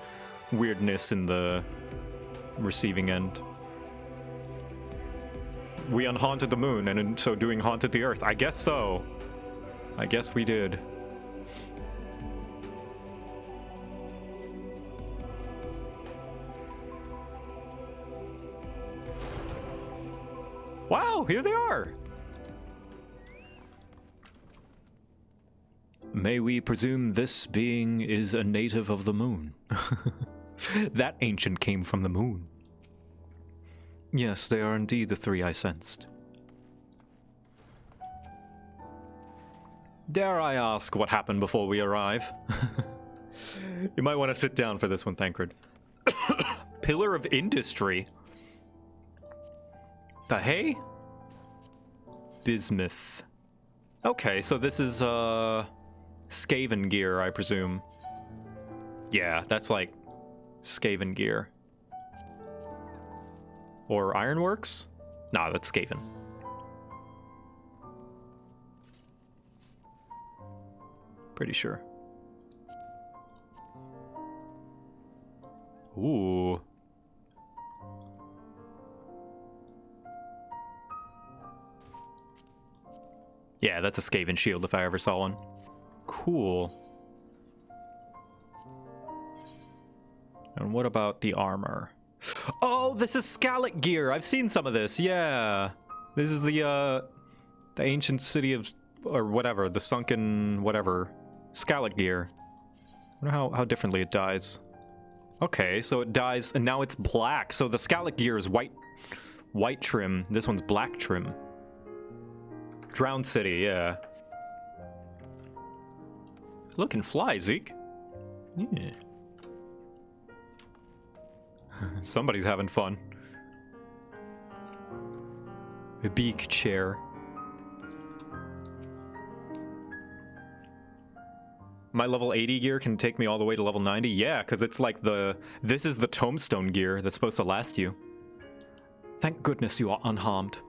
weirdness in the receiving end. We unhaunted the moon, and in so doing haunted the earth. I guess so. I guess we did. Wow, here they are! May we presume this being is a native of the moon? That ancient came from the moon. Yes, they are indeed the three I sensed. Dare I ask what happened before we arrive? You might want to sit down for this one, Thancred. Pillar of Industry? The hay? Bismuth. Okay, so this is, Skaven gear, I presume. Yeah, that's like Skaven gear. Or Ironworks? Nah, that's Skaven. Pretty sure. Ooh. Yeah, that's a Skaven shield if I ever saw one. Cool. And what about the armor? Oh, this is Scalic gear. I've seen some of this. Yeah. This is the ancient city of, or whatever, the sunken whatever, Scalic gear. I wonder how differently it dies. Okay, so it dies, and now it's black. So the Scalic gear is white trim. This one's black trim. Drowned City, yeah. Look and fly, Zeke. Yeah. Somebody's having fun. A beak chair. My level 80 gear can take me all the way to level 90? Yeah, because it's like this is the tombstone gear that's supposed to last you. Thank goodness you are unharmed.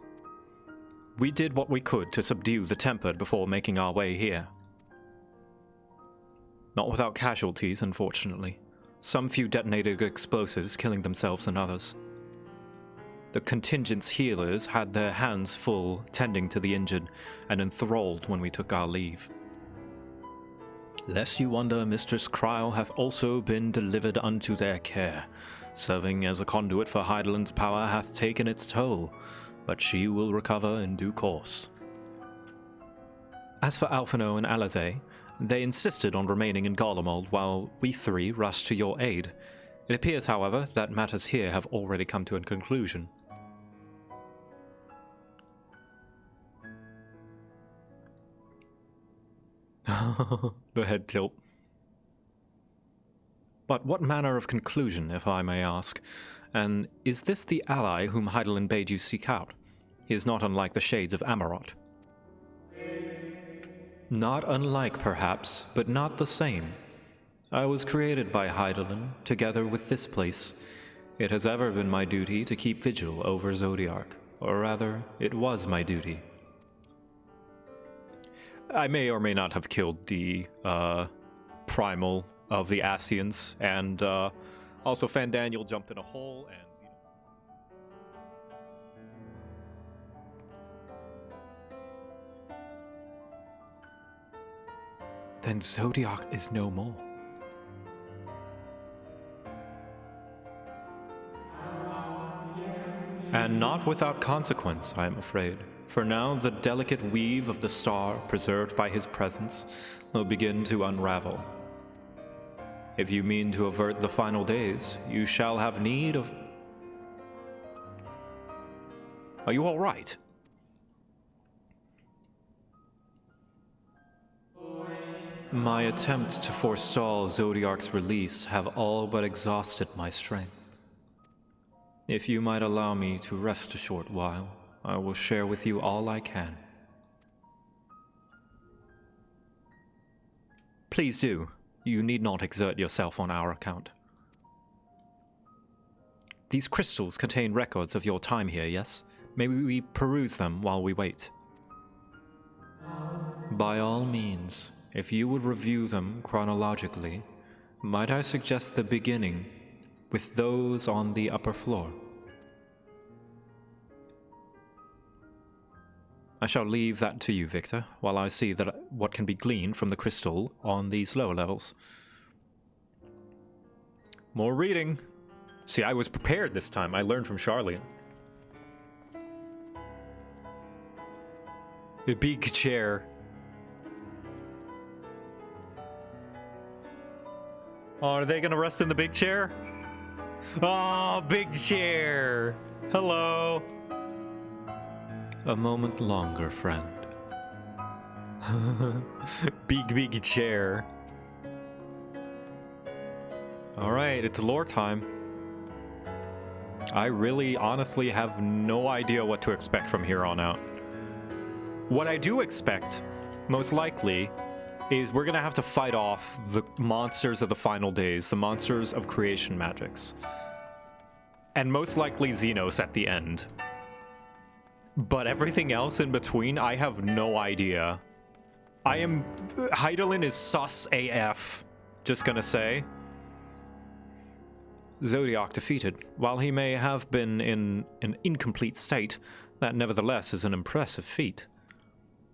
We did what we could to subdue the Tempered before making our way here. Not without casualties, unfortunately. Some few detonated explosives, killing themselves and others. The contingent's healers had their hands full tending to the injured and enthralled when we took our leave. Lest you wonder, Mistress Kryl hath also been delivered unto their care. Serving as a conduit for Heideland's power hath taken its toll, but she will recover in due course. As for Alphino and Alizé, they insisted on remaining in Garlemald while we three rushed to your aid. It appears, however, that matters here have already come to a conclusion. The head tilt. But what manner of conclusion, if I may ask? And is this the ally whom Heideland bade you seek out? He is not unlike the shades of Amarot. Not unlike, perhaps, but not the same. I was created by Heideland, together with this place. It has ever been my duty to keep vigil over Zodiark, or rather, it was my duty. I may or may not have killed the primal of the Ascians, and also Fandaniel jumped in a hole, and then Zodiark is no more. And not without consequence, I am afraid. For now, the delicate weave of the star, preserved by his presence, will begin to unravel. If you mean to avert the final days, you shall have need of... Are you all right? My attempts to forestall Zodiark's release have all but exhausted my strength. If you might allow me to rest a short while, I will share with you all I can. Please do. You need not exert yourself on our account. These crystals contain records of your time here, yes? May we peruse them while we wait? By all means. If you would review them chronologically, might I suggest the beginning with those on the upper floor? I shall leave that to you, Victor, while I see what can be gleaned from the crystal on these lower levels. More reading. See, I was prepared this time. I learned from Charlene. The big chair. Oh, are they gonna rest in the big chair? Oh, big chair! Hello! A moment longer, friend. Big chair. Alright, it's lore time. I really, honestly have no idea what to expect from here on out. What I do expect, most likely, is we're gonna have to fight off the monsters of the final days, the monsters of creation magics. And most likely Zenos at the end. But everything else in between, I have no idea. Heidelin is sus AF, just gonna say. Zodiark defeated. While he may have been in an incomplete state, that nevertheless is an impressive feat.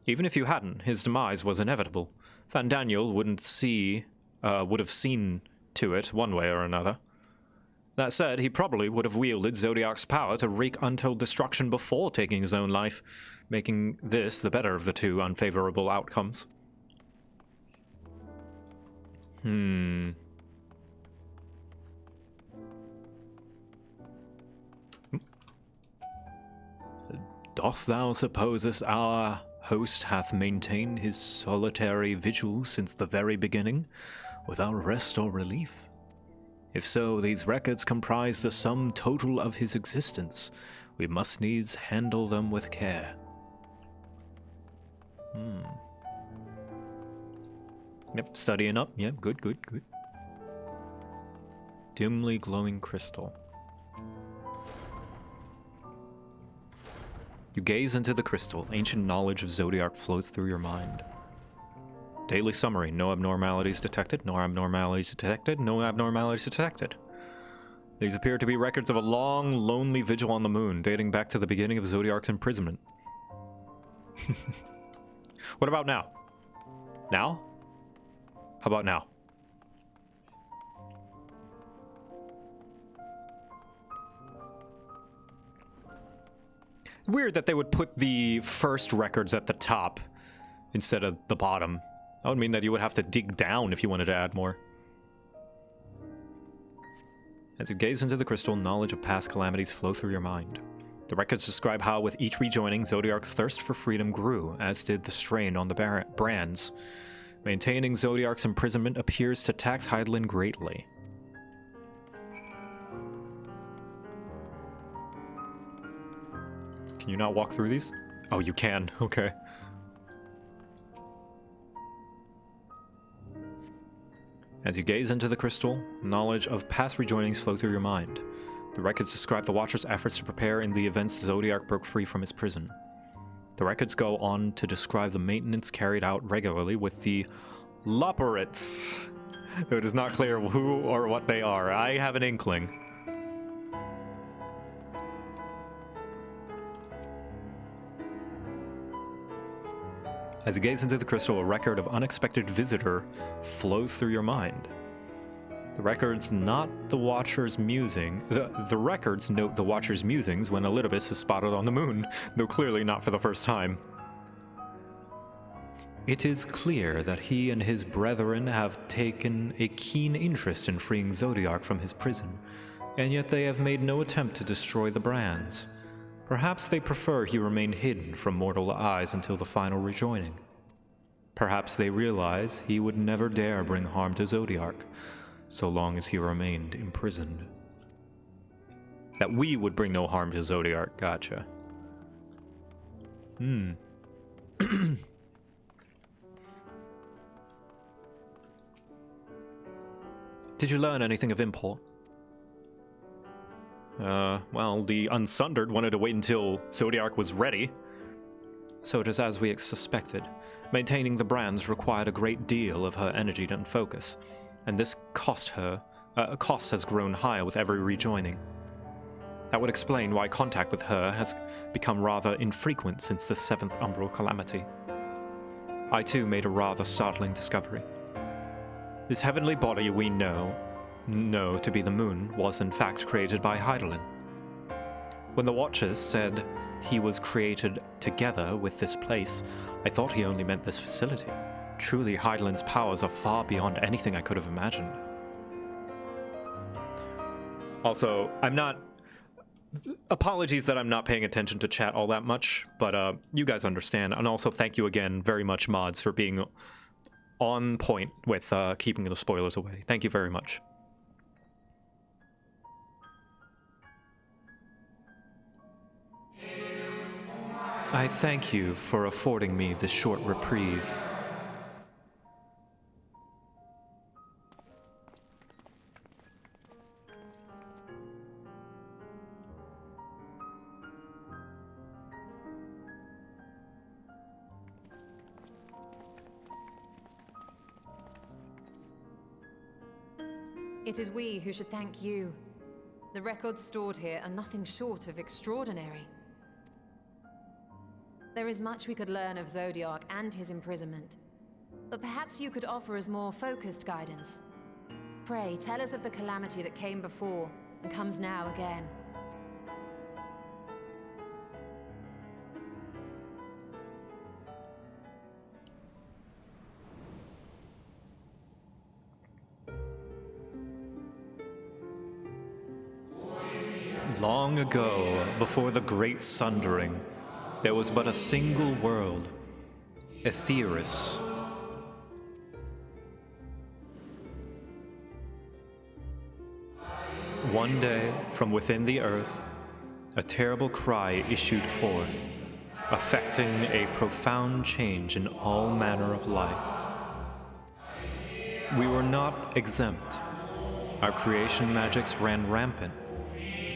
Even if you hadn't, his demise was inevitable. Fandaniel would have seen to it one way or another. That said, he probably would have wielded Zodiark's power to wreak untold destruction before taking his own life, making this the better of the two unfavorable outcomes. Dost thou supposest our host hath maintained his solitary vigil since the very beginning, without rest or relief? If so, these records comprise the sum total of his existence. We must needs handle them with care. Yep, studying up. Yep, good. Dimly glowing crystal. You gaze into the crystal. Ancient knowledge of Zodiark flows through your mind. Daily summary. No abnormalities detected. No abnormalities detected. No abnormalities detected. These appear to be records of a long, lonely vigil on the moon, dating back to the beginning of Zodiark's imprisonment. What about now? Now? How about now? Weird that they would put the first records at the top instead of the bottom. That would mean that you would have to dig down if you wanted to add more. As you gaze into the crystal, knowledge of past calamities flow through your mind. The records describe how, with each rejoining, Zodiark's thirst for freedom grew, as did the strain on the brands. Maintaining Zodiark's imprisonment appears to tax Hydaelyn greatly. Can you not walk through these? Oh, you can. Okay. As you gaze into the crystal, knowledge of past rejoinings flow through your mind. The records describe the Watcher's efforts to prepare in the events Zodiark broke free from his prison. The records go on to describe the maintenance carried out regularly with the Loperitts. It is not clear who or what they are. I have an inkling. As you gaze into the crystal, a record of unexpected visitor flows through your mind. The records not the Watcher's musing. The records note the Watcher's musings when Elidibus is spotted on the moon, though clearly not for the first time. It is clear that he and his brethren have taken a keen interest in freeing Zodiark from his prison, and yet they have made no attempt to destroy the brands. Perhaps they prefer he remain hidden from mortal eyes until the final rejoining. Perhaps they realize he would never dare bring harm to Zodiark, so long as he remained imprisoned. That we would bring no harm to Zodiark, gotcha. Did you learn anything of import? Well, the Unsundered wanted to wait until Zodiark was ready. So it is as we suspected. Maintaining the brands required a great deal of her energy and focus, and this cost has grown higher with every rejoining. That would explain why contact with her has become rather infrequent since the 7th Umbral Calamity. I too made a rather startling discovery. This heavenly body we know to be the moon was in fact created by Hydaelyn. When the Watchers said he was created together with this place, I thought he only meant this facility. Truly, Hydaelyn's powers are far beyond anything I could have imagined. Also, apologies that I'm not paying attention to chat all that much, but you guys understand. And also thank you again very much, mods, for being on point with keeping the spoilers away. Thank you very much. I thank you for affording me this short reprieve. It is we who should thank you. The records stored here are nothing short of extraordinary. There is much we could learn of Zodiark and his imprisonment, but perhaps you could offer us more focused guidance. Pray, tell us of the calamity that came before, and comes now again. Long ago, before the Great Sundering, there was but a single world, Etheirus. One day, from within the earth, a terrible cry issued forth, affecting a profound change in all manner of life. We were not exempt. Our creation magics ran rampant,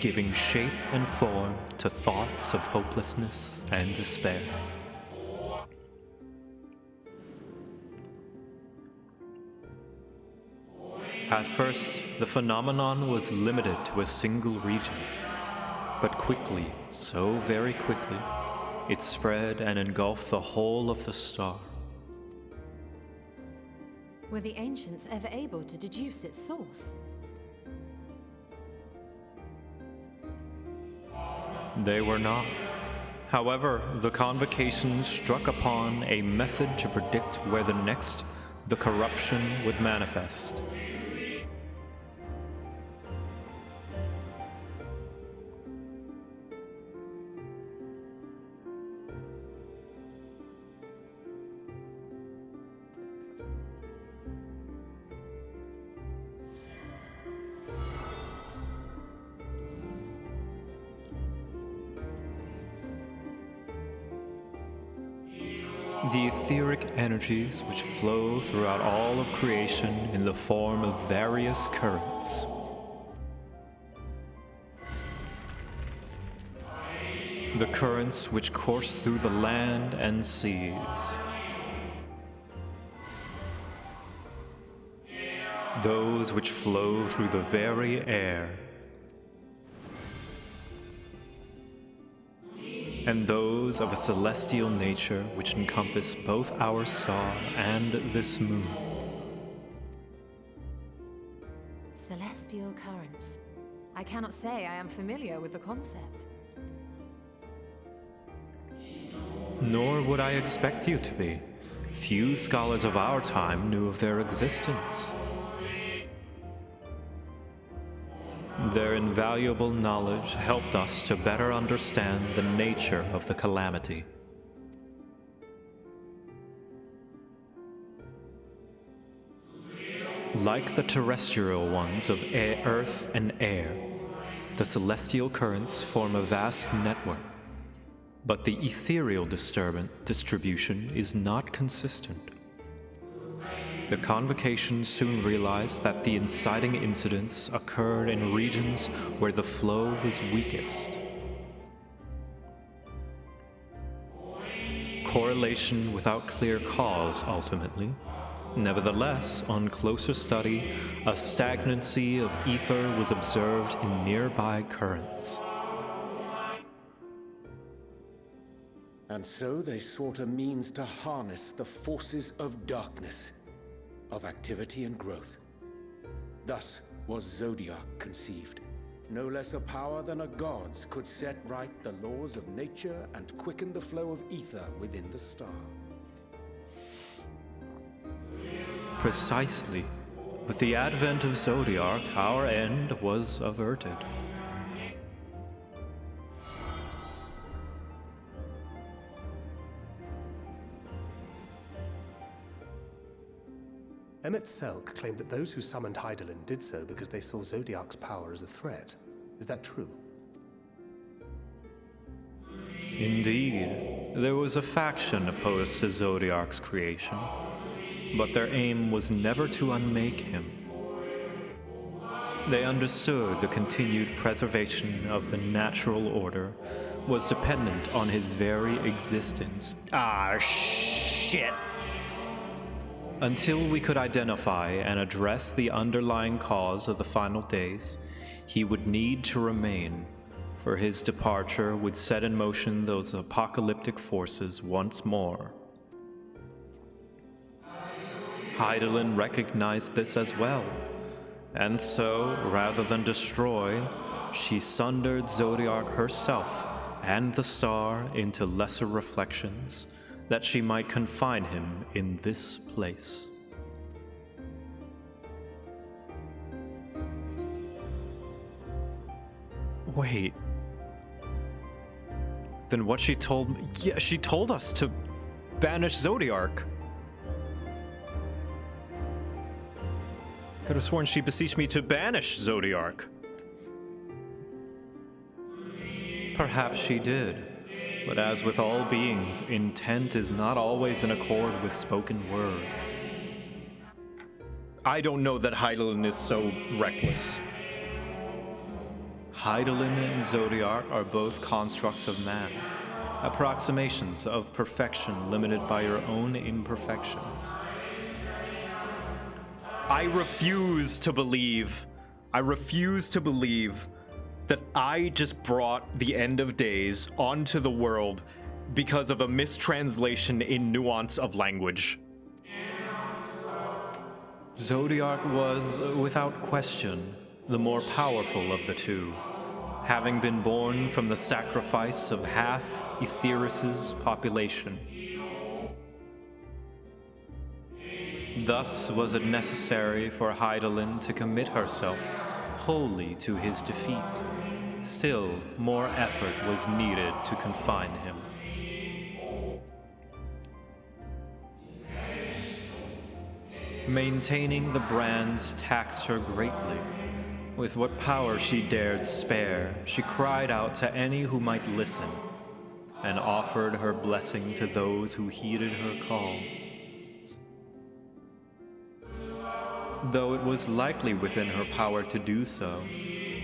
giving shape and form to thoughts of hopelessness and despair. At first, the phenomenon was limited to a single region, but quickly, so very quickly, it spread and engulfed the whole of the star. Were the ancients ever able to deduce its source? They were not. However, the Convocation struck upon a method to predict where the corruption would manifest. The etheric energies which flow throughout all of creation in the form of various currents. The currents which course through the land and seas. Those which flow through the very air. And those of a celestial nature which encompass both our star and this moon. Celestial currents. I cannot say I am familiar with the concept. Nor would I expect you to be. Few scholars of our time knew of their existence. Their invaluable knowledge helped us to better understand the nature of the calamity. Like the terrestrial ones of earth and air, the celestial currents form a vast network, but the ethereal distribution is not consistent. The Convocation soon realized that the inciting incidents occurred in regions where the flow was weakest. Correlation without clear cause, ultimately. Nevertheless, on closer study, a stagnancy of ether was observed in nearby currents. And so they sought a means to harness the forces of darkness, of activity and growth. Thus was Zodiark conceived. No less a power than a god's could set right the laws of nature and quicken the flow of ether within the star. Precisely. With the advent of Zodiark, our end was averted. Emmett Selk claimed that those who summoned Hydaelyn did so because they saw Zodiark's power as a threat. Is that true? Indeed, there was a faction opposed to Zodiark's creation, but their aim was never to unmake him. They understood the continued preservation of the natural order was dependent on his very existence. Shit! Until we could identify and address the underlying cause of the final days, he would need to remain, for his departure would set in motion those apocalyptic forces once more. Hydaelyn recognized this as well, And so, rather than destroy, she sundered Zodiark herself and the star into lesser reflections, that she might confine him in this place. Wait. Then what she told me... Yeah, she told us to banish Zodiark. Could have sworn she beseeched me to banish Zodiark. Perhaps she did. But as with all beings, intent is not always in accord with spoken word. I don't know that Hydaelyn is so reckless. Hydaelyn and Zodiark are both constructs of man, approximations of perfection limited by your own imperfections. I refuse to believe that I just brought the end of days onto the world because of a mistranslation in nuance of language. Zodiark was, without question, the more powerful of the two, having been born from the sacrifice of half Etheirys' population. Thus was it necessary for Hydaelyn to commit herself wholly to his defeat. Still, more effort was needed to confine him. Maintaining the brands taxed her greatly. With what power she dared spare, she cried out to any who might listen, and offered her blessing to those who heeded her call. Though it was likely within her power to do so,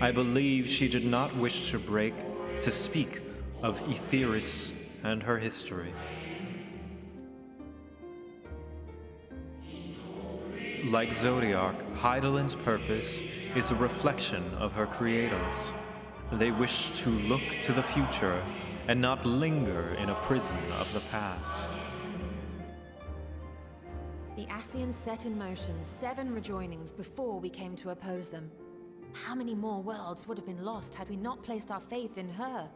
I believe she did not wish to speak of Etheirys and her history. Like Zodiark, Hydaelyn's purpose is a reflection of her creators. They wish to look to the future and not linger in a prison of the past. The Ascians set in motion 7 rejoinings before we came to oppose them. How many more worlds would have been lost had we not placed our faith in her?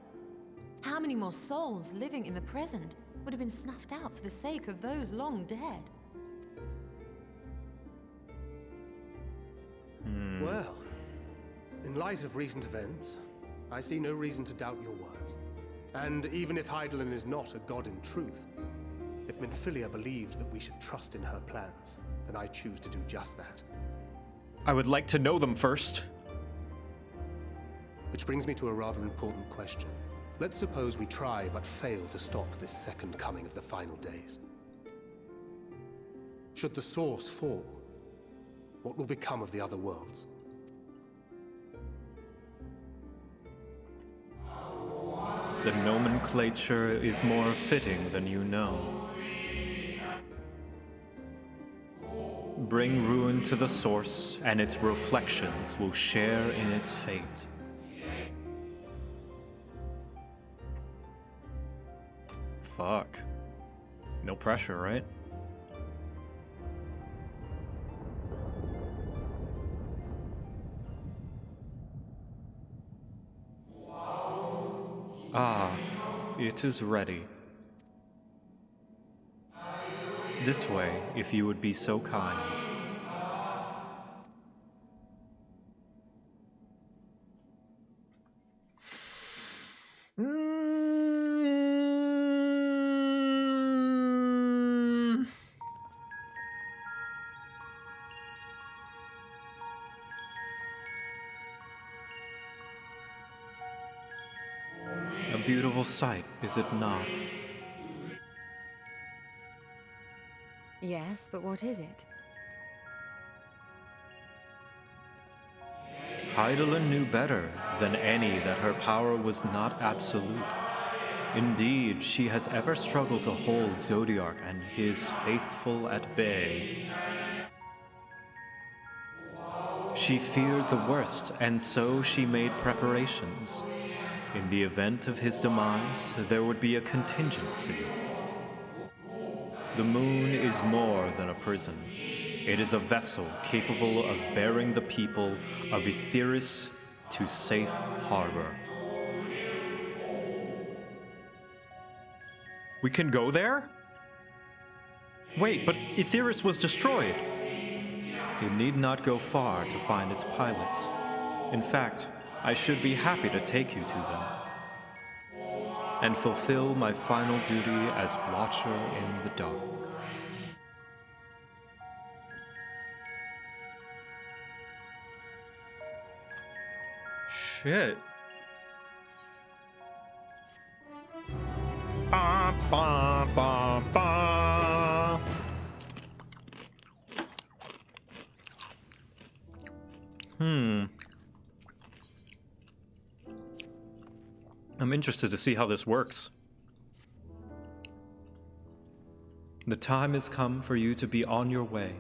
How many more souls living in the present would have been snuffed out for the sake of those long dead? Well, in light of recent events, I see no reason to doubt your words. And even if Hydaelyn is not a god in truth, if Minfilia believed that we should trust in her plans, then I choose to do just that. I would like to know them first. Which brings me to a rather important question. Let's suppose we try but fail to stop this second coming of the final days. Should the source fall, what will become of the other worlds? The nomenclature is more fitting than you know. Bring ruin to the source, and its reflections will share in its fate. Fuck. No pressure, right? Ah, it is ready. This way, if you would be so kind. A beautiful sight, is it not? Yes, but what is it? Hydaelyn knew better than any that her power was not absolute. Indeed, she has ever struggled to hold Zodiark and his faithful at bay. She feared the worst, and so she made preparations. In the event of his demise, there would be a contingency. The moon is more than a prison. It is a vessel capable of bearing the people of Etheirys to safe harbor. We can go there? Wait, but Etheirys was destroyed. You need not go far to find its pilots. In fact, I should be happy to take you to them and fulfill my final duty as Watcher in the Dark. Shit. Ba, ba, ba, ba. I'm interested to see how this works. The time has come for you to be on your way.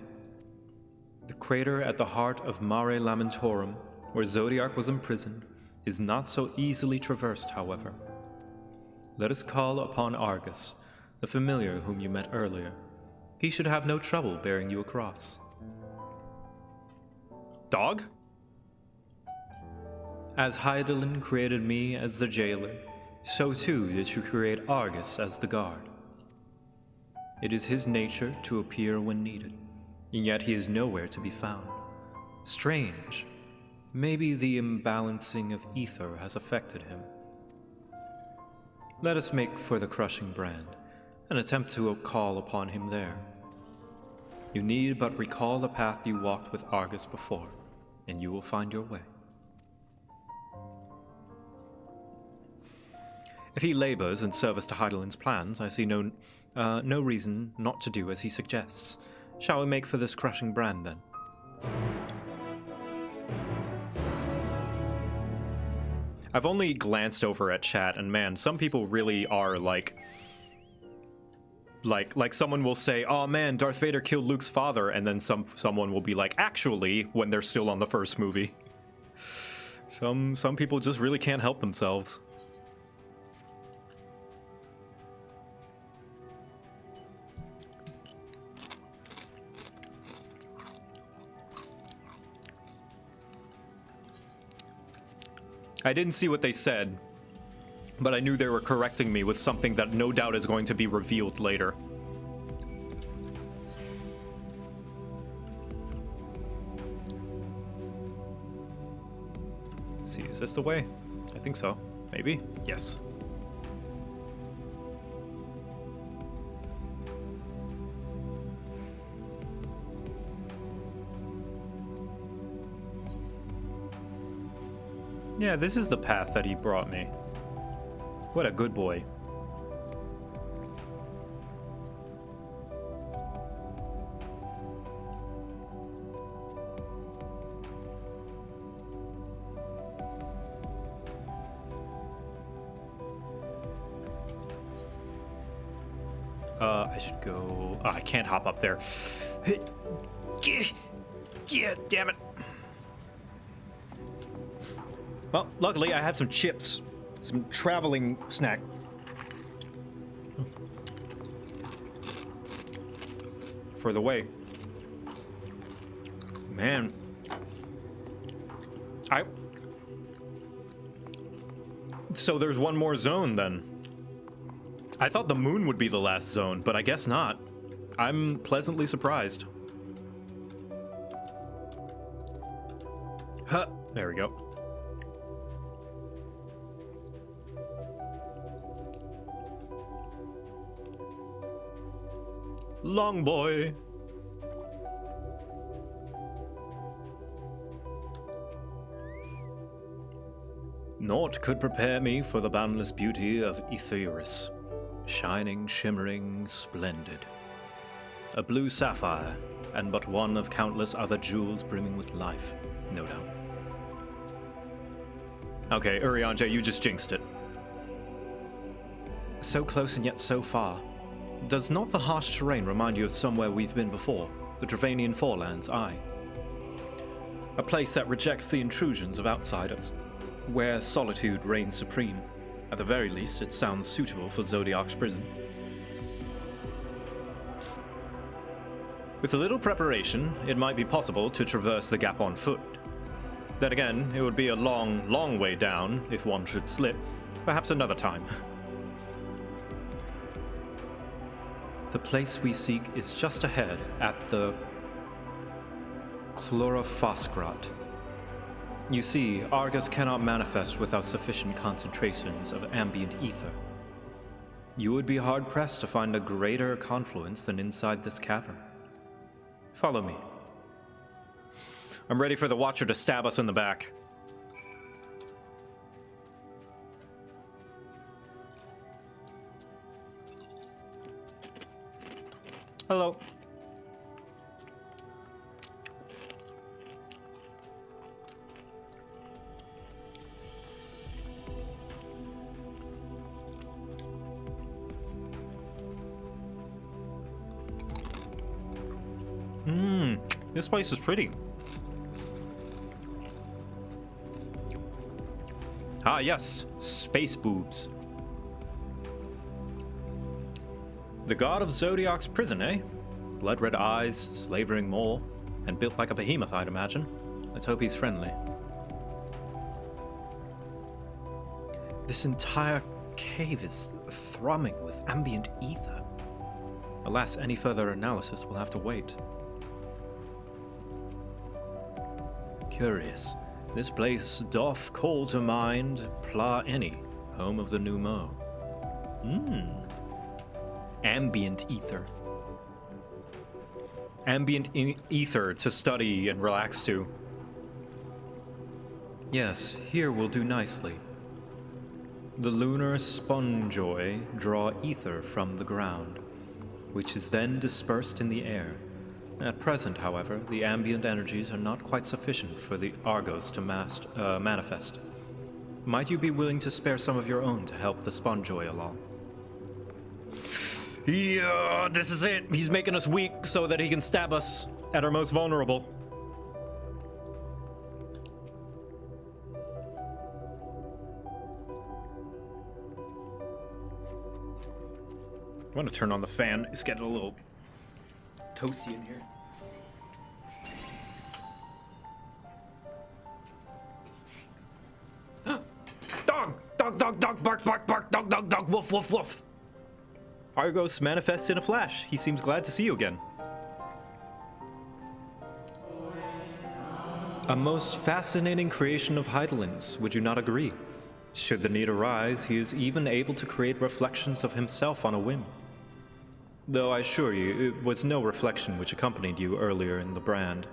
The crater at the heart of Mare Lamentorum, where Zodiark was imprisoned, is not so easily traversed, however. Let us call upon Argus, the familiar whom you met earlier. He should have no trouble bearing you across. Dog? As Hydaelyn created me as the jailer, so too did she create Argus as the guard. It is his nature to appear when needed, and yet he is nowhere to be found. Strange. Maybe the imbalancing of ether has affected him. Let us make for the crushing brand, and attempt to call upon him there. You need but recall the path you walked with Argus before, and you will find your way. If he labors in service to Hydaelyn's plans, I see no reason not to do as he suggests. Shall we make for this crushing brand, then? I've only glanced over at chat, and man, some people really are like someone will say, "Oh man, Darth Vader killed Luke's father," and then someone will be like, "Actually," when they're still on the first movie. Some people just really can't help themselves. I didn't see what they said, but I knew they were correcting me with something that no doubt is going to be revealed later. Let's see, is this the way? I think so. Maybe? Yes. Yeah, this is the path that he brought me. What a good boy. I should go... Oh, I can't hop up there. Yeah, damn it. Well, luckily I have some chips, some traveling snack. For the way. Man. So there's one more zone then. I thought the moon would be the last zone, but I guess not. I'm pleasantly surprised. Huh, there we go. Long boy. Naught could prepare me for the boundless beauty of Etheirys, shining, shimmering, splendid. A blue sapphire, and but one of countless other jewels brimming with life, no doubt. Okay, Urianger, you just jinxed it. So close and yet so far. Does not the harsh terrain remind you of somewhere we've been before? The Dravanian Forelands, aye. A place that rejects the intrusions of outsiders, where solitude reigns supreme. At the very least, it sounds suitable for Zodiark's prison. With a little preparation, it might be possible to traverse the gap on foot. Then again, it would be a long, long way down if one should slip. Perhaps another time. The place we seek is just ahead at the Chlorophosgrat. You see, Argus cannot manifest without sufficient concentrations of ambient ether. You would be hard-pressed to find a greater confluence than inside this cavern. Follow me. I'm ready for the Watcher to stab us in the back. Hello. This place is pretty. Ah, yes, space boobs. The god of Zodiark's prison, eh? Blood-red eyes, slavering mole, and built like a behemoth, I'd imagine. Let's hope he's friendly. This entire cave is thrumming with ambient ether. Alas, any further analysis will have to wait. Curious. This place doth call to mind Pla Any, home of the Numo. Ambient ether. Ambient ether to study and relax to. Yes, here will do nicely. The lunar spongoi draw ether from the ground, which is then dispersed in the air. At present, however, the ambient energies are not quite sufficient for the Argos to manifest. Might you be willing to spare some of your own to help the spongoi along? Yeah, this is it. He's making us weak so that he can stab us at our most vulnerable. I'm gonna turn on the fan. It's getting a little toasty in here. Dog! Dog, dog, dog, bark, bark, bark, dog, dog, dog, woof, woof, woof. Argos manifests in a flash. He seems glad to see you again. A most fascinating creation of Heidelin's, would you not agree? Should the need arise, he is even able to create reflections of himself on a whim. Though I assure you, it was no reflection which accompanied you earlier in the brand.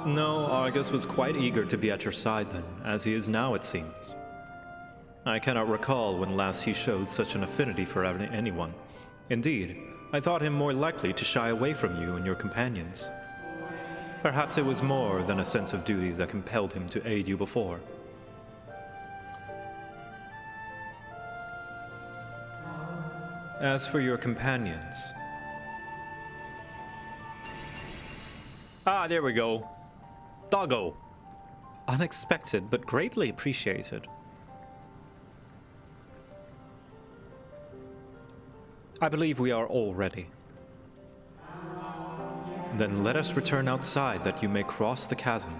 No, Argus was quite eager to be at your side then, as he is now, it seems. I cannot recall when last he showed such an affinity for anyone. Indeed, I thought him more likely to shy away from you and your companions. Perhaps it was more than a sense of duty that compelled him to aid you before. As for your companions... Ah, there we go. Doggo. Unexpected, but greatly appreciated. I believe we are all ready. Then let us return outside that you may cross the chasm.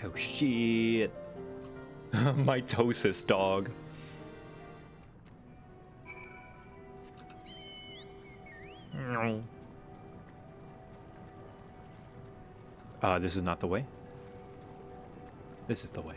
Oh shit. Mitosis, dog. This is not the way. This is the way.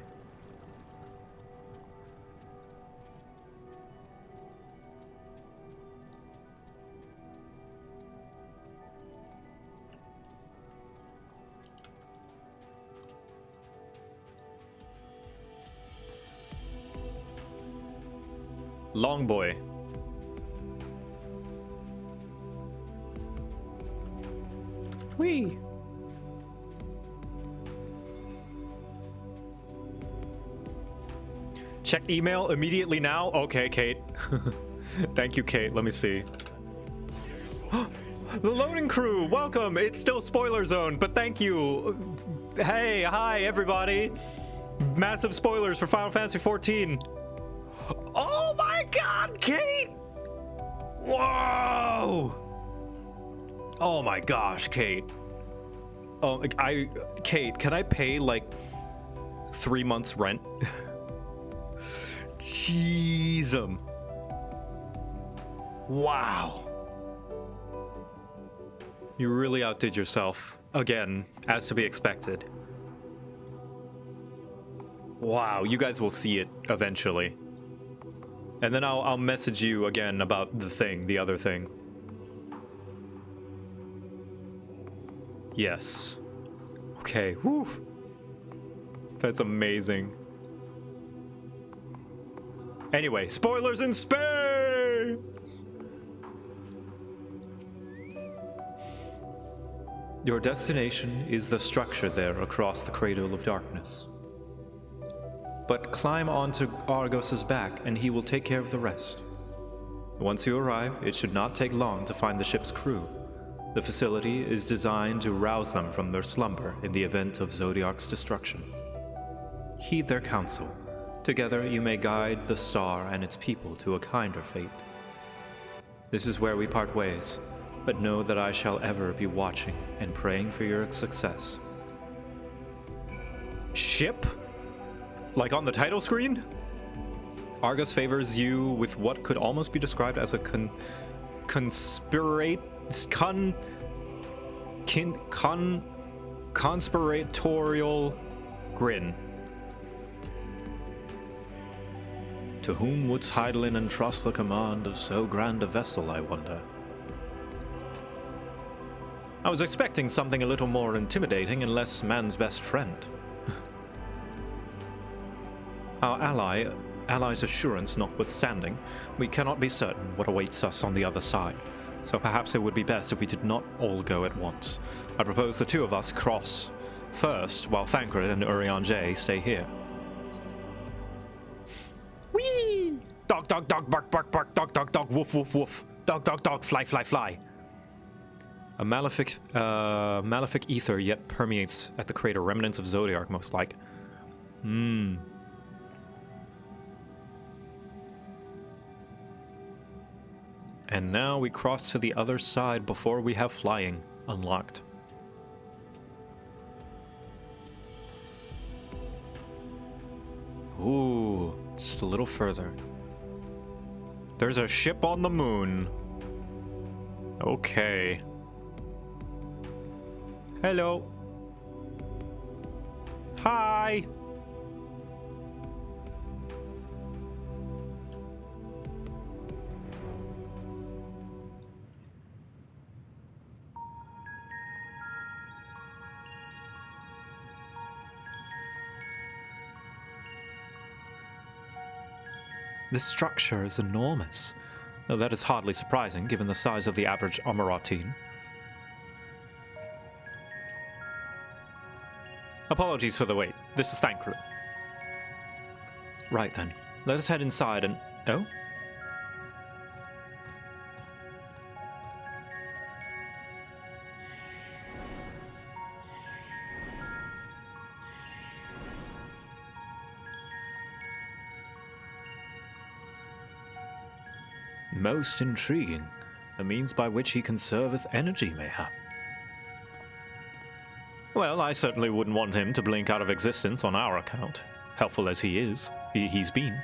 Long boy. Whee! Check email immediately now? Okay, Kate. Thank you, Kate. Let me see. The loading crew, welcome! It's still spoiler zone, but thank you. Hey, hi, everybody. Massive spoilers for Final Fantasy XIV. Oh my god, Kate! Whoa! Oh my gosh, Kate. Oh, Kate, can I pay like 3 months rent? Jeez. Wow. You really outdid yourself. Again, as to be expected. Wow, you guys will see it eventually. And then I'll message you again about the other thing. Yes. Okay, whew. That's amazing. Anyway, spoilers in space! Your destination is the structure there across the Cradle of Darkness. But climb onto Argos's back and he will take care of the rest. Once you arrive, it should not take long to find the ship's crew. The facility is designed to rouse them from their slumber in the event of Zodiark's destruction. Heed their counsel. Together you may guide the star and its people to a kinder fate. This is where we part ways, but know that I shall ever be watching and praying for your success. Ship? Like on the title screen? Argos favors you with what could almost be described as a conspiratorial grin. To whom wouldst Heidelin entrust the command of so grand a vessel, I wonder? I was expecting something a little more intimidating and less man's best friend. Our ally's assurance notwithstanding, we cannot be certain what awaits us on the other side, so perhaps it would be best if we did not all go at once. I propose the two of us cross first, while Thancred and Urianger stay here. Whee! Dog, dog, dog, bark, bark, bark, dog, dog, dog, woof, woof, woof. Dog, dog, dog, fly, fly, fly. A malefic ether yet permeates at the crater, remnants of Zodiark, most like. And now we cross to the other side before we have flying unlocked. Ooh, just a little further. There's a ship on the moon. Okay. Hello. Hi. This structure is enormous, though that is hardly surprising given the size of the average Amaratine. Apologies for the wait. This is Thancred. Right then, let us head inside and... Oh? Most intriguing. A means by which he conserveth energy, mayhap. Well, I certainly wouldn't want him to blink out of existence on our account. Helpful as he is, he's been.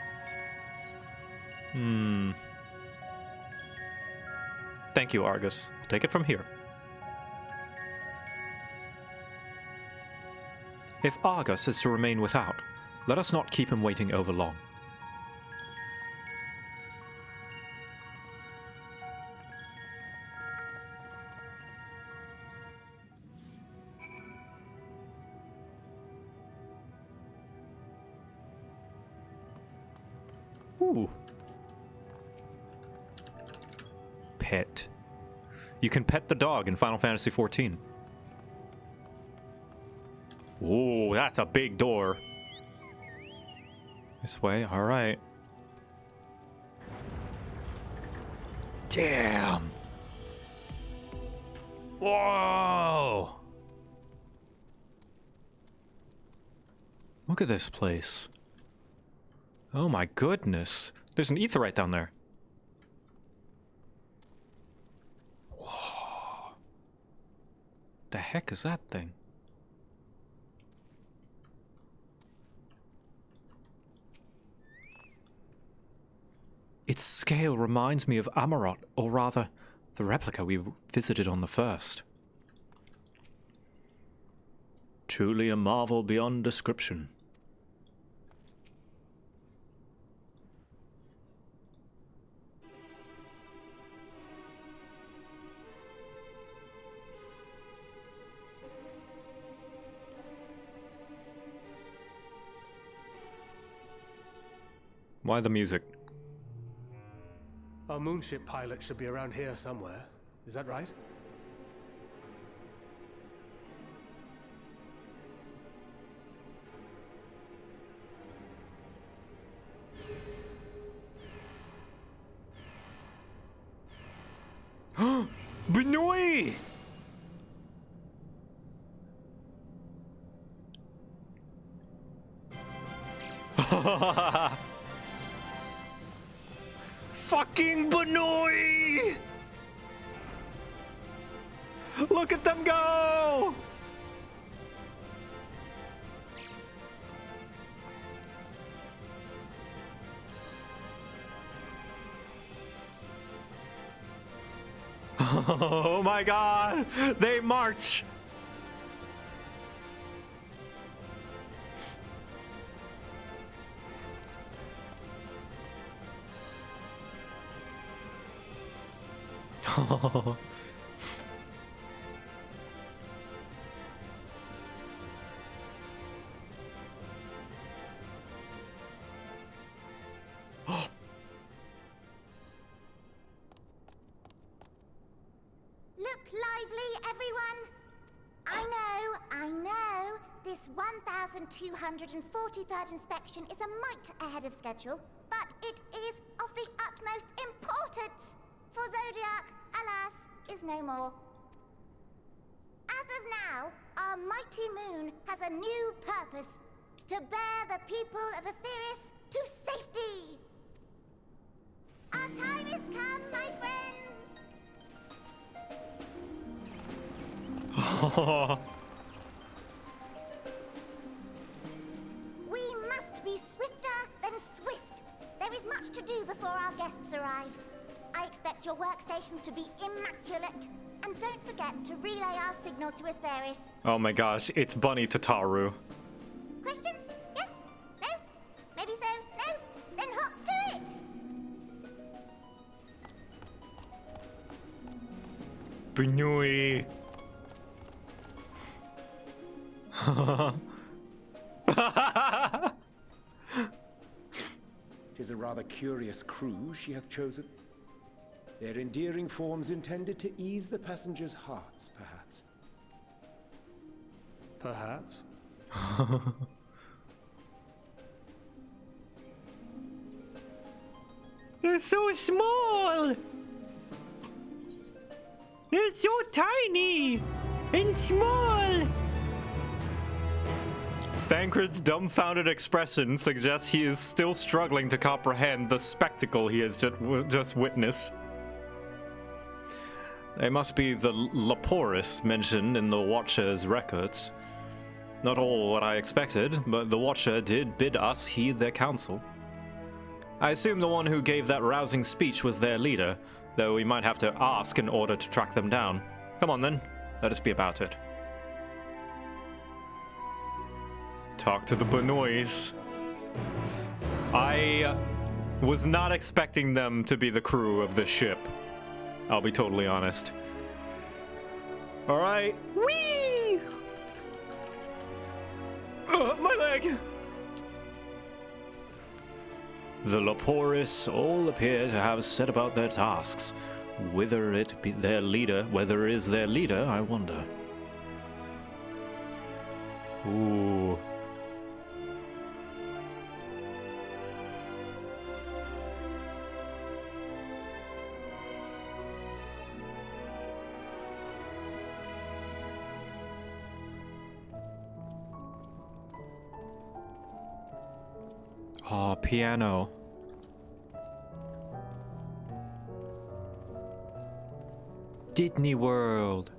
Thank you, Argus. I'll take it from here. If Argus is to remain without, let us not keep him waiting over long. Ooh. Pet. You can pet the dog in Final Fantasy XIV. Ooh, that's a big door. This way, alright. Damn. Whoa. Look at this place. Oh my goodness. There's an aetheryte down there. heck is that thing? Its scale reminds me of Amarot, or rather, the replica we visited on the first. Truly a marvel beyond description. Why the music? Our moonship pilot should be around here somewhere. Is that right? Benoit! Fucking Benoit! Look at them go! Oh my god! They march! Look lively, everyone! I know, this 1243rd inspection is a mite ahead of schedule, but it is of the utmost importance, for Zodiark, alas, is no more. As of now, our mighty moon has a new purpose, to bear the people of Etheris to safety! Our time has come, my friends! We must be swifter than swift. There is much to do before our guests arrive. I expect your workstations to be immaculate. And don't forget to relay our signal to Etheris. Oh my gosh, it's Bunny Tataru. Questions? Yes? No? Maybe so? No? Then hop to it! Benoit. Tis a rather curious crew she hath chosen. Their endearing forms intended to ease the passengers' hearts, perhaps. Perhaps. They're so small! They're so tiny! And small! Thancred's dumbfounded expression suggests he is still struggling to comprehend the spectacle he has just witnessed. They must be the Loperitts mentioned in the Watcher's records. Not all what I expected, but the Watcher did bid us heed their counsel. I assume the one who gave that rousing speech was their leader, though we might have to ask in order to track them down. Come on then, let us be about it. Talk to the Benoits. I was not expecting them to be the crew of this ship. I'll be totally honest. All right. Whee! My leg! The Loperitts all appear to have set about their tasks. Whether it is their leader, I wonder. Ooh. Oh, piano. Disney World.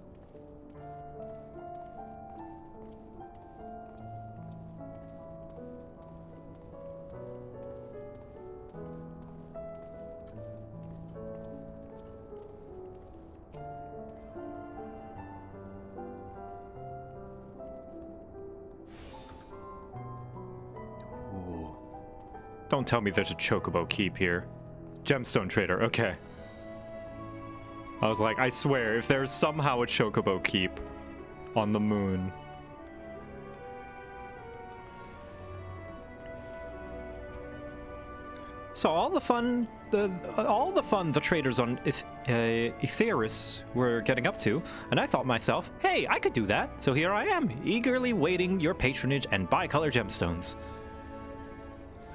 Don't tell me there's a chocobo keep here. Gemstone trader, okay. I was like, I swear, if there's somehow a chocobo keep on the moon. So all the fun the traders on Etheris were getting up to, and I thought myself, hey, I could do that. So here I am, eagerly waiting your patronage and bicolor gemstones.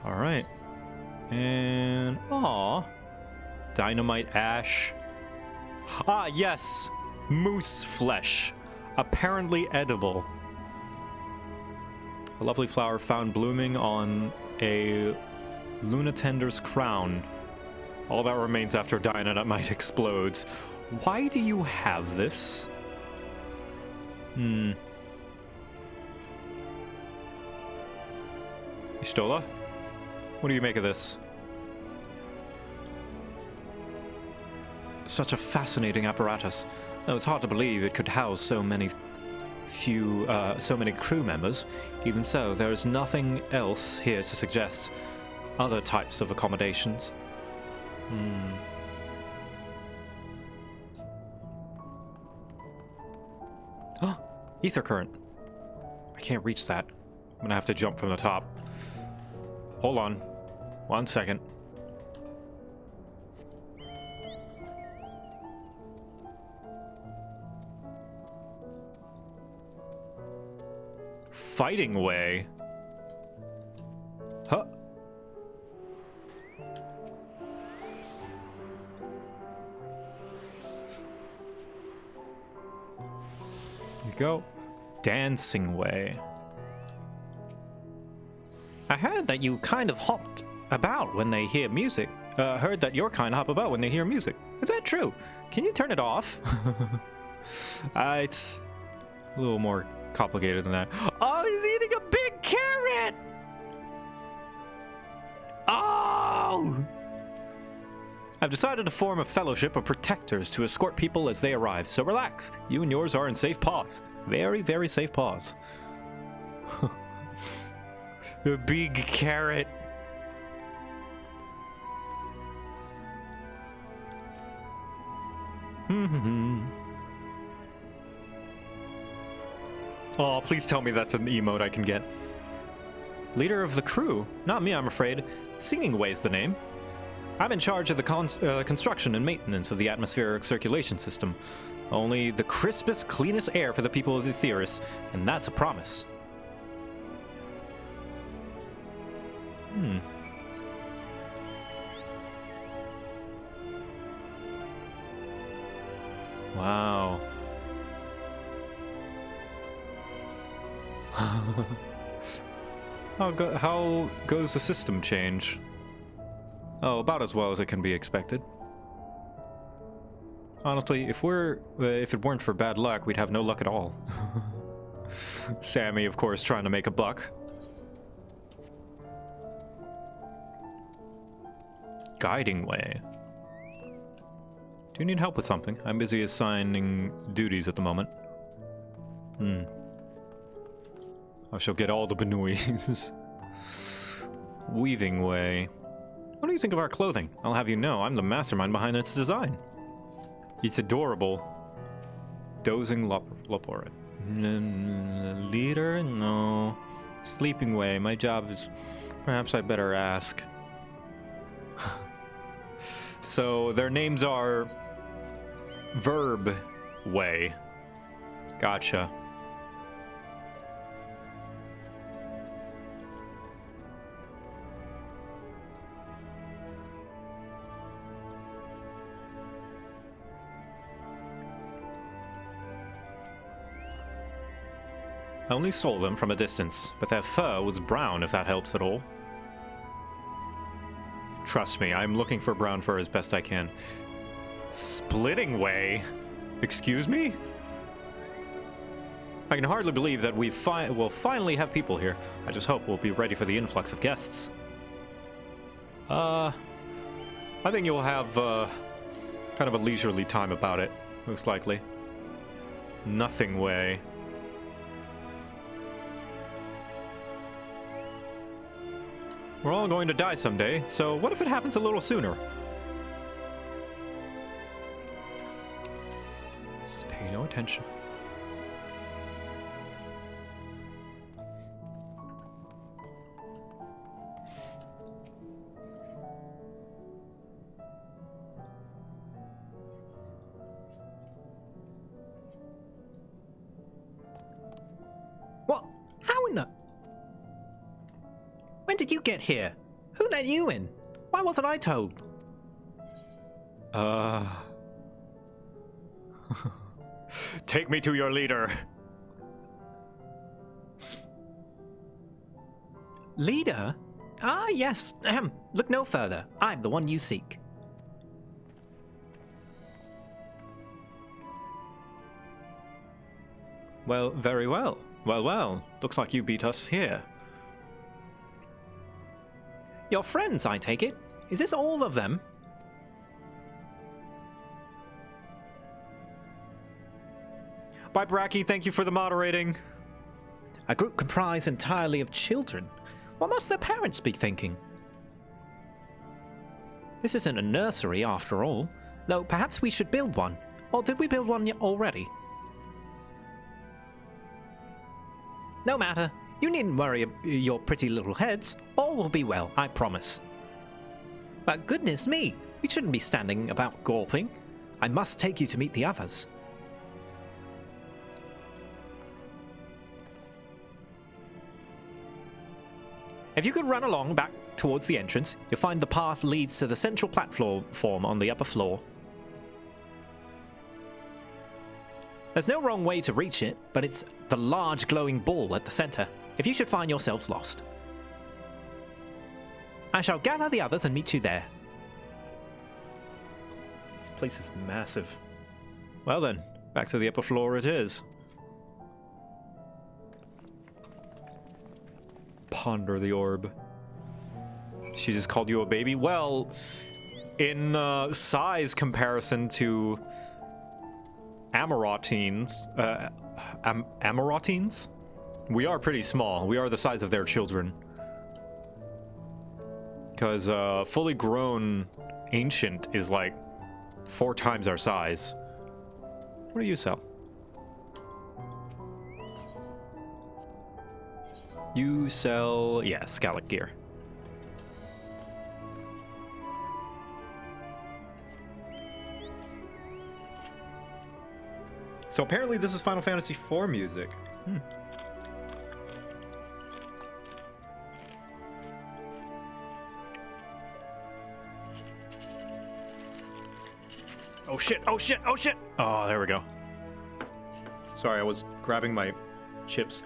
All right, and dynamite ash. Ah, yes, moose flesh, apparently edible. A lovely flower found blooming on a Lunatender's crown. All that remains after dynamite explodes. Why do you have this? Istola? What do you make of this? Such a fascinating apparatus. Though it's hard to believe it could house so many crew members. Even so, there is nothing else here to suggest other types of accommodations. Oh, ether current. I can't reach that. I'm gonna have to jump from the top. Hold on. 1 second. Fighting way. Huh. You go. Dancing way. I heard that you kind of hopped about when they hear music. Heard that your kind hop about when they hear music. Is that true? Can you turn it off? It's a little more complicated than that. Oh, he's eating a big carrot! Oh! I've decided to form a fellowship of protectors to escort people as they arrive, so relax. You and yours are in safe paws. Very, very safe paws. A big carrot. Oh, please tell me that's an emote I can get. Leader of the crew? Not me, I'm afraid. Singing Way's the name. I'm in charge of the construction and maintenance of the atmospheric circulation system. Only the crispest, cleanest air for the people of Etheris, and that's a promise. Wow. How goes the system change? Oh, about as well as it can be expected. Honestly, if it weren't for bad luck, we'd have no luck at all. Sammy, of course, trying to make a buck. Guiding way. Do you need help with something? I'm busy assigning duties at the moment. I shall get all the Benouilles. Weaving way. What do you think of our clothing? I'll have you know, I'm the mastermind behind its design. It's adorable. Dozing Loperitts. Leader? No. Sleeping way. My job is... Perhaps I better ask. So, their names are... Verb way. Gotcha. I only saw them from a distance, but their fur was brown, if that helps at all. Trust me, I'm looking for brown fur as best I can. Splitting way? Excuse me? I can hardly believe that we'll finally have people here. I just hope we'll be ready for the influx of guests. I think you'll have, kind of a leisurely time about it, most likely. Nothing way. We're all going to die someday, so what if it happens a little sooner? Just pay no attention. What? How in the... When did you get here? Who let you in? Why wasn't I told? Take me to your leader. Leader? Ah, yes. Look no further. I'm the one you seek. Well, very well. Well. Looks like you beat us here. Your friends, I take it? Is this all of them? Bye, Bracky. Thank you for the moderating. A group comprised entirely of children. What must their parents be thinking? This isn't a nursery, after all. Though perhaps we should build one. Or did we build one already? No matter. You needn't worry your pretty little heads. All will be well, I promise. But goodness me, we shouldn't be standing about gawping. I must take you to meet the others. If you could run along back towards the entrance, you'll find the path leads to the central platform on the upper floor. There's no wrong way to reach it, but it's the large glowing ball at the center, if you should find yourselves lost. I shall gather the others and meet you there. This place is massive. Well then, back to the upper floor it is. Ponder the orb. She just called you a baby? Well, in size comparison to Amaurotines, Amaurotines? We are pretty small. We are the size of their children. Because fully grown ancient is like 4 times our size. What do you sell? You sell, yeah, Scalic gear. So apparently this is Final Fantasy IV music. Oh shit, oh shit, oh shit! Oh, there we go. Sorry, I was grabbing my chips.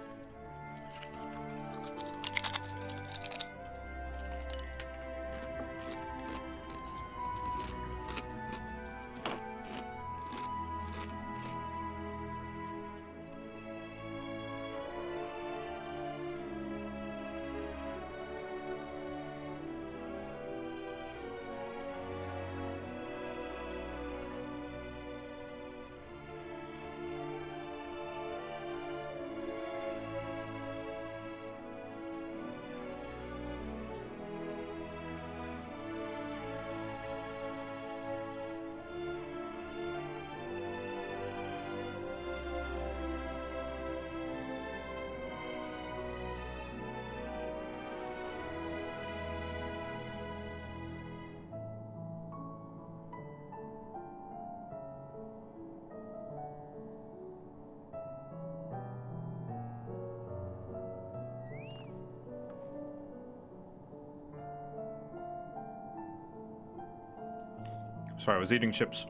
Sorry, I was eating chips.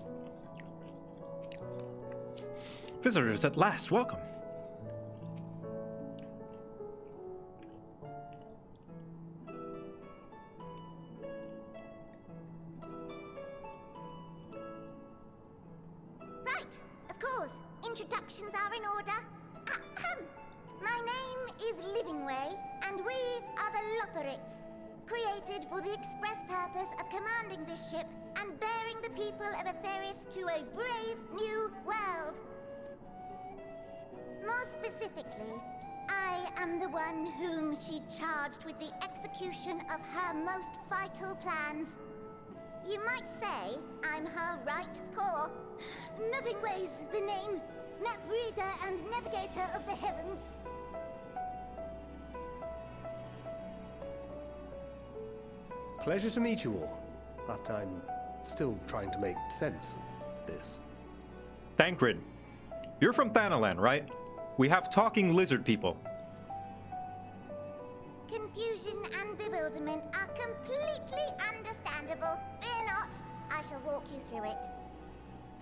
Visitors at last, welcome. Right, of course. Introductions are in order. Ahem. My name is Livingway, and we are the Loperitts, created for the express purpose of commanding this ship and bearing the people of Atheris to a brave new world. More specifically, I I am the one whom she charged with the execution of her most vital plans. You might say I'm her right paw. Nothing weighs the name, map reader and navigator of the heavens. Pleasure to meet you all, but I'm still trying to make sense of this. Thancred, you're from Thanalan, right? We have talking lizard people. Confusion and bewilderment are completely understandable. Fear not, I shall walk you through it.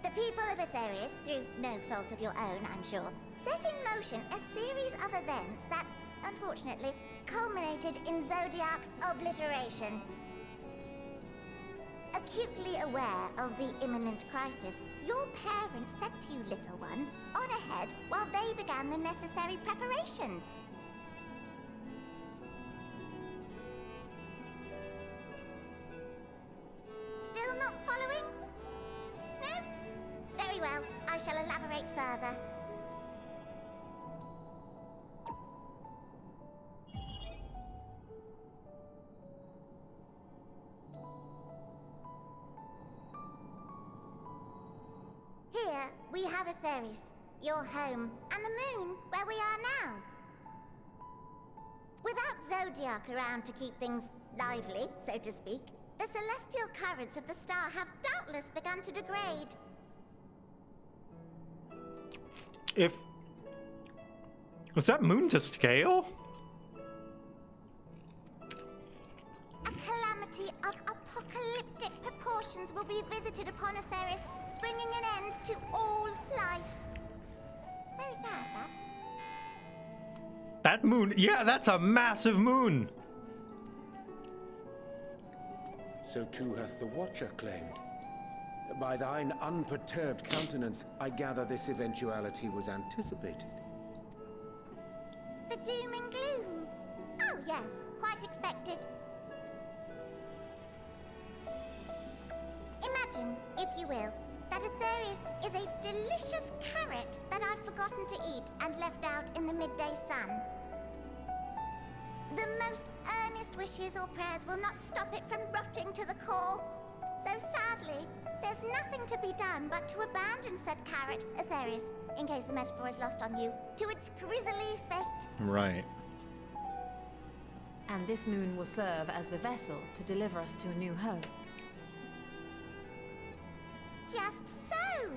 The people of Aetherius, through no fault of your own, I'm sure, set in motion a series of events that, unfortunately, culminated in Zodiark's obliteration. Acutely aware of the imminent crisis, your parents sent you little ones on ahead while they began the necessary preparations. Still not following? No? Very well, I shall elaborate further. Here, we have Aetherius, your home, and the moon, where we are now. Without Zodiark around to keep things lively, so to speak, the celestial currents of the star have doubtless begun to degrade. Was that moon to scale? A calamity of apocalyptic proportions will be visited upon Aetherius, bringing an end to all life. Very sad, that. That moon, yeah, that's a massive moon. So too hath the Watcher claimed. By thine unperturbed countenance, I gather this eventuality was anticipated. The doom and gloom. Oh yes, quite expected. Imagine, if you will, that Aetherius is a delicious carrot that I've forgotten to eat and left out in the midday sun. The most earnest wishes or prayers will not stop it from rotting to the core. So sadly, there's nothing to be done but to abandon said carrot, Aetherius, in case the metaphor is lost on you, to its grisly fate. Right. And this moon will serve as the vessel to deliver us to a new home. Just so!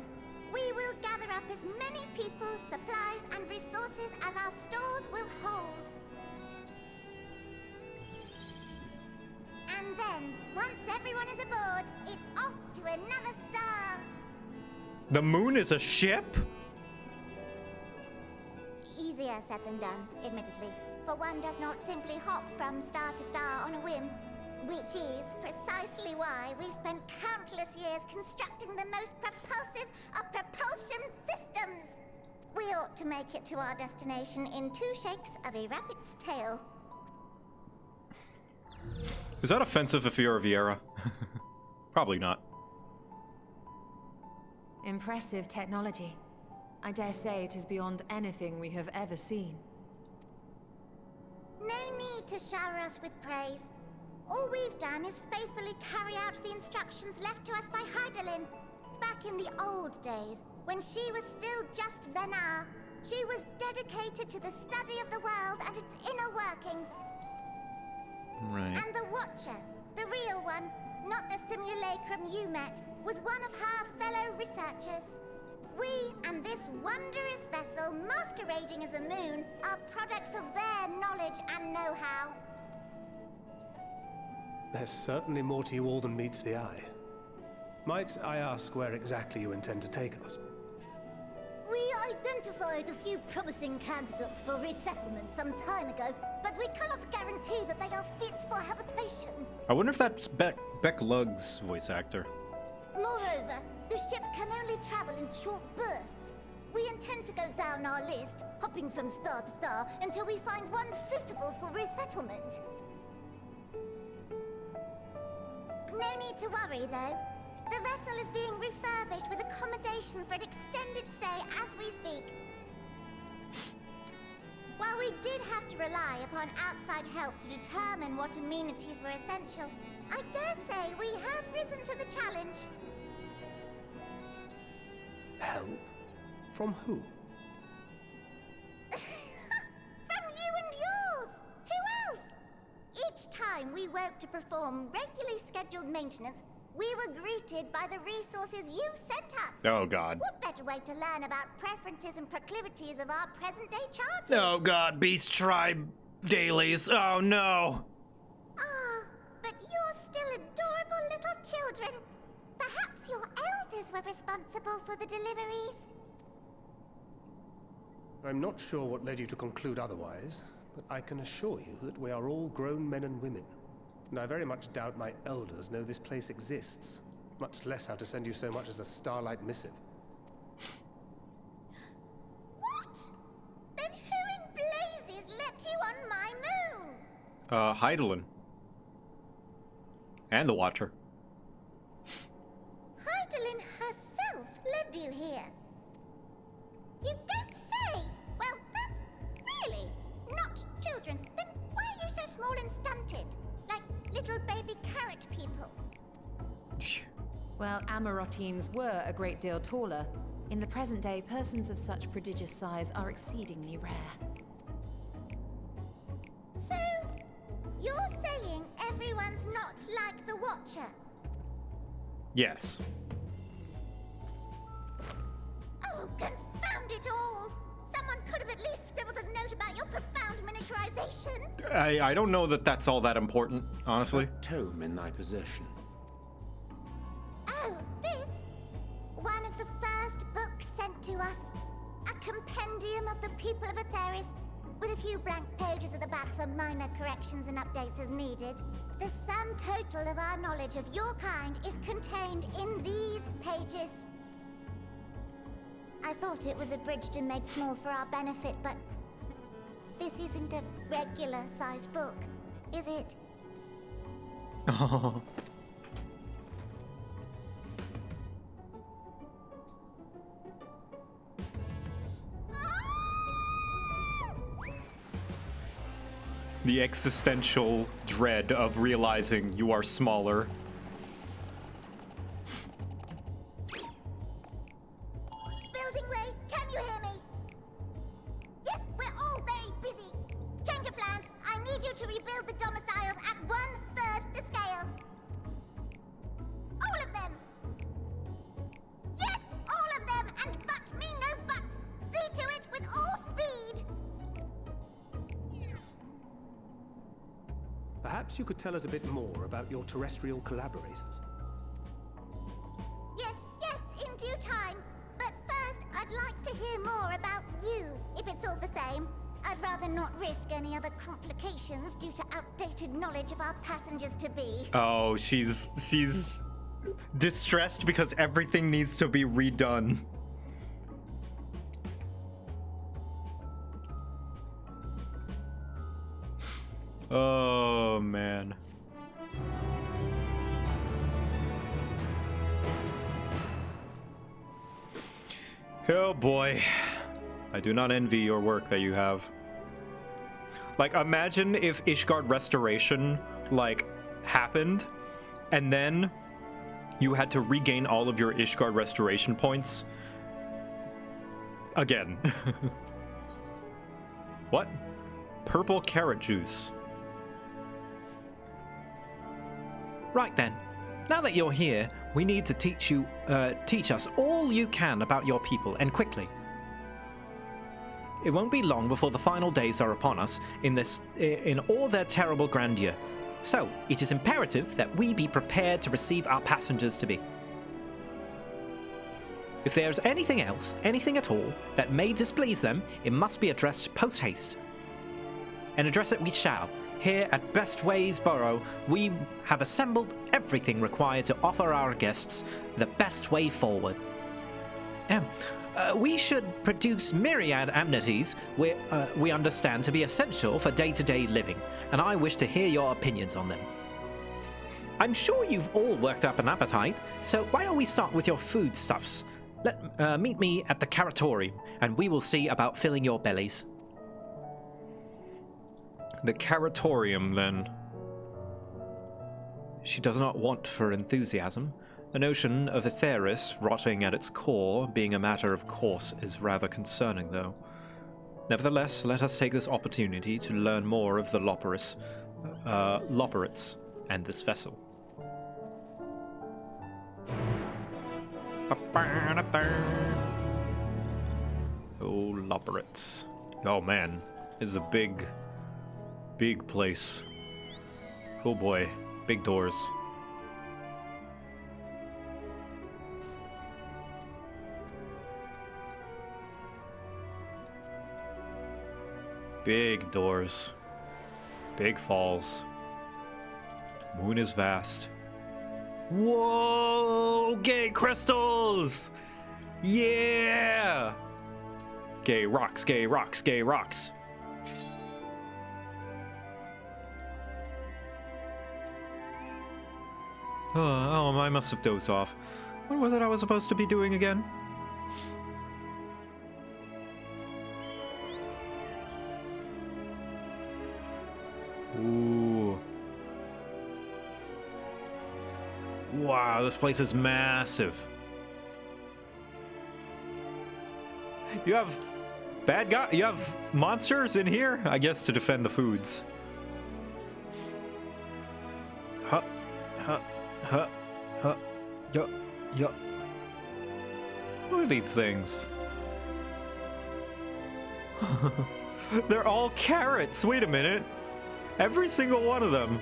We will gather up as many people, supplies, and resources as our stores will hold. And then, once everyone is aboard, it's off to another star. The moon is a ship? Easier said than done, admittedly. For one does not simply hop from star to star on a whim. Which is precisely why we've spent countless years constructing the most propulsive of propulsion systems. We ought to make it to our destination in 2 shakes of a rabbit's tail. Is that offensive if you're a Viera? Probably not. Impressive technology. I dare say it is beyond anything we have ever seen. No need to shower us with praise. All we've done is faithfully carry out the instructions left to us by Hydaelyn. Back in the old days, when she was still just Venar, she was dedicated to the study of the world and its inner workings. Right. And the Watcher, the real one, not the simulacrum you met, was one of her fellow researchers. We and this wondrous vessel masquerading as a moon are products of their knowledge and know-how. There's certainly more to you all than meets the eye. Might I ask where exactly you intend to take us? We identified a few promising candidates for resettlement some time ago, but we cannot guarantee that they are fit for habitation. I wonder if that's Beck Lugg's voice actor. Moreover, the ship can only travel in short bursts. We intend to go down our list, hopping from star to star, until we find one suitable for resettlement. No need to worry, though. The vessel is being refurbished with accommodation for an extended stay as we speak. While we did have to rely upon outside help to determine what amenities were essential, I dare say we have risen to the challenge. Help? From who? From you and yours! Who else? Each time we woke to perform regularly scheduled maintenance, we were greeted by the resources you sent us. Oh, God. What better way to learn about preferences and proclivities of our present-day charges? Oh, God. Beast Tribe dailies. Oh, no. Ah, but you're still adorable little children. Perhaps your elders were responsible for the deliveries. I'm not sure what led you to conclude otherwise, but I can assure you that we are all grown men and women. And I very much doubt my elders know this place exists, much less how to send you so much as a starlight missive. What? Then who in blazes let you on my moon? Heidelin. And the Watcher. Heidelin herself led you here. You don't say! Well, that's really not children. Then why are you so small and stunted? Like little baby carrot people. Well, Amarotines were a great deal taller. In the present day, persons of such prodigious size are exceedingly rare. So, you're saying everyone's not like the Watcher? Yes. Oh, confound it all! Someone could have at least scribbled a note about your profound miniaturization. I don't know that that's all that important, honestly. That tome in thy possession. Oh, this? One of the first books sent to us. A compendium of the people of Atheris, with a few blank pages at the back for minor corrections and updates as needed. The sum total of our knowledge of your kind is contained in these pages. I thought it was abridged and made small for our benefit, but this isn't a regular-sized book, is it? Oh. The existential dread of realizing you are smaller. Building way, can you hear me? Yes, we're all very busy. Change of plans. I need you to rebuild the domiciles at 1/3 the scale. All of them. Yes, all of them, and but me no buts. See to it with all speed. Perhaps you could tell us a bit more about your terrestrial collaborators. Yes, in due time. But first, I'd like to hear more about you, if it's all the same. I'd rather not risk any other complications due to outdated knowledge of our passengers-to-be. Oh, she's distressed because everything needs to be redone. Oh, man. Oh, boy. I do not envy your work that you have. Like, imagine if Ishgard Restoration, like, happened, and then you had to regain all of your Ishgard Restoration points again. What? Purple carrot juice. Right then. Now that you're here, we need to teach us all you can about your people, and quickly. It won't be long before the final days are upon us in all their terrible grandeur. So, it is imperative that we be prepared to receive our passengers-to-be. If there's anything else, anything at all, that may displease them, it must be addressed post-haste. And address it we shall. Here at Best Ways Borough, we have assembled everything required to offer our guests the best way forward. We should produce myriad amenities we understand to be essential for day-to-day living, and I wish to hear your opinions on them. I'm sure you've all worked up an appetite, so why don't we start with your foodstuffs? Meet me at the Caratorium, and we will see about filling your bellies. The Caratorium, then. She does not want for enthusiasm. The notion of Aetheris rotting at its core, being a matter of course, is rather concerning, though. Nevertheless, let us take this opportunity to learn more of the Loperitts and this vessel. Oh, Loperitts. Oh man, this is a big place. Oh boy, big doors. Big doors. Big falls. Moon is vast. Whoa! Gay crystals! Yeah! Gay rocks, gay rocks, gay rocks. Oh, I must have dozed off. What was it I was supposed to be doing again? Ooh. Wow, this place is massive. You have bad guy? You have monsters in here? I guess to defend the foods. Huh. Huh. Huh. Huh. Yup. Yup. Look at these things. They're all carrots. Wait a minute. Every single one of them.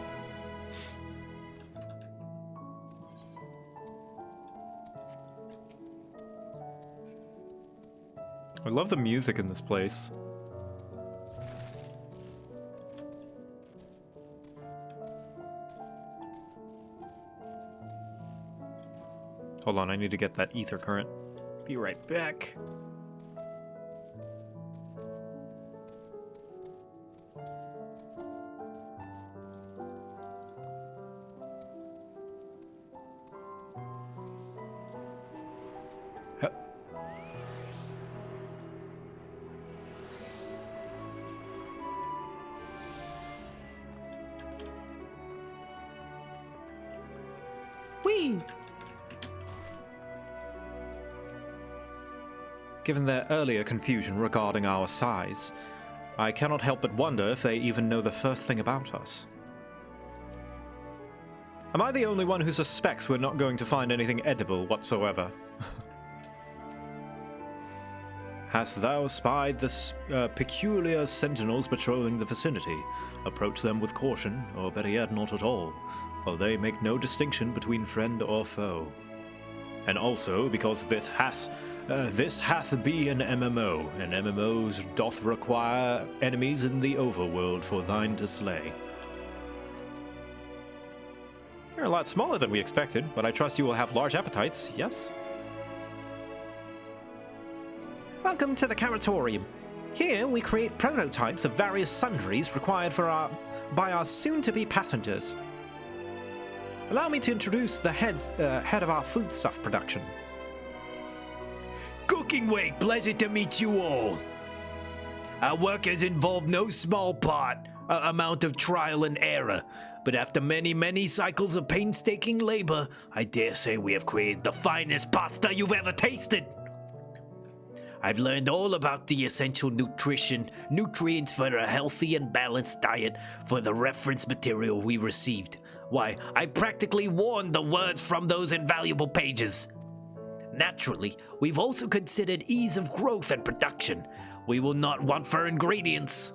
I love the music in this place. Hold on, I need to get that ether current. Be right back. Whee! Given their earlier confusion regarding our size, I cannot help but wonder if they even know the first thing about us. Am I the only one who suspects we're not going to find anything edible whatsoever? Hast thou spied the peculiar sentinels patrolling the vicinity? Approach them with caution, or better yet, not at all, for they make no distinction between friend or foe. And also, because this hath be an MMO, and MMOs doth require enemies in the overworld for thine to slay. You're a lot smaller than we expected, but I trust you will have large appetites, yes? Welcome to the Caratorium. Here we create prototypes of various sundries required by our soon-to-be passengers. Allow me to introduce the head of our foodstuff production. Cooking Week, pleasure to meet you all. Our work has involved no small amount of trial and error, but after many cycles of painstaking labor, I dare say we have created the finest pasta you've ever tasted. I've learned all about the essential nutrients for a healthy and balanced diet for the reference material we received. Why, I practically warned the words from those invaluable pages. Naturally, we've also considered ease of growth and production. We will not want for ingredients.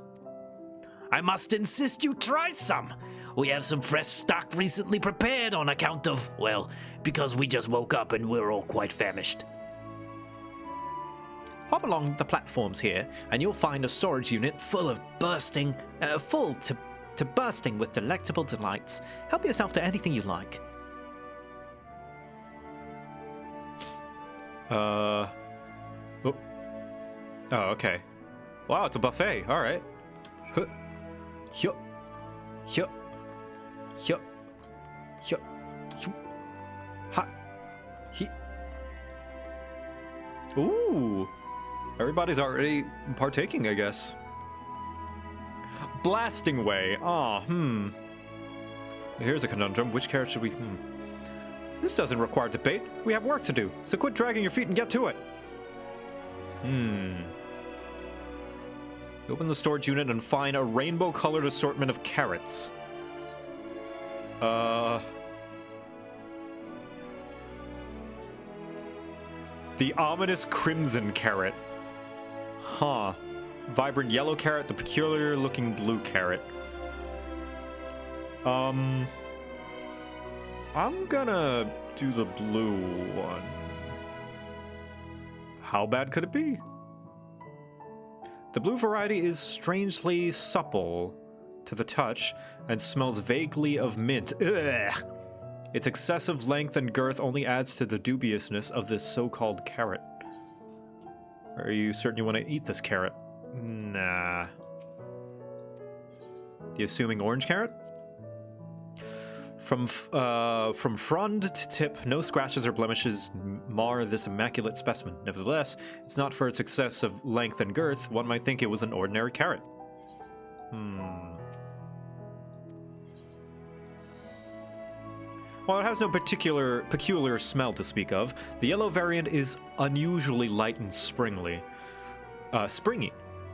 I must insist you try some. We have some fresh stock recently prepared on account of, well, because we just woke up and we're all quite famished. Hop along the platforms here, and you'll find a storage unit full to bursting with delectable delights. Help yourself to anything you like. Oh, okay. Wow, it's a buffet. All right. Ooh. Everybody's already partaking, I guess. blasting way. Here's a conundrum. Which carrot should we... This doesn't require debate. We have work to do, so quit dragging your feet and get to it. Open the storage unit and find a rainbow-colored assortment of carrots. The ominous crimson carrot. Huh. Vibrant yellow carrot, the peculiar-looking blue carrot. I'm gonna do the blue one. How bad could it be? The blue variety is strangely supple to the touch and smells vaguely of mint. Ugh. Its excessive length and girth only adds to the dubiousness of this so-called carrot. Are you certain you want to eat this carrot? Nah. The assuming orange carrot? From frond to tip, no scratches or blemishes mar this immaculate specimen. Nevertheless, it's not for its excessive length and girth. One might think it was an ordinary carrot. While it has no peculiar smell to speak of, the yellow variant is unusually light and springy.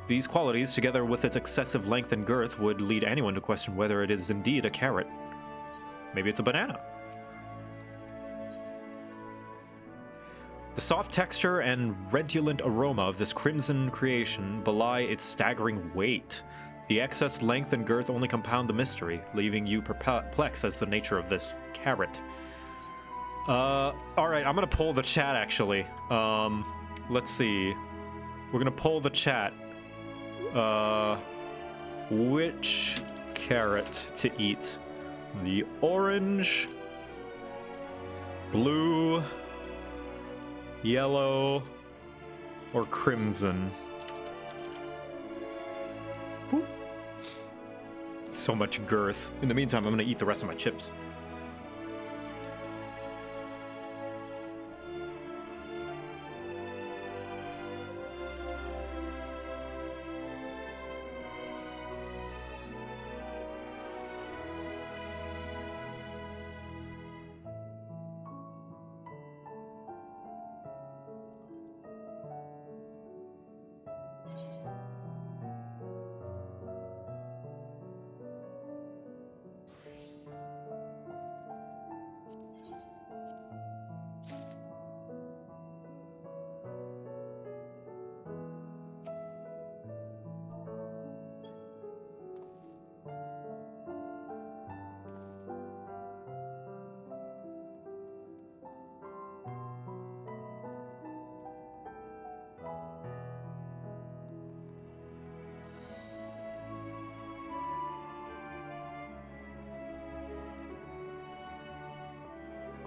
These qualities, together with its excessive length and girth, would lead anyone to question whether it is indeed a carrot. Maybe it's a banana. The soft texture and redolent aroma of this crimson creation belie its staggering weight. The excess length and girth only compound the mystery, leaving you perplexed as the nature of this carrot. Alright, I'm gonna poll the chat, actually. Let's see. We're gonna poll the chat. Which carrot to eat? The orange, blue, yellow, or crimson? Boop. So much girth. In the meantime, I'm gonna eat the rest of my chips.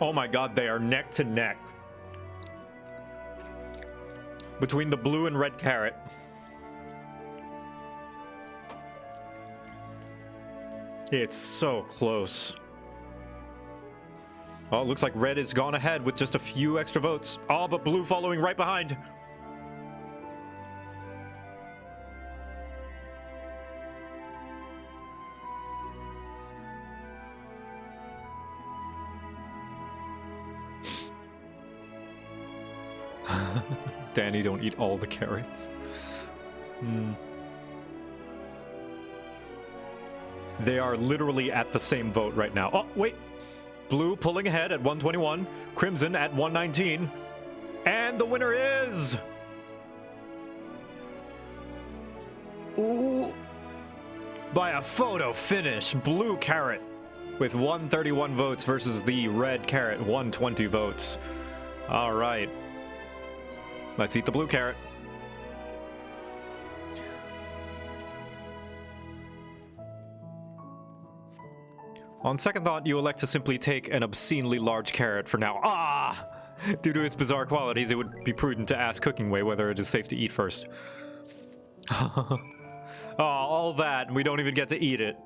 Oh my god, they are neck to neck. Between the blue and red carrot. It's so close. Oh, it looks like red has gone ahead with just a few extra votes. Oh, but blue following right behind. Danny, don't eat all the carrots. They are literally at the same vote right now. Oh, wait. Blue pulling ahead at 121. Crimson at 119. And the winner is... Ooh. By a photo finish, blue carrot with 131 votes versus the red carrot, 120 votes. All right. Let's eat the blue carrot. On second thought, you elect to simply take an obscenely large carrot for now. Due to its bizarre qualities, it would be prudent to ask Cookingway whether it is safe to eat first. All that, and we don't even get to eat it.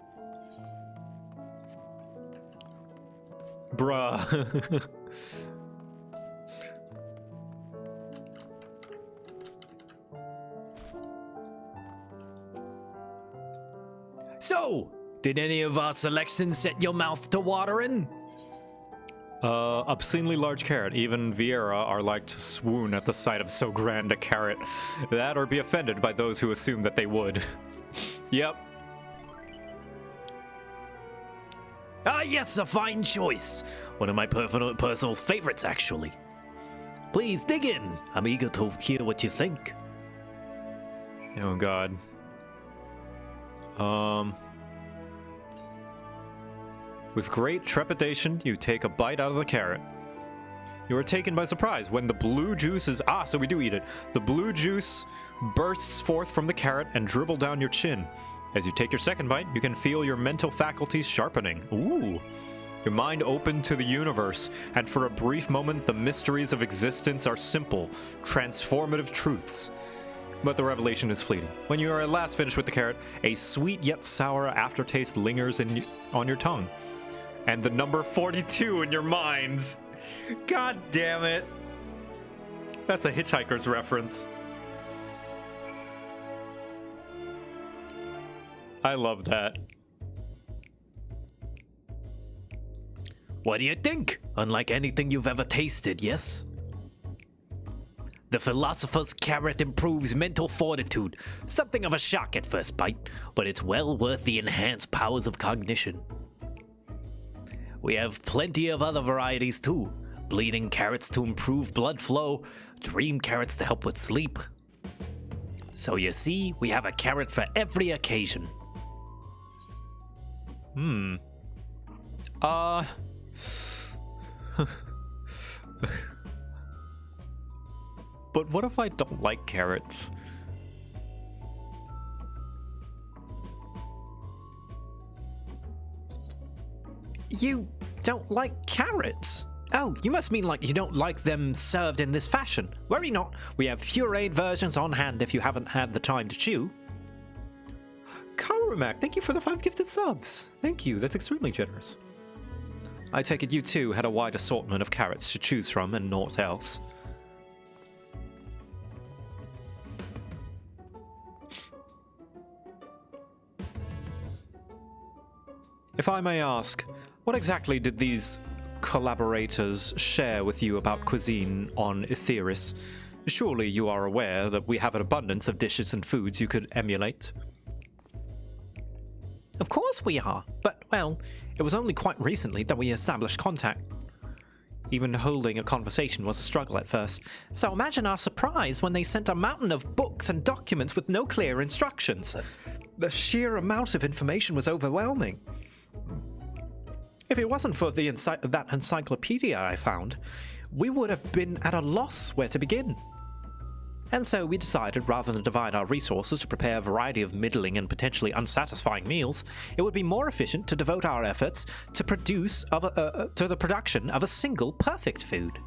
Bruh. Did any of our selections set your mouth to watering? Obscenely large carrot. Even Viera are like to swoon at the sight of so grand a carrot. That or be offended by those who assume that they would. Yep. Ah, yes, a fine choice. One of my personal favorites, actually. Please dig in. I'm eager to hear what you think. Oh, God. With great trepidation, you take a bite out of the carrot. You are taken by surprise when the blue juice is... Ah, so we do eat it. The blue juice bursts forth from the carrot and dribble down your chin. As you take your second bite, you can feel your mental faculties sharpening. Ooh. Your mind opened to the universe, and for a brief moment, the mysteries of existence are simple, transformative truths. But the revelation is fleeting. When you are at last finished with the carrot, a sweet yet sour aftertaste lingers on your tongue. And the number 42 in your mind. God damn it. That's a Hitchhiker's reference. I love that. What do you think? Unlike anything you've ever tasted, yes? The philosopher's carrot improves mental fortitude. Something of a shock at first bite, but it's well worth the enhanced powers of cognition. We have plenty of other varieties too. Bleeding carrots to improve blood flow, dream carrots to help with sleep. So you see, we have a carrot for every occasion. But what if I don't like carrots? You don't like carrots? Oh, you must mean like you don't like them served in this fashion. Worry not, we have pureed versions on hand if you haven't had the time to chew. Karumak, thank you for the 5 gifted subs. Thank you, that's extremely generous. I take it you too had a wide assortment of carrots to choose from and naught else. If I may ask, what exactly did these collaborators share with you about cuisine on Etheris? Surely you are aware that we have an abundance of dishes and foods you could emulate. Of course we are, but, well, it was only quite recently that we established contact. Even holding a conversation was a struggle at first, so imagine our surprise when they sent a mountain of books and documents with no clear instructions. The sheer amount of information was overwhelming. If it wasn't for that encyclopedia I found, we would have been at a loss where to begin. And so we decided, rather than divide our resources to prepare a variety of middling and potentially unsatisfying meals, it would be more efficient to devote our efforts to the production of a single perfect food.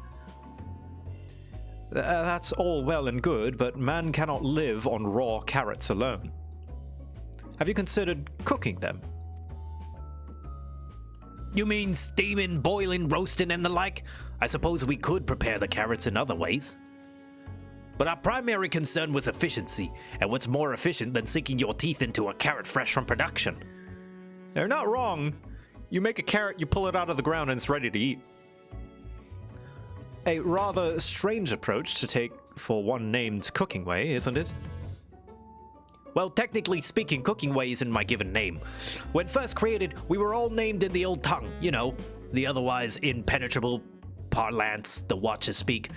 That's all well and good, but man cannot live on raw carrots alone. Have you considered cooking them? You mean steaming, boiling, roasting, and the like? I suppose we could prepare the carrots in other ways. But our primary concern was efficiency, and what's more efficient than sinking your teeth into a carrot fresh from production? They're not wrong. You make a carrot, you pull it out of the ground, and it's ready to eat. A rather strange approach to take for one named Cooking Way, isn't it? Well, technically speaking, Cooking Way isn't my given name. When first created, we were all named in the old tongue, you know, the otherwise impenetrable parlance the Watchers speak.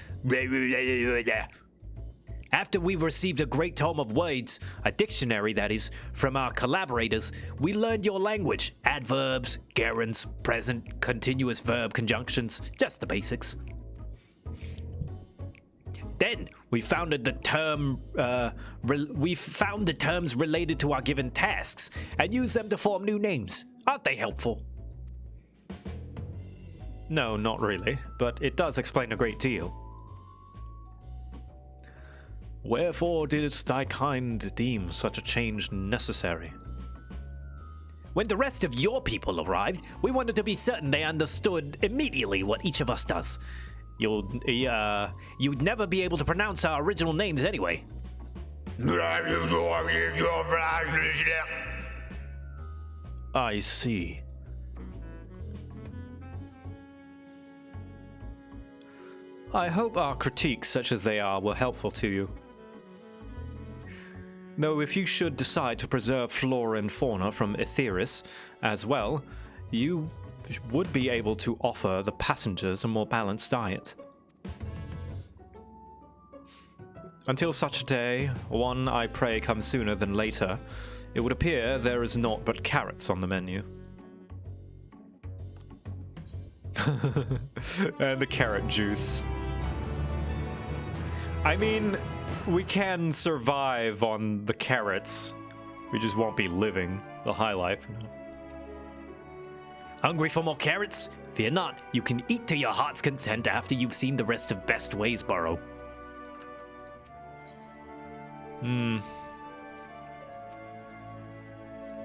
After we received a great tome of words, a dictionary that is, from our collaborators, we learned your language. Adverbs, gerunds, present, continuous verb conjunctions, just the basics. Then we founded the terms related to our given tasks and used them to form new names. Aren't they helpful? No, not really, but it does explain a great deal. Wherefore didst thy kind deem such a change necessary? When the rest of your people arrived, we wanted to be certain they understood immediately what each of us does. You'd never be able to pronounce our original names anyway. I see. I hope our critiques, such as they are, were helpful to you. Though if you should decide to preserve flora and fauna from Aetheris as well, you would be able to offer the passengers a more balanced diet. Until such a day, one I pray comes sooner than later, it would appear there is naught but carrots on the menu. And the carrot juice. I mean, we can survive on the carrots. We just won't be living the high life. Hungry for more carrots? Fear not, you can eat to your heart's content after you've seen the rest of Best Waysboro.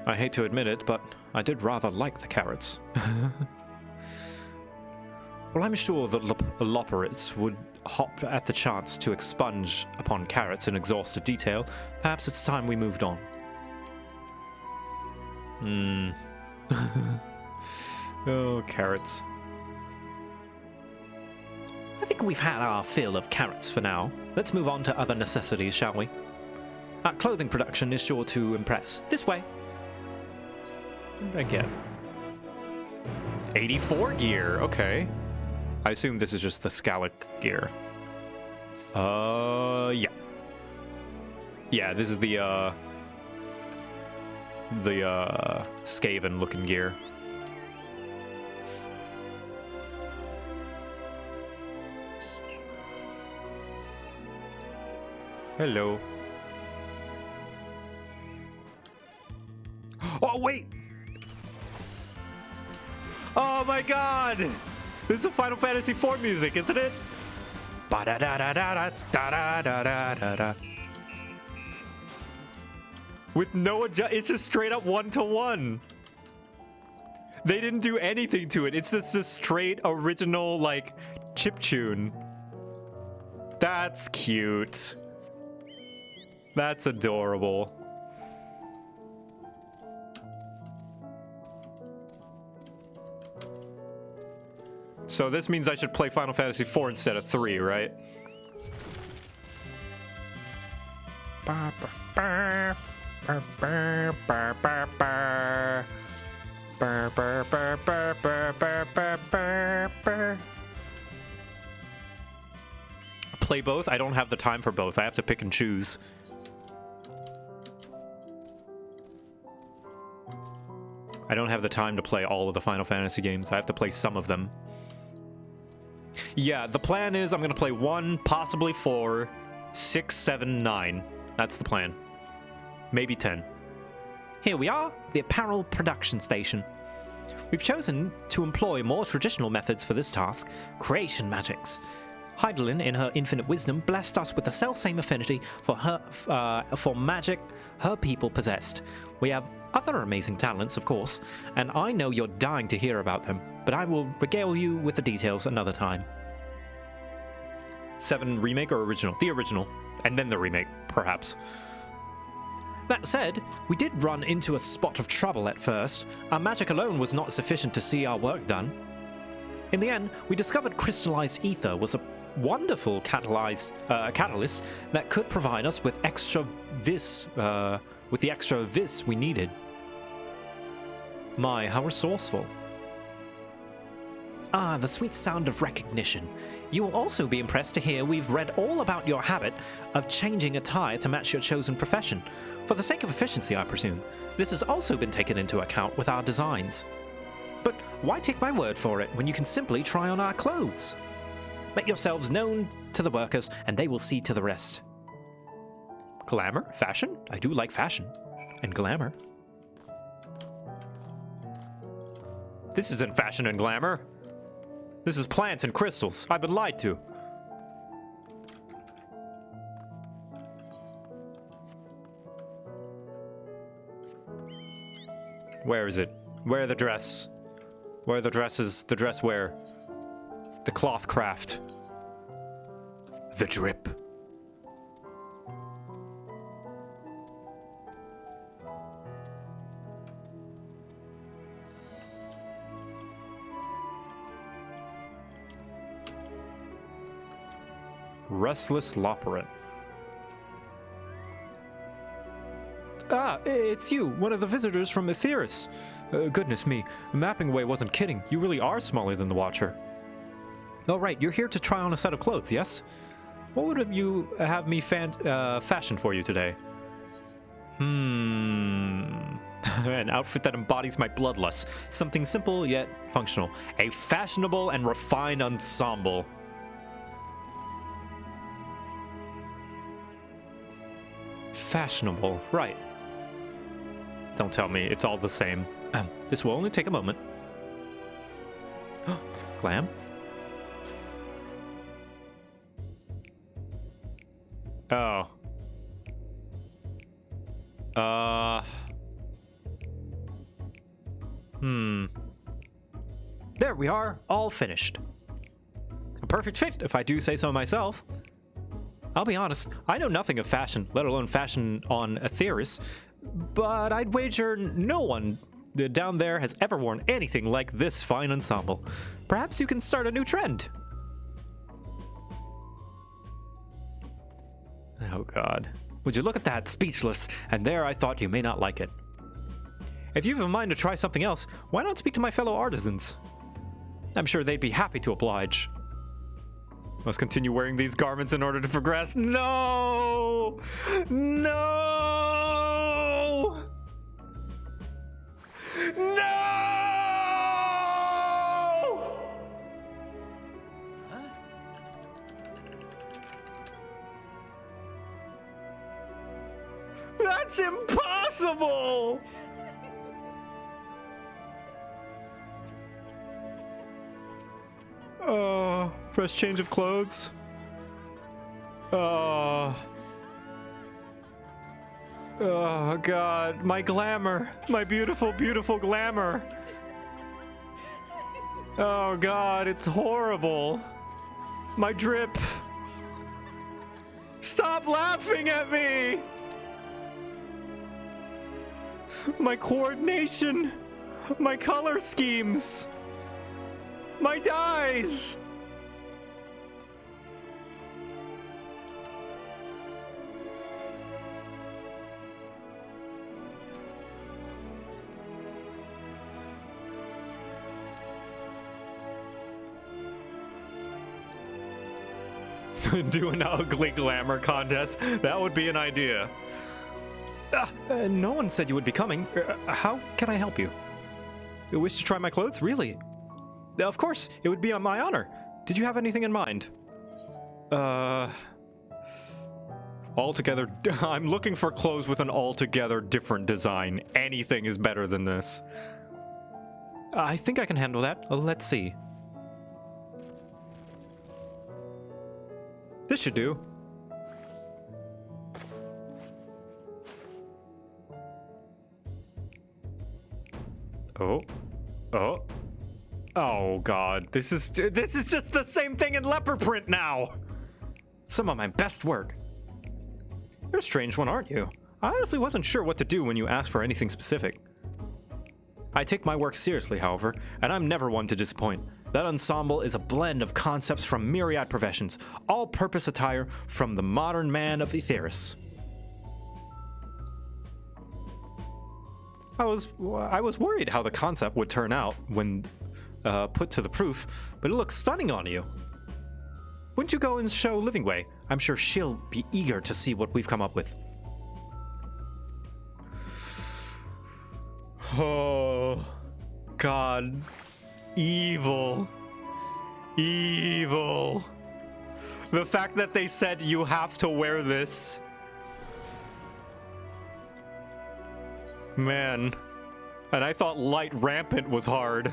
I hate to admit it, but I did rather like the carrots. Well, I'm sure the Loperitts would hop at the chance to expunge upon carrots in exhaustive detail. Perhaps it's time we moved on. Oh, carrots. I think we've had our fill of carrots for now. Let's move on to other necessities, shall we? Our clothing production is sure to impress. This way. Again. 84 gear, okay. I assume this is just the Scalic gear. Yeah. Yeah, this is the Skaven looking gear. Hello. Oh, wait! Oh my god! This is the Final Fantasy IV music, isn't it? Ba-da-da-da-da-da-da-da-da-da-da. With no adjust, it's just straight up 1-to-1. They didn't do anything to it. It's just a straight original, like, chiptune. That's cute. That's adorable. So this means I should play Final Fantasy IV instead of 3, right? Play both? I don't have the time for both. I have to pick and choose. I don't have the time to play all of the Final Fantasy games. I have to play some of them. Yeah, the plan is I'm going to play 1, possibly 4, 6, 7, 9. That's the plan. Maybe 10. Here we are, the apparel production station. We've chosen to employ more traditional methods for this task, creation magics. Heidelin, in her infinite wisdom, blessed us with the selfsame affinity for magic her people possessed. We have other amazing talents, of course, and I know you're dying to hear about them, but I will regale you with the details another time. 7 remake or original? The original. And then the remake, perhaps. That said, we did run into a spot of trouble at first. Our magic alone was not sufficient to see our work done. In the end, we discovered crystallized ether was a wonderful catalyst that could provide us with the extra vis we needed. My, how resourceful. Ah, the sweet sound of recognition. You will also be impressed to hear we've read all about your habit of changing attire to match your chosen profession. For the sake of efficiency, I presume. This has also been taken into account with our designs. But why take my word for it when you can simply try on our clothes? Make yourselves known to the workers, and they will see to the rest. Glamour? Fashion? I do like fashion. And glamour. This isn't fashion and glamour. This is plants and crystals. I've been lied to. Where is it? Where the dress? Where the dresses? The dress where? The cloth craft. The drip. Restless Loperit. Ah, it's you, one of the visitors from Etheris. Goodness me, Mapping Way wasn't kidding. You really are smaller than the Watcher. Oh, right, you're here to try on a set of clothes, yes? What would you have me fashion for you today? An outfit that embodies my bloodlust. Something simple yet functional. A fashionable and refined ensemble. Fashionable, right. Don't tell me, it's all the same. This will only take a moment. Glam? Oh. There we are, all finished. A perfect fit, if I do say so myself. I'll be honest, I know nothing of fashion, let alone fashion on Etheris, but I'd wager no one down there has ever worn anything like this fine ensemble. Perhaps you can start a new trend. Oh God. Would you look at that, speechless, and there I thought you may not like it. If you have a mind to try something else, why not speak to my fellow artisans? I'm sure they'd be happy to oblige. Must continue wearing these garments in order to progress. No! No! No! That's impossible! Oh, fresh change of clothes. Oh. Oh, God. My glamour. My beautiful, beautiful glamour. Oh, God. It's horrible. My drip. Stop laughing at me! My coordination. My color schemes. My dyes! Do an ugly glamour contest. That would be an idea. No one said you would be coming. How can I help you? You wish to try my clothes? Really? Of course, it would be on my honor. Did you have anything in mind? Altogether, I'm looking for clothes with an altogether different design. Anything is better than this. I think I can handle that. Let's see. This should do. Oh. Oh. Oh God, this is just the same thing in leopard print now. Some of my best work. You're a strange one, aren't you? I honestly wasn't sure what to do when you asked for anything specific. I take my work seriously, however, and I'm never one to disappoint. That ensemble is a blend of concepts from myriad professions, all-purpose attire from the modern man of Etheris. I was worried how the concept would turn out when put to the proof, but it looks stunning on you. Wouldn't you go and show Livingway? I'm sure she'll be eager to see what we've come up with. Oh, God. Evil. Evil. The fact that they said you have to wear this. Man. And I thought light rampant was hard.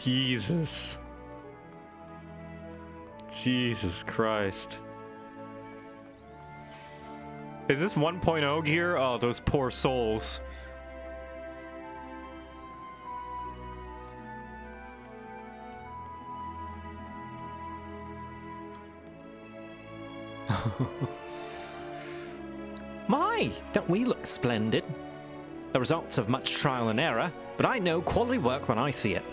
Jesus. Jesus Christ. Is this 1.0 gear? Oh, those poor souls. My, don't we look splendid? The results of much trial and error, but I know quality work when I see it.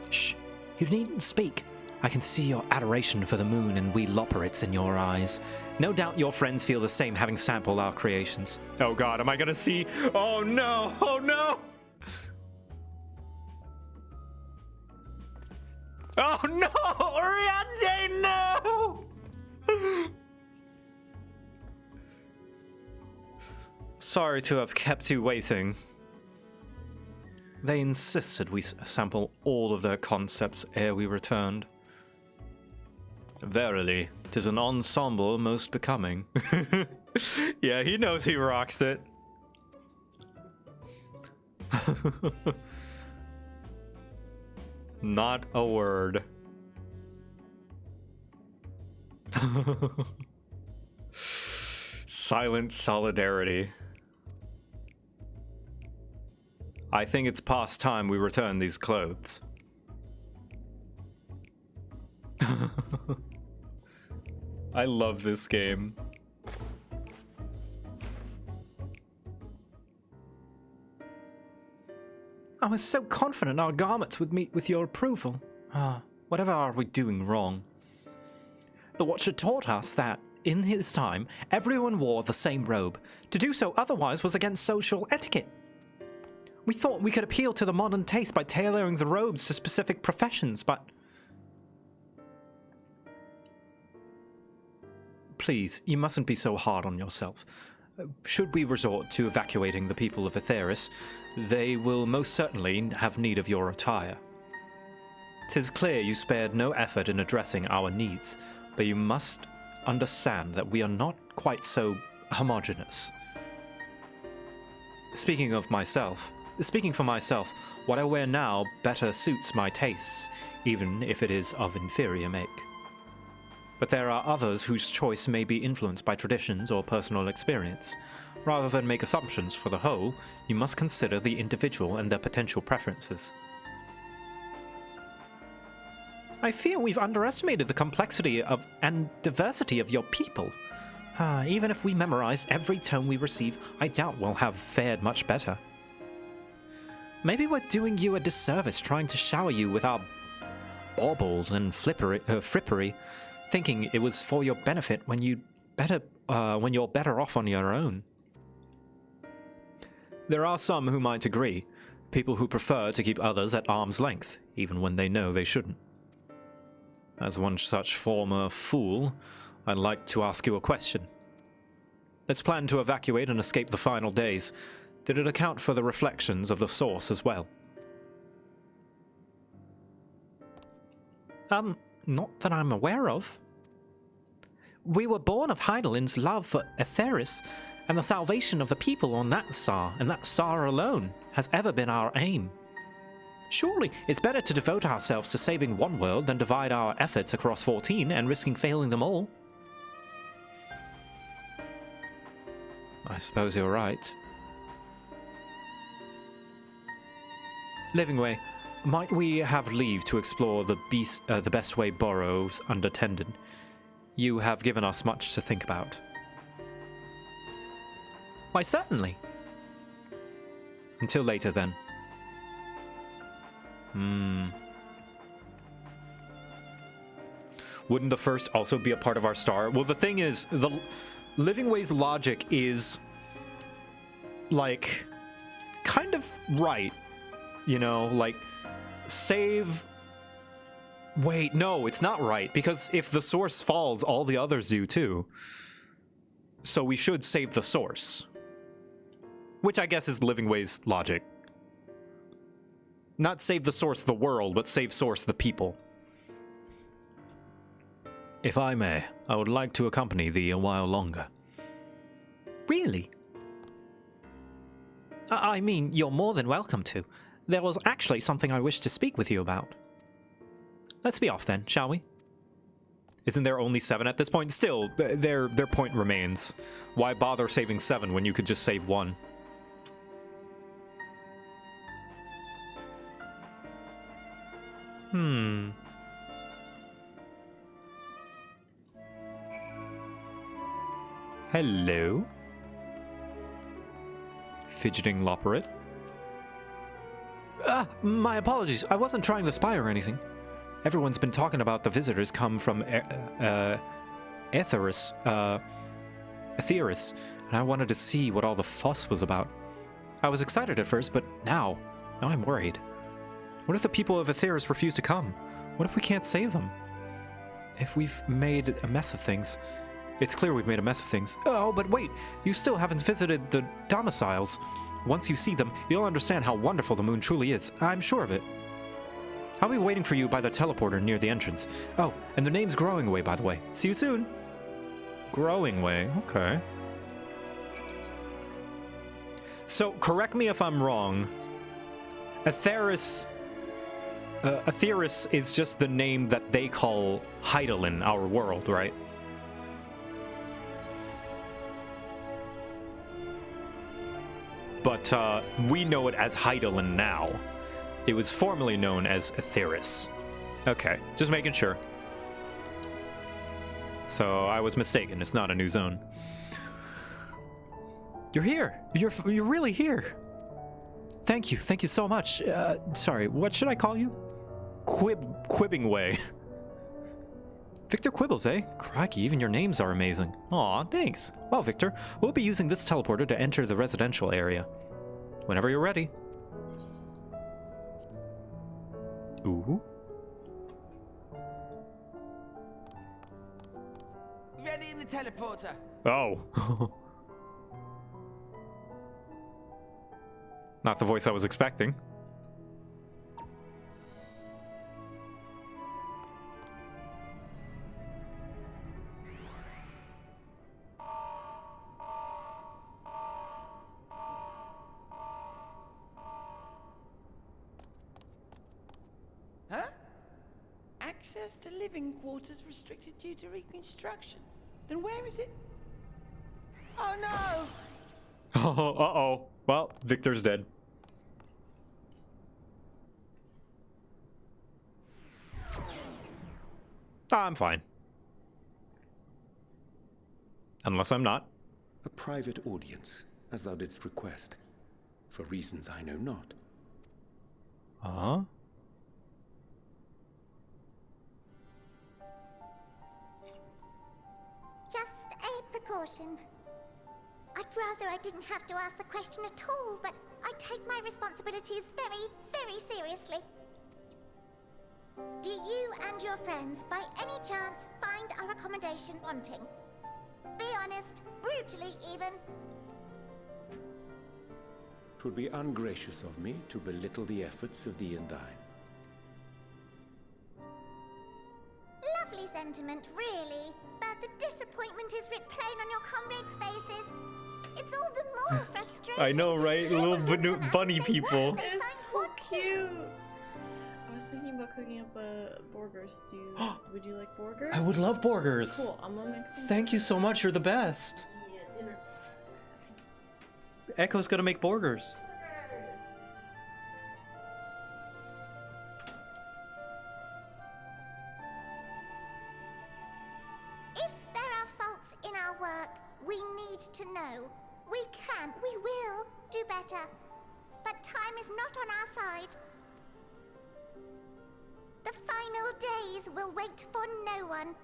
Shh, You needn't speak. I can see your adoration for the moon and we Loperitts in your eyes. No doubt your friends feel the same having sampled our creations. Oh god, am I gonna see? Oh no! Oh no! Oh no! Oriente, no! Sorry to have kept you waiting. They insisted we sample all of their concepts ere we returned. Verily, 'tis an ensemble most becoming. Yeah, he knows he rocks it. Not a word. Silent solidarity. I think it's past time we return these clothes. I love this game. I was so confident our garments would meet with your approval. Whatever are we doing wrong? The Watcher taught us that, in his time, everyone wore the same robe. To do so otherwise was against social etiquette. We thought we could appeal to the modern taste by tailoring the robes to specific professions, but... Please, you mustn't be so hard on yourself. Should we resort to evacuating the people of Aetheris, they will most certainly have need of your attire. 'Tis clear you spared no effort in addressing our needs, but you must understand that we are not quite so homogeneous. Speaking for myself, what I wear now better suits my tastes, even if it is of inferior make. But there are others whose choice may be influenced by traditions or personal experience. Rather than make assumptions for the whole, you must consider the individual and their potential preferences. I fear we've underestimated the complexity of and diversity of your people. Even if we memorized every tone we receive, I doubt we'll have fared much better. Maybe we're doing you a disservice trying to shower you with our baubles and frippery, thinking it was for your benefit when you're better off on your own. There are some who might agree, people who prefer to keep others at arm's length, even when they know they shouldn't. As one such former fool, I'd like to ask you a question. Let's plan to evacuate and escape the final days. Did it account for the reflections of the source as well? Not that I'm aware of. We were born of Heidelin's love for Aetheris, and the salvation of the people on that star, and that star alone, has ever been our aim. Surely it's better to devote ourselves to saving one world than divide our efforts across 14 and risking failing them all. I suppose you're right. Livingway, might we have leave to explore the best way burrows unattended? You have given us much to think about. Why, certainly. Until later, then. Wouldn't the first also be a part of our star? Well, the thing is, the Livingway's logic is, like, kind of right. You know, like, save... Wait, no, it's not right, because if the source falls, all the others do too. So we should save the source. Which I guess is Livingway's logic. Not save the source the world, but save source the people. If I may, I would like to accompany thee a while longer. Really? I mean, you're more than welcome to. There was actually something I wished to speak with you about. Let's be off then, shall we? Isn't there only 7 at this point? Still, their point remains. Why bother saving 7 when you could just save 1? Hello? Fidgeting Loperitt? My apologies. I wasn't trying to spy or anything. Everyone's been talking about the visitors come from Etheris, and I wanted to see what all the fuss was about. I was excited at first, but now I'm worried. What if the people of Etheris refuse to come? What if we can't save them? If we've made a mess of things. It's clear we've made a mess of things. Oh, but wait, you still haven't visited the domiciles. Once you see them, you'll understand how wonderful the moon truly is. I'm sure of it. I'll be waiting for you by the teleporter near the entrance. Oh, and the name's Growing Way, by the way. See you soon. Growing Way, okay. So, correct me if I'm wrong. Etheris is just the name that they call Hydaelyn, our world, right? But we know it as Hydaelyn now. It was formerly known as Etheris. Okay, just making sure. So I was mistaken. It's not a new zone. You're here. You're really here. Thank you so much. Sorry, what should I call you? Quibbing Way. Victor Quibbles, eh? Crikey, even your names are amazing. Aw, thanks. Well, Victor, we'll be using this teleporter to enter the residential area. Whenever you're ready. Ooh. Ready in the teleporter. Oh. Not the voice I was expecting. Huh? Access to living quarters restricted due to reconstruction. Then where is it? Oh no! Uh-oh. Well, Victor's dead. I'm fine. Unless I'm not. A private audience, as thou didst request, for reasons I know not. Uh-huh. Just a precaution. I'd rather I didn't have to ask the question at all, but I take my responsibilities very, very seriously. Do you and your friends, by any chance, find our accommodation wanting? Be honest, brutally even. 'Twould be ungracious of me to belittle the efforts of thee and thine. Lovely sentiment, really. But the disappointment is writ plain on your comrades' faces. It's all the more frustrating. I know, right? Little bunny people. It's so cute. I was thinking about cooking up burgers. Would you like burgers? I would love burgers. Cool. I'm gonna make some. Thank you so much. You're the best. Yeah, dinner time. Echo's gonna make burgers. If there are faults in our work, we need to know. We can, we will do better. But time is not on our side. The final days will wait for no one.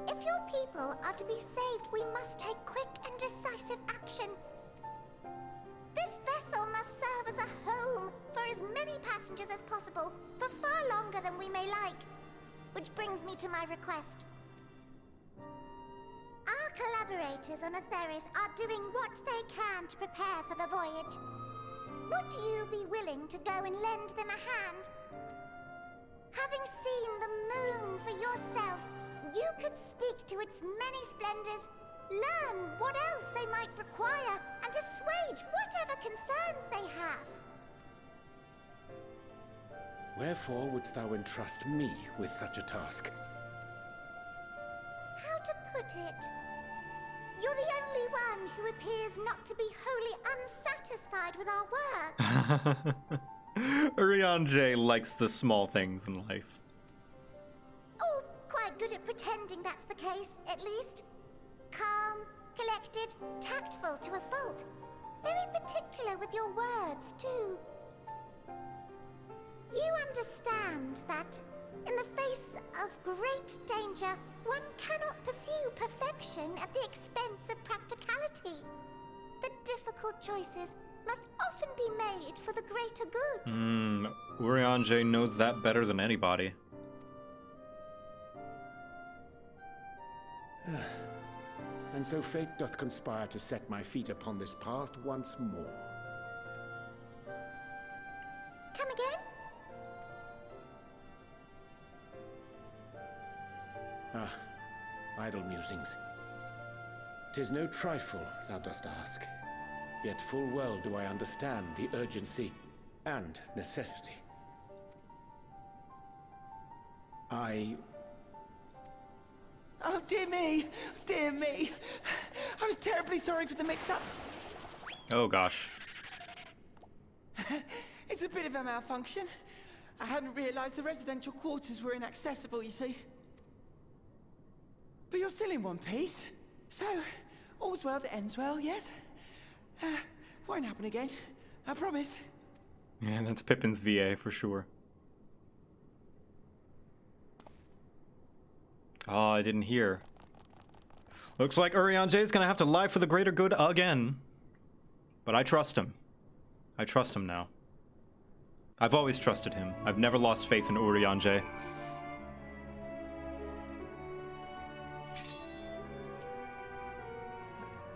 If your people are to be saved, we must take quick and decisive action. This vessel must serve as a home for as many passengers as possible, for far longer than we may like. Which brings me to my request. Our collaborators on Etheris are doing what they can to prepare for the voyage. Would you be willing to go and lend them a hand? Having seen the moon for yourself, you could speak to its many splendors, learn what else they might require, and assuage whatever concerns they have. Wherefore wouldst thou entrust me with such a task? How to put it? You're the only one who appears not to be wholly unsatisfied with our work. Urian J likes the small things in life. Oh, quite good at pretending that's the case, at least. Calm, collected, tactful to a fault. Very particular with your words, too. You understand that, in the face of great danger, one cannot pursue perfection at the expense of practicality. The difficult choices must often be made for the greater good. Urianger knows that better than anybody. And so fate doth conspire to set my feet upon this path once more. Come again? Ah, idle musings. 'Tis no trifle thou dost ask, yet full well do I understand the urgency and necessity. Oh, dear me! Dear me! I was terribly sorry for the mix-up. Oh gosh. It's a bit of a malfunction. I hadn't realized the residential quarters were inaccessible, you see. But you're still in one piece. So, all's well that ends well, yes? Won't happen again. I promise. Yeah, that's Pippin's VA for sure. Oh, I didn't hear. Looks like Urianger is gonna have to lie for the greater good again. But I trust him. I trust him now. I've always trusted him. I've never lost faith in Urianger.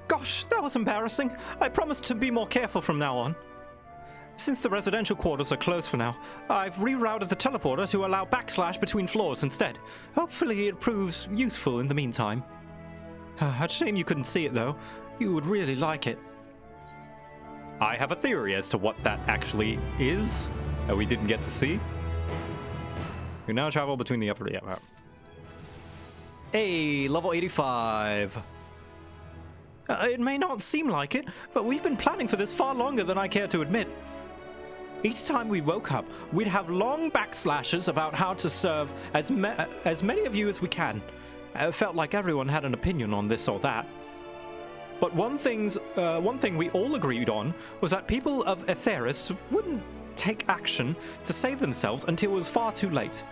Gosh, that was embarrassing. I promise to be more careful from now on. Since the residential quarters are closed for now, I've rerouted the teleporter to allow backslash between floors instead. Hopefully it proves useful in the meantime. A shame you couldn't see it though. You would really like it. I have a theory as to what that actually is that we didn't get to see. You now travel between the upper... Yeah. Hey, level 85. It may not seem like it, but we've been planning for this far longer than I care to admit. Each time we woke up, we'd have long backslashes about how to serve as many of you as we can. It felt like everyone had an opinion on this or that. But one thing we all agreed on was that people of Aetheris wouldn't take action to save themselves until it was far too late.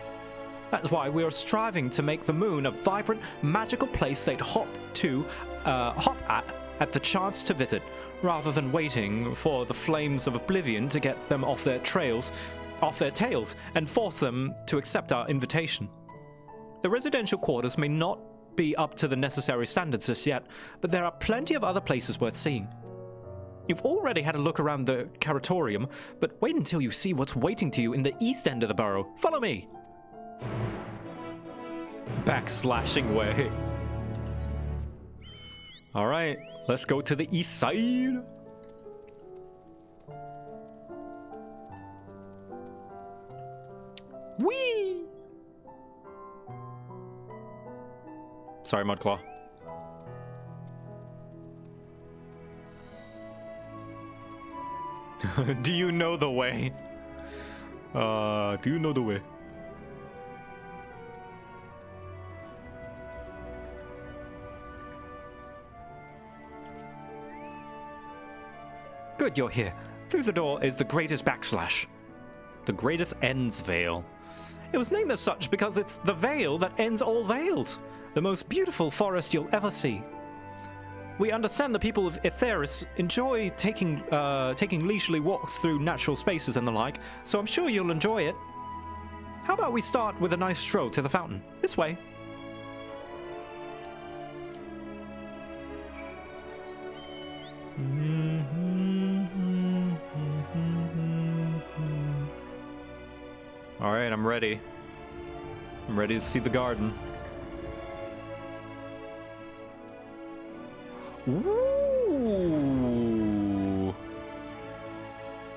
That's why we are striving to make the moon a vibrant, magical place they'd hop at the chance to visit, rather than waiting for the flames of oblivion to get them off their tails, and force them to accept our invitation. The residential quarters may not be up to the necessary standards just yet, but there are plenty of other places worth seeing. You've already had a look around the Caratorium, but wait until you see what's waiting to you in the east end of the borough. Follow me! Backslashing way. Alright, let's go to the east side. Whee! Sorry, Mudclaw. Do you know the way? Do you know the way? Good, you're here. Through the door is the greatest backslash. The greatest ends veil. It was named as such because it's the veil that ends all veils. The most beautiful forest you'll ever see. We understand the people of Aetheris enjoy taking leisurely walks through natural spaces and the like, so I'm sure you'll enjoy it. How about we start with a nice stroll to the fountain? This way. Alright, I'm ready. I'm ready to see the garden. Ooh.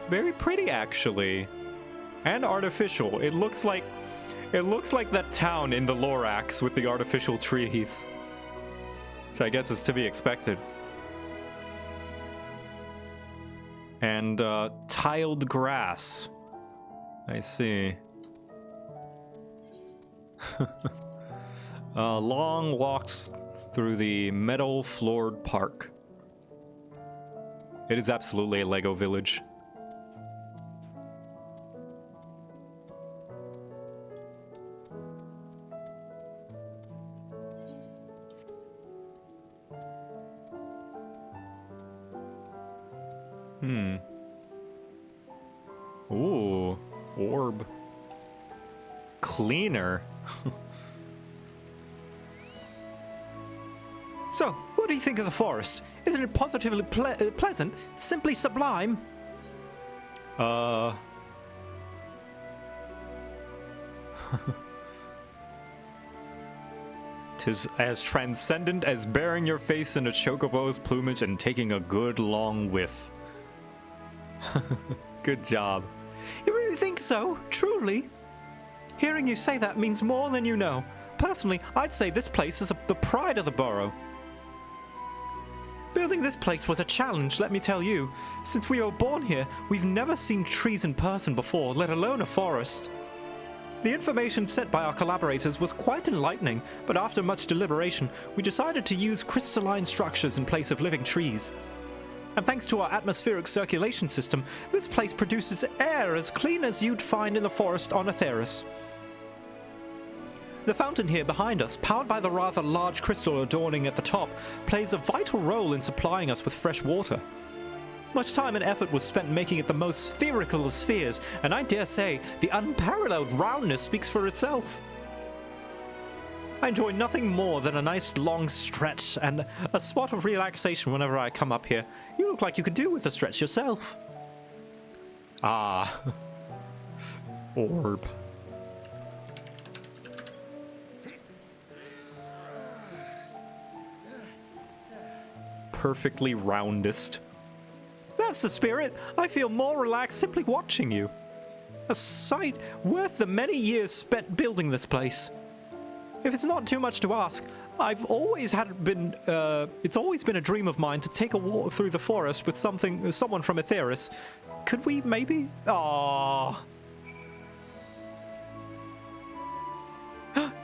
Very pretty, actually. And artificial. It looks like that town in the Lorax with the artificial trees. Which I guess is to be expected. And tiled grass. I see. Long walks through the metal-floored park. It is absolutely a Lego village. Ooh, orb. Cleaner. So, what do you think of the forest? Isn't it positively pleasant? Simply sublime? Tis as transcendent as burying your face in a chocobo's plumage and taking a good long whiff. Good job. You really think so? Truly? Hearing you say that means more than you know. Personally, I'd say this place is the pride of the borough. Building this place was a challenge, let me tell you. Since we were born here, we've never seen trees in person before, let alone a forest. The information sent by our collaborators was quite enlightening, but after much deliberation, we decided to use crystalline structures in place of living trees. And thanks to our atmospheric circulation system, this place produces air as clean as you'd find in the forest on Aetheris. The fountain here behind us, powered by the rather large crystal adorning at the top, plays a vital role in supplying us with fresh water. Much time and effort was spent making it the most spherical of spheres, and I dare say the unparalleled roundness speaks for itself. I enjoy nothing more than a nice long stretch and a spot of relaxation whenever I come up here. You look like you could do with a stretch yourself. Ah. Orb. Perfectly roundest. That's the spirit. I feel more relaxed simply watching you. A sight worth the many years spent building this place. If it's not too much to ask, it's always been a dream of mine to take a walk through the forest with someone from Aetheris. Could we maybe? Aww.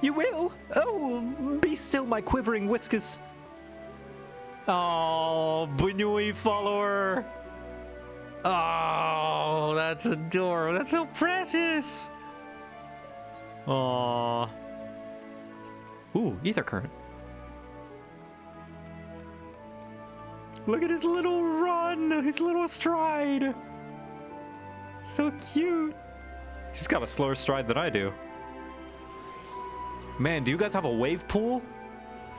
You will? Oh, be still, my quivering whiskers. Oh, Bunui follower. Oh, that's adorable. That's so precious. Aww. Ooh, ether current. Look at his little run, his little stride. So cute. He's got a slower stride than I do. Man, do you guys have a wave pool?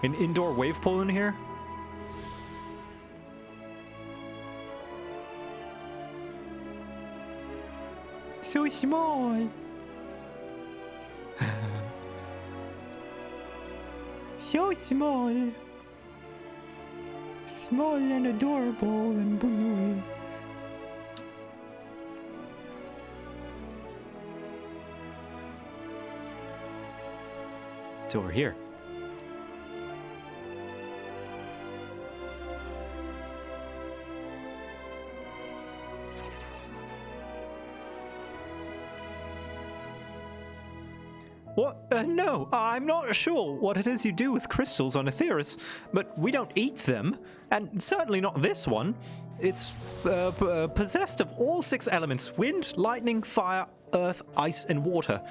An indoor wave pool in here? So small. So small. Small and adorable and blue. It's over here. What? No, I'm not sure what it is you do with crystals on Aetheris, but we don't eat them, and certainly not this one. It's possessed of all 6 elements: wind, lightning, fire, earth, ice, and water.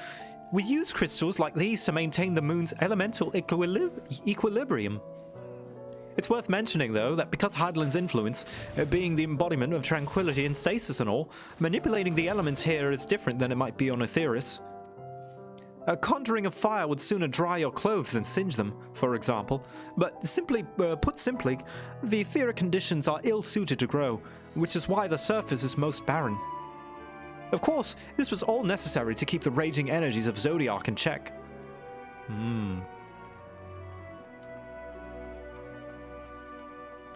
We use crystals like these to maintain the moon's elemental equilibrium. It's worth mentioning, though, that because Hydaelyn's influence, being the embodiment of tranquility and stasis and all, manipulating the elements here is different than it might be on Aetheris. A conjuring of fire would sooner dry your clothes than singe them, for example, but put simply, the etheric conditions are ill-suited to grow, which is why the surface is most barren. Of course, this was all necessary to keep the raging energies of Zodiark in check.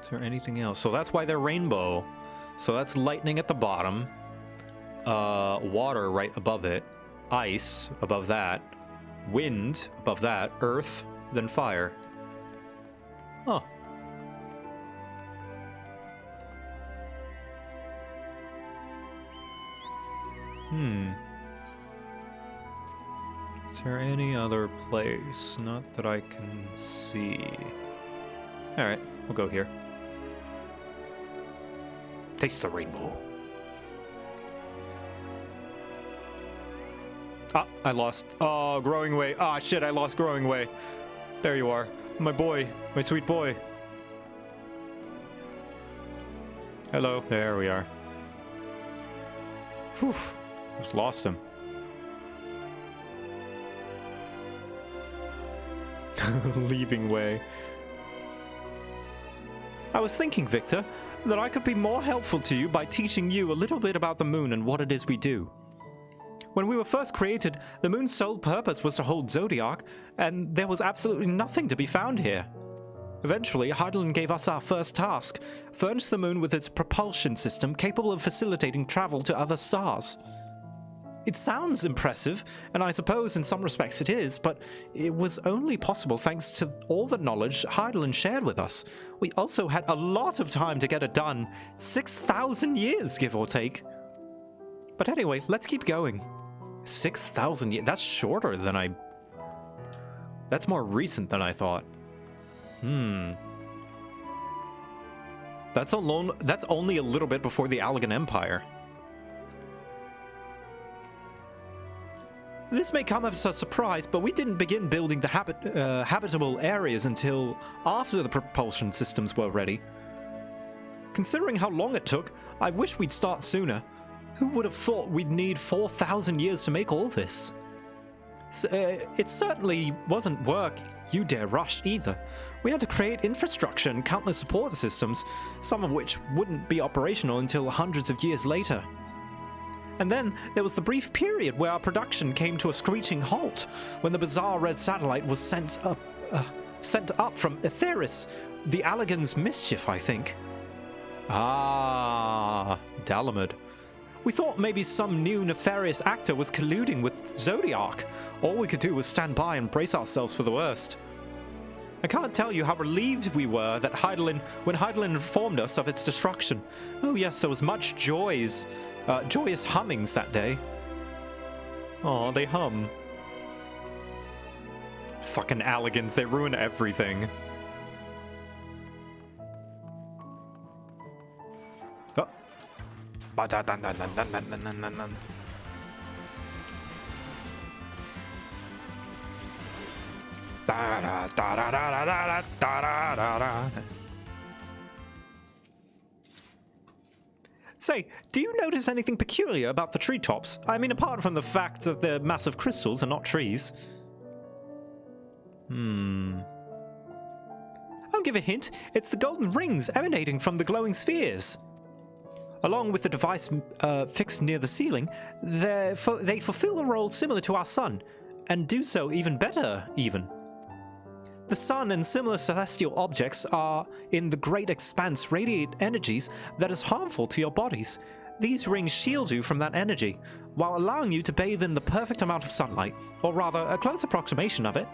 Is there anything else? So that's why they're rainbow. So that's lightning at the bottom. Water right above it. Ice above that. Wind above that. Earth, then fire. Huh. Is there any other place? Not that I can see. Alright, we'll go here. Taste the rainbow. Ah, I lost. Oh, growing way. Ah, shit, I lost growing way. There you are. My boy. My sweet boy. Hello. There we are. Whew. Just lost him. Leaving way. I was thinking, Victor, that I could be more helpful to you by teaching you a little bit about the moon and what it is we do. When we were first created, the moon's sole purpose was to hold Zodiark, and there was absolutely nothing to be found here. Eventually, Heidelin gave us our first task: furnish the moon with its propulsion system capable of facilitating travel to other stars. It sounds impressive, and I suppose in some respects it is, but it was only possible thanks to all the knowledge Heidelin shared with us. We also had a lot of time to get it done. 6,000 years, give or take. But anyway, let's keep going. 6,000 years? That's shorter than I... That's more recent than I thought. That's only a little bit before the Allegan Empire. This may come as a surprise, but we didn't begin building the habitable areas until after the propulsion systems were ready. Considering how long it took, I wish we'd start sooner. Who would have thought we'd need 4,000 years to make all this? It certainly wasn't work you dare rush either. We had to create infrastructure and countless support systems, some of which wouldn't be operational until hundreds of years later. And then there was the brief period where our production came to a screeching halt, when the bizarre red satellite was sent up from Aetheris, the Allegan's mischief, I think. Ah, Dalamud. We thought maybe some new nefarious actor was colluding with Zodiark. All we could do was stand by and brace ourselves for the worst. I can't tell you how relieved we were that when Heidelin informed us of its destruction. Oh yes, there was much joyous hummings that day. Oh, they hum. Fucking Allegans, they ruin everything. Oh. Say, do you notice anything peculiar about the treetops? I mean, apart from the fact that they're massive crystals and not trees. I'll give a hint. It's the golden rings emanating from the glowing spheres. Along with the device fixed near the ceiling, they fulfill a role similar to our sun, and do so even better, even. The sun and similar celestial objects are, in the great expanse, radiate energies that is harmful to your bodies. These rings shield you from that energy, while allowing you to bathe in the perfect amount of sunlight, or rather, a close approximation of it.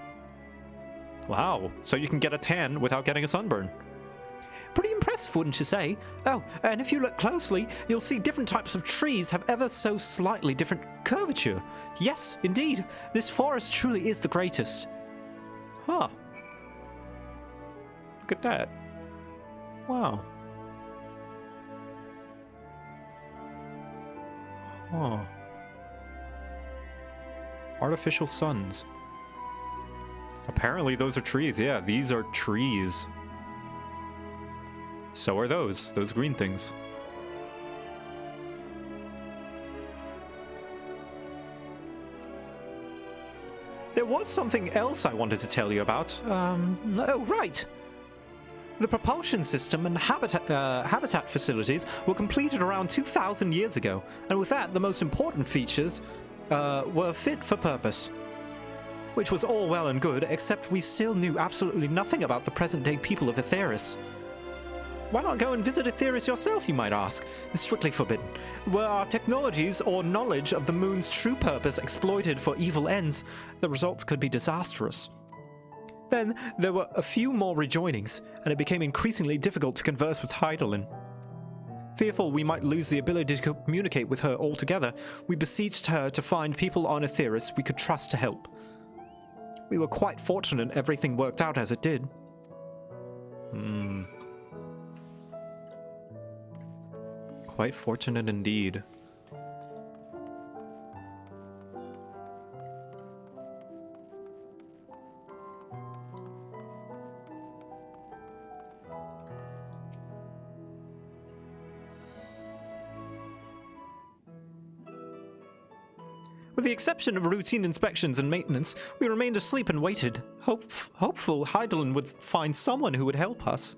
Wow, so you can get a tan without getting a sunburn. Pretty impressive, wouldn't you say? Oh, and if you look closely, you'll see different types of trees have ever so slightly different curvature. Yes, indeed, this forest truly is the greatest. Huh. Look at that. Wow. Huh. Artificial suns. Apparently those are trees. Yeah, these are trees. So are those green things. There was something else I wanted to tell you about. Oh, right. The propulsion system and habitat facilities were completed around 2,000 years ago, and with that, the most important features were fit for purpose. Which was all well and good, except we still knew absolutely nothing about the present-day people of Aetheris. Why not go and visit Aetheris yourself, you might ask? It's strictly forbidden. Were our technologies or knowledge of the moon's true purpose exploited for evil ends, the results could be disastrous. Then, there were a few more rejoinings, and it became increasingly difficult to converse with Heidelin. Fearful we might lose the ability to communicate with her altogether, we beseeched her to find people on Aetheris we could trust to help. We were quite fortunate everything worked out as it did. Quite fortunate indeed. With the exception of routine inspections and maintenance, we remained asleep and waited, hopeful Heidelin would find someone who would help us.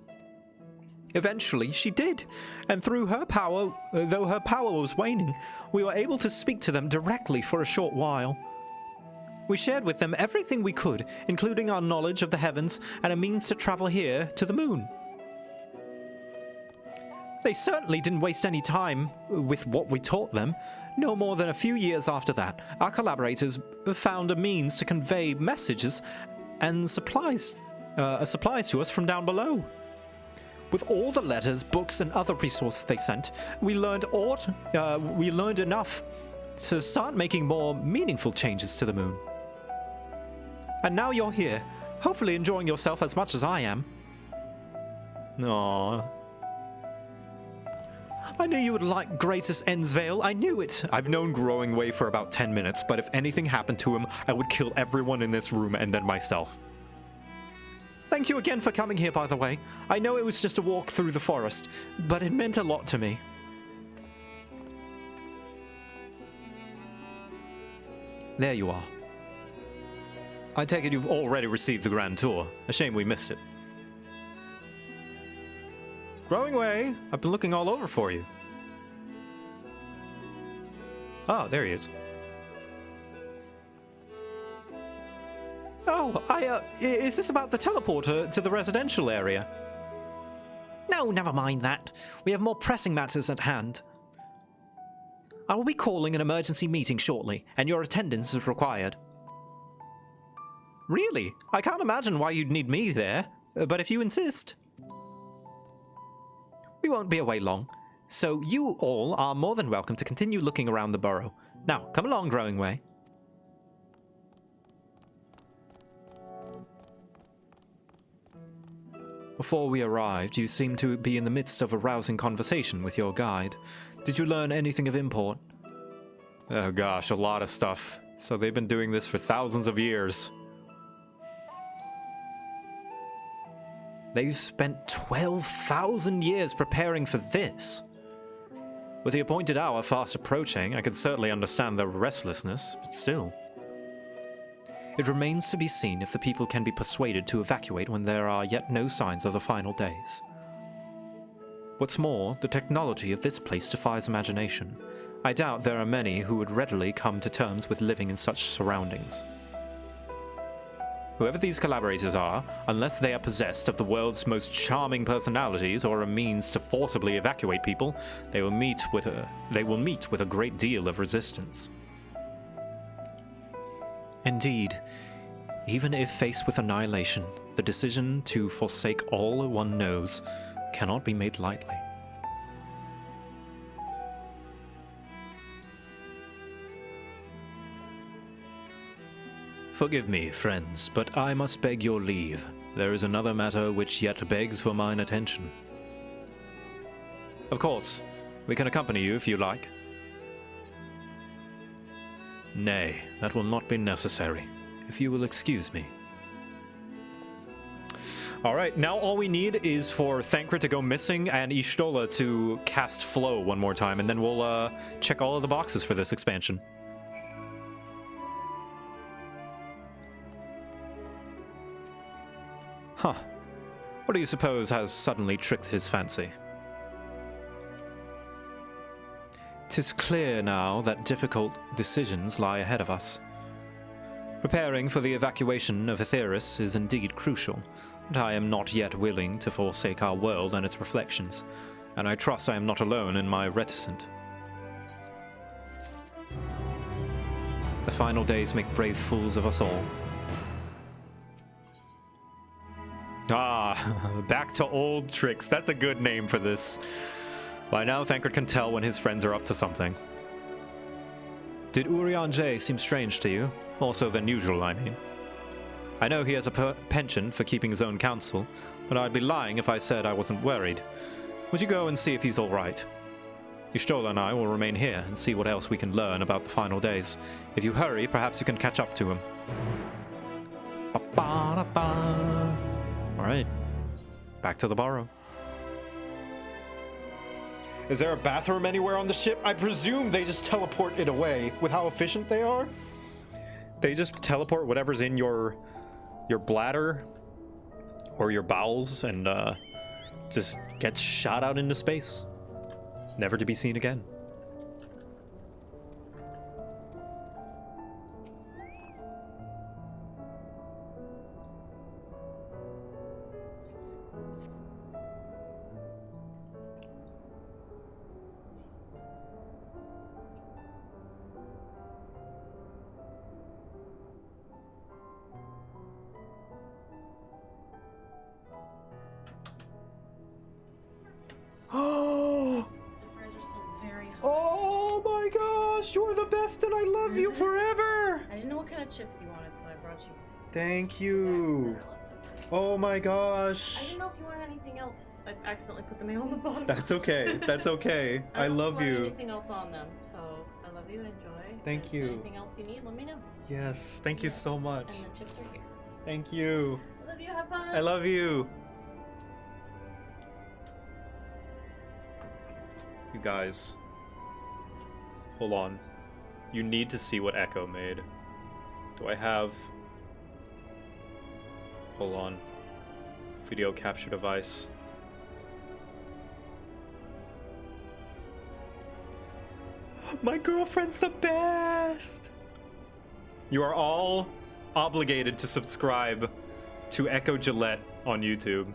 Eventually, she did, and through her power, though her power was waning, we were able to speak to them directly for a short while. We shared with them everything we could, including our knowledge of the heavens and a means to travel here to the moon. They certainly didn't waste any time with what we taught them. No more than a few years after that, our collaborators found a means to convey messages and supplies to us from down below. With all the letters, books, and other resources they sent, we learned enough to start making more meaningful changes to the moon. And now you're here, hopefully enjoying yourself as much as I am. Aww. I knew you would like Greatest Endsvale. I knew it. I've known Growing Way for about 10 minutes, but if anything happened to him, I would kill everyone in this room and then myself. Thank you again for coming here, by the way. I know it was just a walk through the forest, but it meant a lot to me. There you are. I take it you've already received the Grand Tour. A shame we missed it. Growing Way, I've been looking all over for you. Oh, there he is. Oh, is this about the teleporter to the residential area? No, never mind that. We have more pressing matters at hand. I will be calling an emergency meeting shortly, and your attendance is required. Really? I can't imagine why you'd need me there, but if you insist. We won't be away long, so you all are more than welcome to continue looking around the burrow. Now, come along, Growing Way. Before we arrived, you seemed to be in the midst of a rousing conversation with your guide. Did you learn anything of import? Oh gosh, a lot of stuff. So they've been doing this for thousands of years. They've spent 12,000 years preparing for this. With the appointed hour fast approaching, I could certainly understand their restlessness, but still. It remains to be seen if the people can be persuaded to evacuate when there are yet no signs of the final days. What's more, the technology of this place defies imagination. I doubt there are many who would readily come to terms with living in such surroundings. Whoever these collaborators are, unless they are possessed of the world's most charming personalities or a means to forcibly evacuate people, they will meet with a great deal of resistance. Indeed, even if faced with annihilation, the decision to forsake all one knows cannot be made lightly. Forgive me, friends, but I must beg your leave. There is another matter which yet begs for mine attention. Of course, we can accompany you if you like. Nay, that will not be necessary, if you will excuse me. Alright, now all we need is for Thancred to go missing and Y'shtola to cast Flow one more time, and then we'll check all of the boxes for this expansion. Huh. What do you suppose has suddenly tricked his fancy? 'Tis clear now that difficult decisions lie ahead of us. Preparing for the evacuation of Aetheris is indeed crucial, but I am not yet willing to forsake our world and its reflections, and I trust I am not alone in my reticence. The final days make brave fools of us all. Ah, back to old tricks. That's a good name for this. By now, Thancred can tell when his friends are up to something. Did Urianger seem strange to you? More so than usual, I mean. I know he has a penchant for keeping his own counsel, but I'd be lying if I said I wasn't worried. Would you go and see if he's all right? Y'shtola and I will remain here and see what else we can learn about the final days. If you hurry, perhaps you can catch up to him. Alright, back to the burrow. Is there a bathroom anywhere on the ship? I presume they just teleport it away with how efficient they are. They just teleport whatever's in your bladder or your bowels and just gets shot out into space, never to be seen again. Oh my gosh, you're the best and I love you forever! I didn't know what kind of chips you wanted, so I brought you. Thank you. Oh my I gosh. didn't know if you wanted anything else. I accidentally put the mail on the bottom. That's okay. That's okay. I love you. Anything else on them? So I love you. Enjoy. Thank If you. there's anything else you need? Let me know. Yes, thank you so much. And the chips are here. Thank you. I love you. Have fun. I love you. You guys. Hold on. You need to see what Echo made. Do I have... Hold on. Video capture device. My girlfriend's the best! You are all obligated to subscribe to Echo Gillette on YouTube.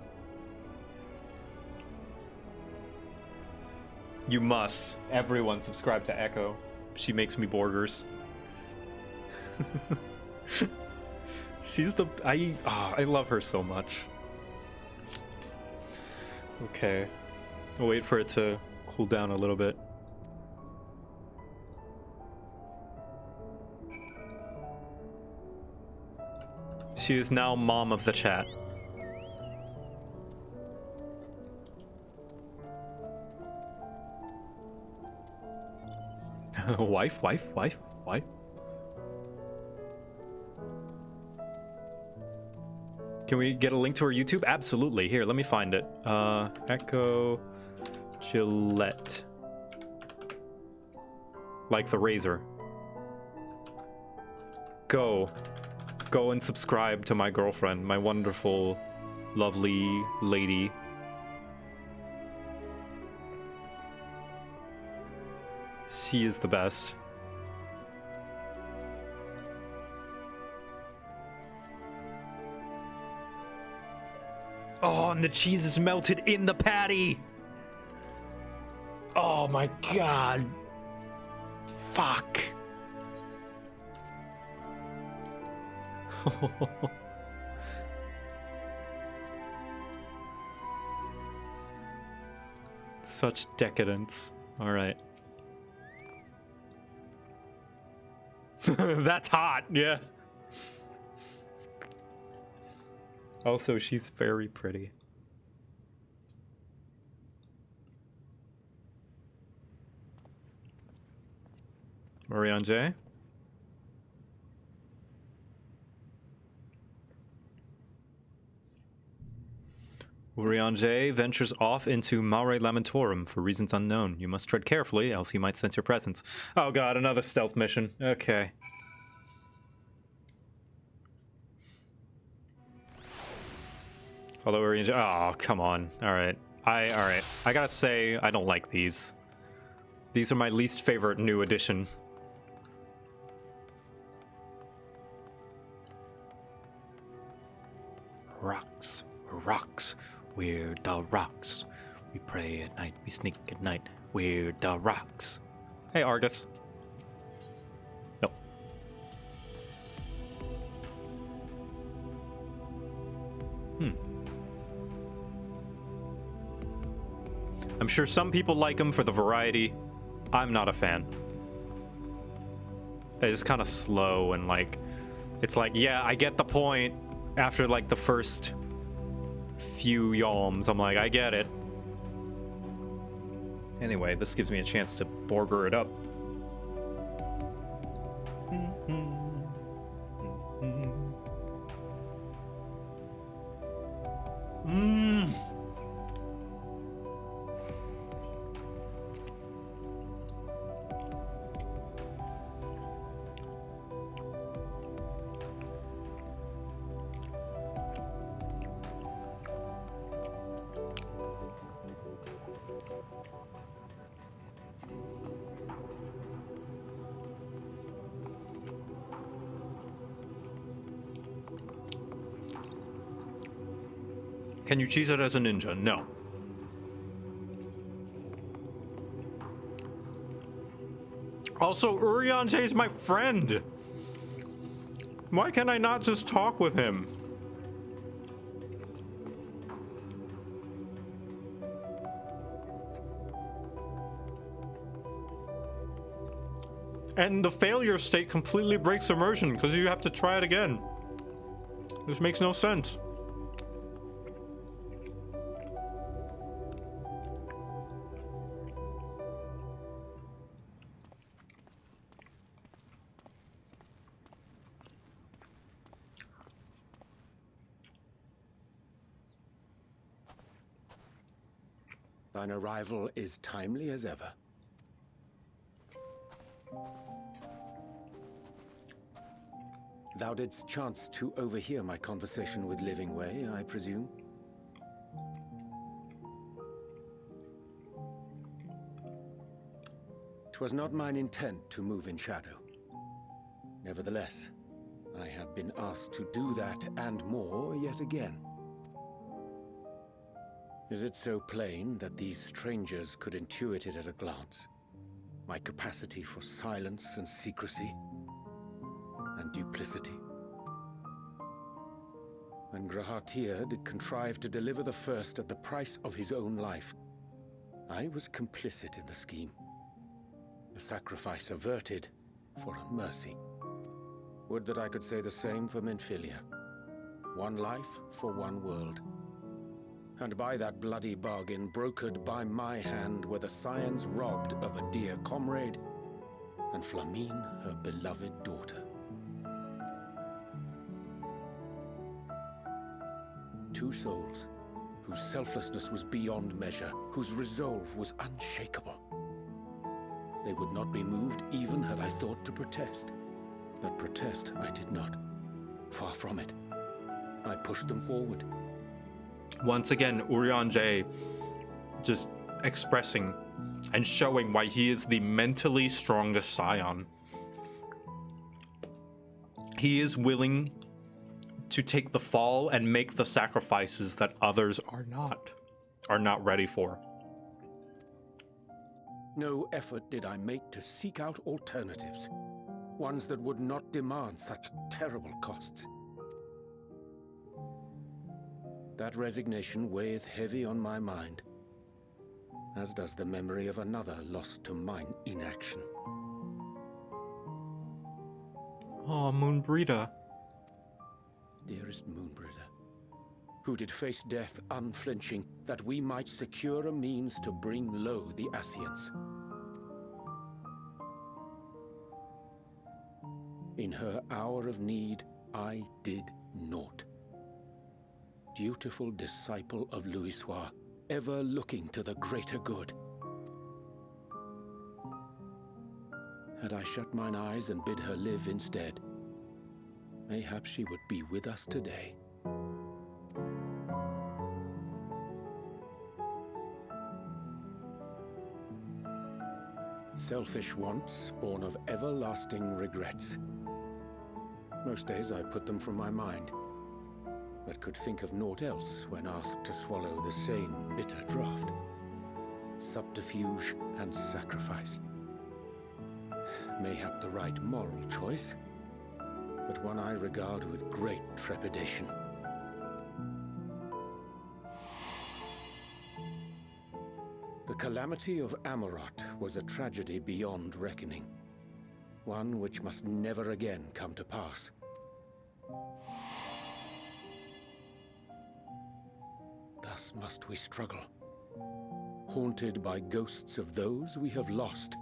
You must. Everyone subscribe to Echo. She makes me burgers. She's the... I love her so much. Okay. I'll wait for it to cool down a little bit. She is now mom of the chat. Wife. Can we get a link to her YouTube? Absolutely. Here, let me find it. Echo Gillette. Like the razor. Go and subscribe to my girlfriend, my wonderful, lovely lady. She is the best. Oh, and the cheese is melted in the patty. Oh my god. Fuck. Such decadence. All right. That's hot, yeah. Also, she's very pretty. Marianne J. Urianger ventures off into Mare Lamentorum for reasons unknown. You must tread carefully, else he might sense your presence. Oh god, another stealth mission. Okay. Although Urianger... Oh, come on. Alright. Alright. I gotta say, I don't like these. These are my least favorite new addition. Rocks. Rocks. We're the rocks. We pray at night, we sneak at night. We're the rocks. Hey, Argus. Nope. I'm sure some people like him for the variety. I'm not a fan. They're just kind of slow and like... It's like, yeah, I get the point. After like the first few yawms, I'm like, I get it. Anyway, this gives me a chance to burger it up. Can you cheese it as a ninja? No. Also, Urianger is my friend. Why can I not just talk with him? And the failure state completely breaks immersion because you have to try it again. This makes no sense. Thine arrival is timely as ever. Thou didst chance to overhear my conversation with Living Way, I presume? 'Twas not mine intent to move in shadow. Nevertheless, I have been asked to do that and more yet again. Is it so plain that these strangers could intuit it at a glance? My capacity for silence and secrecy and duplicity? When Grahatir did contrive to deliver the first at the price of his own life, I was complicit in the scheme. A sacrifice averted for a mercy. Would that I could say the same for Menphilia. One life for one world. And by that bloody bargain brokered by my hand were the scions robbed of a dear comrade, and Flamine her beloved daughter. Two souls, whose selflessness was beyond measure, whose resolve was unshakable. They would not be moved even had I thought to protest. But protest I did not. Far from it. I pushed them forward. Once again, Urianger just expressing and showing why he is the mentally strongest scion. He is willing to take the fall and make the sacrifices that others are not ready for. No effort did I make to seek out alternatives, ones that would not demand such terrible costs. That resignation weigheth heavy on my mind, as does the memory of another lost to mine inaction. Oh, Moonbreeder. Dearest Moonbreeder, who did face death unflinching, that we might secure a means to bring low the Ascians. In her hour of need, I did naught. Dutiful disciple of Louisoix, ever looking to the greater good. Had I shut mine eyes and bid her live instead, mayhap she would be with us today. Selfish wants, born of everlasting regrets. Most days I put them from my mind, but could think of naught else when asked to swallow the same bitter draught. Subterfuge and sacrifice. Mayhap the right moral choice, but one I regard with great trepidation. The calamity of Amarot was a tragedy beyond reckoning, one which must never again come to pass. Thus must we struggle, haunted by ghosts of those we have lost,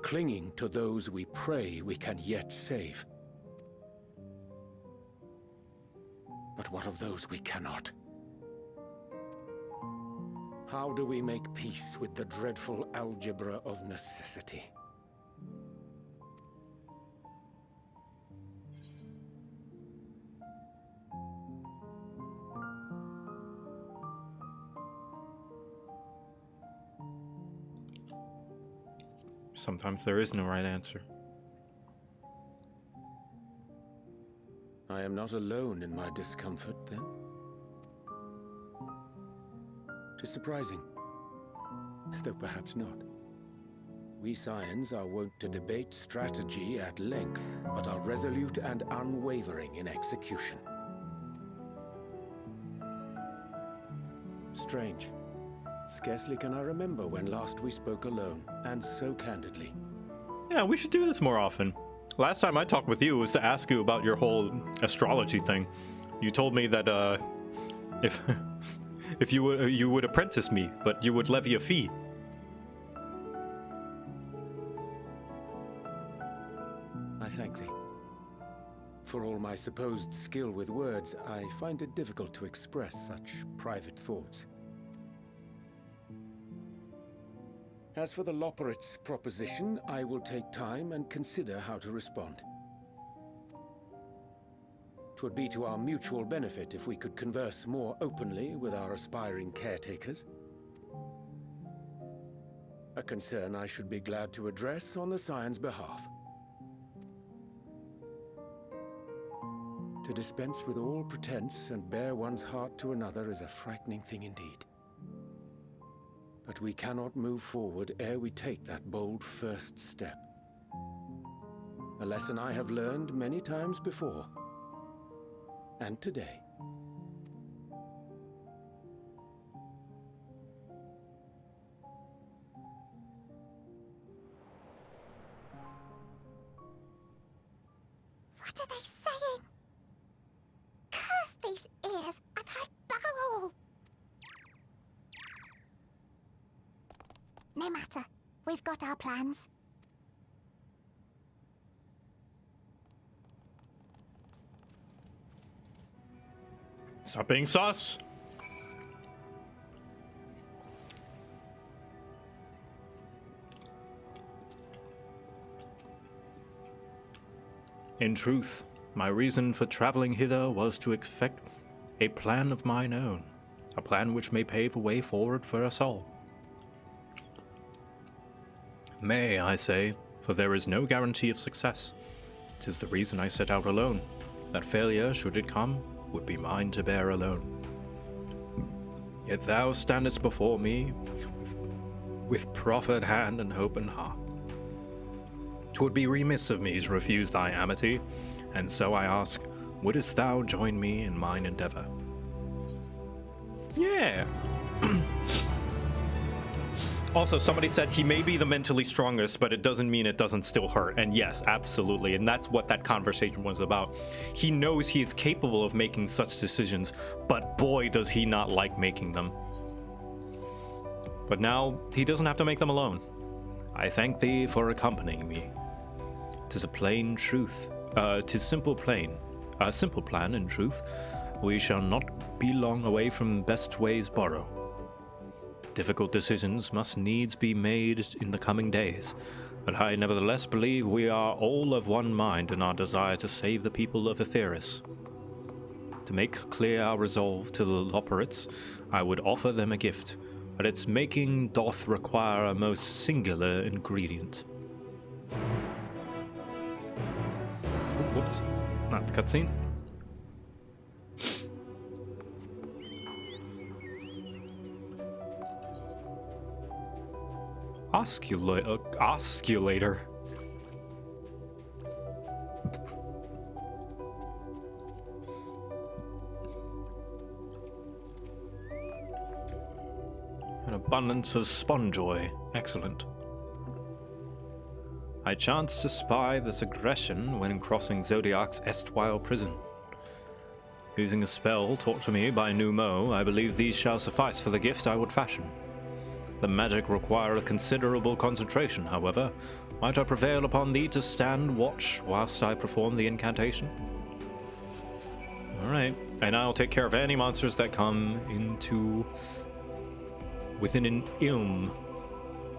clinging to those we pray we can yet save. But what of those we cannot? How do we make peace with the dreadful algebra of necessity? Sometimes there is no right answer. I am not alone in my discomfort, then. 'Tis surprising, though perhaps not. We Scions are wont to debate strategy at length, but are resolute and unwavering in execution. Strange. Scarcely can I remember when last we spoke alone, and so candidly. Yeah, we should do this more often. Last time I talked with you was to ask you about your whole astrology thing. You told me that if you would apprentice me, but you would levy a fee. I thank thee. For all my supposed skill with words, I find it difficult to express such private thoughts. As for the Loperitts proposition, I will take time and consider how to respond. 'Twould be to our mutual benefit if we could converse more openly with our aspiring caretakers. A concern I should be glad to address on the Scion's behalf. To dispense with all pretense and bare one's heart to another is a frightening thing indeed. But we cannot move forward ere we take that bold first step. A lesson I have learned many times before. And today. What are they saying? Curse these ears! I've heard bugger all! No matter. We've got our plans. Stop being sus. In truth, my reason for traveling hither was to effect a plan of mine own, a plan which may pave a way forward for us all. May, I say, for there is no guarantee of success. 'Tis the reason I set out alone, that failure, should it come, would be mine to bear alone. Yet thou standest before me with proffered hand and open heart. 'Twould be remiss of me to refuse thy amity, and so I ask, wouldst thou join me in mine endeavor? Yeah. Also, somebody said he may be the mentally strongest, but it doesn't mean it doesn't still hurt. And yes, absolutely. And that's what that conversation was about. He knows he is capable of making such decisions, but boy, does he not like making them. But now, he doesn't have to make them alone. I thank thee for accompanying me. 'Tis a plain truth. 'Tis simple plain. A simple plan, in truth. We shall not be long away from best ways borrow. Difficult decisions must needs be made in the coming days, but I nevertheless believe we are all of one mind in our desire to save the people of Etheirys. To make clear our resolve to the Loperitts, I would offer them a gift, but its making doth require a most singular ingredient. Whoops, not the cutscene. Osculator. An abundance of sponjoy. Excellent. I chanced to spy this aggression when crossing Zodiark's erstwhile prison. Using a spell taught to me by Numo, I believe these shall suffice for the gift I would fashion. The magic requireth considerable concentration, however. Might I prevail upon thee to stand watch whilst I perform the incantation? Alright, and I'll take care of any monsters that come within an ilm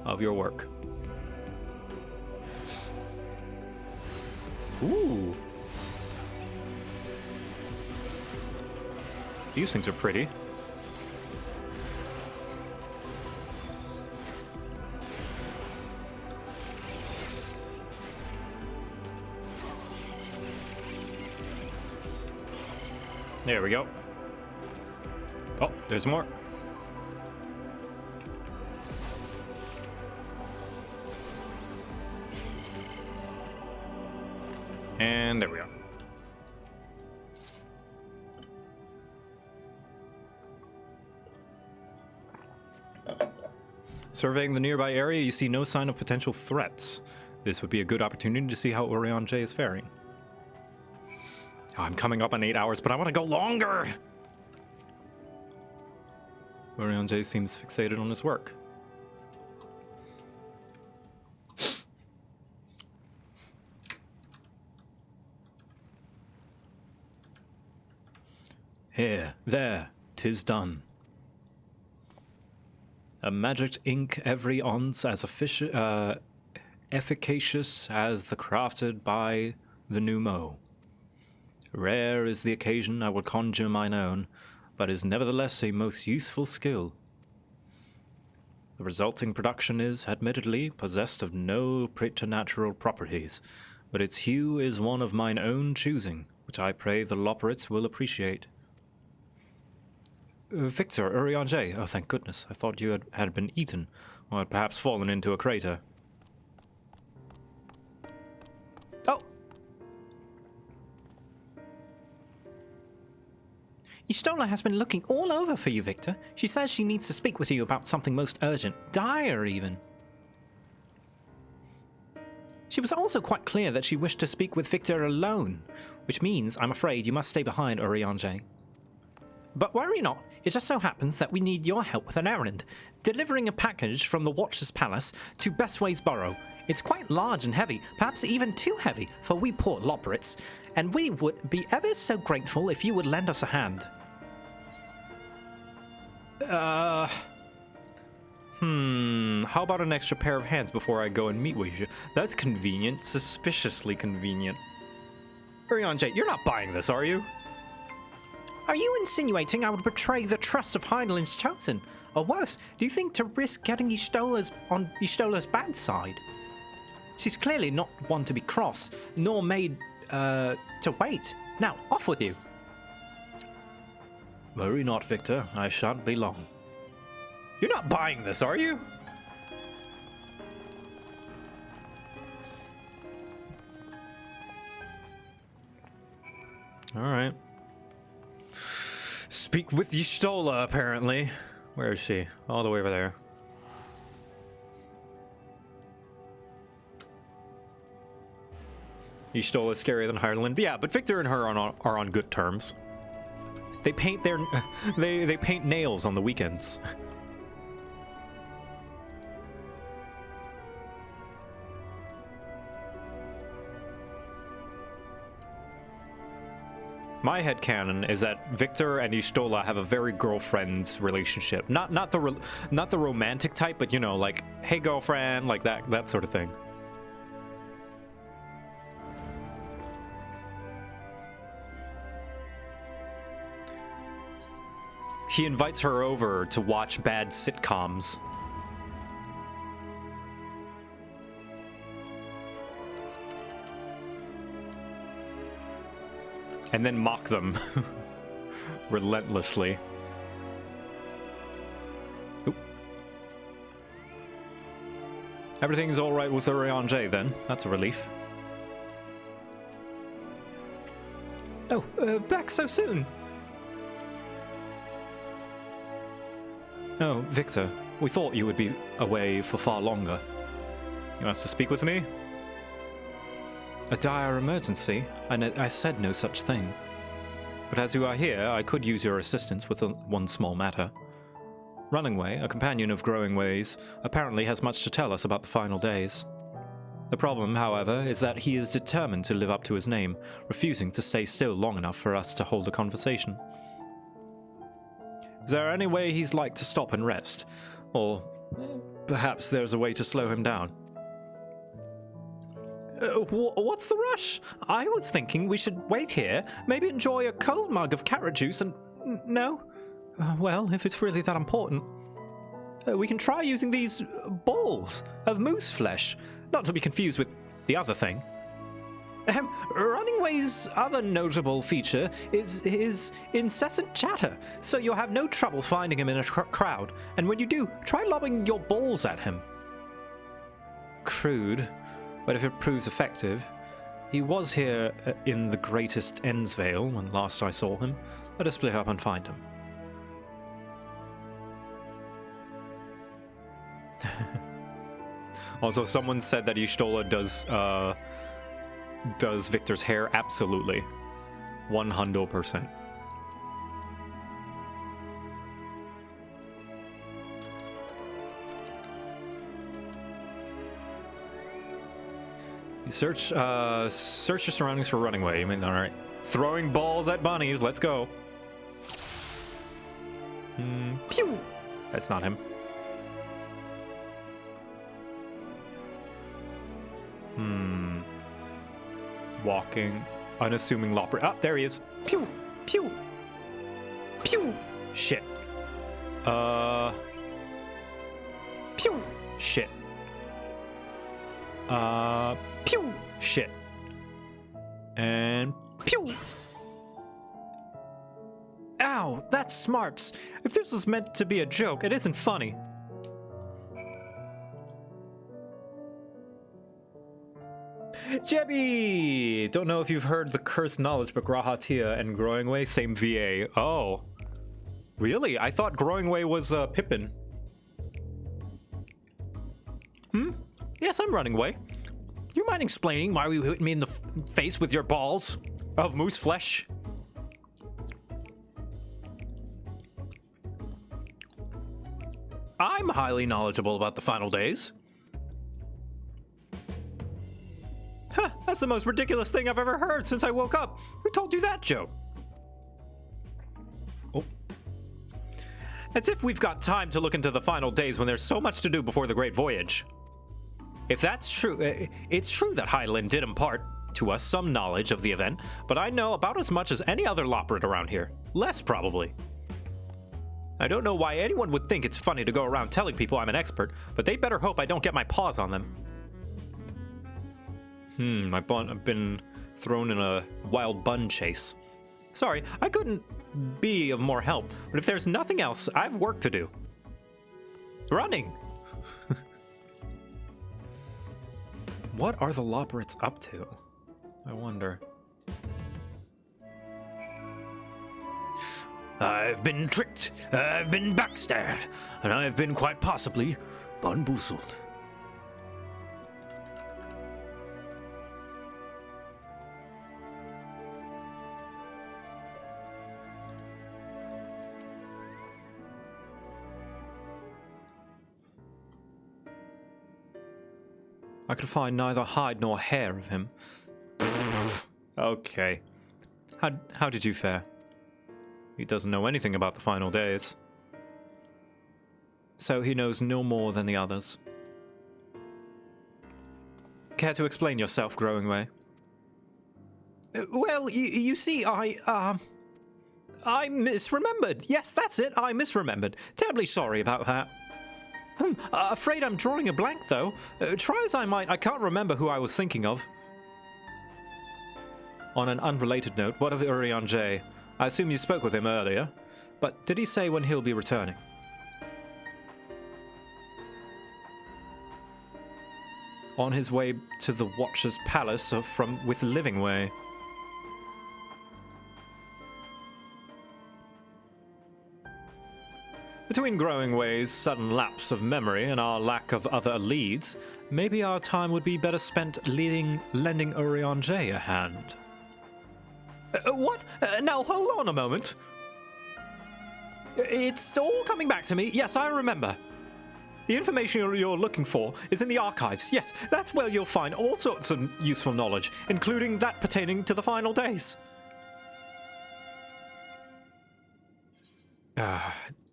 of your work. Ooh. These things are pretty. There we go. Oh, there's more. And there we go. Surveying the nearby area, you see no sign of potential threats. This would be a good opportunity to see how Orion J is faring. Oh, I'm coming up on 8 hours, but I want to go longer! Orion J seems fixated on his work. Here, there, 'tis done. A magic ink every ounce as efficacious as the crafted by the Numo. Rare is the occasion I will conjure mine own, but is nevertheless a most useful skill. The resulting production is, admittedly, possessed of no preternatural properties, but its hue is one of mine own choosing, which I pray the Loperitts will appreciate. Victor, Orion J. Oh, thank goodness. I thought you had been eaten, or had perhaps fallen into a crater. Oh! Yustola has been looking all over for you, Victor. She says she needs to speak with you about something most urgent, dire even. She was also quite clear that she wished to speak with Victor alone, which means, I'm afraid, you must stay behind, Orion J. But worry not, it just so happens that we need your help with an errand, delivering a package from the Watcher's Palace to Bestway's Burrow. It's quite large and heavy, perhaps even too heavy for we poor Loperitts, and we would be ever so grateful if you would lend us a hand. How about an extra pair of hands before I go and meet with you? That's convenient, suspiciously convenient. Orion J, you're not buying this, are you? Are you insinuating I would betray the trust of Heinelin's chosen? Or worse, do you think to risk getting on Yustola's bad side? She's clearly not one to be cross, nor made to wait. Now, off with you. Worry not, Victor. I shan't be long. You're not buying this, are you? All right. Speak with Yustola, apparently. Where is she? All the way over there. Yustola is scarier than Heineland. Yeah, but Victor and her are on good terms. They paint they paint nails on the weekends. My headcanon is that Victor and Yustola have a very girlfriend's relationship. Not the romantic type, but you know, like, hey girlfriend, like that sort of thing. He invites her over to watch bad sitcoms. And then mock them relentlessly. Oop. Everything's all right with Orion J then. That's a relief. Oh, back so soon. Oh, Victor, we thought you would be away for far longer. You asked to speak with me? A dire emergency? I said no such thing. But as you are here, I could use your assistance with one small matter. Runningway, a companion of Growing Ways, apparently has much to tell us about the final days. The problem, however, is that he is determined to live up to his name, refusing to stay still long enough for us to hold a conversation. Is there any way he's like to stop and rest? Or perhaps there's a way to slow him down? What's the rush? I was thinking we should wait here, maybe enjoy a cold mug of carrot juice and... No? Well, if it's really that important. We can try using these balls of moose flesh, not to be confused with the other thing. Runningway's other notable feature is his incessant chatter, so you'll have no trouble finding him in a crowd. And when you do, try lobbing your balls at him. Crude, but if it proves effective. He was here in the greatest Endsvale when last I saw him. Let us split up and find him. Also, someone said that Y'shtola does Victor's hair. Absolutely. 100%. Search your surroundings for Runningway. I mean, all right. Throwing balls at bunnies. Let's go. Pew! That's not him. Walking. Unassuming Loperitts. Ah, there he is. Pew! Pew! Pew! Shit. Pew! Shit. Pew! Shit. And pew! Ow, that's smarts. If this was meant to be a joke, it isn't funny. Jebby! Don't know if you've heard the cursed knowledge, but Grahatia and Growingway, same VA. Oh. Really? I thought Growingway was Pippin. Yes, I'm Runningway. You mind explaining why you hit me in the face with your balls of moose flesh? I'm highly knowledgeable about the final days. Huh, that's the most ridiculous thing I've ever heard since I woke up. Who told you that joke? Oh. As if we've got time to look into the final days when there's so much to do before the Great Voyage. If that's true, it's true that Hydaelyn did impart to us some knowledge of the event, but I know about as much as any other Loperit around here. Less, probably. I don't know why anyone would think it's funny to go around telling people I'm an expert, but they better hope I don't get my paws on them. I've been thrown in a wild bun chase. Sorry, I couldn't be of more help, but if there's nothing else, I have work to do. Running! What are the Loperitts up to? I wonder. I've been tricked, I've been backstabbed, and I've been quite possibly bamboozled. I could find neither hide nor hair of him. Okay. How did you fare? He doesn't know anything about the final days. So he knows no more than the others. Care to explain yourself, Growingway? Well, you see, I misremembered. Yes, that's it, I misremembered. Terribly sorry about that. Afraid I'm drawing a blank, though. Try as I might, I can't remember who I was thinking of. On an unrelated note, what of Urian J? I assume you spoke with him earlier, but did he say when he'll be returning? On his way to the Watcher's Palace with Livingway. Between Growingway's sudden lapse of memory and our lack of other leads, maybe our time would be better spent lending Urian J a hand. What? Now hold on a moment. It's all coming back to me. Yes, I remember. The information you're looking for is in the archives. Yes, that's where you'll find all sorts of useful knowledge, including that pertaining to the final days.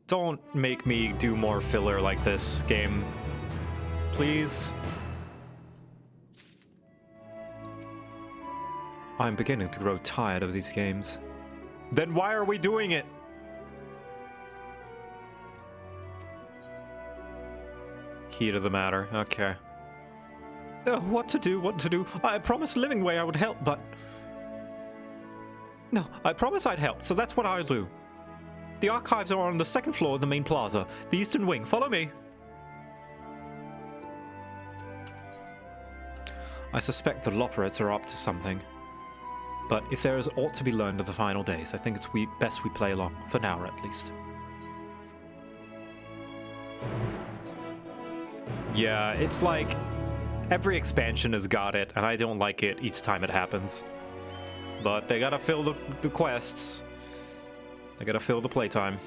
Don't make me do more filler like this, game. Please. I'm beginning to grow tired of these games. Then why are we doing it? Key to the matter. Okay. What to do? I promised Livingway I would help, but... No, I promised I'd help, so that's what I'll do. The archives are on the second floor of the main plaza, the eastern wing. Follow me. I suspect the Loperitts are up to something. But if there is aught to be learned of the final days, I think it's best we play along, for now at least. Yeah, it's like... every expansion has got it, and I don't like it each time it happens. But they gotta fill the quests. They gotta fill the playtime.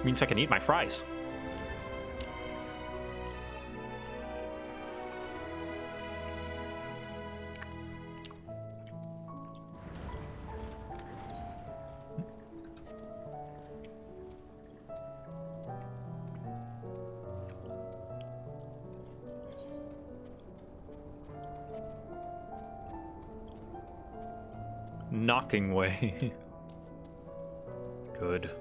Means I can eat my fries. Knocking way. Good.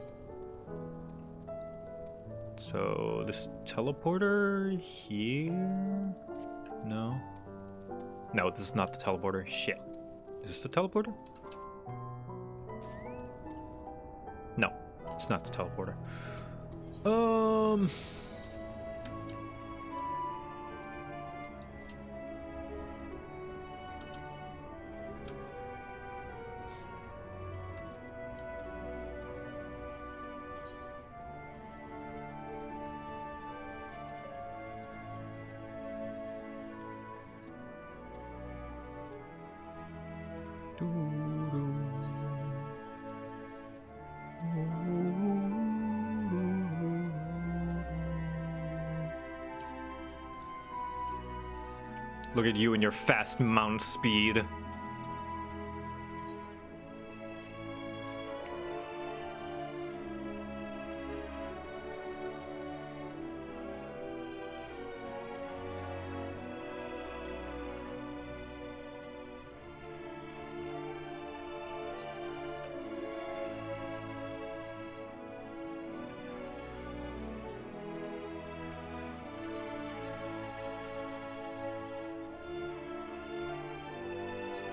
So this teleporter here? No. No, this is not the teleporter. Shit. Is this the teleporter? No, it's not the teleporter. Look at you and your fast mount speed.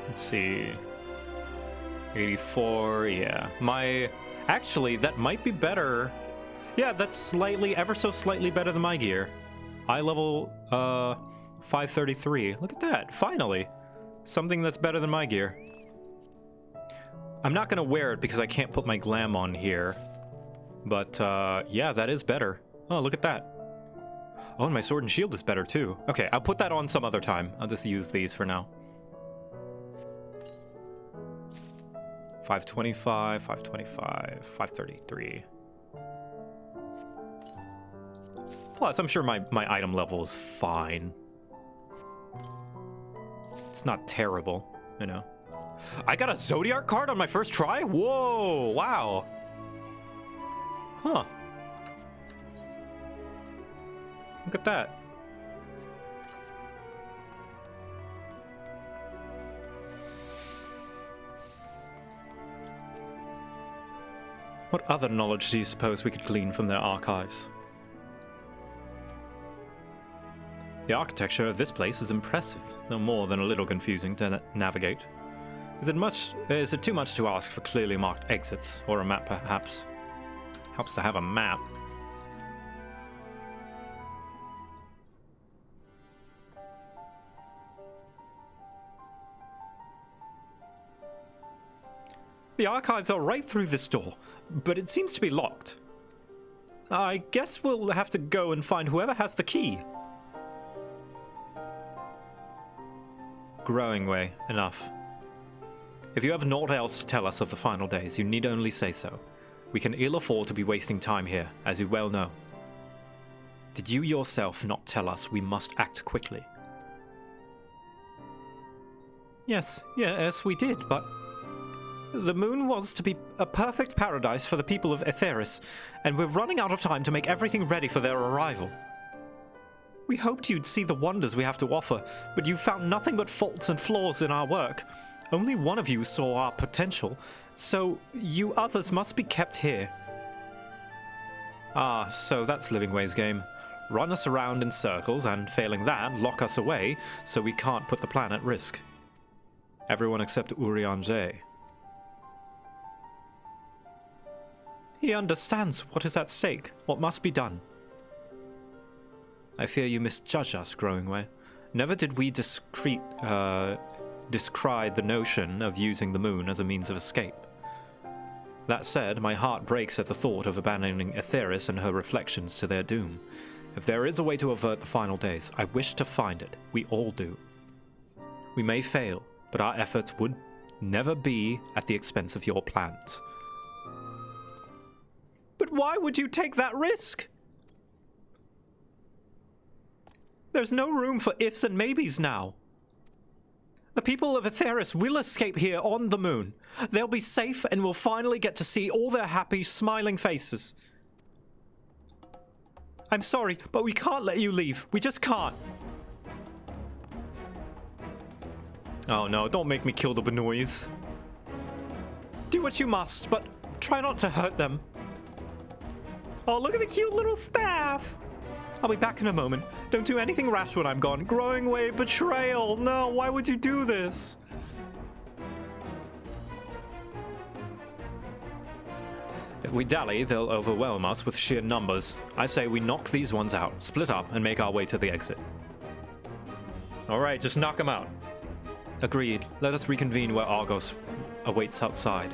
Let's see. 84, yeah. Actually, that might be better. Yeah, that's slightly, ever so slightly better than my gear. Eye level, 533. Look at that, finally. Something that's better than my gear. I'm not gonna wear it because I can't put my glam on here. But, yeah, that is better. Oh, look at that. Oh, and my sword and shield is better too. Okay, I'll put that on some other time. I'll just use these for now. 525, 525, 533. Plus, I'm sure my item level is fine. It's not terrible, you know. I got a Zodiark card on my first try? Whoa, wow. Huh. Look at that. What other knowledge do you suppose we could glean from their archives? The architecture of this place is impressive, no more than a little confusing to navigate. Is it too much to ask for clearly marked exits, or a map perhaps? Helps to have a map. The archives are right through this door, but it seems to be locked. I guess we'll have to go and find whoever has the key. Growing way, enough. If you have naught else to tell us of the final days, you need only say so. We can ill afford to be wasting time here, as you well know. Did you yourself not tell us we must act quickly? Yes, we did, but... The moon was to be a perfect paradise for the people of Aetheris, and we're running out of time to make everything ready for their arrival. We hoped you'd see the wonders we have to offer, but you found nothing but faults and flaws in our work. Only one of you saw our potential, so you others must be kept here. Ah, so that's Livingway's game. Run us around in circles, and failing that, lock us away so we can't put the plan at risk. Everyone except Urianger. He understands what is at stake, what must be done. I fear you misjudge us, Growingway. Never did we discry the notion of using the moon as a means of escape. That said, my heart breaks at the thought of abandoning Aetheris and her reflections to their doom. If there is a way to avert the final days, I wish to find it. We all do. We may fail, but our efforts would never be at the expense of your plans. But why would you take that risk? There's no room for ifs and maybes now. The people of Aetheris will escape here on the moon. They'll be safe and we'll finally get to see all their happy, smiling faces. I'm sorry, but we can't let you leave. We just can't. Oh no, don't make me kill the Benoys. Do what you must, but try not to hurt them. Oh, look at the cute little staff. I'll be back in a moment. Don't do anything rash when I'm gone. Growingway, betrayal. No, why would you do this? If we dally, they'll overwhelm us with sheer numbers. I say we knock these ones out, split up, and make our way to the exit. Alright, just knock them out. Agreed. Let us reconvene where Argos awaits outside.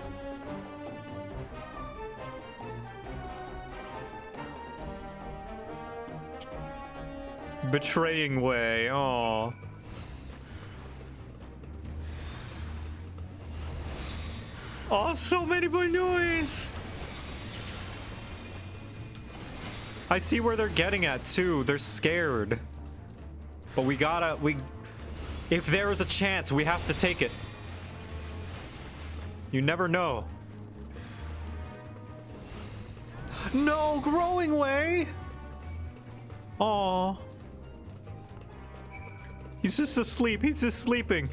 Betraying way, aww. Oh, so many Benoys! I see where they're getting at too. They're scared. But if there is a chance, we have to take it. You never know. No, Growingway! Aww. He's just asleep. He's just sleeping.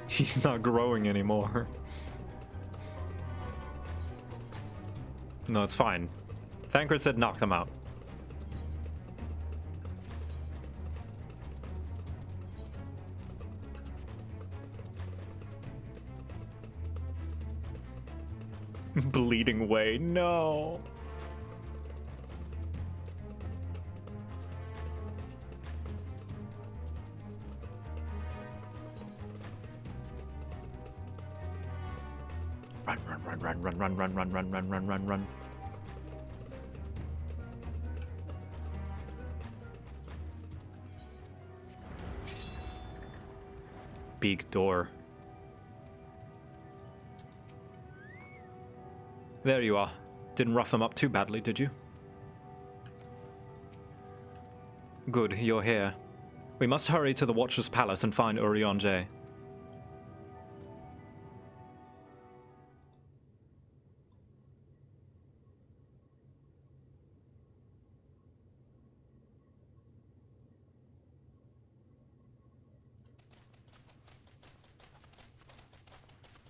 He's not growing anymore. No, it's fine. Thancred said knock them out. Bleeding way, no. Run. Big door. There you are. Didn't rough them up too badly, did you? Good, you're here. We must hurry to the Watcher's Palace and find Urianger.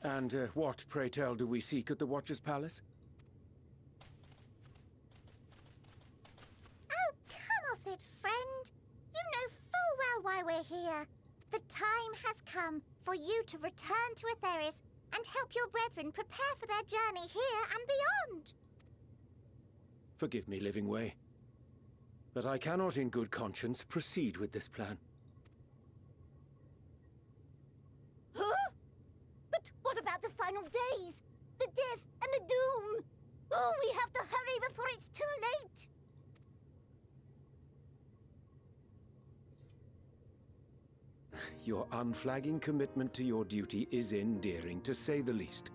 And what, pray tell, do we seek at the Watcher's Palace? Oh, come off it, friend. You know full well why we're here. The time has come for you to return to Aetheris and help your brethren prepare for their journey here and beyond. Forgive me, Livingway, but I cannot in good conscience proceed with this plan. Huh? But what about the final days? The death and the doom? Oh, we have to hurry before it's too late. Your unflagging commitment to your duty is endearing, to say the least.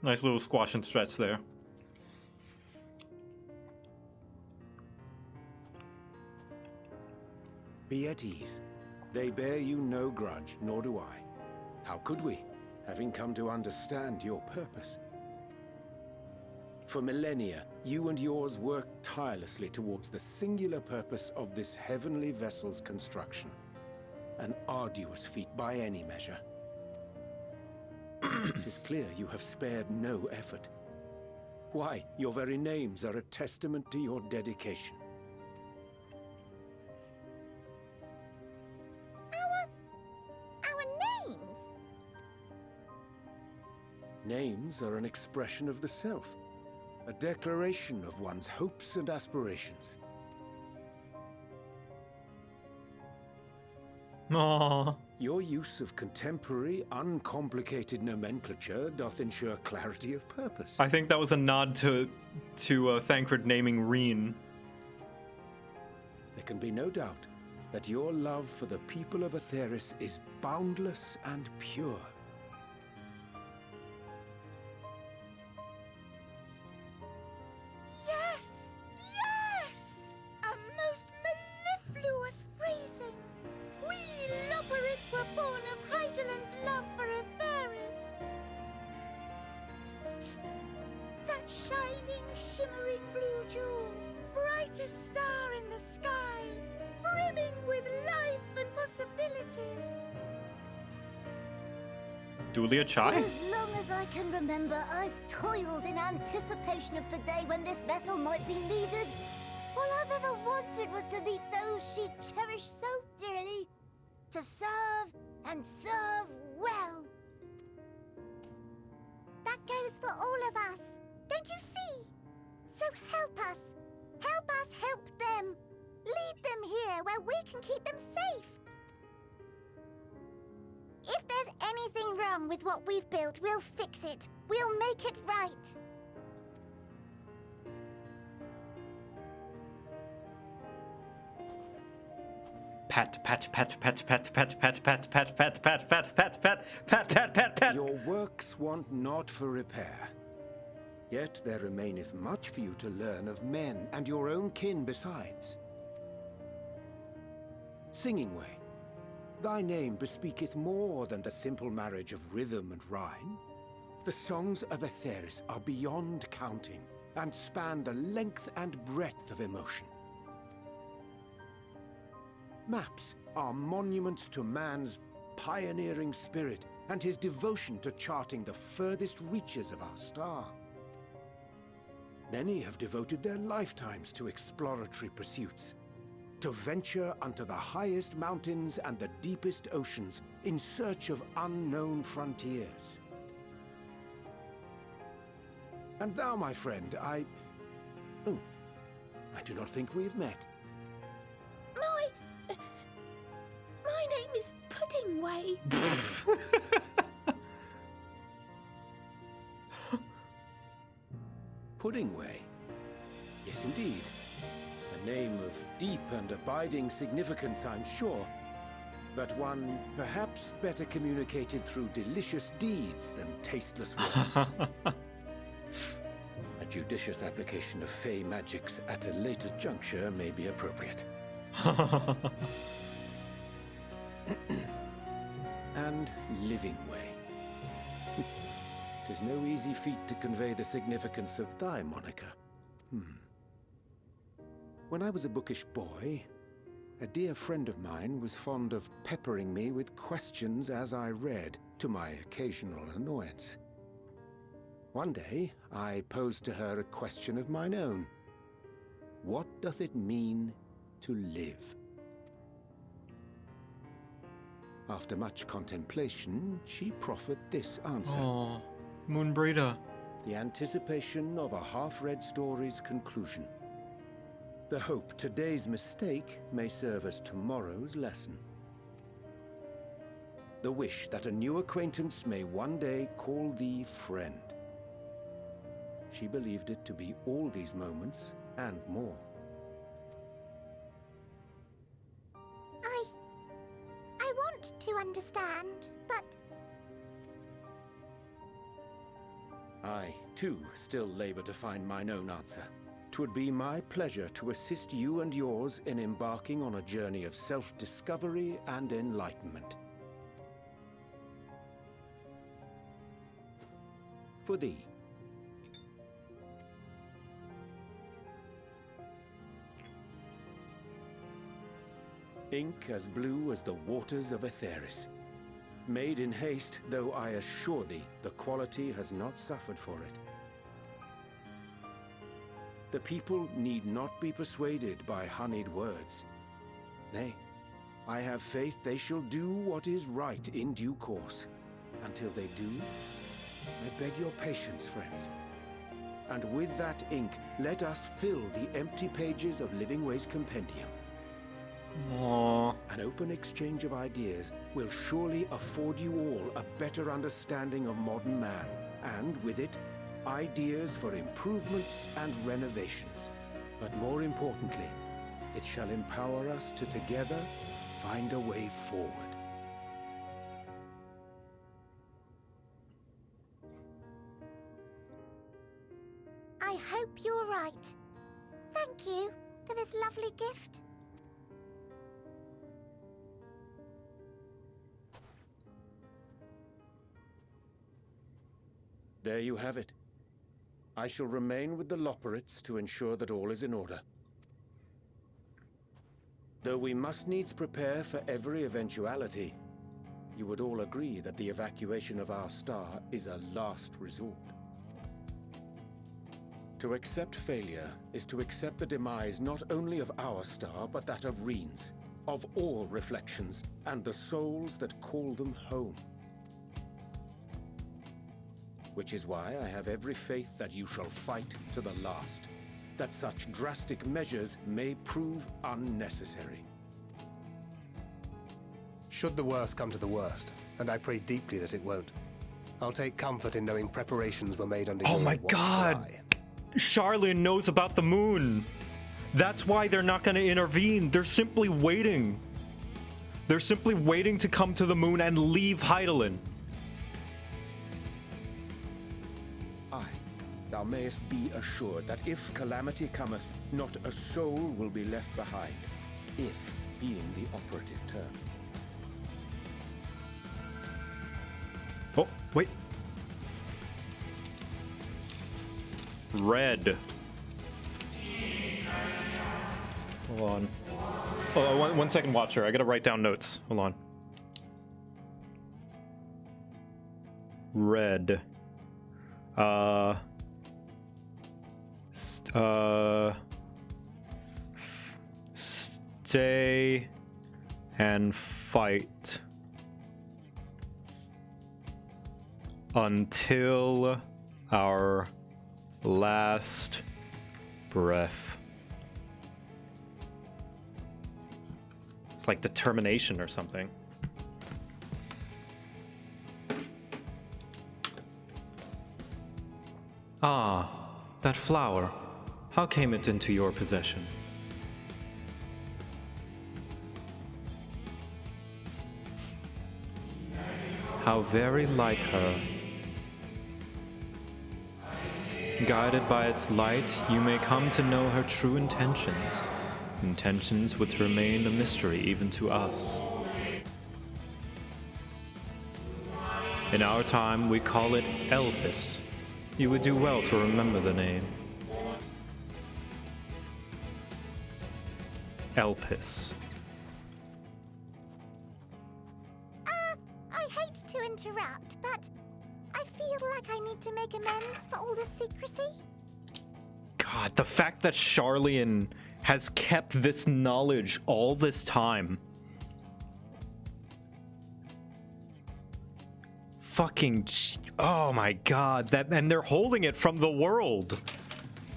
Nice little squash and stretch there. Be at ease. They bear you no grudge, nor do I. How could we, having come to understand your purpose? For millennia, you and yours worked tirelessly towards the singular purpose of this heavenly vessel's construction. An arduous feat by any measure. It is clear you have spared no effort. Why, your very names are a testament to your dedication. Our names? Names are an expression of the self. A declaration of one's hopes and aspirations. Aww. Your use of contemporary, uncomplicated nomenclature doth ensure clarity of purpose. I think that was a nod to Thancred naming Reen. There can be no doubt that your love for the people of Aetheris is boundless and pure. Yes! Yes! A most mellifluous phrasing! We Loperitts were born of Heideland's love for Aetheris. That shining, shimmering blue jewel, brightest star in the sky, brimming with life and possibilities. Dulia Chai? For as long as I can remember, I've toiled in anticipation of the day when this vessel might be needed. All I've ever wanted was to meet those she cherished so dearly. To serve and serve well. That goes for all of us. Don't you see? So help us. Help us help them. Lead them here where we can keep them safe. If there's anything wrong with what we've built, we'll fix it. We'll make it right. Pat, pat, pat, pat, pat, pat, pat, pat, pat, pat, pat, pat, pat, pat, pat, pat, pat, pat. Your works want not for repair. Yet there remaineth much for you to learn of men and your own kin besides. Singing Way, thy name bespeaketh more than the simple marriage of rhythm and rhyme. The songs of Aetheris are beyond counting, and span the length and breadth of emotion. Maps are monuments to man's pioneering spirit and his devotion to charting the furthest reaches of our star. Many have devoted their lifetimes to exploratory pursuits, to venture unto the highest mountains and the deepest oceans in search of unknown frontiers. And thou, my friend, I do not think we've met. My name is Puddingway. Puddingway? Yes, indeed. A name of deep and abiding significance, I'm sure, but one perhaps better communicated through delicious deeds than tasteless words. A judicious application of fey magics at a later juncture may be appropriate. And Living Way. 'Tis no easy feat to convey the significance of thy moniker. When I was a bookish boy, a dear friend of mine was fond of peppering me with questions as I read, to my occasional annoyance. One day, I posed to her a question of mine own. What doth it mean to live? After much contemplation, she proffered this answer. Oh, Moonbreeder. The anticipation of a half-read story's conclusion. The hope today's mistake may serve as tomorrow's lesson. The wish that a new acquaintance may one day call thee friend. She believed it to be all these moments and more. I want to understand, but I, too, still labor to find mine own answer. 'Twould be my pleasure to assist you and yours in embarking on a journey of self-discovery and enlightenment. For thee. Ink as blue as the waters of Aetheris. Made in haste, though I assure thee, the quality has not suffered for it. The people need not be persuaded by honeyed words. Nay, I have faith they shall do what is right in due course. Until they do, I beg your patience, friends. And with that ink, let us fill the empty pages of Living Way's compendium. Aww. An open exchange of ideas will surely afford you all a better understanding of modern man, and with it, ideas for improvements and renovations. But more importantly, it shall empower us to together find a way forward. I hope you're right. Thank you for this lovely gift. There you have it. I shall remain with the Loperitts to ensure that all is in order. Though we must needs prepare for every eventuality, you would all agree that the evacuation of our star is a last resort. To accept failure is to accept the demise not only of our star, but that of Reen's, of all reflections, and the souls that call them home. Which is why I have every faith that you shall fight to the last, that such drastic measures may prove unnecessary. Should the worst come to the worst, and I pray deeply that it won't, I'll take comfort in knowing preparations were made under your watchful eye. Charlene knows about the moon. That's why they're not going to intervene. They're simply waiting. They're simply waiting to come to the moon and leave Heidelin. Thou mayest be assured that if calamity cometh, not a soul will be left behind, if being the operative term. Oh, wait. Red. Hold on. Oh, one second, Watcher. I gotta write down notes. Hold on. Red. Stay and fight until our last breath. It's like determination or something. Ah, that flower. How came it into your possession? How very like her. Guided by its light, you may come to know her true intentions. Intentions which remain a mystery even to us. In our time, we call it Elpis. You would do well to remember the name. Elpis. I hate to interrupt, but I feel like I need to make amends for all the secrecy. God, the fact that Charlian has kept this knowledge all this time. Fucking, oh my God, and they're holding it from the world.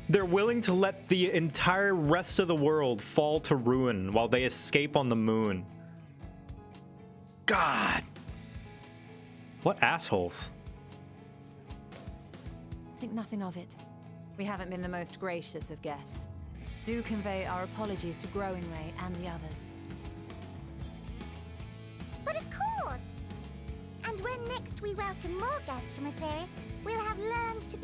They're willing to let the entire rest of the world fall to ruin while they escape on the moon. God. What assholes. Think nothing of it. We haven't been the most gracious of guests. Do convey our apologies to Growing Ray and the others. But of course! And when next we welcome more guests from Aetheris, we'll have learned to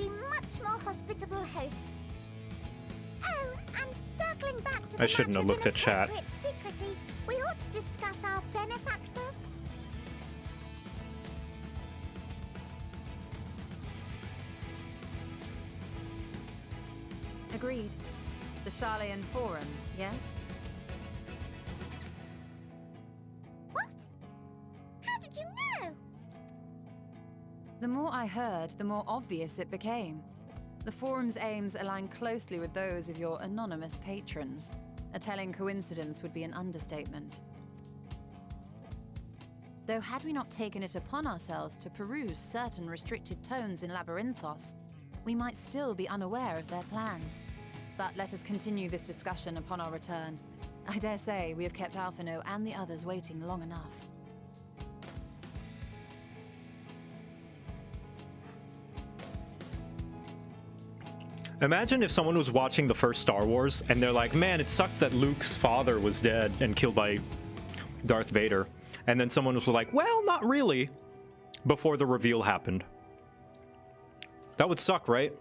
I shouldn't have looked at chat. Secrecy, we ought to discuss our benefactors. Agreed. The Charlean Forum, yes? What? How did you know? The more I heard, the more obvious it became. The Forum's aims align closely with those of your anonymous patrons. A telling coincidence would be an understatement. Though had we not taken it upon ourselves to peruse certain restricted tones in Labyrinthos, we might still be unaware of their plans. But let us continue this discussion upon our return. I dare say we have kept Alphino and the others waiting long enough. Imagine if someone was watching the first Star Wars and they're like, man, it sucks that Luke's father was dead and killed by Darth Vader. And then someone was like, well, not really, before the reveal happened. That would suck, right?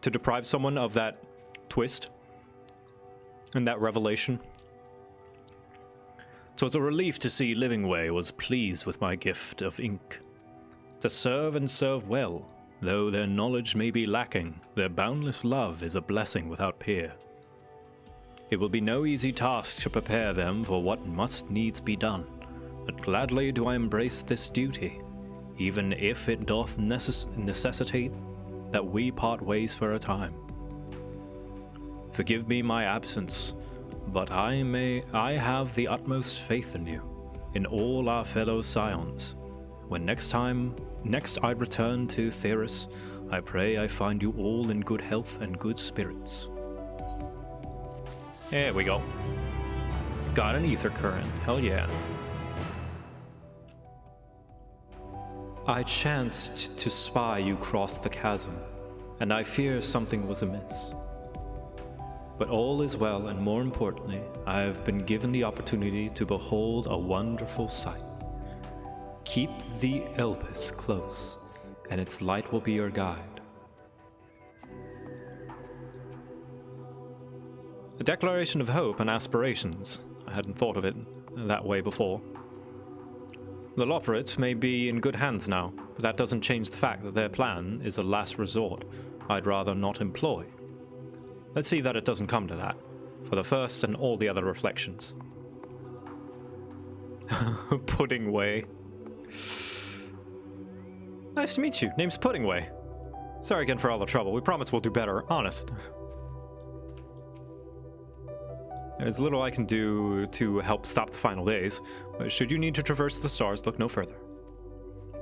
To deprive someone of that twist and that revelation. "'Twas a relief to see Livingway was pleased with my gift of ink. To serve and serve well, though their knowledge may be lacking, their boundless love is a blessing without peer. It will be no easy task to prepare them for what must needs be done, but gladly do I embrace this duty, even if it doth necessitate that we part ways for a time. Forgive me my absence, but I have the utmost faith in you, in all our fellow scions. When next I return to Theris, I pray I find you all in good health and good spirits." There we go. Got an ether current. Hell yeah. "I chanced to spy you cross the chasm, and I fear something was amiss. But all is well, and more importantly, I have been given the opportunity to behold a wonderful sight. Keep the Elpis close, and its light will be your guide." A declaration of hope and aspirations. I hadn't thought of it that way before. The Loperitts may be in good hands now, but that doesn't change the fact that their plan is a last resort I'd rather not employ. Let's see that it doesn't come to that, for the first and all the other reflections. Puddingway. Nice to meet you. Name's Puddingway. Sorry again for all the trouble. We promise we'll do better. Honest. There's little I can do to help stop the final days. Should you need to traverse the stars, look no further.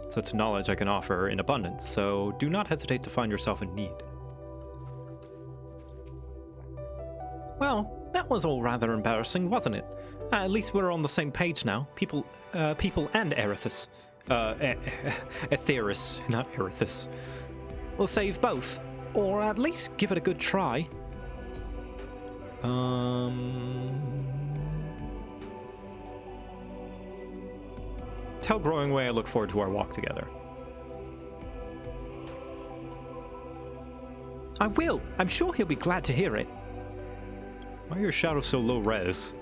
Such knowledge I can offer in abundance, so do not hesitate to find yourself in need. Well, that was all rather embarrassing, wasn't it? At least we're on the same page now. People and Erithus. Aetheris, not Erithus. We'll save both, or at least give it a good try. Tell Growingway I look forward to our walk together. I will. I'm sure he'll be glad to hear it. Why are your shadows so low res?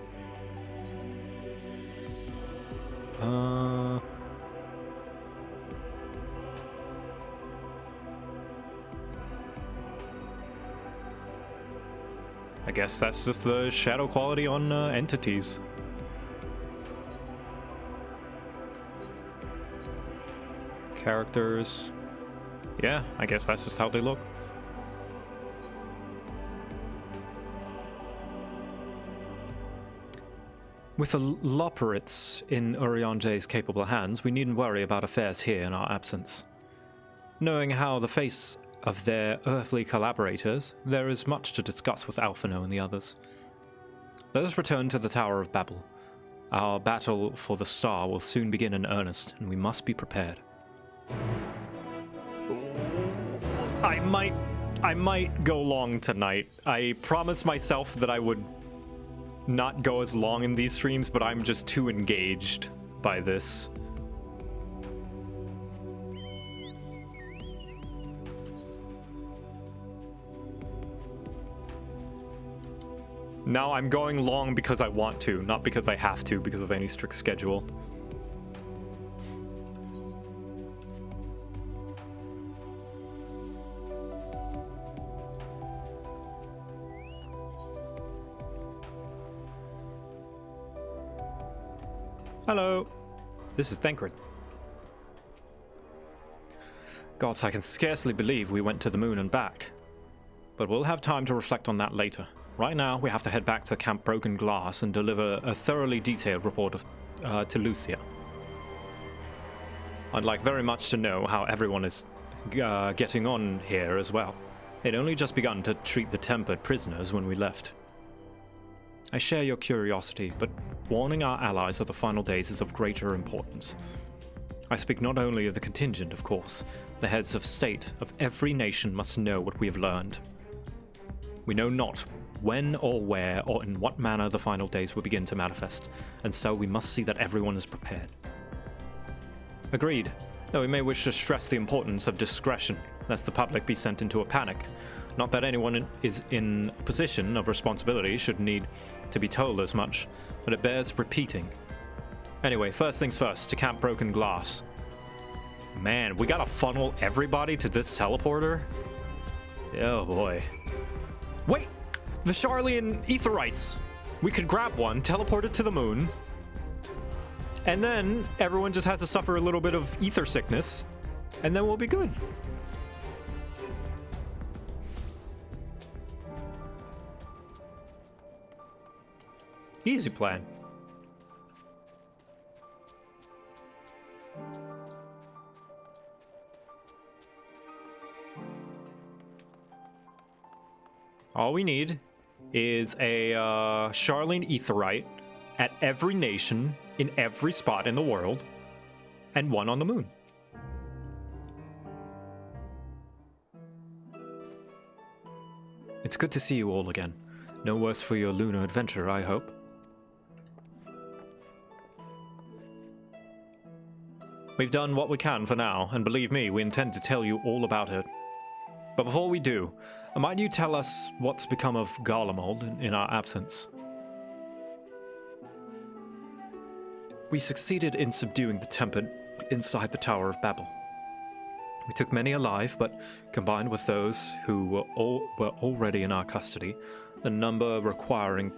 I guess that's just the shadow quality on entities. Characters. Yeah, I guess that's just how they look. With the Loperitts in Urianje's capable hands, we needn't worry about affairs here in our absence. Knowing how the face of their earthly collaborators, there is much to discuss with Alphino and the others. Let us return to the Tower of Babel. Our battle for the star will soon begin in earnest, and we must be prepared. I might go long tonight. I promised myself that I would not go as long in these streams, but I'm just too engaged by this. Now I'm going long because I want to, not because I have to because of any strict schedule. Hello. This is Thancred. Gods, I can scarcely believe we went to the moon and back. But we'll have time to reflect on that later. Right now, we have to head back to Camp Broken Glass and deliver a thoroughly detailed report to Lucia. I'd like very much to know how everyone is getting on here as well. They'd only just begun to treat the tempered prisoners when we left. I share your curiosity, but warning our allies of the final days is of greater importance. I speak not only of the contingent, of course. The heads of state of every nation must know what we have learned. We know not when or where or in what manner the final days will begin to manifest, and so we must see that everyone is prepared. Agreed, though we may wish to stress the importance of discretion, lest the public be sent into a panic. Not that anyone is in a position of responsibility should need to be told as much, but it bears repeating. Anyway, first things first, to Camp Broken Glass. Man, we gotta funnel everybody to this teleporter? Oh boy. Wait! The Charlian Aetherites! We could grab one, teleport it to the moon, and then everyone just has to suffer a little bit of ether sickness, and then we'll be good. Easy plan. All we need is a Charlene Aetherite at every nation in every spot in the world, and one on the moon. It's good to see you all again. No worse for your lunar adventure, I hope. We've done what we can for now, and believe me, we intend to tell you all about it. But before we do, might you tell us what's become of Garlemald in our absence? We succeeded in subduing the Tempered inside the Tower of Babel. We took many alive, but combined with those who were already in our custody, the number requiring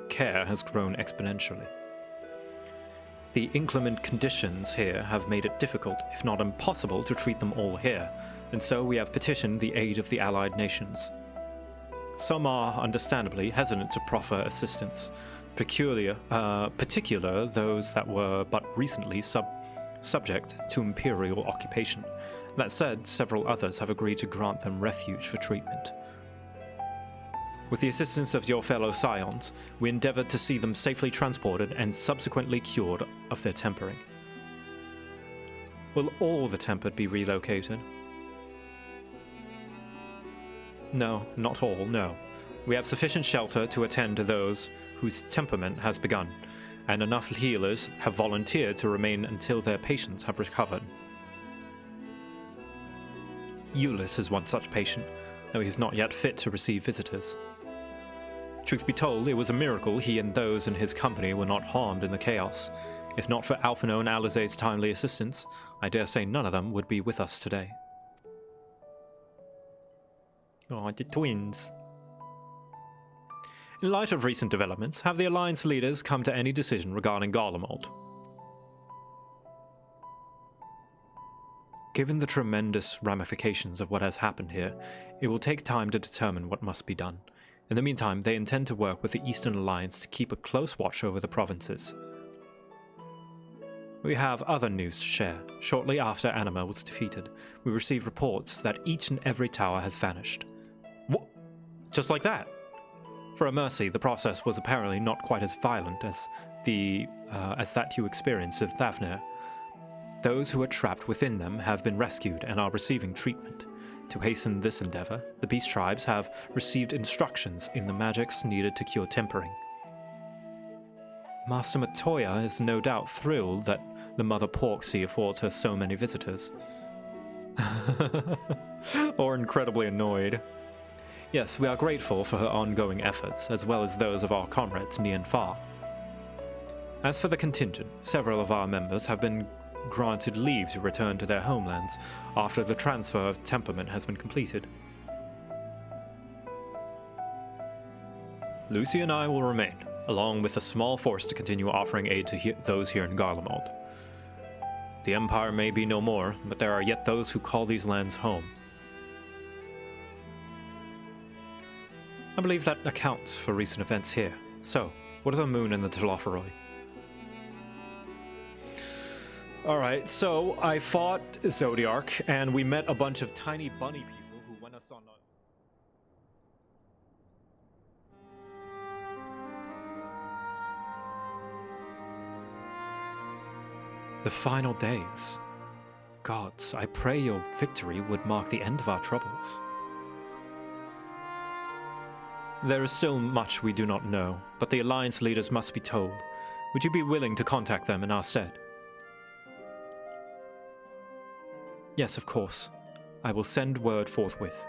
care has grown exponentially. The inclement conditions here have made it difficult, if not impossible, to treat them all here, and so we have petitioned the aid of the allied nations. Some are, understandably, hesitant to proffer assistance, particular those that were but recently subject to imperial occupation. That said, several others have agreed to grant them refuge for treatment. With the assistance of your fellow scions, we endeavored to see them safely transported and subsequently cured of their tempering. Will all the tempered be relocated? No, not all, no. We have sufficient shelter to attend to those whose temperament has begun, and enough healers have volunteered to remain until their patients have recovered. Solus is one such patient, though he is not yet fit to receive visitors. Truth be told, it was a miracle he and those in his company were not harmed in the chaos. If not for Alphino and Alizé's timely assistance, I dare say none of them would be with us today. Oh, the twins. In light of recent developments, have the Alliance leaders come to any decision regarding Garlemald? Given the tremendous ramifications of what has happened here, it will take time to determine what must be done. In the meantime, they intend to work with the Eastern Alliance to keep a close watch over the provinces. We have other news to share. Shortly after Anima was defeated, we received reports that each and every tower has vanished. What? Just like that? For a mercy, the process was apparently not quite as violent as that you experienced with Thavnir. Those who are trapped within them have been rescued and are receiving treatment. To hasten this endeavor, the beast tribes have received instructions in the magics needed to cure tempering. Master Matoya is no doubt thrilled that the Mother Porksea affords her so many visitors. Or incredibly annoyed. Yes, we are grateful for her ongoing efforts, as well as those of our comrades near and far. As for the contingent, several of our members have been granted leave to return to their homelands after the transfer of temperament has been completed. Lucy and I will remain, along with a small force to continue offering aid to those here in Garlemald. The Empire may be no more, but there are yet those who call these lands home. I believe that accounts for recent events here. So, what are the Moon and the Telophoroi? Alright, so I fought Zodiark, and we met a bunch of tiny bunny people who went us on a... The final days. Gods, I pray your victory would mark the end of our troubles. There is still much we do not know, but the Alliance leaders must be told. Would you be willing to contact them in our stead? Yes, of course. I will send word forthwith.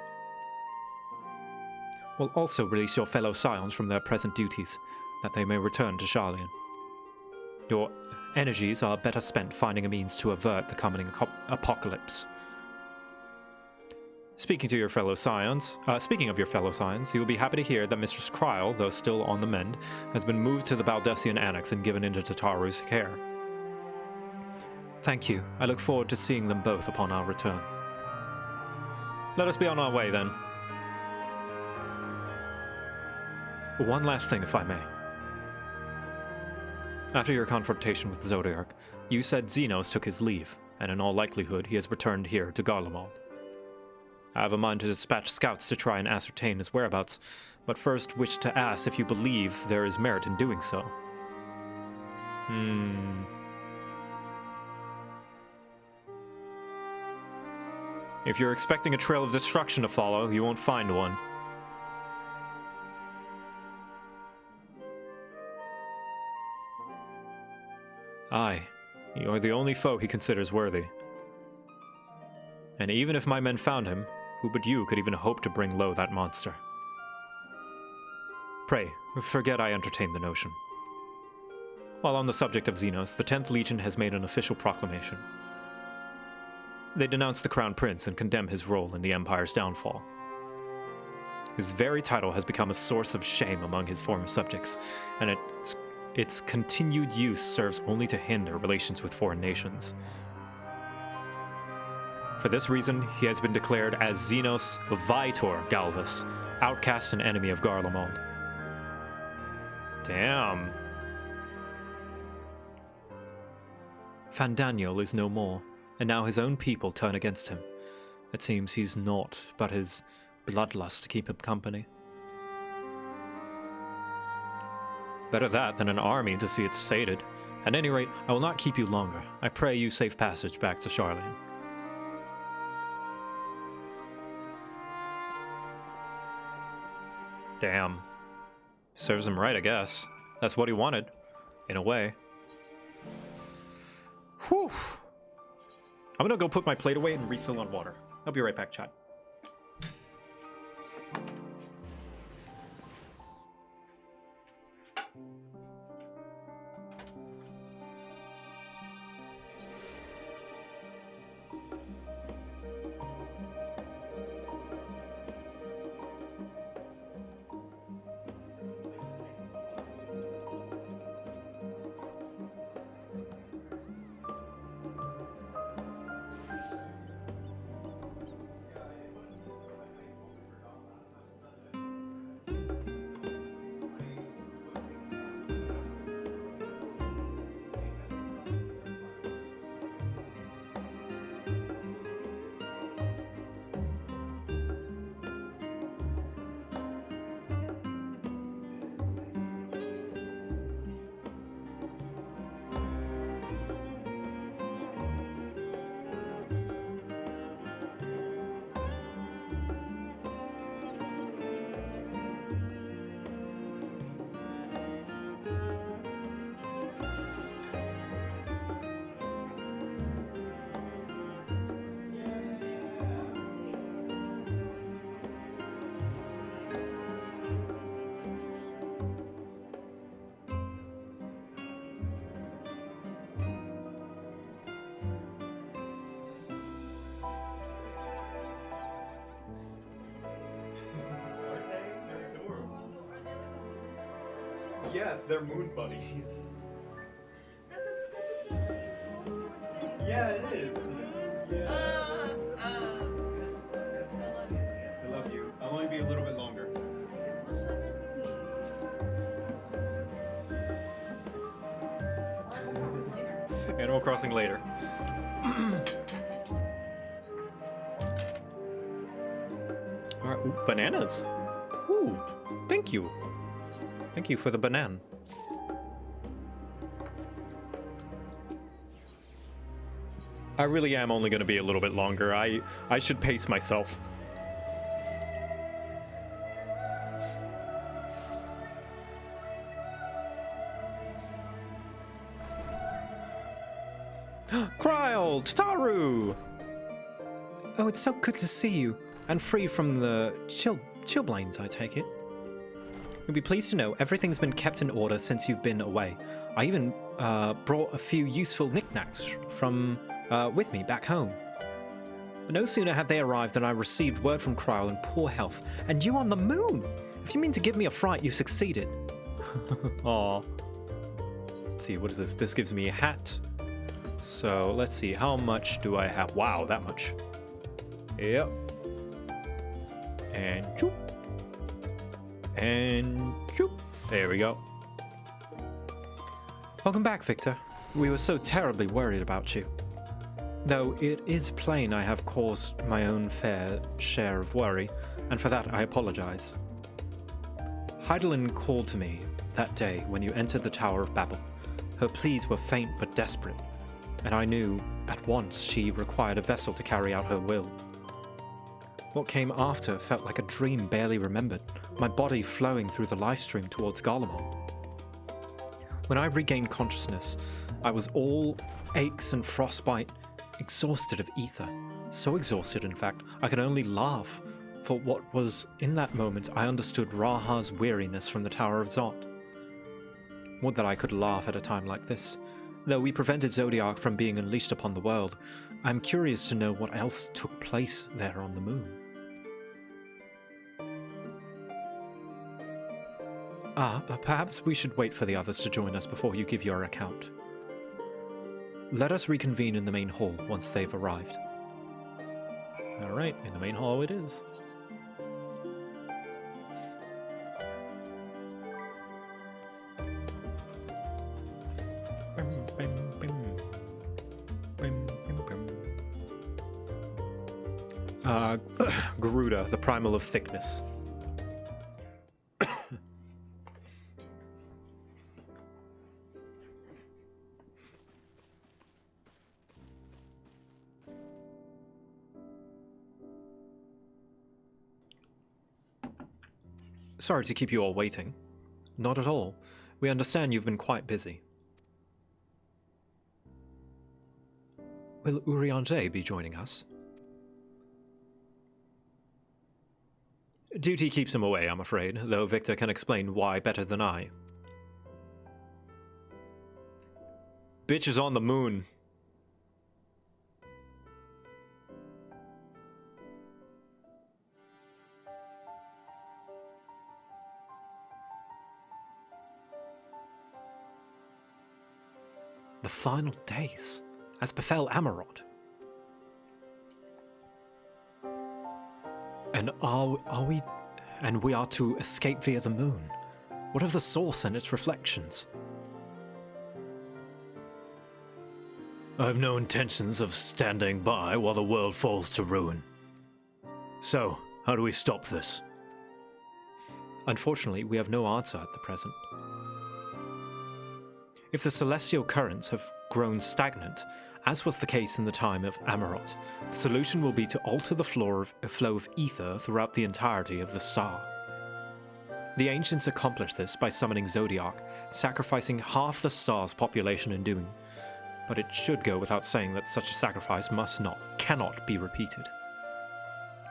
We'll also release your fellow scions from their present duties, that they may return to Sharlayan. Your energies are better spent finding a means to avert the coming apocalypse. Speaking of your fellow scions, you will be happy to hear that Mistress Kryl, though still on the mend, has been moved to the Baldessian Annex and given into Tataru's care. Thank you. I look forward to seeing them both upon our return. Let us be on our way, then. One last thing, if I may. After your confrontation with Zodiark, you said Zenos took his leave, and in all likelihood he has returned here to Garlemald. I have a mind to dispatch scouts to try and ascertain his whereabouts, but first wish to ask if you believe there is merit in doing so. If you're expecting a trail of destruction to follow, you won't find one. Aye, you are the only foe he considers worthy. And even if my men found him, who but you could even hope to bring low that monster? Pray, forget I entertained the notion. While on the subject of Zenos, the 10th Legion has made an official proclamation. They denounce the Crown Prince and condemn his role in the Empire's downfall. His very title has become a source of shame among his former subjects, and its continued use serves only to hinder relations with foreign nations. For this reason, he has been declared as Zenos Vitor Galvus, outcast and enemy of Garlemald. Damn. Fandaniel is no more, and now his own people turn against him. It seems he's naught but his bloodlust to keep him company. Better that than an army to see it sated. At any rate, I will not keep you longer. I pray you safe passage back to Sharlayan. Damn. Serves him right, I guess. That's what he wanted, in a way. Whew. I'm gonna go put my plate away and refill on water. I'll be right back, chat. Yes, they're moon buddies. That's a Japanese folklore thing. Yeah, it is, isn't it? Yeah. I love you. I love you. I'll only be a little bit longer. As much time as you need. Animal Crossing later. Alright, ooh, bananas. Ooh, thank you. Thank you for the banana. I really am only going to be a little bit longer. I should pace myself. Kryl, Tataru! Oh, it's so good to see you. And free from the chilblains, I take it. You'll be pleased to know everything's been kept in order since you've been away. I even brought a few useful knickknacks from with me back home. But no sooner had they arrived than I received word from Kryl in poor health, and you on the moon! If you mean to give me a fright, you succeeded. Aw. Let's see, what is this? This gives me a hat. So, let's see, how much do I have? Wow, that much. Yep. And choop. And choop. There we go. Welcome back, Victor. We were so terribly worried about you. Though it is plain I have caused my own fair share of worry, and for that I apologize. Heidelin called to me that day when you entered the Tower of Babel. Her pleas were faint but desperate, and I knew at once she required a vessel to carry out her will. What came after felt like a dream barely remembered, my body flowing through the life stream towards Garlemald. When I regained consciousness, I was all aches and frostbite, exhausted of ether. So exhausted, in fact, I could only laugh, for what was in that moment I understood Raha's weariness from the Tower of Zot. Would that I could laugh at a time like this. Though we prevented Zodiark from being unleashed upon the world, I am curious to know what else took place there on the moon. Perhaps we should wait for the others to join us before you give your account. Let us reconvene in the main hall once they've arrived. Alright, in the main hall it is. Garuda, the primal of thickness. Sorry to keep you all waiting. Not at all. We understand you've been quite busy. Will Urianger be joining us? Duty keeps him away, I'm afraid, though Victor can explain why better than I. Bitch is on the moon. The final days, as befell Amarot. And we are to escape via the moon. What of the source and its reflections? I have no intentions of standing by while the world falls to ruin. So, how do we stop this? Unfortunately, we have no answer at the present. If the celestial currents have grown stagnant, as was the case in the time of Amarot, the solution will be to alter the flow of ether throughout the entirety of the star. The ancients accomplished this by summoning Zodiark, sacrificing half the star's population in doing, but it should go without saying that such a sacrifice cannot be repeated.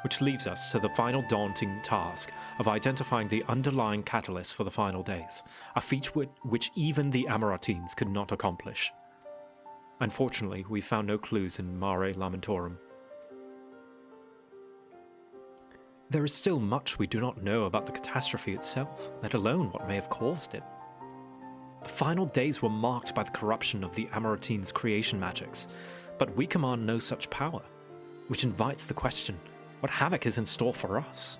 Which leaves us to the final daunting task of identifying the underlying catalyst for the final days, a feat which even the Amarotines could not accomplish. Unfortunately, we found no clues in Mare Lamentorum. There is still much we do not know about the catastrophe itself, let alone what may have caused it. The final days were marked by the corruption of the Amarotines' creation magics, but we command no such power, which invites the question, what havoc is in store for us?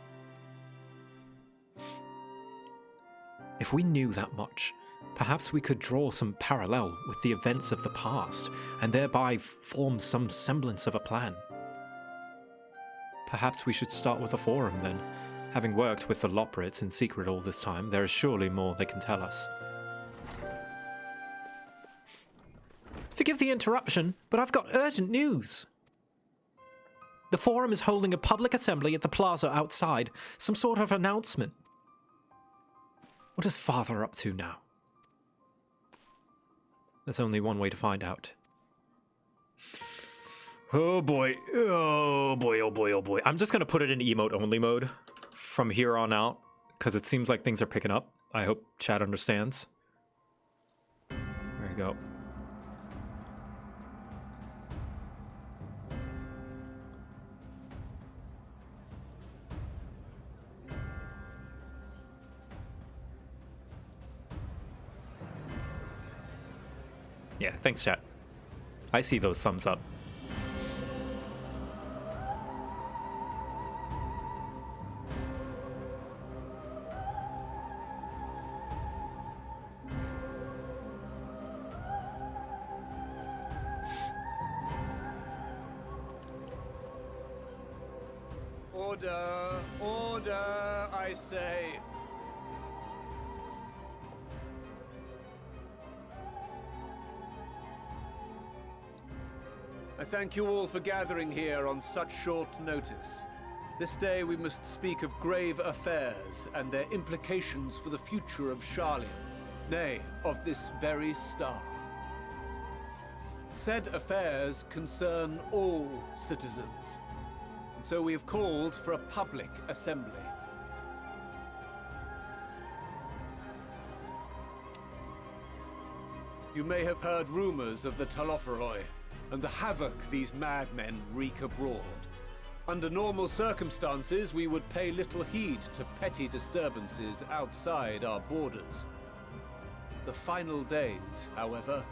If we knew that much, perhaps we could draw some parallel with the events of the past, and thereby form some semblance of a plan. Perhaps we should start with the Forum then. Having worked with the Loperitts in secret all this time, there is surely more they can tell us. Forgive the interruption, but I've got urgent news. The Forum is holding a public assembly at the plaza outside, some sort of announcement. What is Father up to now? There's only one way to find out. Oh boy, oh boy, oh boy, oh boy. I'm just gonna put it in emote only mode from here on out, because it seems like things are picking up. I hope chat understands. There you go. Yeah, thanks, chat. I see those thumbs up. Order! Order, I say! I thank you all for gathering here on such short notice. This day we must speak of grave affairs and their implications for the future of Charlian, nay, of this very star. Said affairs concern all citizens, and so we have called for a public assembly. You may have heard rumors of the Talopheroi, and the havoc these madmen wreak abroad. Under normal circumstances, we would pay little heed to petty disturbances outside our borders. The final days, however,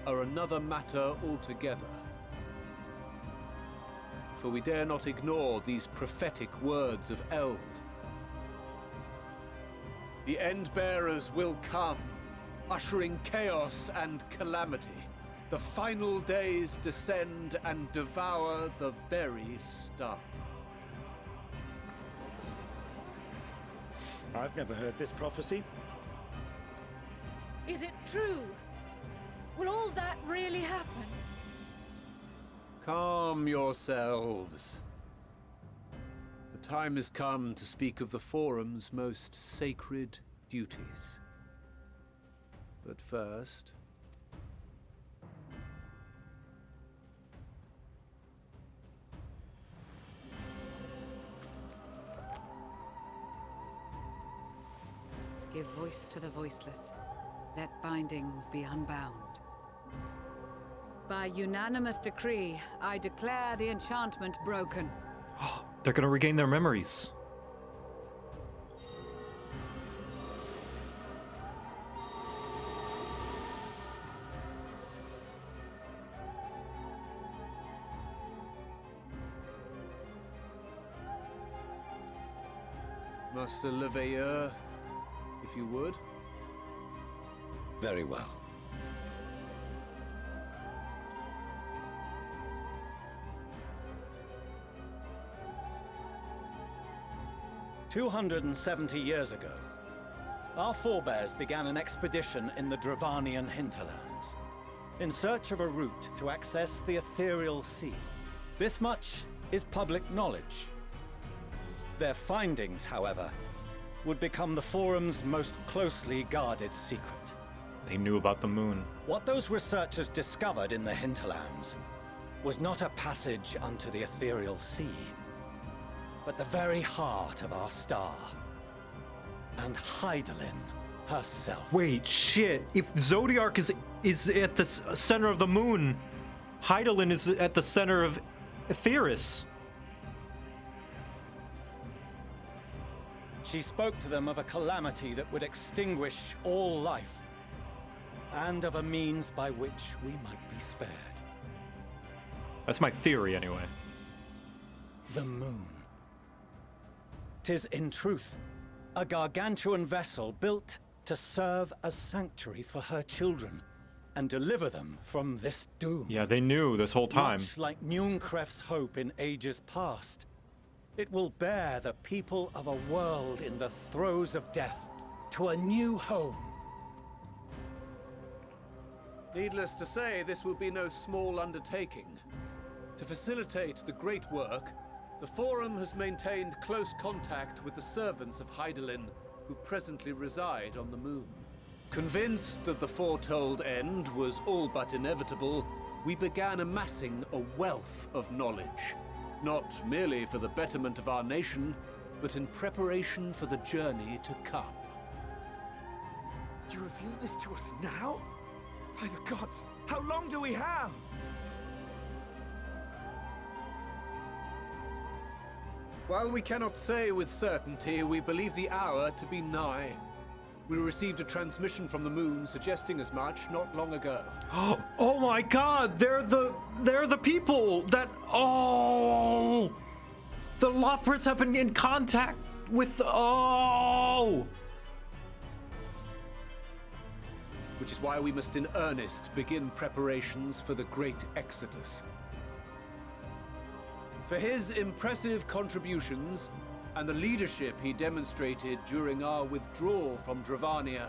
are another matter altogether. For we dare not ignore these prophetic words of Eld. The End-Bearers will come, ushering chaos and calamity. The final days descend and devour the very star. I've never heard this prophecy. Is it true? Will all that really happen? Calm yourselves. The time has come to speak of the Forum's most sacred duties. But first... Give voice to the voiceless. Let bindings be unbound. By unanimous decree, I declare the enchantment broken. They're gonna regain their memories. Master Leveilleur, if you would. Very well. "270 years ago, our forebears began an expedition in the Dravanian hinterlands, in search of a route to access the ethereal sea. This much is public knowledge. Their findings, however, would become the Forum's most closely guarded secret. They knew about the moon. What those researchers discovered in the hinterlands was not a passage unto the ethereal sea, but the very heart of our star, and Hydaelyn herself." Wait, shit. If Zodiark is at the center of the moon, Hydaelyn is at the center of Etheris. She spoke to them of a calamity that would extinguish all life. and of a means by which we might be spared. That's my theory, anyway. The moon. 'Tis in truth a gargantuan vessel built to serve as sanctuary for her children and deliver them from this doom. Yeah, they knew this whole time. Much like Nunkref's hope in ages past, it will bear the people of a world in the throes of death to a new home. Needless to say, this will be no small undertaking. To facilitate the great work, the Forum has maintained close contact with the servants of Hydaelyn, who presently reside on the moon. Convinced that the foretold end was all but inevitable, we began amassing a wealth of knowledge, not merely for the betterment of our nation, but in preparation for the journey to come. You reveal this to us now? By the gods, how long do we have? While we cannot say with certainty, we believe the hour to be nigh. We received a transmission from the moon suggesting as much not long ago. Oh my god, they're the people that the Loperitts have been in contact with Which is why we must in earnest begin preparations for the great exodus. For his impressive contributions and the leadership he demonstrated during our withdrawal from Dravania,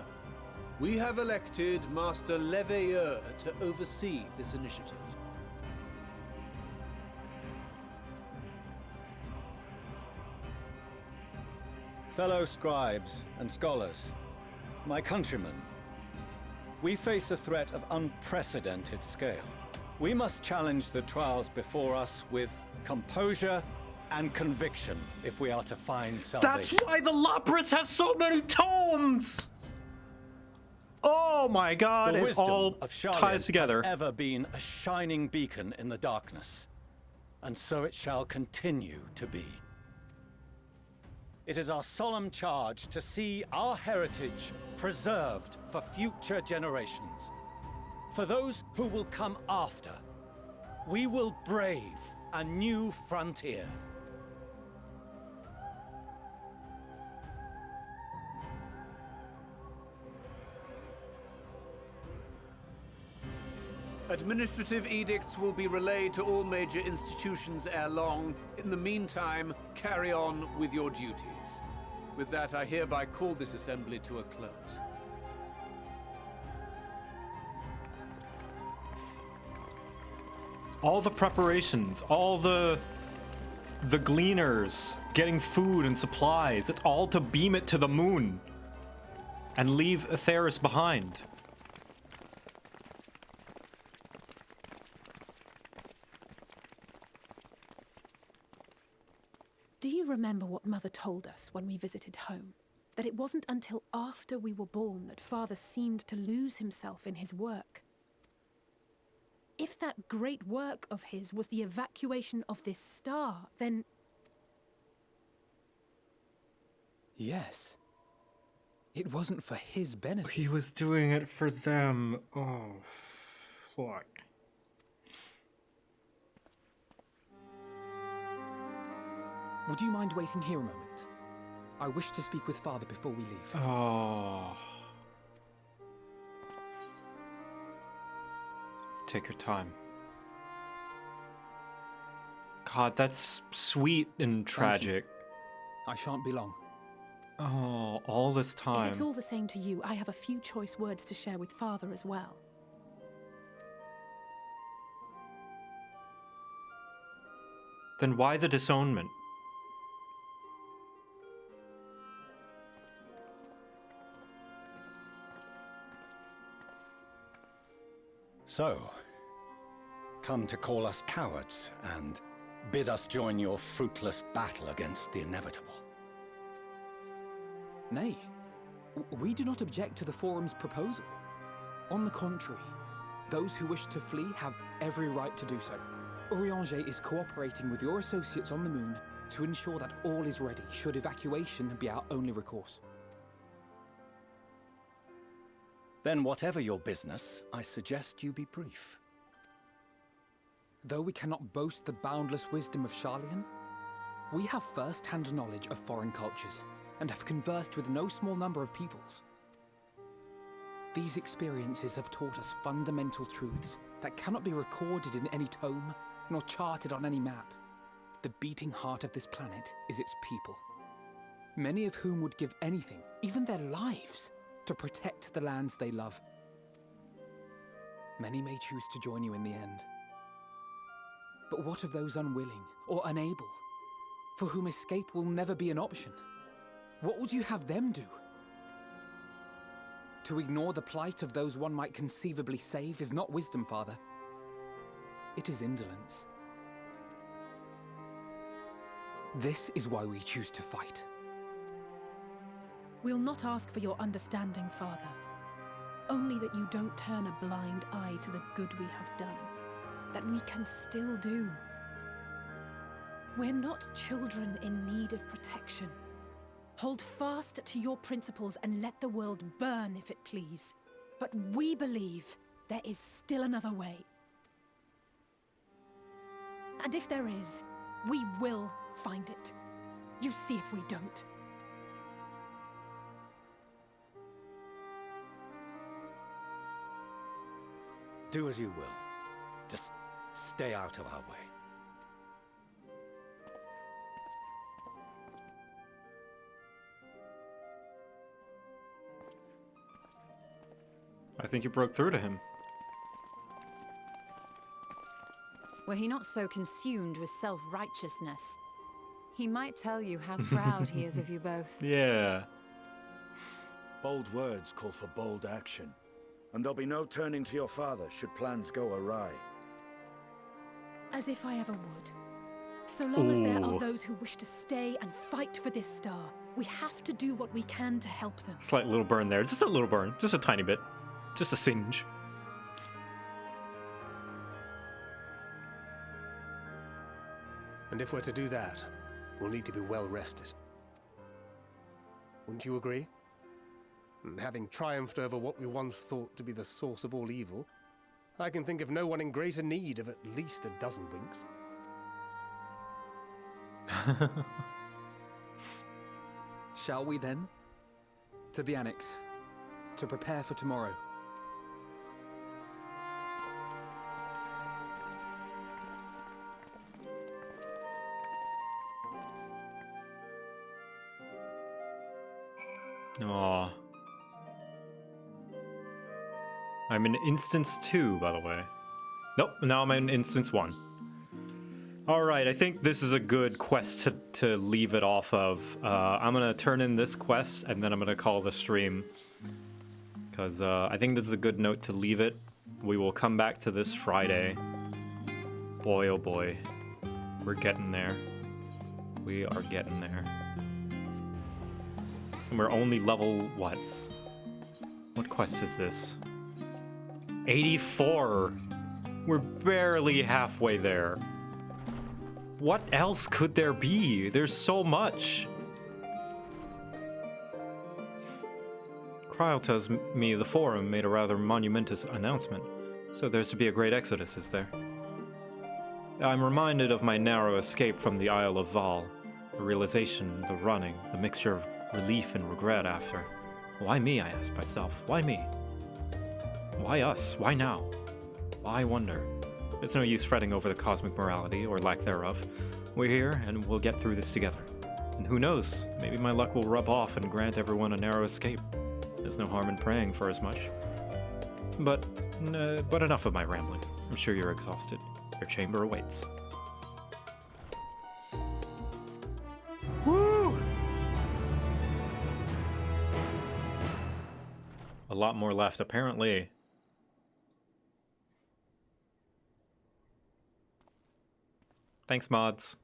we have elected Master Leveilleur to oversee this initiative. Fellow scribes and scholars, my countrymen, we face a threat of unprecedented scale. We must challenge the trials before us with composure and conviction if we are to find salvation. That's why the Loperitts have so many tomes! Oh my god, the it wisdom all of Charlian ties together. has ever been a shining beacon in the darkness, and so it shall continue to be. It is our solemn charge to see our heritage preserved for future generations. For those who will come after, we will brave a new frontier. Administrative edicts will be relayed to all major institutions ere long. In the meantime, carry on with your duties. With that, I hereby call this assembly to a close. All the preparations, all the gleaners, getting food and supplies, it's all to beam it to the moon and leave Aetheris behind. Do you remember what Mother told us when we visited home? That it wasn't until after we were born that Father seemed to lose himself in his work. If that great work of his was the evacuation of this star, then... Yes. It wasn't for his benefit. He was doing it for them. Oh, fuck. Would you mind waiting here a moment? I wish to speak with Father before we leave. Oh. Take your time. God, that's sweet and tragic. I shan't be long. Oh, all this time. If it's all the same to you, I have a few choice words to share with Father as well. Then why the disownment? So, come to call us cowards and bid us join your fruitless battle against the inevitable. Nay, we do not object to the Forum's proposal. On the contrary, those who wish to flee have every right to do so. Urianger is cooperating with your associates on the moon to ensure that all is ready should evacuation be our only recourse. Then whatever your business, I suggest you be brief. Though we cannot boast the boundless wisdom of Sharlayan, we have first-hand knowledge of foreign cultures and have conversed with no small number of peoples. These experiences have taught us fundamental truths that cannot be recorded in any tome, nor charted on any map. The beating heart of this planet is its people, many of whom would give anything, even their lives, to protect the lands they love. Many may choose to join you in the end. But what of those unwilling or unable, for whom escape will never be an option? What would you have them do? To ignore the plight of those one might conceivably save is not wisdom, Father. It is indolence. This is why we choose to fight. We'll not ask for your understanding, Father. Only that you don't turn a blind eye to the good we have done, that we can still do. We're not children in need of protection. Hold fast to your principles and let the world burn if it please. But we believe there is still another way. And if there is, we will find it. You see if we don't. Do as you will. Just stay out of our way. I think you broke through to him. Were he not so consumed with self-righteousness, he might tell you how proud he is of you both. Yeah. Bold words call for bold action. And there'll be no turning to your father should plans go awry. As if I ever would. So long as there are those who wish to stay and fight for this star, we have to do what we can to help them. Slight little burn there. Just a little burn. Just a tiny bit. Just a singe. And if we're to do that, we'll need to be well rested. Wouldn't you agree? And having triumphed over what we once thought to be the source of all evil, I can think of no one in greater need of at least a dozen winks. Shall we then? To the Annex, to prepare for tomorrow. Aww. I'm in instance 2, by the way. Nope, now I'm in instance 1. Alright, I think this is a good quest to leave it off of. I'm gonna turn in this quest, and then I'm gonna call the stream. Because I think this is a good note to leave it. We will come back to this Friday. Boy, oh boy. We're getting there. We are getting there. And we're only level, what? What quest is this? 84! We're barely halfway there. What else could there be? There's so much. Cryle tells me the Forum made a rather monumentous announcement, so there's to be a great exodus, is there? I'm reminded of my narrow escape from the Isle of Val. The realization, the running, the mixture of relief and regret after. Why me, I ask myself. Why me? Why us? Why now? I wonder. There's no use fretting over the cosmic morality, or lack thereof. We're here, and we'll get through this together. And who knows, maybe my luck will rub off and grant everyone a narrow escape. There's no harm in praying for as much. But enough of my rambling. I'm sure you're exhausted. Your chamber awaits. Woo! A lot more left, apparently. Thanks, mods.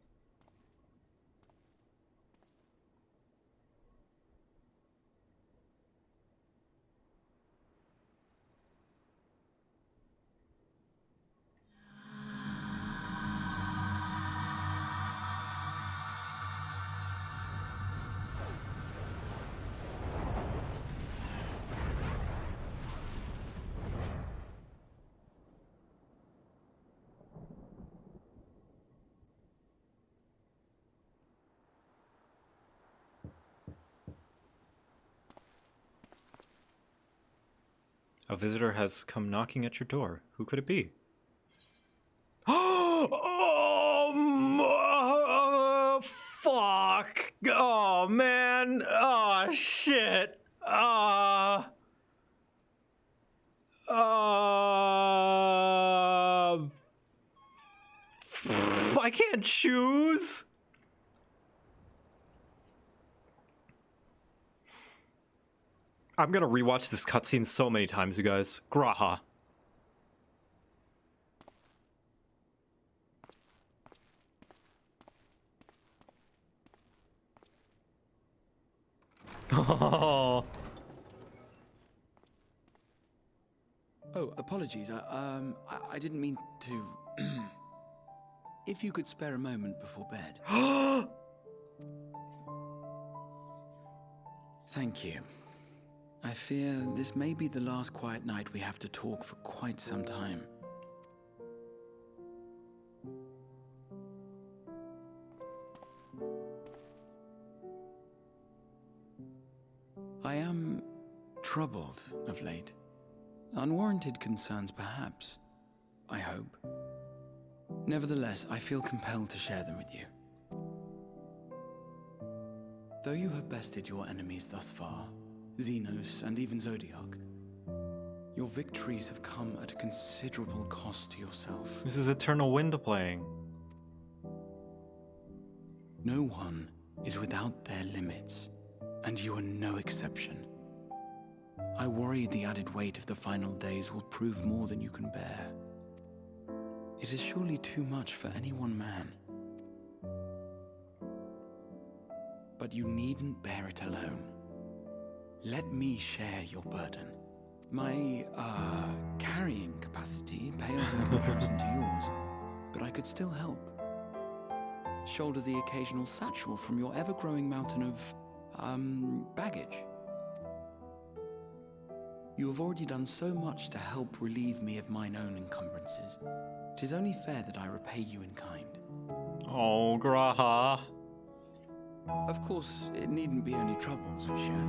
A visitor has come knocking at your door. Who could it be? Oh, fuck. Oh, man. Oh, shit. I can't choose. I'm gonna rewatch this cutscene so many times, you guys. Graha. Oh, apologies. I didn't mean to. If you could spare a moment before bed. Thank you. I fear this may be the last quiet night we have to talk for quite some time. I am troubled of late. Unwarranted concerns, perhaps. I hope. Nevertheless, I feel compelled to share them with you. Though you have bested your enemies thus far, Zenos and even Zodiark, your victories have come at a considerable cost to yourself. This is Eternal Wind playing. No one is without their limits, and you are no exception. I worry the added weight of the final days will prove more than you can bear. It is surely too much for any one man. But you needn't bear it alone. Let me share your burden. My, carrying capacity pales in comparison to yours, but I could still help. Shoulder the occasional satchel from your ever-growing mountain of, baggage. You have already done so much to help relieve me of mine own encumbrances. 'Tis only fair that I repay you in kind. Oh, Graha. Of course, it needn't be only troubles we share.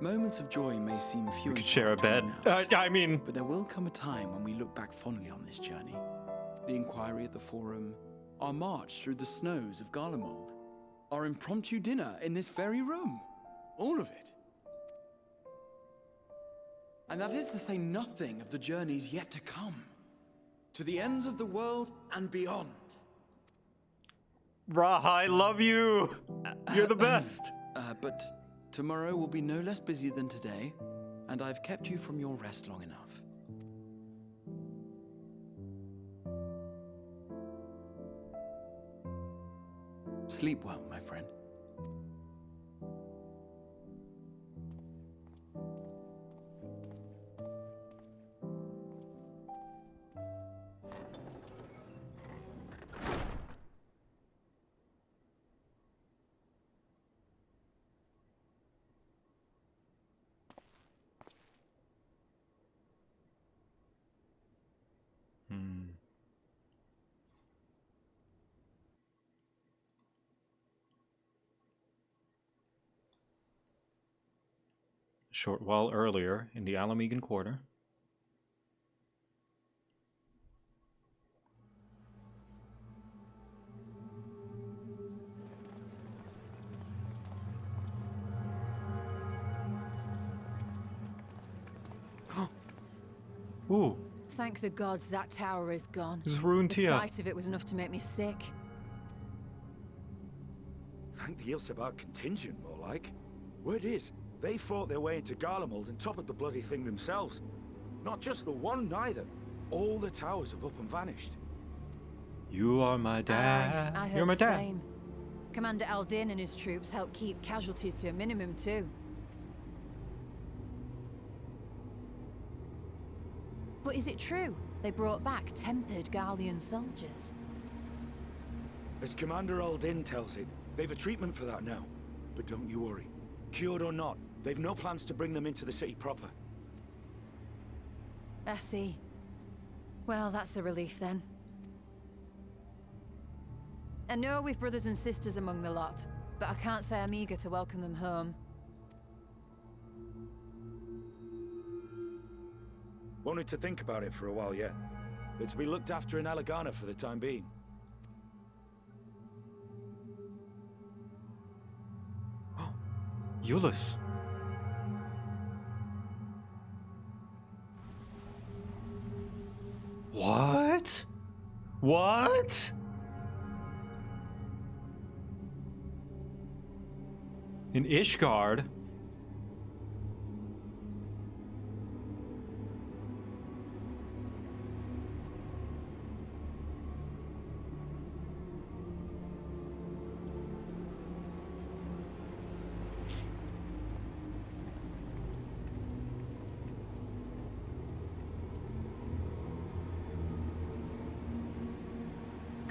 Moments of joy may seem few. We could share a bed. But there will come a time when we look back fondly on this journey. The inquiry at the Forum, our march through the snows of Garlemald, our impromptu dinner in this very room. All of it. And that is to say nothing of the journeys yet to come. To the ends of the world and beyond. Raha, I love you. You're the best. But tomorrow will be no less busy than today, and I've kept you from your rest long enough. Sleep well, my friend. A short while earlier, in the Alamegan Quarter. Ooh. Thank the gods that tower is gone. This is ruined The here. sight of it was enough to make me sick. Thank the Ilsebar contingent, more like. Word is, they fought their way into Garlemald and toppled the bloody thing themselves. Not just the one, neither. All the towers have up and vanished. You are my dad. I heard You're my the dad. same. Commander Aldin and his troops helped keep casualties to a minimum too. But is it true they brought back tempered Garlean soldiers? As Commander Aldin tells it, they've a treatment for that now. But don't you worry. Cured or not, they've no plans to bring them into the city proper. I see. Well, that's a relief then. I know we've brothers and sisters among the lot, but I can't say I'm eager to welcome them home. Wanted to think about it for a while yet. But to be looked after in Alagana for the time being. Eulus. What? What? In Ishgard?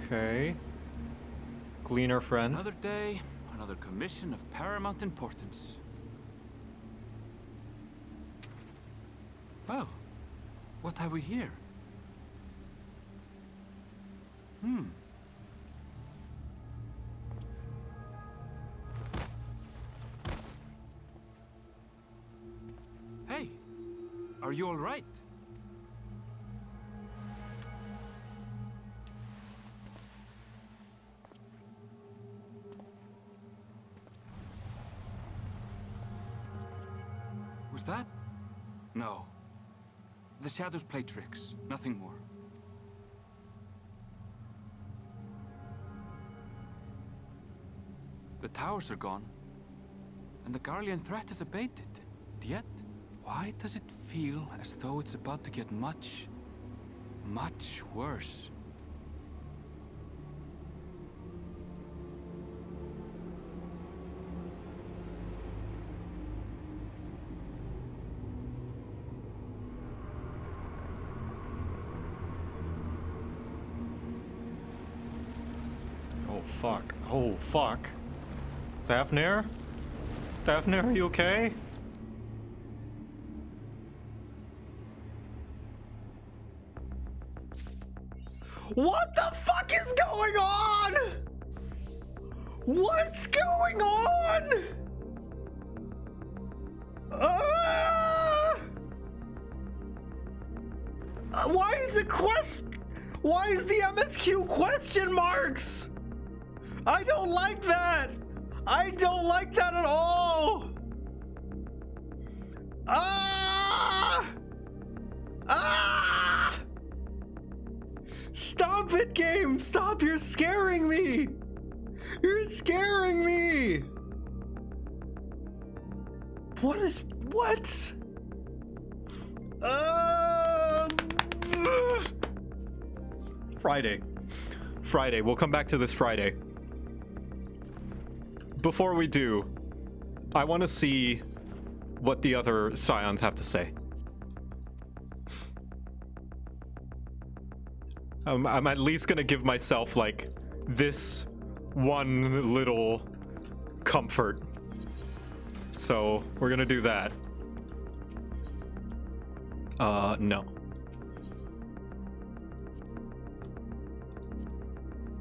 Okay. Gleaner friend. Another day, another commission of paramount importance. Well, what have we here? Hey, are you all right? Was that? No. The shadows play tricks, nothing more. The towers are gone, and the Garlean threat is abated. Yet, why does it feel as though it's about to get much, much worse? Oh fuck. Oh fuck. Daphne? Daphne, are you okay? What the fuck is going on? What's going on? Why is the Why is the MSQ question marks? I don't like that. I don't like that at all. Stop it, game. Stop. You're scaring me. You're scaring me. What? Friday. We'll come back to this Friday. Before we do, I want to see what the other Scions have to say. I'm at least gonna give myself, like, this one little comfort. So, we're gonna do that. No.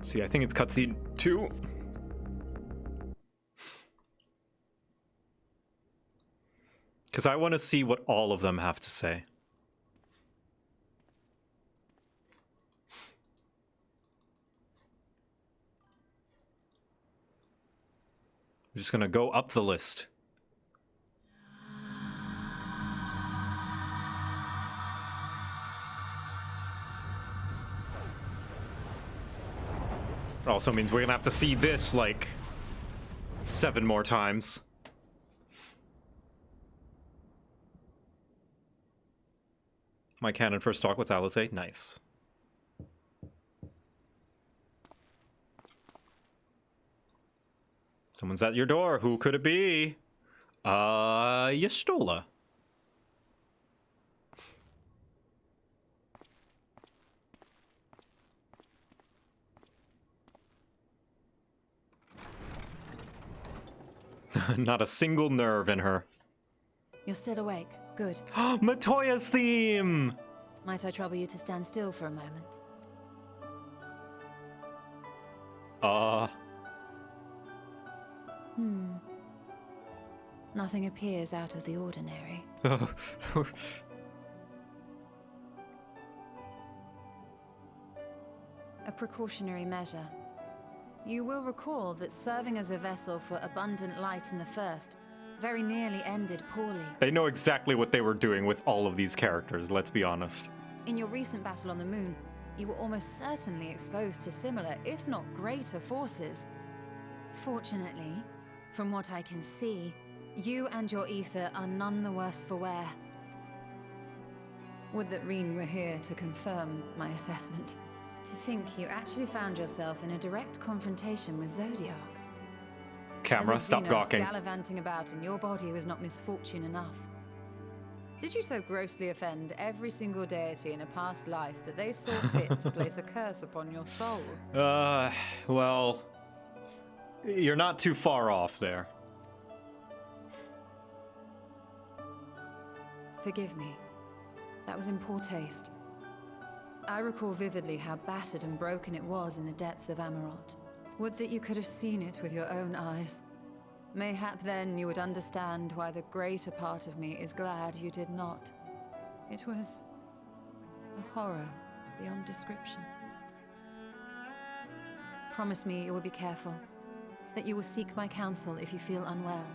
See, I think it's cutscene 2. Because I want to see what all of them have to say. I'm just gonna go up the list. It also means we're gonna have to see this, like, 7 more times. My cannon first talk with Alizé. Nice. Someone's at your door. Who could it be? Yestola. Not a single nerve in her. You're still awake. Good. Matoya's theme! Might I trouble you to stand still for a moment? Nothing appears out of the ordinary. a precautionary measure. You will recall that serving as a vessel for abundant light in the First very nearly ended poorly. They know exactly what they were doing with all of these characters, let's be honest. In your recent battle on the moon, you were almost certainly exposed to similar, if not greater, forces. Fortunately, from what I can see, you and your ether are none the worse for wear. Would that Reen were here to confirm my assessment. To think you actually found yourself in a direct confrontation with Zodiark. Camera, As if stop Zenos gawking. gallivanting about in your body was not misfortune enough. Did you so grossly offend every single deity in a past life that they saw fit to place a curse upon your soul? Well, you're not too far off there. Forgive me. That was in poor taste. I recall vividly how battered and broken it was in the depths of Amarot. Would that you could have seen it with your own eyes. Mayhap then you would understand why the greater part of me is glad you did not. It was a horror beyond description. Promise me you will be careful, that you will seek my counsel if you feel unwell.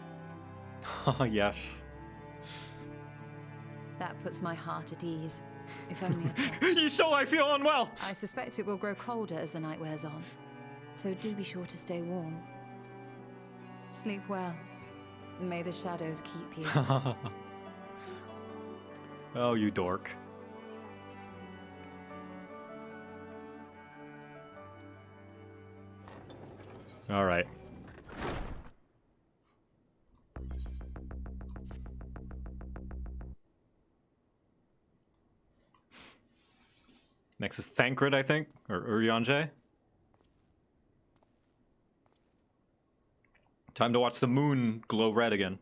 Oh, yes. That puts my heart at ease, if only a touch. You so I feel unwell! I suspect it will grow colder as the night wears on, so do be sure to stay warm. Sleep well, and may the shadows keep you. Oh, you dork. All right. Next is Thancred, I think, or Urianger. Time to watch the moon glow red again.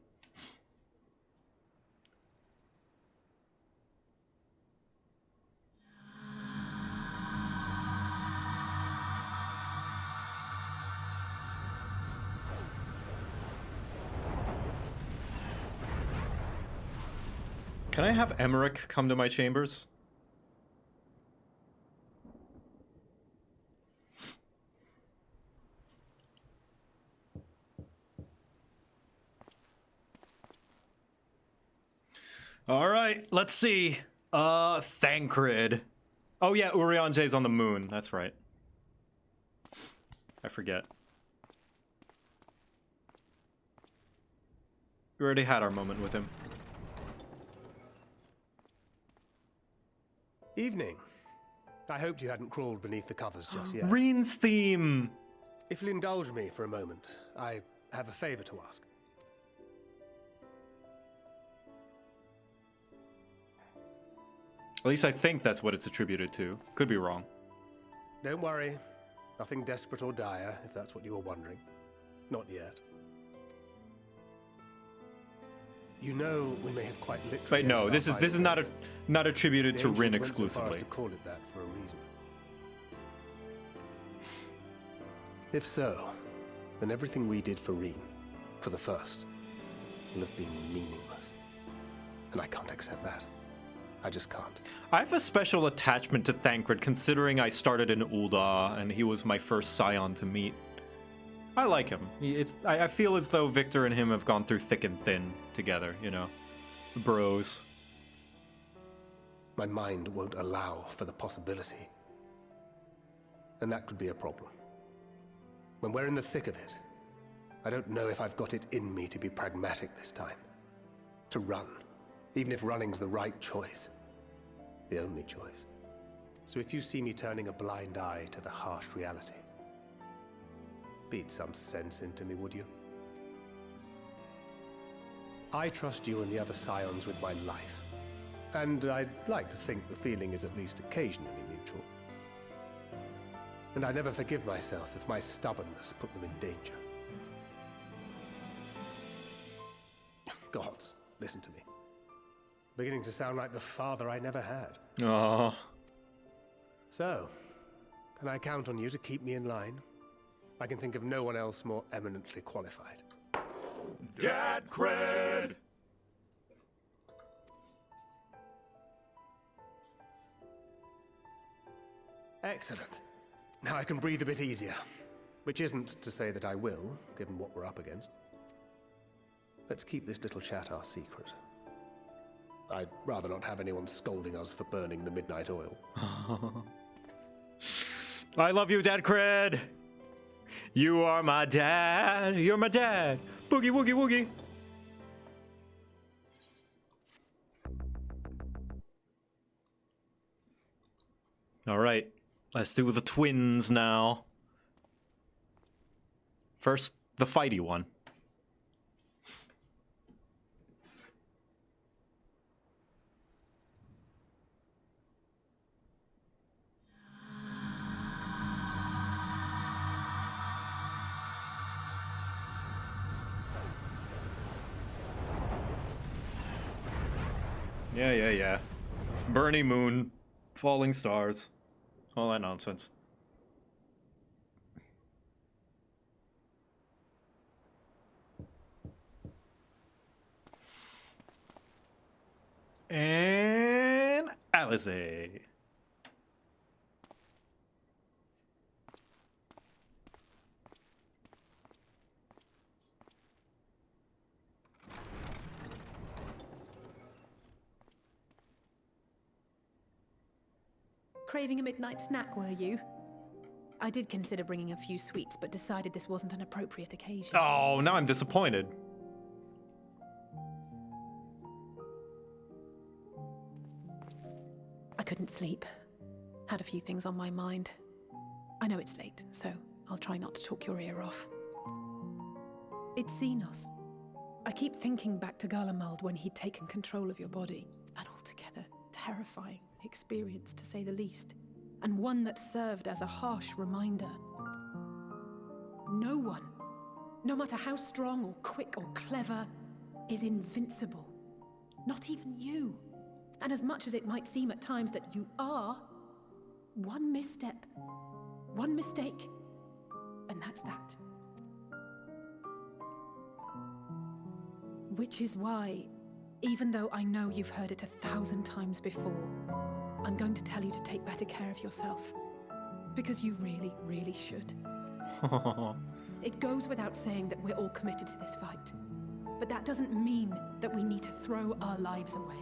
Can I have Emmerich come to my chambers? All right, let's see. Thancred. Oh yeah, Urianger's on the moon. That's right. I forget. We already had our moment with him. Evening. I hoped you hadn't crawled beneath the covers just yet. Reen's theme. If you'll indulge me for a moment, I have a favor to ask. At least I think that's what it's attributed to. Could be wrong. Don't worry. Nothing desperate or dire, if that's what you were wondering. Not yet. You know, we may have quite literally. But no, this is not attributed to Rin went so far exclusively. as to call it that for a reason. If so, then everything we did for Rin, for the First, will have been meaningless. And I can't accept that. I just can't. I have a special attachment to Thancred, considering I started in Ul'dah and he was my first scion to meet. I like him. I feel as though Victor and him have gone through thick and thin together, you know? Bros. My mind won't allow for the possibility. And that could be a problem. When we're in the thick of it, I don't know if I've got it in me to be pragmatic this time. To run. Even if running's the right choice. The only choice. So if you see me turning a blind eye to the harsh reality, beat some sense into me, would you? I trust you and the other scions with my life. And I'd like to think the feeling is at least occasionally mutual. And I never forgive myself if my stubbornness put them in danger. Gods, listen to me. Beginning to sound like the father I never had. Aww. So, can I count on you to keep me in line? I can think of no one else more eminently qualified. Dad cred! Excellent. Now I can breathe a bit easier. Which isn't to say that I will, given what we're up against. Let's keep this little chat our secret. I'd rather not have anyone scolding us for burning the midnight oil. I love you, Dad Cred! You are my dad! You're my dad! Boogie woogie woogie! Alright, let's do the twins now. First, the fighty one. Yeah. Burning moon, falling stars, all that nonsense. And Alice. Craving a midnight snack, were you? I did consider bringing a few sweets, but decided this wasn't an appropriate occasion. Oh, now I'm disappointed. I couldn't sleep. Had a few things on my mind. I know it's late, so I'll try not to talk your ear off. It's Zenos. I keep thinking back to Garlemald when he'd taken control of your body. An altogether terrifying experience, to say the least. And one that served as a harsh reminder. No one, no matter how strong or quick or clever, is invincible. Not even you. And as much as it might seem at times that you are, one misstep, one mistake, and that's that. Which is why, even though I know you've heard it 1,000 times before, I'm going to tell you to take better care of yourself. Because you really, really should. It goes without saying that we're all committed to this fight. But that doesn't mean that we need to throw our lives away.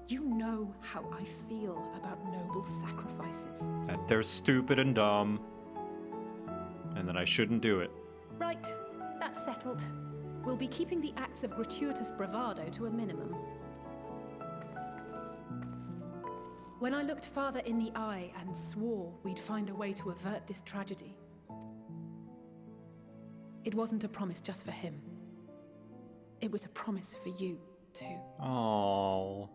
You know how I feel about noble sacrifices. That they're stupid and dumb. And that I shouldn't do it. Right, that's settled. We'll be keeping the acts of gratuitous bravado to a minimum. When I looked father in the eye and swore we'd find a way to avert this tragedy, it wasn't a promise just for him. It was a promise for you, too. Oh.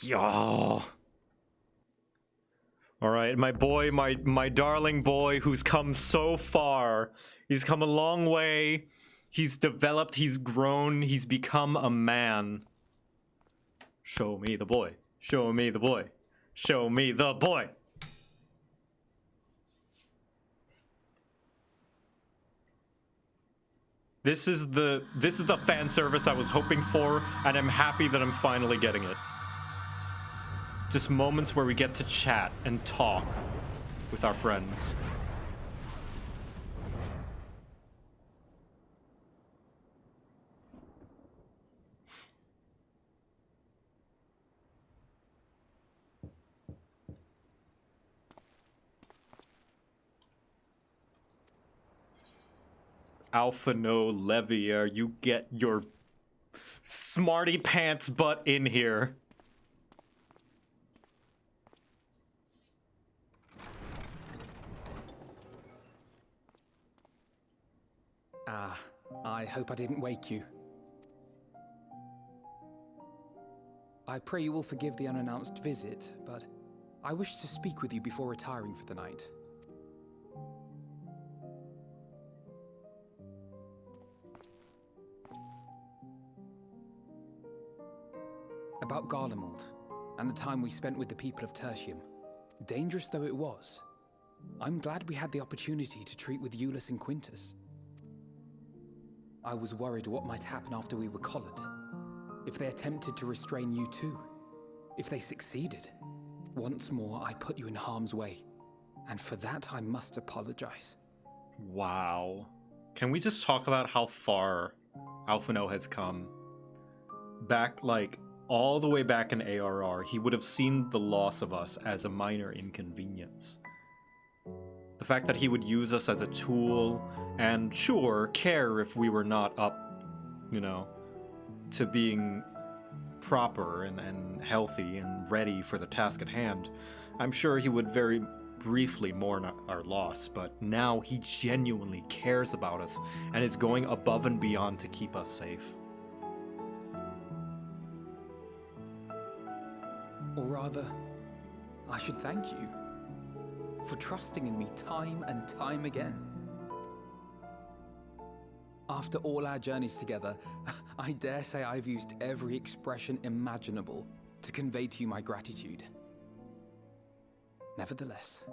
Yo. All right, my boy, my darling boy who's come so far. He's come a long way. He's developed, he's grown, he's become a man. Show me the boy. Show me the boy. Show me the boy. This is the fan service I was hoping for, and I'm happy that I'm finally getting it. Just moments where we get to chat and talk with our friends. Alpha no Levier, you get your smarty pants butt in here. I hope I didn't wake you. I pray you will forgive the unannounced visit, but I wish to speak with you before retiring for the night. About Garlemald, and the time we spent with the people of Tertium. Dangerous though it was, I'm glad we had the opportunity to treat with Solus and Quintus. I was worried what might happen after we were collared. If they attempted to restrain you too. If they succeeded. Once more, I put you in harm's way. And for that, I must apologize. Wow. Can we just talk about how far Alphino has come? Back, like, all the way back in ARR, he would have seen the loss of us as a minor inconvenience. The fact that he would use us as a tool, and sure, care if we were not up, you know, to being proper and healthy and ready for the task at hand. I'm sure he would very briefly mourn our loss, but now he genuinely cares about us and is going above and beyond to keep us safe. Or rather, I should thank you for trusting in me time and time again. After all our journeys together, I dare say I've used every expression imaginable to convey to you my gratitude. Nevertheless,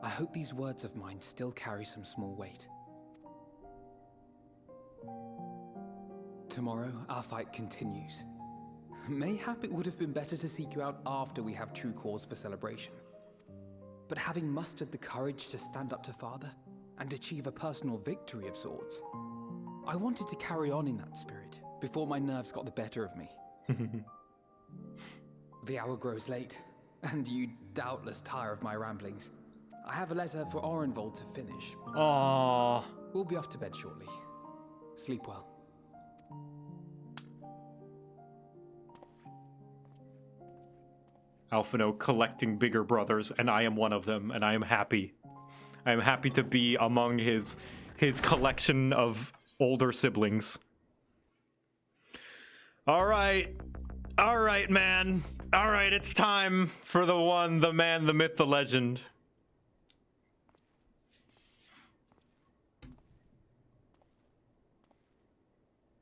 I hope these words of mine still carry some small weight. Tomorrow, our fight continues. Mayhap it would have been better to seek you out after we have true cause for celebration. But having mustered the courage to stand up to Father and achieve a personal victory of sorts, I wanted to carry on in that spirit before my nerves got the better of me. The hour grows late, and you doubtless tire of my ramblings. I have a letter for Orenvold to finish. Aww. We'll be off to bed shortly. Sleep well. Alphino collecting bigger brothers, and I am one of them, and I am happy. I am happy to be among his collection of older siblings. All right, man. All right, it's time for the one, the man, the myth, the legend.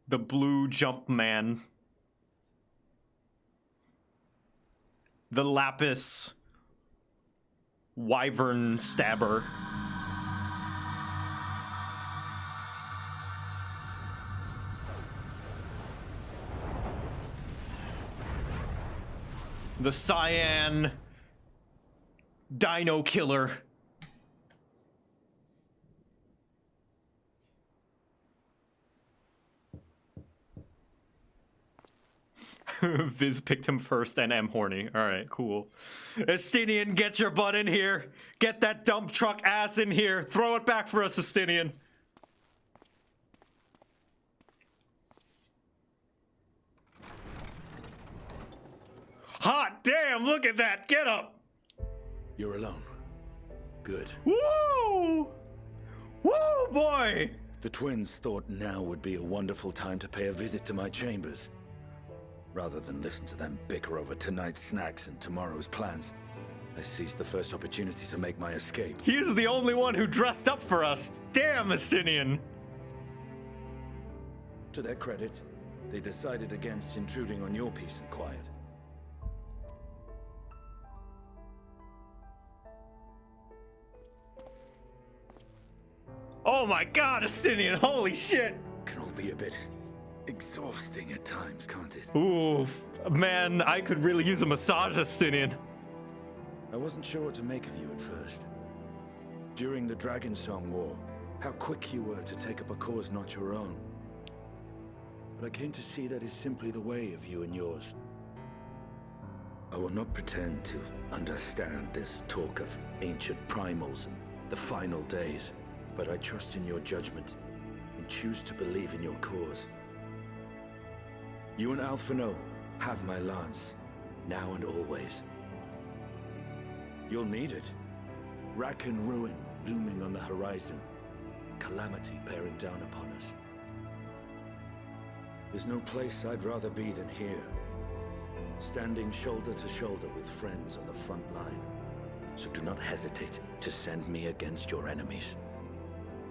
The blue jump man. The lapis wyvern stabber. The cyan dino killer. Viz picked him first and I'm horny. Alright, cool. Estinian, get your butt in here. Get that dump truck ass in here. Throw it back for us, Estinian. Hot damn, look at that. Get up. You're alone. Good. Woo! Woo, boy! The twins thought now would be a wonderful time to pay a visit to my chambers. Rather than listen to them bicker over tonight's snacks and tomorrow's plans, I seized the first opportunity to make my escape. He's the only one who dressed up for us. Damn, Estinian. To their credit, they decided against intruding on your peace and quiet. Oh my god, Estinian, holy shit! Can all be a bit exhausting at times, can't it? Ooh, man, I could really use a massage, Estinian. I wasn't sure what to make of you at first. During the Dragon Song War, how quick you were to take up a cause not your own. But I came to see that is simply the way of you and yours. I will not pretend to understand this talk of ancient primals and the final days, but I trust in your judgment and choose to believe in your cause. You and Alphino have my lance, now and always. You'll need it. Rack and ruin looming on the horizon. Calamity bearing down upon us. There's no place I'd rather be than here. Standing shoulder to shoulder with friends on the front line. So do not hesitate to send me against your enemies.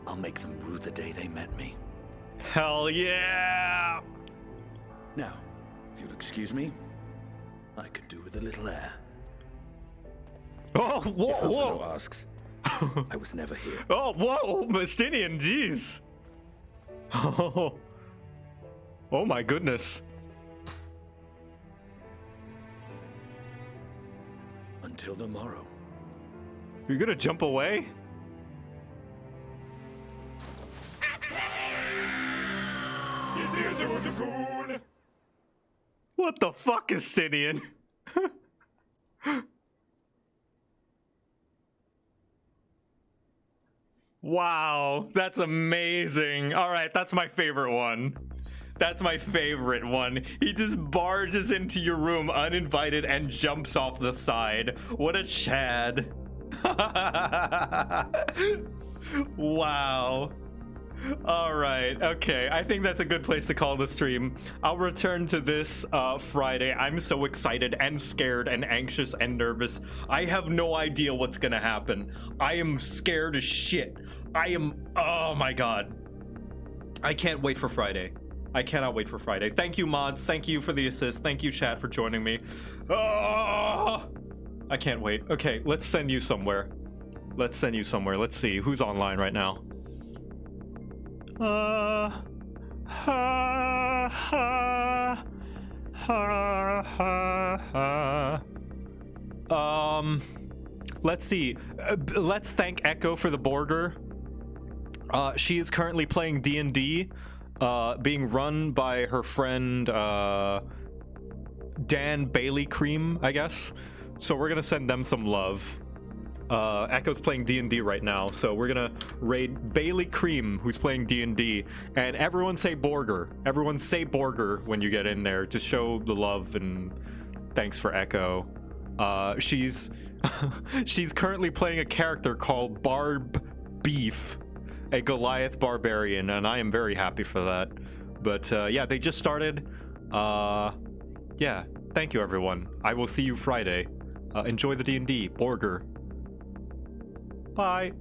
I'll make them rue the day they met me. Hell yeah! Now, if you'll excuse me, I could do with a little air. Oh, whoa, if whoa! asks, I was never here. Oh, whoa, Estinian, jeez. Oh my goodness. Until the morrow. You're gonna jump away? What the fuck, Estinian? Wow, that's amazing. All right, that's my favorite one. That's my favorite one. He just barges into your room uninvited and jumps off the side. What a Chad. Wow. All right, okay. I think that's a good place to call the stream. I'll return to this Friday. I'm so excited and scared and anxious and nervous. I have no idea what's gonna happen. I am scared as shit. Oh my god. I can't wait for Friday. I cannot wait for Friday. Thank you, mods. Thank you for the assist. Thank you, chat, for joining me. Oh, I can't wait. Okay, let's send you somewhere. Let's send you somewhere. Let's see who's online right now. Let's see. Let's thank Echo for the burger. She is currently playing D&D, being run by her friend Dan Bailey Cream, I guess. So we're gonna send them some love. Echo's playing D&D right now, so we're gonna raid Bailey Cream, who's playing D&D, and everyone say Borger. Everyone say Borger when you get in there to show the love and thanks for Echo. She's she's currently playing a character called Barb Beef, a Goliath barbarian, and I am very happy for that. But yeah, they just started. Yeah, thank you everyone. I will see you Friday. Enjoy the D&D. Borger. Bye.